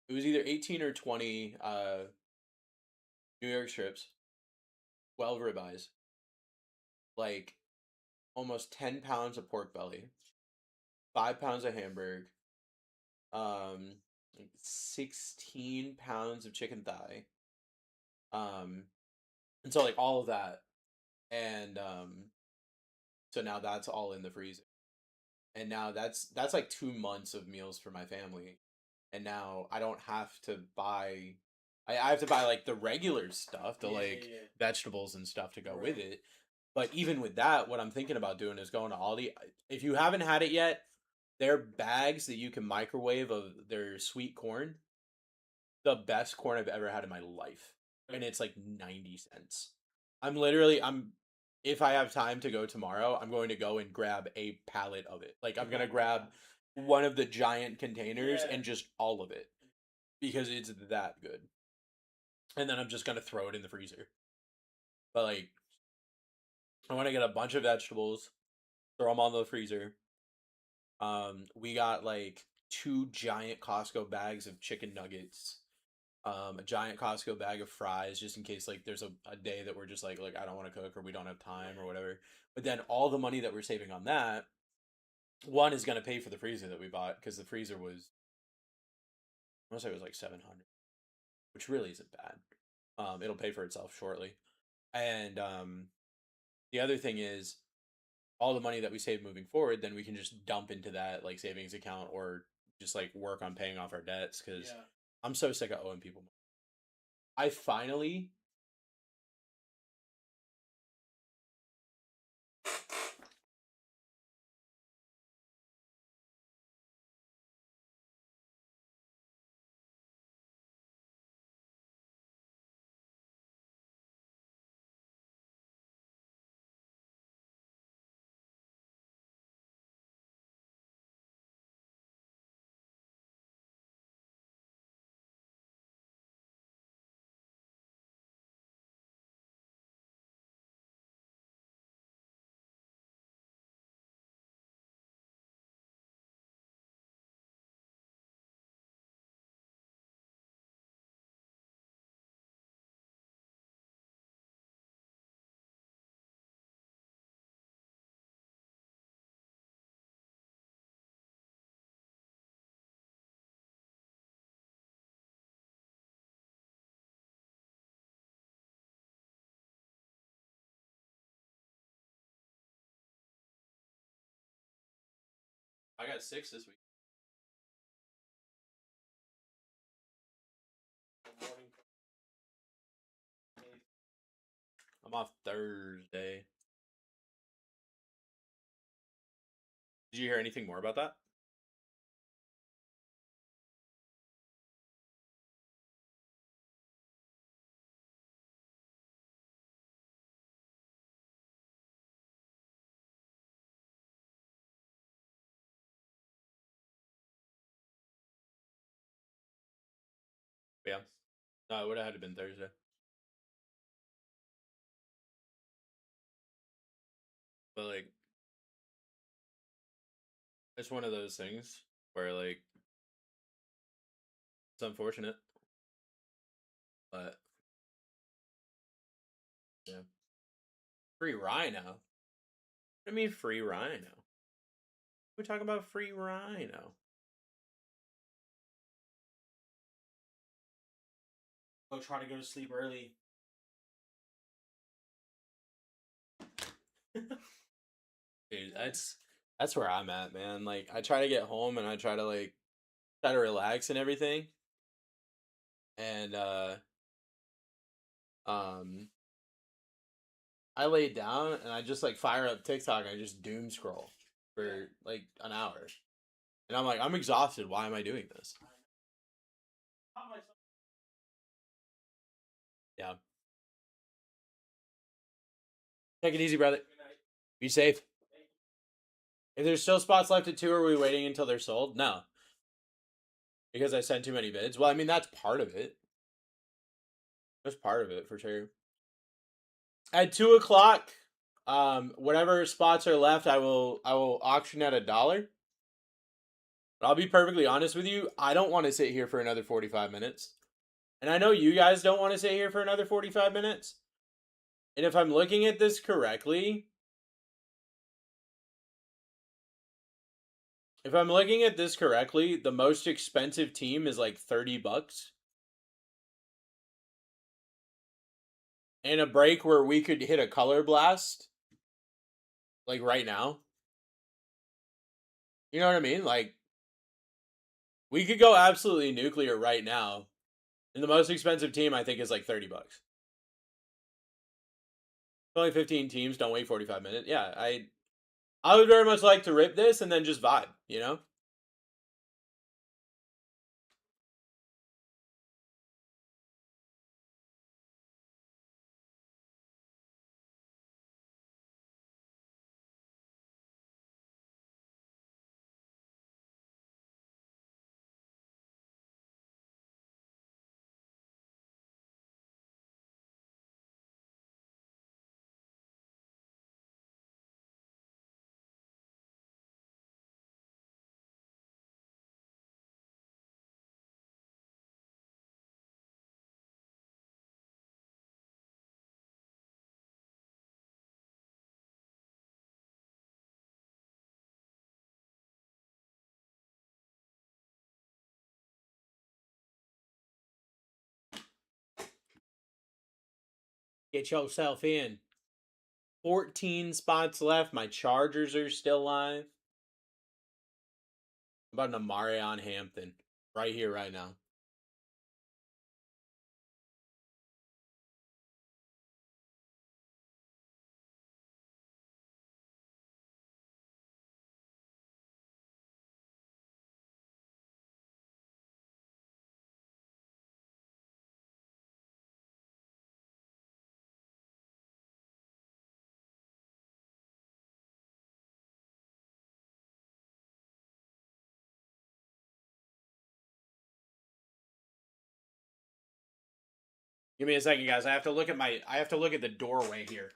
It was either 18 or 20 New York strips, 12 ribeyes, like almost 10 pounds of pork belly, 5 pounds of hamburg, like 16 pounds of chicken thigh. And so like all of that. And so now that's all in the freezer. And now that's like 2 months of meals for my family. And now I don't have to buy I have to buy like the regular stuff, the vegetables and stuff to go with it. But even with that, what I'm thinking about doing is going to Aldi. If you haven't had it yet, their bags that you can microwave of their sweet corn, the best corn I've ever had in my life. And it's like 90 cents. If I have time to go tomorrow, I'm going to go and grab a pallet of it. Like I'm going to grab one of the giant containers and just all of it because it's that good. And then I'm just going to throw it in the freezer. But like I want to get a bunch of vegetables, throw them on the freezer. We got like 2 giant Costco bags of chicken nuggets, a giant Costco bag of fries, just in case like there's a day that we're just like I don't want to cook or we don't have time or whatever. But then all the money that we're saving on that, one is going to pay for the freezer that we bought because the freezer was, I want to say it was like 700, which really isn't bad. It'll pay for itself shortly. And the other thing is all the money that we save moving forward, then we can just dump into that like savings account or just like work on paying off our debts because I'm so sick of owing people money. I finally I got 6 this week. I'm off Thursday. Did you hear anything more about that? Yeah. No, it would have had to been Thursday. But like, it's one of those things where like, it's unfortunate. But yeah. Free Rhino. What do you mean free Rhino? We're talking about free Rhino. Go try to go to sleep early. Dude, that's where I'm at, man. Like I try to get home and I try to relax and everything. And um I lay down and I just like fire up TikTok and I just doom scroll for like an hour. And I'm like, I'm exhausted. Why am I doing this? Yeah. Take it easy, brother. Be safe. If there's still spots left at 2, are we waiting until they're sold? No. Because I sent too many bids. Well, I mean, that's part of it. That's part of it for sure. At 2 o'clock, whatever spots are left, I will auction at $1. But I'll be perfectly honest with you, I don't want to sit here for another 45 minutes. And I know you guys don't want to sit here for another 45 minutes. And if I'm looking at this correctly, the most expensive team is like $30. And a break where we could hit a color blast, like right now. You know what I mean? Like, we could go absolutely nuclear right now. And the most expensive team, I think, is like $30. Only 15 teams, don't wait 45 minutes. Yeah, I would very much like to rip this and then just vibe, you know? Get yourself in. 14 spots left. My Chargers are still live. How about an Amarion Hampton? Right here, right now. Give me a second, guys. I have to look at the doorway here.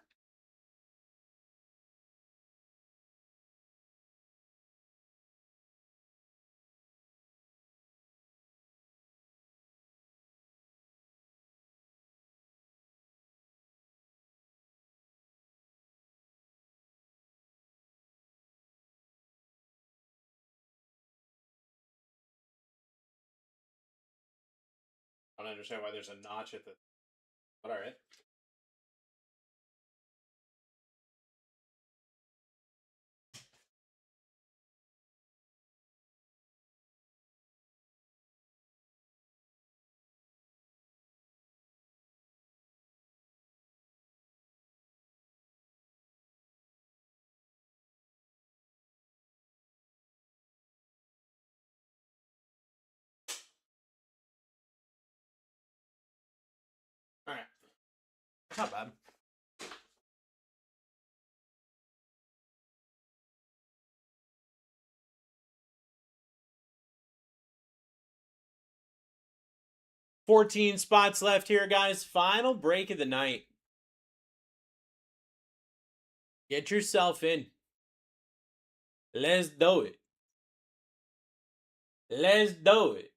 I don't understand why there's a notch at the. But all right. Not bad. $14 spots left here, guys. Final break of the night. Get yourself in. Let's do it. Let's do it.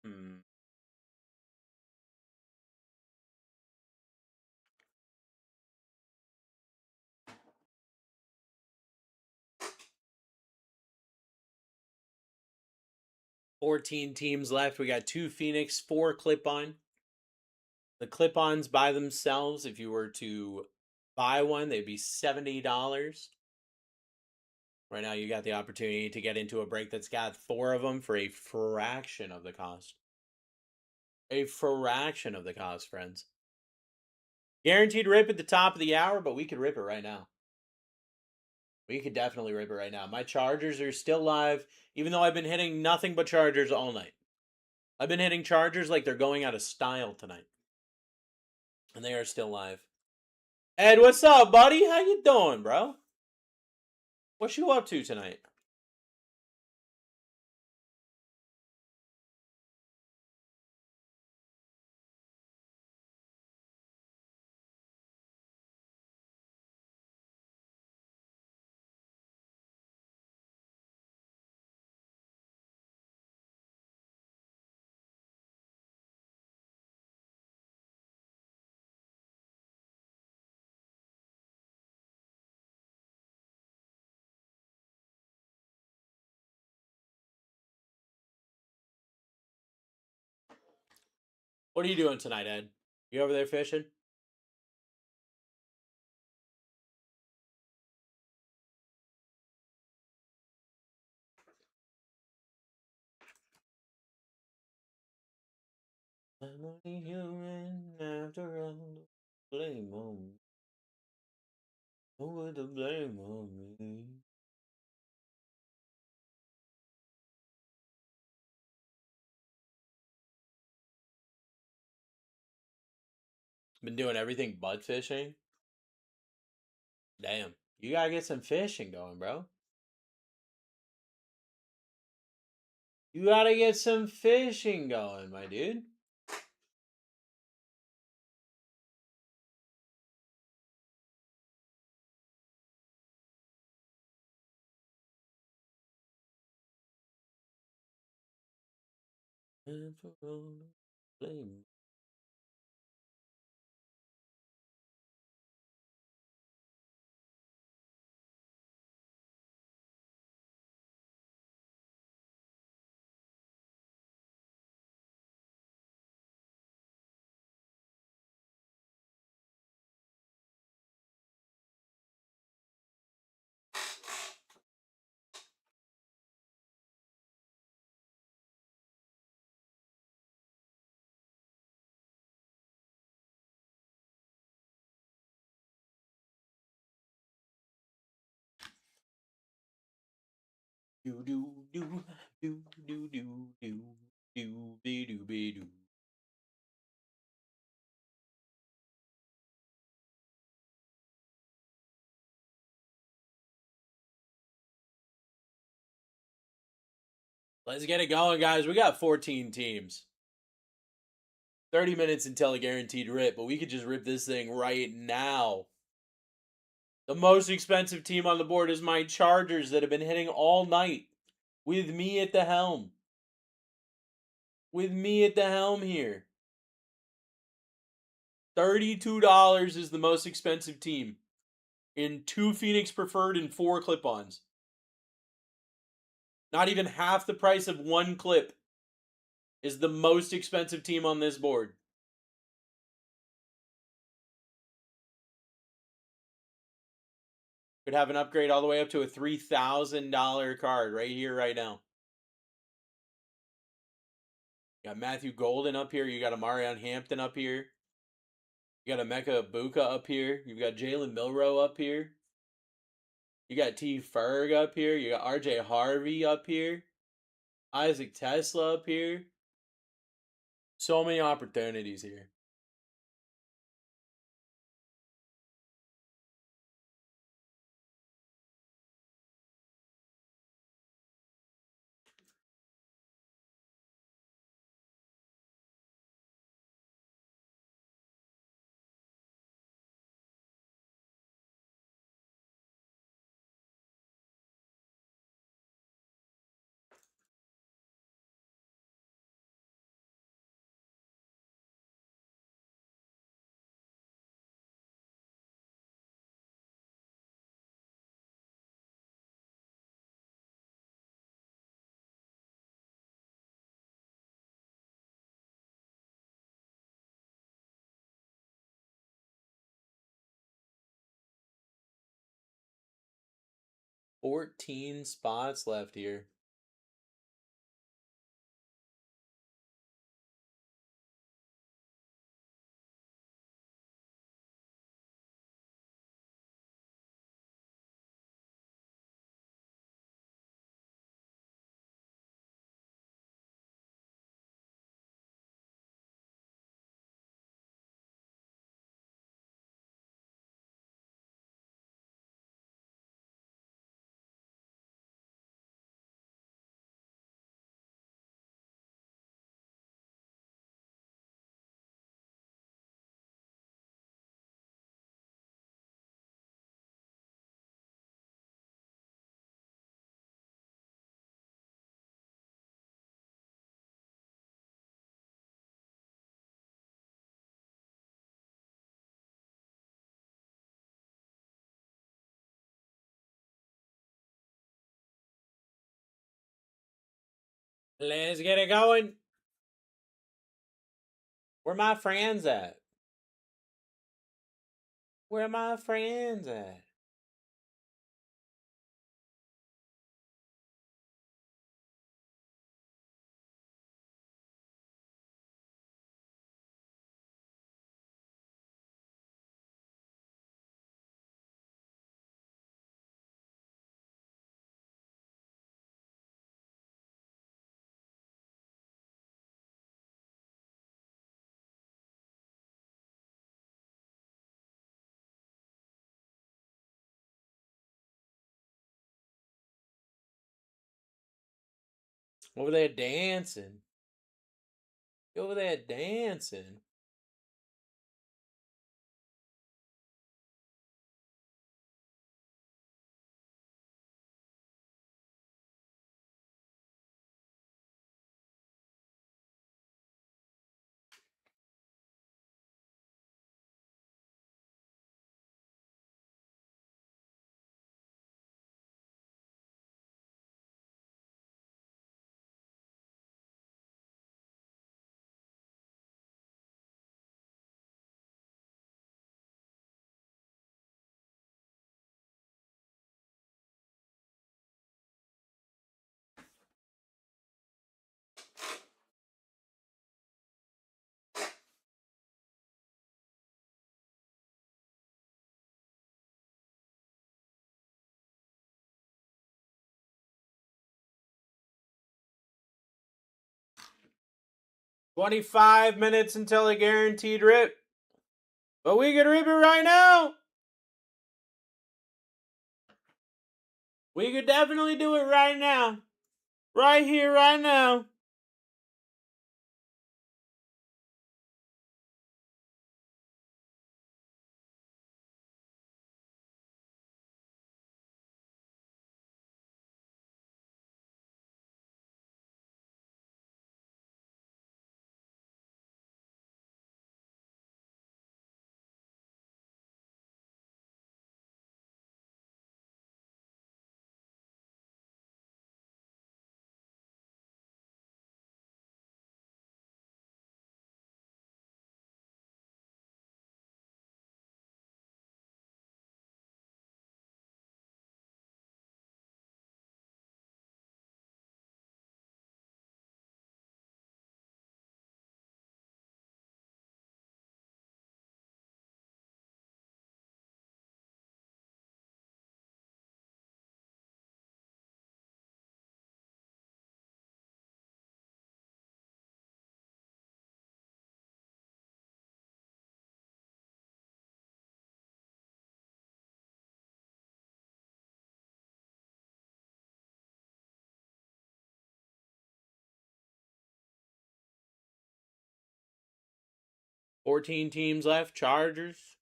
Hmm. $14 teams left. We got 2 Phoenix, 4 clip-on. The clip-ons by themselves, if you were to buy one, they'd be $70. Right now, you got the opportunity to get into a break that's got 4 of them for a fraction of the cost. A fraction of the cost, friends. Guaranteed rip at the top of the hour, but we could rip it right now. We could definitely rip it right now. My Chargers are still live, even though I've been hitting nothing but Chargers all night. I've been hitting Chargers like they're going out of style tonight. And they are still live. Ed, what's up, buddy? How you doing, bro? What you up to tonight? What are you doing tonight, Ed? You over there fishing? I'm only human after all. Blame on me. Who would the blame on me? Been doing everything but fishing? Damn. You gotta get some fishing going, bro. You gotta get some fishing going, my dude. After all, blame. Do do do do do do do do be do be do. Let's get it going, guys. We got 14 teams. 30 minutes until a guaranteed rip, but we could just rip this thing right now. The most expensive team on the board is my Chargers that have been hitting all night with me at the helm. With me at the helm here. $32 is the most expensive team in 2 Phoenix Preferred and 4 clip-ons. Not even half the price of 1 clip is the most expensive team on this board. Could have an upgrade all the way up to a $3,000 card right here, right now. You got Matthew Golden up here. You got Amarion Hampton up here. You got Emeka Ibuka up here. You've got Jalen Milroe up here. You got T. Ferg up here. You got R.J. Harvey up here. Isaac Tesla up here. So many opportunities here. $14 spots left here. Let's get it going. Where my friends at? Where my friends at? Over there dancing. Over there dancing. 25 minutes until a guaranteed rip. But we could rip it right now. We could definitely do it right now. Right here, right now. $14 teams left. Chargers,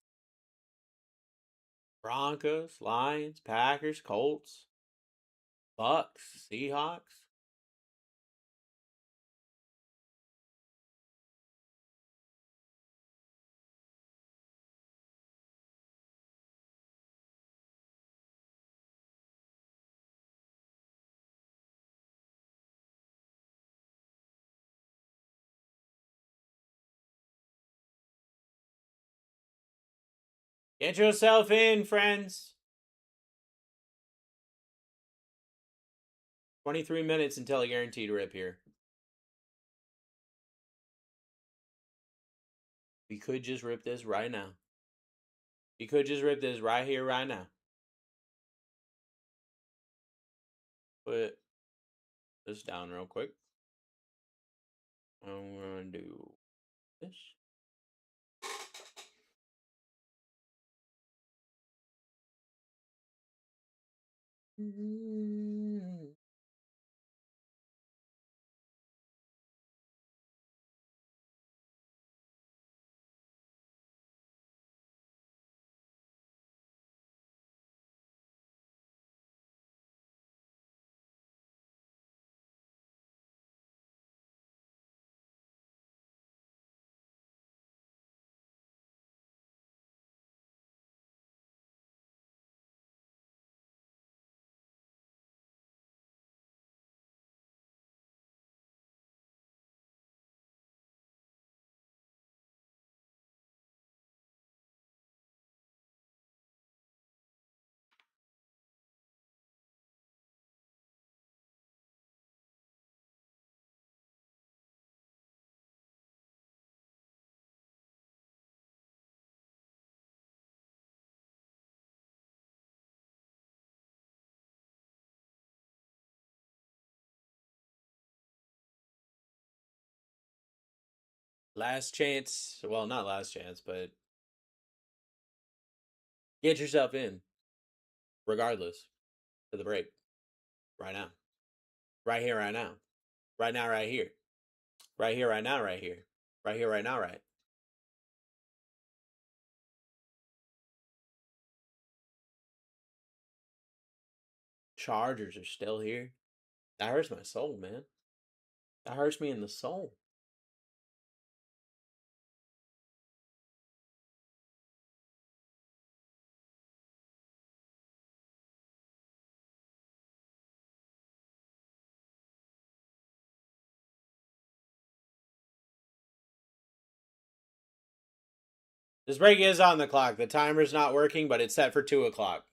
Broncos, Lions, Packers, Colts, Bucks, Seahawks. Get yourself in, friends. 23 minutes until a guaranteed rip here. We could just rip this right now. We could just rip this right here, right now. Put this down real quick. I'm going to do this. Last chance. Well, not last chance, but get yourself in. Regardless. To the break. Right now. Right here, right now. Right now, right here. Right here, right now, right here. Right here, right now, right. Chargers are still here. That hurts my soul, man. That hurts me in the soul. This break is on the clock. The timer's not working, but it's set for 2 o'clock.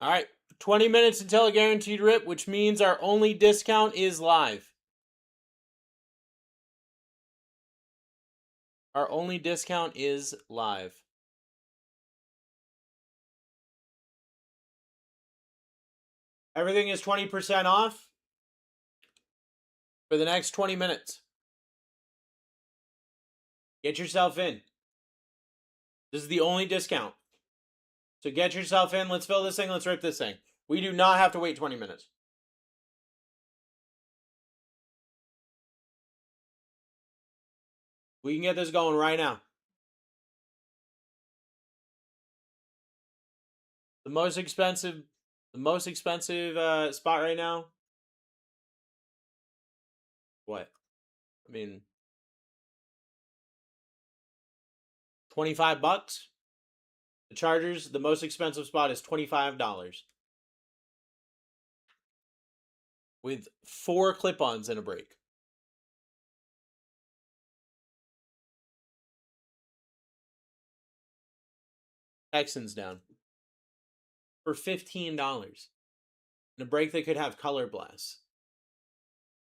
All right, 20 minutes until a guaranteed rip, which means our only discount is live. Our only discount is live. Everything is 20% off for the next 20 minutes. Get yourself in. This is the only discount. So get yourself in. Let's fill this thing. Let's rip this thing. We do not have to wait 20 minutes. We can get this going right now. The most expensive spot right now. What? I mean, $25. The Chargers, the most expensive spot is $25. With 4 clip-ons and a break. Texans down. For $15. And a break that could have color blast.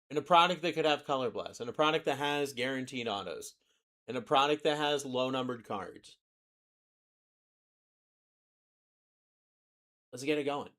And a product that could have color blast. And a product that has guaranteed autos. And a product that has low-numbered cards. Let's get it going.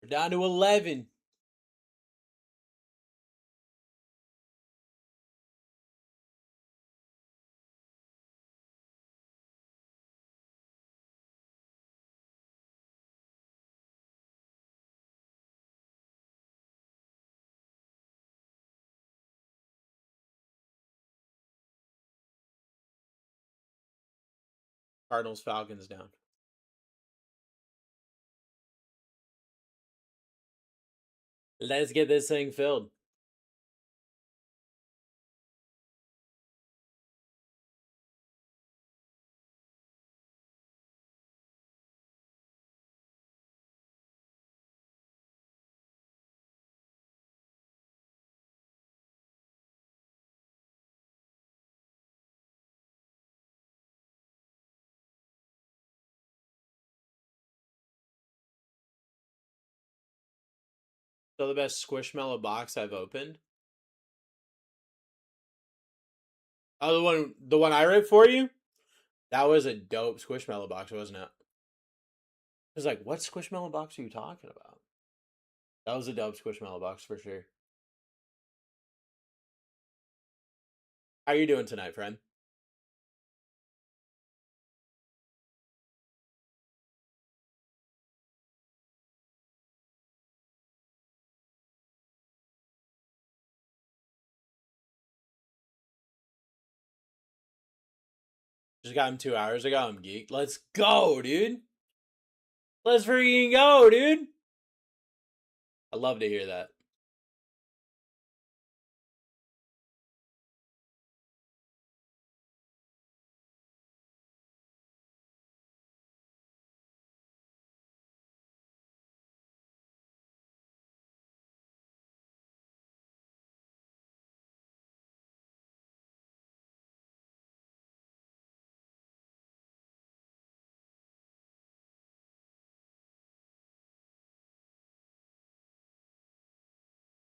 We're down to 11. Cardinals, Falcons down. Let's get this thing filled. So the best Squishmallow box I've opened. Oh, the one I ripped for you? That was a dope Squishmallow box, wasn't it? I was like, what Squishmallow box are you talking about? That was a dope Squishmallow box for sure. How you doing tonight, friend? Just got him 2 hours ago. I'm geeked. Let's go, dude. Let's freaking go, dude. I love to hear that.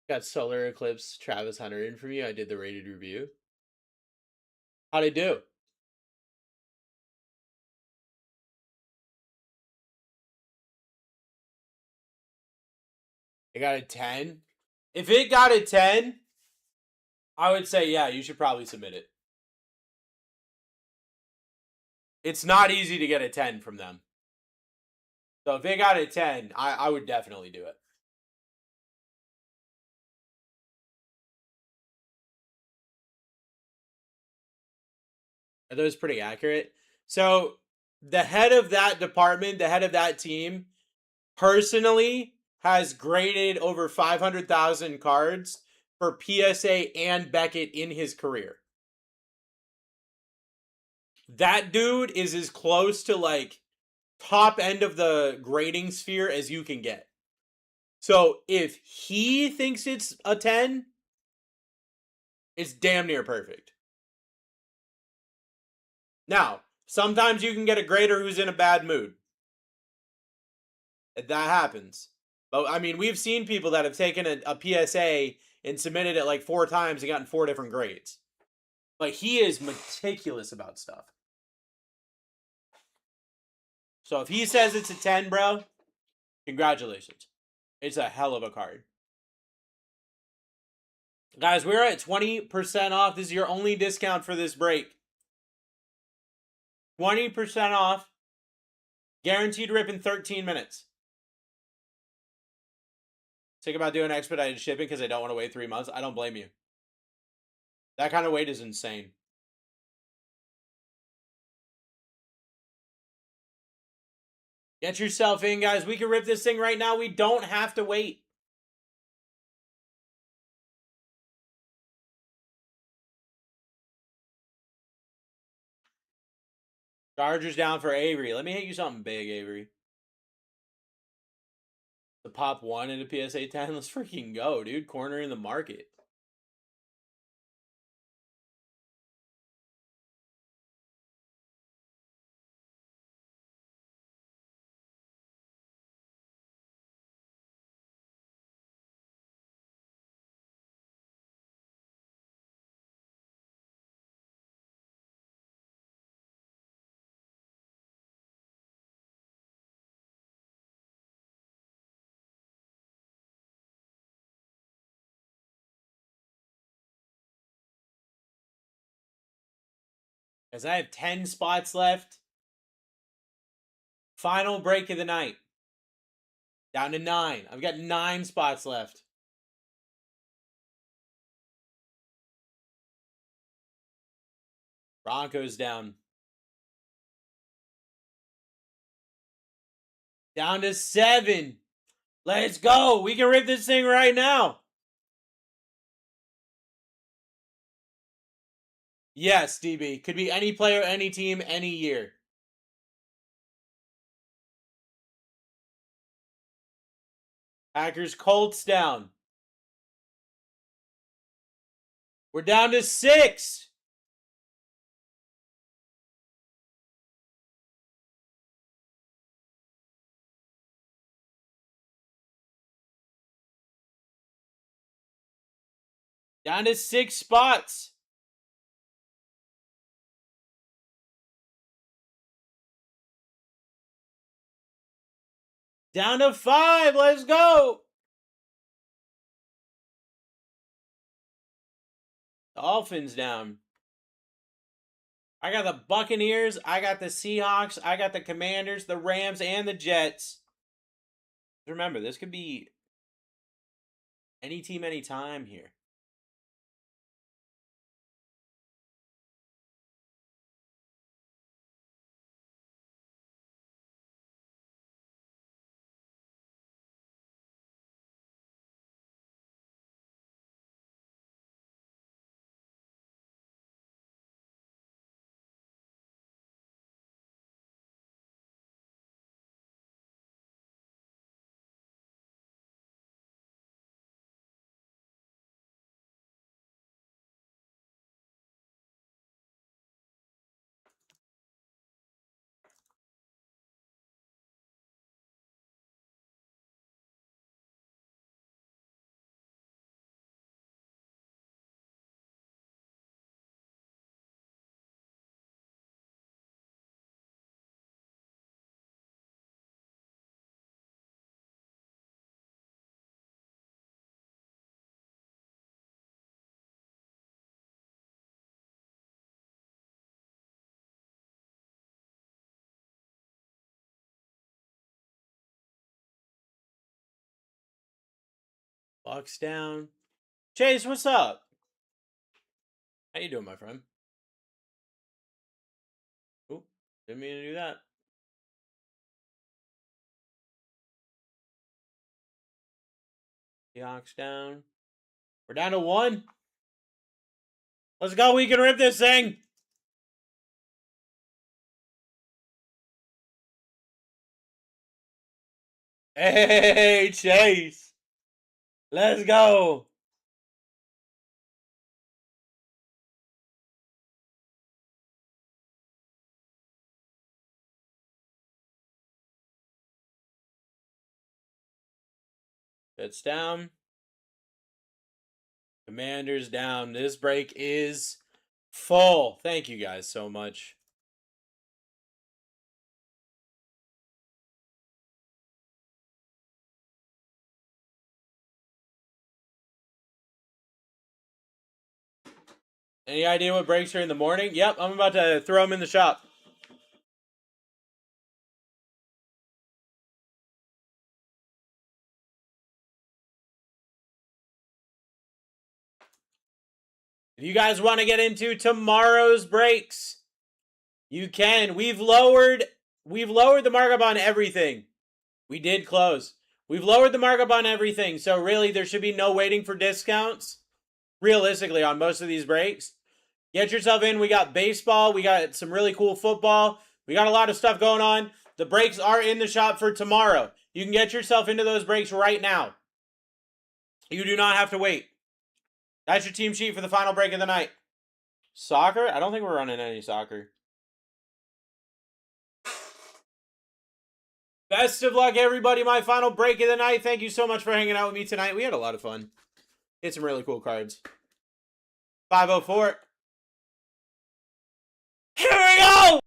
Got Solar Eclipse Travis Hunter in from you. I did the rated review. How'd it do? It got a 10. If it got a 10, I would say, yeah, you should probably submit it. It's not easy to get a 10 from them. So if it got a 10, I would definitely do it. Are those pretty accurate? So the head of that department, the head of that team, personally has graded over 500,000 cards for PSA and Beckett in his career. That dude is as close to like top end of the grading sphere as you can get. So if he thinks it's a 10, it's damn near perfect. Now, sometimes you can get a grader who's in a bad mood. That happens. But I mean, we've seen people that have taken a PSA and submitted it like 4 times and gotten 4 different grades. But he is meticulous about stuff. So if he says it's a 10, bro, congratulations. It's a hell of a card. Guys, we're at 20% off. This is your only discount for this break. 20% off. Guaranteed rip in 13 minutes. Think about doing expedited shipping because I don't want to wait 3 months. I don't blame you. That kind of wait is insane. Get yourself in, guys. We can rip this thing right now. We don't have to wait. Chargers down for Avery. Let me hit you something big, Avery. The pop 1 into PSA 10. Let's freaking go, dude. Corner in the market. As I have 10 spots left. Final break of the night. Down to 9. I've got 9 spots left. Broncos down. Down to 7. Let's go. We can rip this thing right now. Yes, DB. Could be any player, any team, any year. Packers Colts down. We're down to 6. Down to 6 spots. Down to 5. Let's go. Dolphins down. I got the Buccaneers. I got the Seahawks. I got the Commanders, the Rams, and the Jets. Remember, this could be any team, anytime here. Hawks down. Chase, what's up? How you doing, my friend? Oop, didn't mean to do that. Hawks down. We're down to 1. Let's go. We can rip this thing. Hey, Chase. Let's go. It's down. Commanders down. This break is full. Thank you guys so much. Any idea what breaks are in the morning? Yep, I'm about to throw them in the shop. If you guys want to get into tomorrow's breaks, you can. We've lowered the markup on everything. We did close. We've lowered the markup on everything. So really, there should be no waiting for discounts. Realistically, on most of these breaks. Get yourself in. We got baseball. We got some really cool football. We got a lot of stuff going on. The breaks are in the shop for tomorrow. You can get yourself into those breaks right now. You do not have to wait. That's your team sheet for the final break of the night. Soccer? I don't think we're running any soccer. Best of luck, everybody. My final break of the night. Thank you so much for hanging out with me tonight. We had a lot of fun. Hit some really cool cards. 504. Here we go!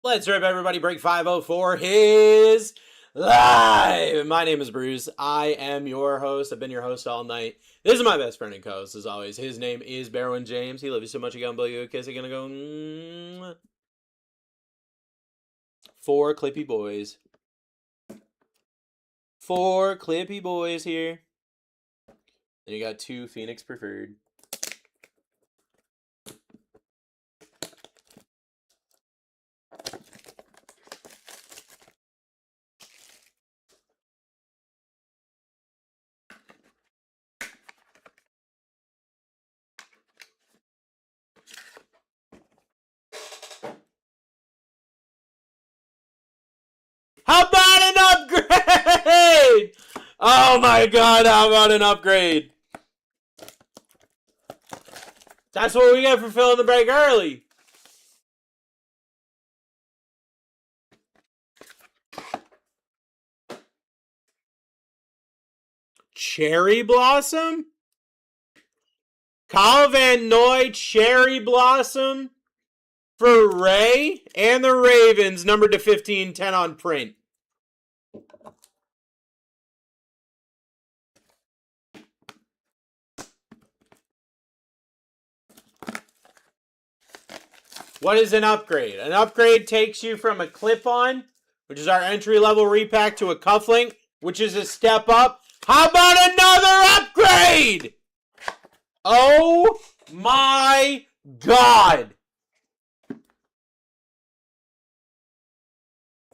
Let's rip, everybody. Break 504 is live. My name is Bruce. I am your host. I've been your host all night. This is my best friend and co-host, as always. His name is Barwin James. He loves you so much, you gonna blow you a kiss. You're gonna go... 4 clippy boys. 4 clippy boys here. Then you got 2 Phoenix Preferred. How about an upgrade? Oh my god, how about an upgrade? That's what we get for filling the break early. Cherry Blossom? Kyle Van Noy, Cherry Blossom for Ray and the Ravens, numbered to 15, 10 on print. What is an upgrade? An upgrade takes you from a clip-on, which is our entry-level repack, to a cufflink, which is a step up. How about another upgrade? Oh my god.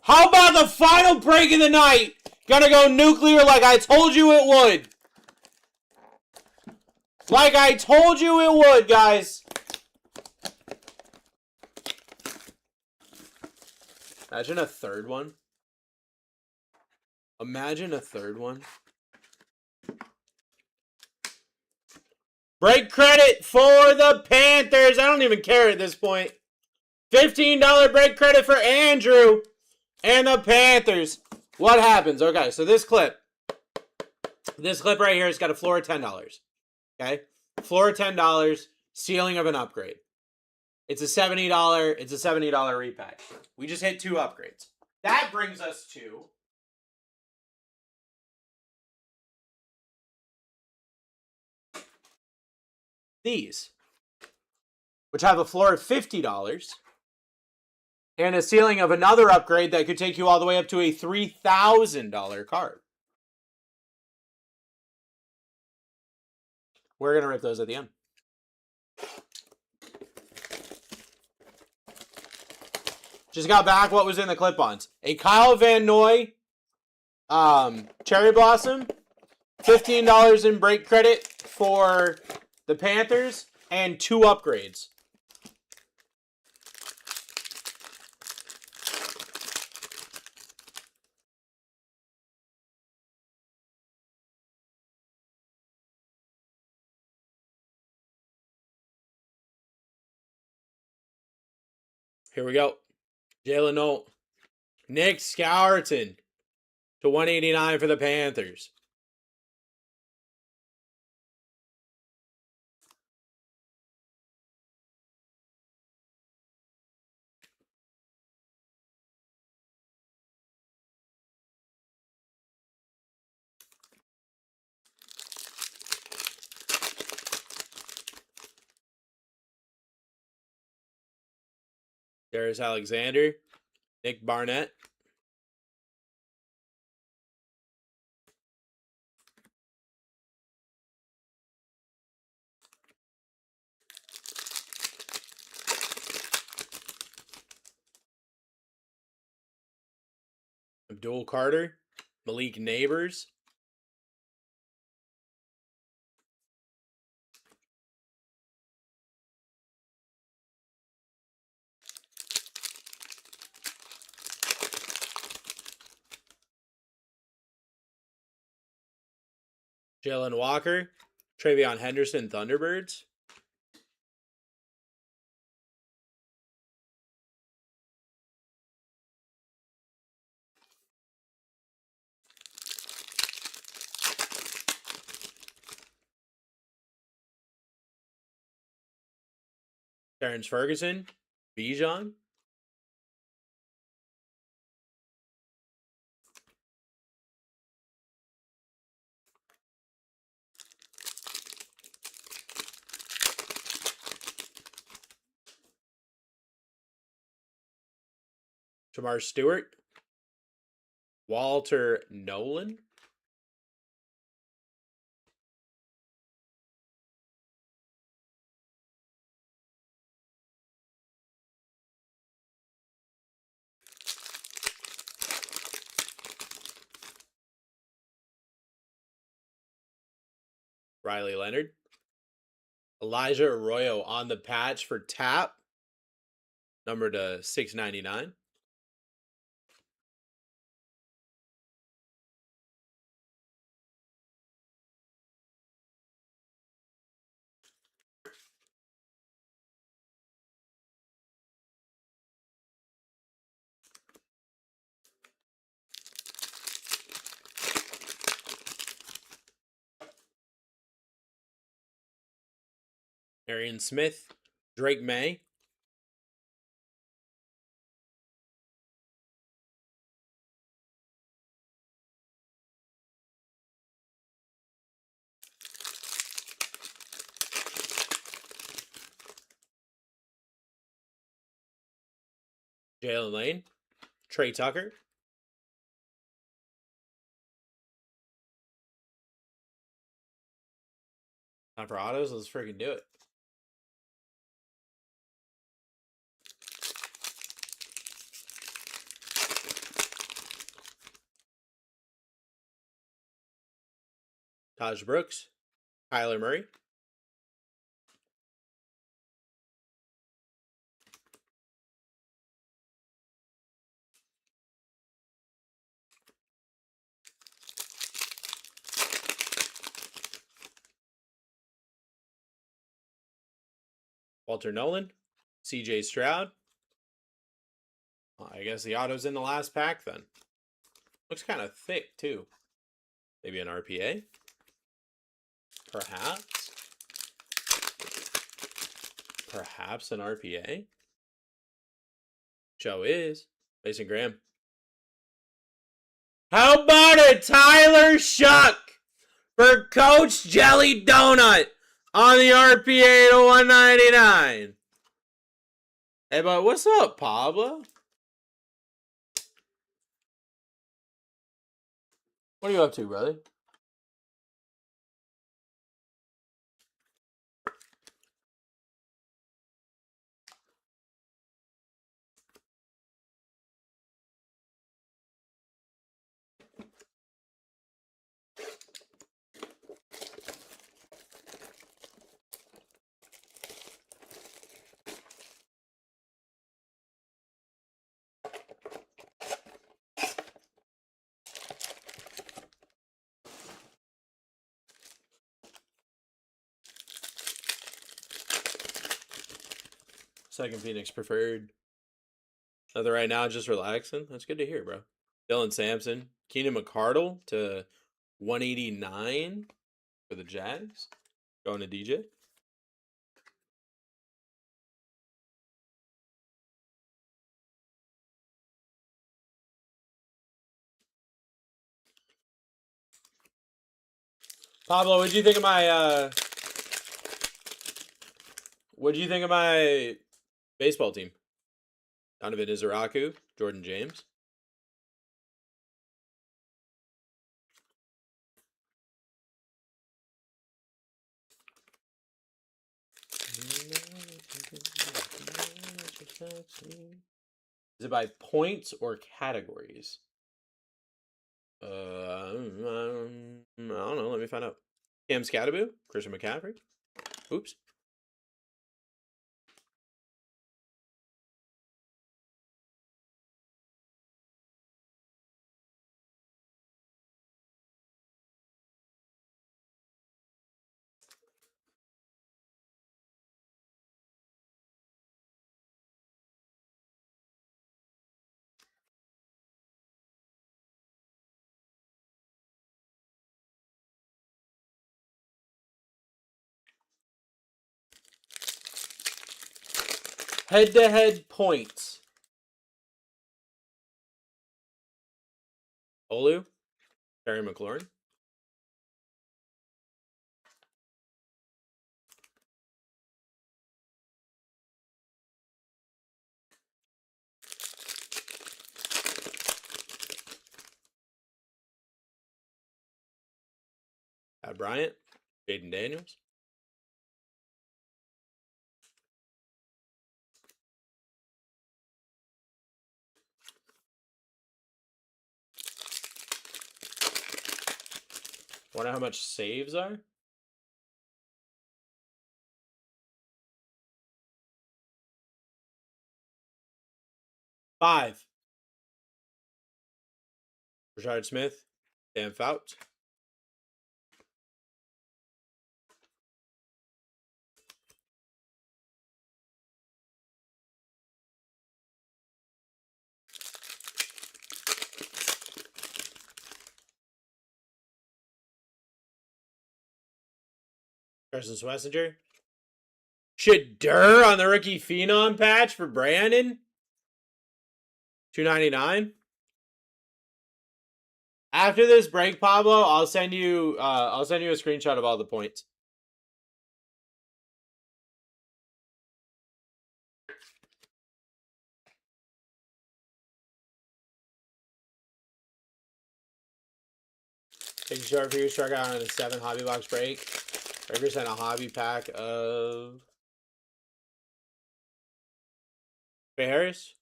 How about the final break of the night? Gonna go nuclear like I told you it would. Like I told you it would, guys. Imagine a third one. Imagine a third one. Break credit for the Panthers. I don't even care at this point. $15 break credit for Andrew and the Panthers. What happens? Okay, so this clip right here has got a floor of $10. Okay? Floor of $10, ceiling of an upgrade. It's a $70 repack. We just hit 2 upgrades. That brings us to these, which have a floor of $50 and a ceiling of another upgrade that could take you all the way up to a $3,000 card. We're going to rip those at the end. Just got back what was in the clip-ons. A Kyle Van Noy Cherry Blossom, $15 in break credit for the Panthers, and 2 upgrades. Here we go. Jalen Nolt. Nick Scourton to 189 for the Panthers. Darius Alexander, Nick Barnett. Abdul Carter, Malik Neighbors. Jalen Walker, Travion Henderson, Thunderbirds. Terrence Ferguson, Bijan. Jamar Stewart, Walter Nolan. Riley Leonard. Elijah Arroyo on the patch for Tap. Number to 699. Arian Smith, Drake May. Jalen Lane, Trey Tucker. Time for autos. Let's freaking do it. Taj Brooks, Kyler Murray. Walter Nolan, CJ Stroud. Well, I guess the auto's in the last pack then. Looks kind of thick too. Maybe an RPA? Perhaps. Perhaps an RPA? Show is. Mason Graham. How about a Tyler Shuck for Coach Jelly Donut? On the RPA to 199. Hey, but what's up, Pablo? What are you up to, brother? Second Phoenix preferred. Other right now, just relaxing. That's good to hear, bro. Dylan Sampson, Keenan McCardle to 189 for the Jags. Going to DJ. Pablo, what do you think of my baseball team? Donovan Izaraku, Jordan James. Is it by points or categories? I don't know. Let me find out. Cam Scattaboo, Christian McCaffrey. Oops. Head-to-head points. Olu, Terry McLaurin. Bryant, Jaden Daniels. Wonder how much saves are? Five. Rashard Smith, Dan Fouts. Carson Swessinger. Shadur on the rookie phenom patch for Brandon. $2.99. After this break, Pablo, I'll send you a screenshot of all the points. Taking short for you, struck out on a 7 hobby box break. Represent a hobby pack of Trey Harris,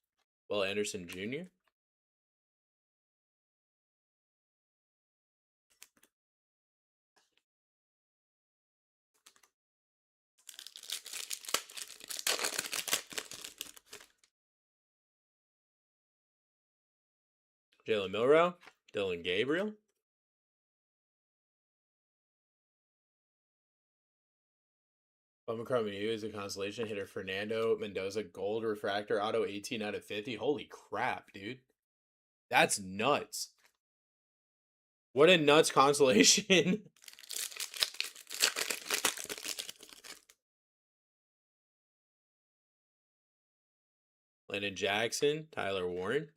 Will Anderson Jr. Jalen Milrow, Dylan Gabriel. Bumachrome U is a constellation hitter. Fernando Mendoza Gold Refractor Auto 18 out of 50. Holy crap, dude. That's nuts. What a nuts constellation. Landon Jackson, Tyler Warren.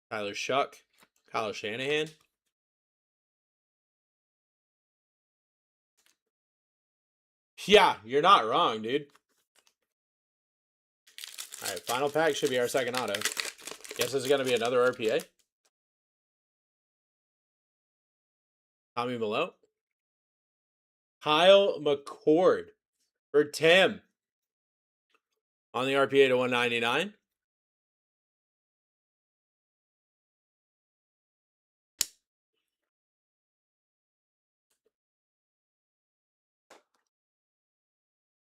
Tyler Shuck. Kyle Shanahan. Yeah, you're not wrong, dude. All right, final pack should be our second auto. Guess this is going to be another RPA. Tommy Malone. Kyle McCord for Tim. On the RPA to 199.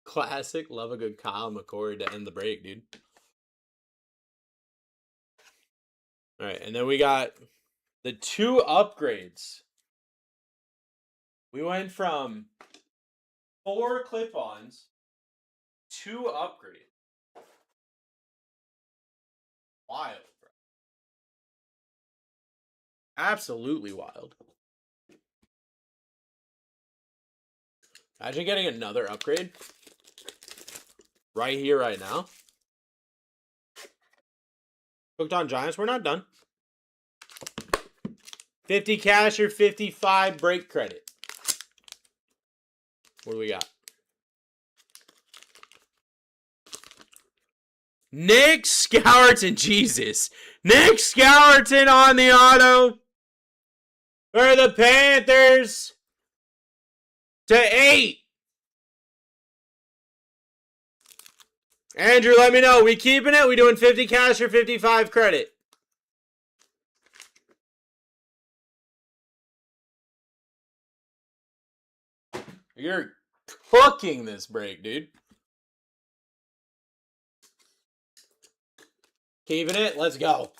Classic. Love a good Kyle McCord to end the break, dude. All right, and then we got the 2 upgrades. We went from 4 clip-ons, 2 upgrades. Wild, bro. Absolutely wild. Imagine getting another upgrade right here, right now. Hooked on Giants, we're not done. 50 cash or 55 break credit. What do we got? Nick Scourton, Jesus. Nick Scourton on the auto for the Panthers to 8. Andrew, let me know. We keeping it? We doing 50 cash or 55 credit? You're cooking this break, dude. Keeping it? Let's go.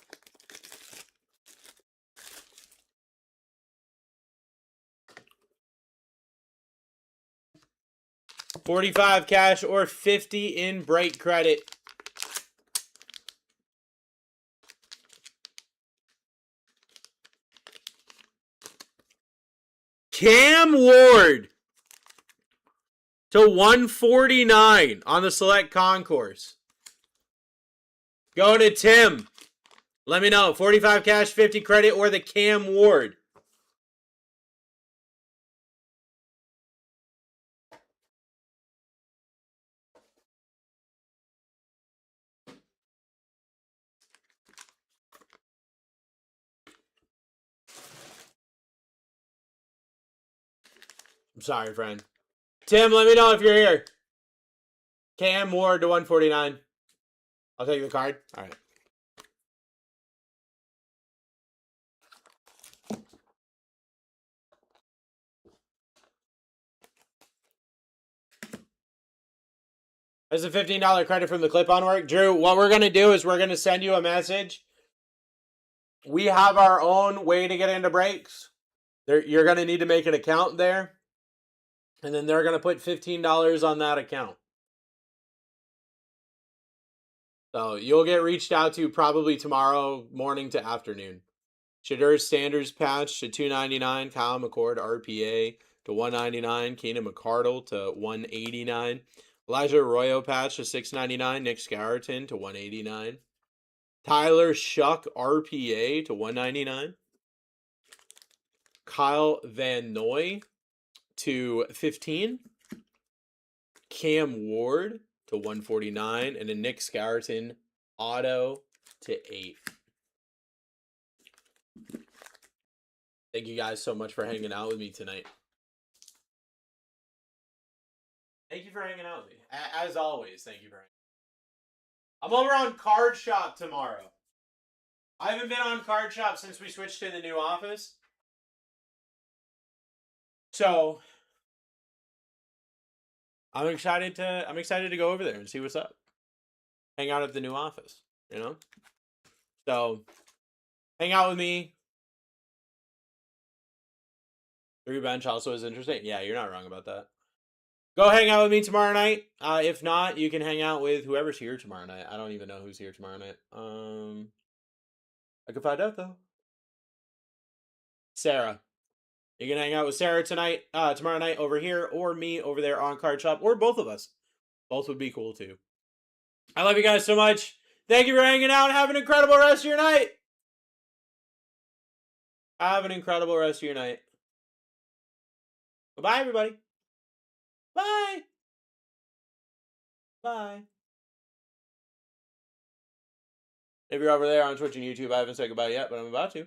$45 cash or 50 in break credit. Cam Ward to 149 on the select concourse. Go to Tim. Let me know. 45 cash, 50 credit, or the Cam Ward. I'm sorry, friend. Tim, let me know if you're here. Cam Ward to 149. I'll take the card. All right. There's a $15 credit from the clip-on work. Drew, what we're going to do is we're going to send you a message. We have our own way to get into breaks. You're going to need to make an account there. And then they're going to put $15 on that account. So you'll get reached out to probably tomorrow morning to afternoon. Shadur Sanders patch to $299. Kyle McCord RPA to $199. Keenan McCardle to $189. Elijah Arroyo patch to $699. Nick Scourton to $189. Tyler Shuck RPA to $199. Kyle Van Noy to $15. Cam Ward to $149. And a Nick Scourton auto to $8. Thank you guys so much for hanging out with me tonight. Thank you for hanging out with me. As always, thank you for hanging out. I'm over on Card Shop tomorrow. I haven't been on Card Shop since we switched to the new office. So I'm excited to go over there and see what's up. Hang out at the new office, you know? So hang out with me. 3 bench also is interesting. Yeah, you're not wrong about that. Go hang out with me tomorrow night. If not, you can hang out with whoever's here tomorrow night. I don't even know who's here tomorrow night. I can find out though. Sarah. You can hang out with Sarah tomorrow night over here, or me over there on Card Shop, or both of us. Both would be cool too. I love you guys so much. Thank you for hanging out. Have an incredible rest of your night. Have an incredible rest of your night. Goodbye, everybody. Bye. Bye. If you're over there on Twitch and YouTube, I haven't said goodbye yet, but I'm about to.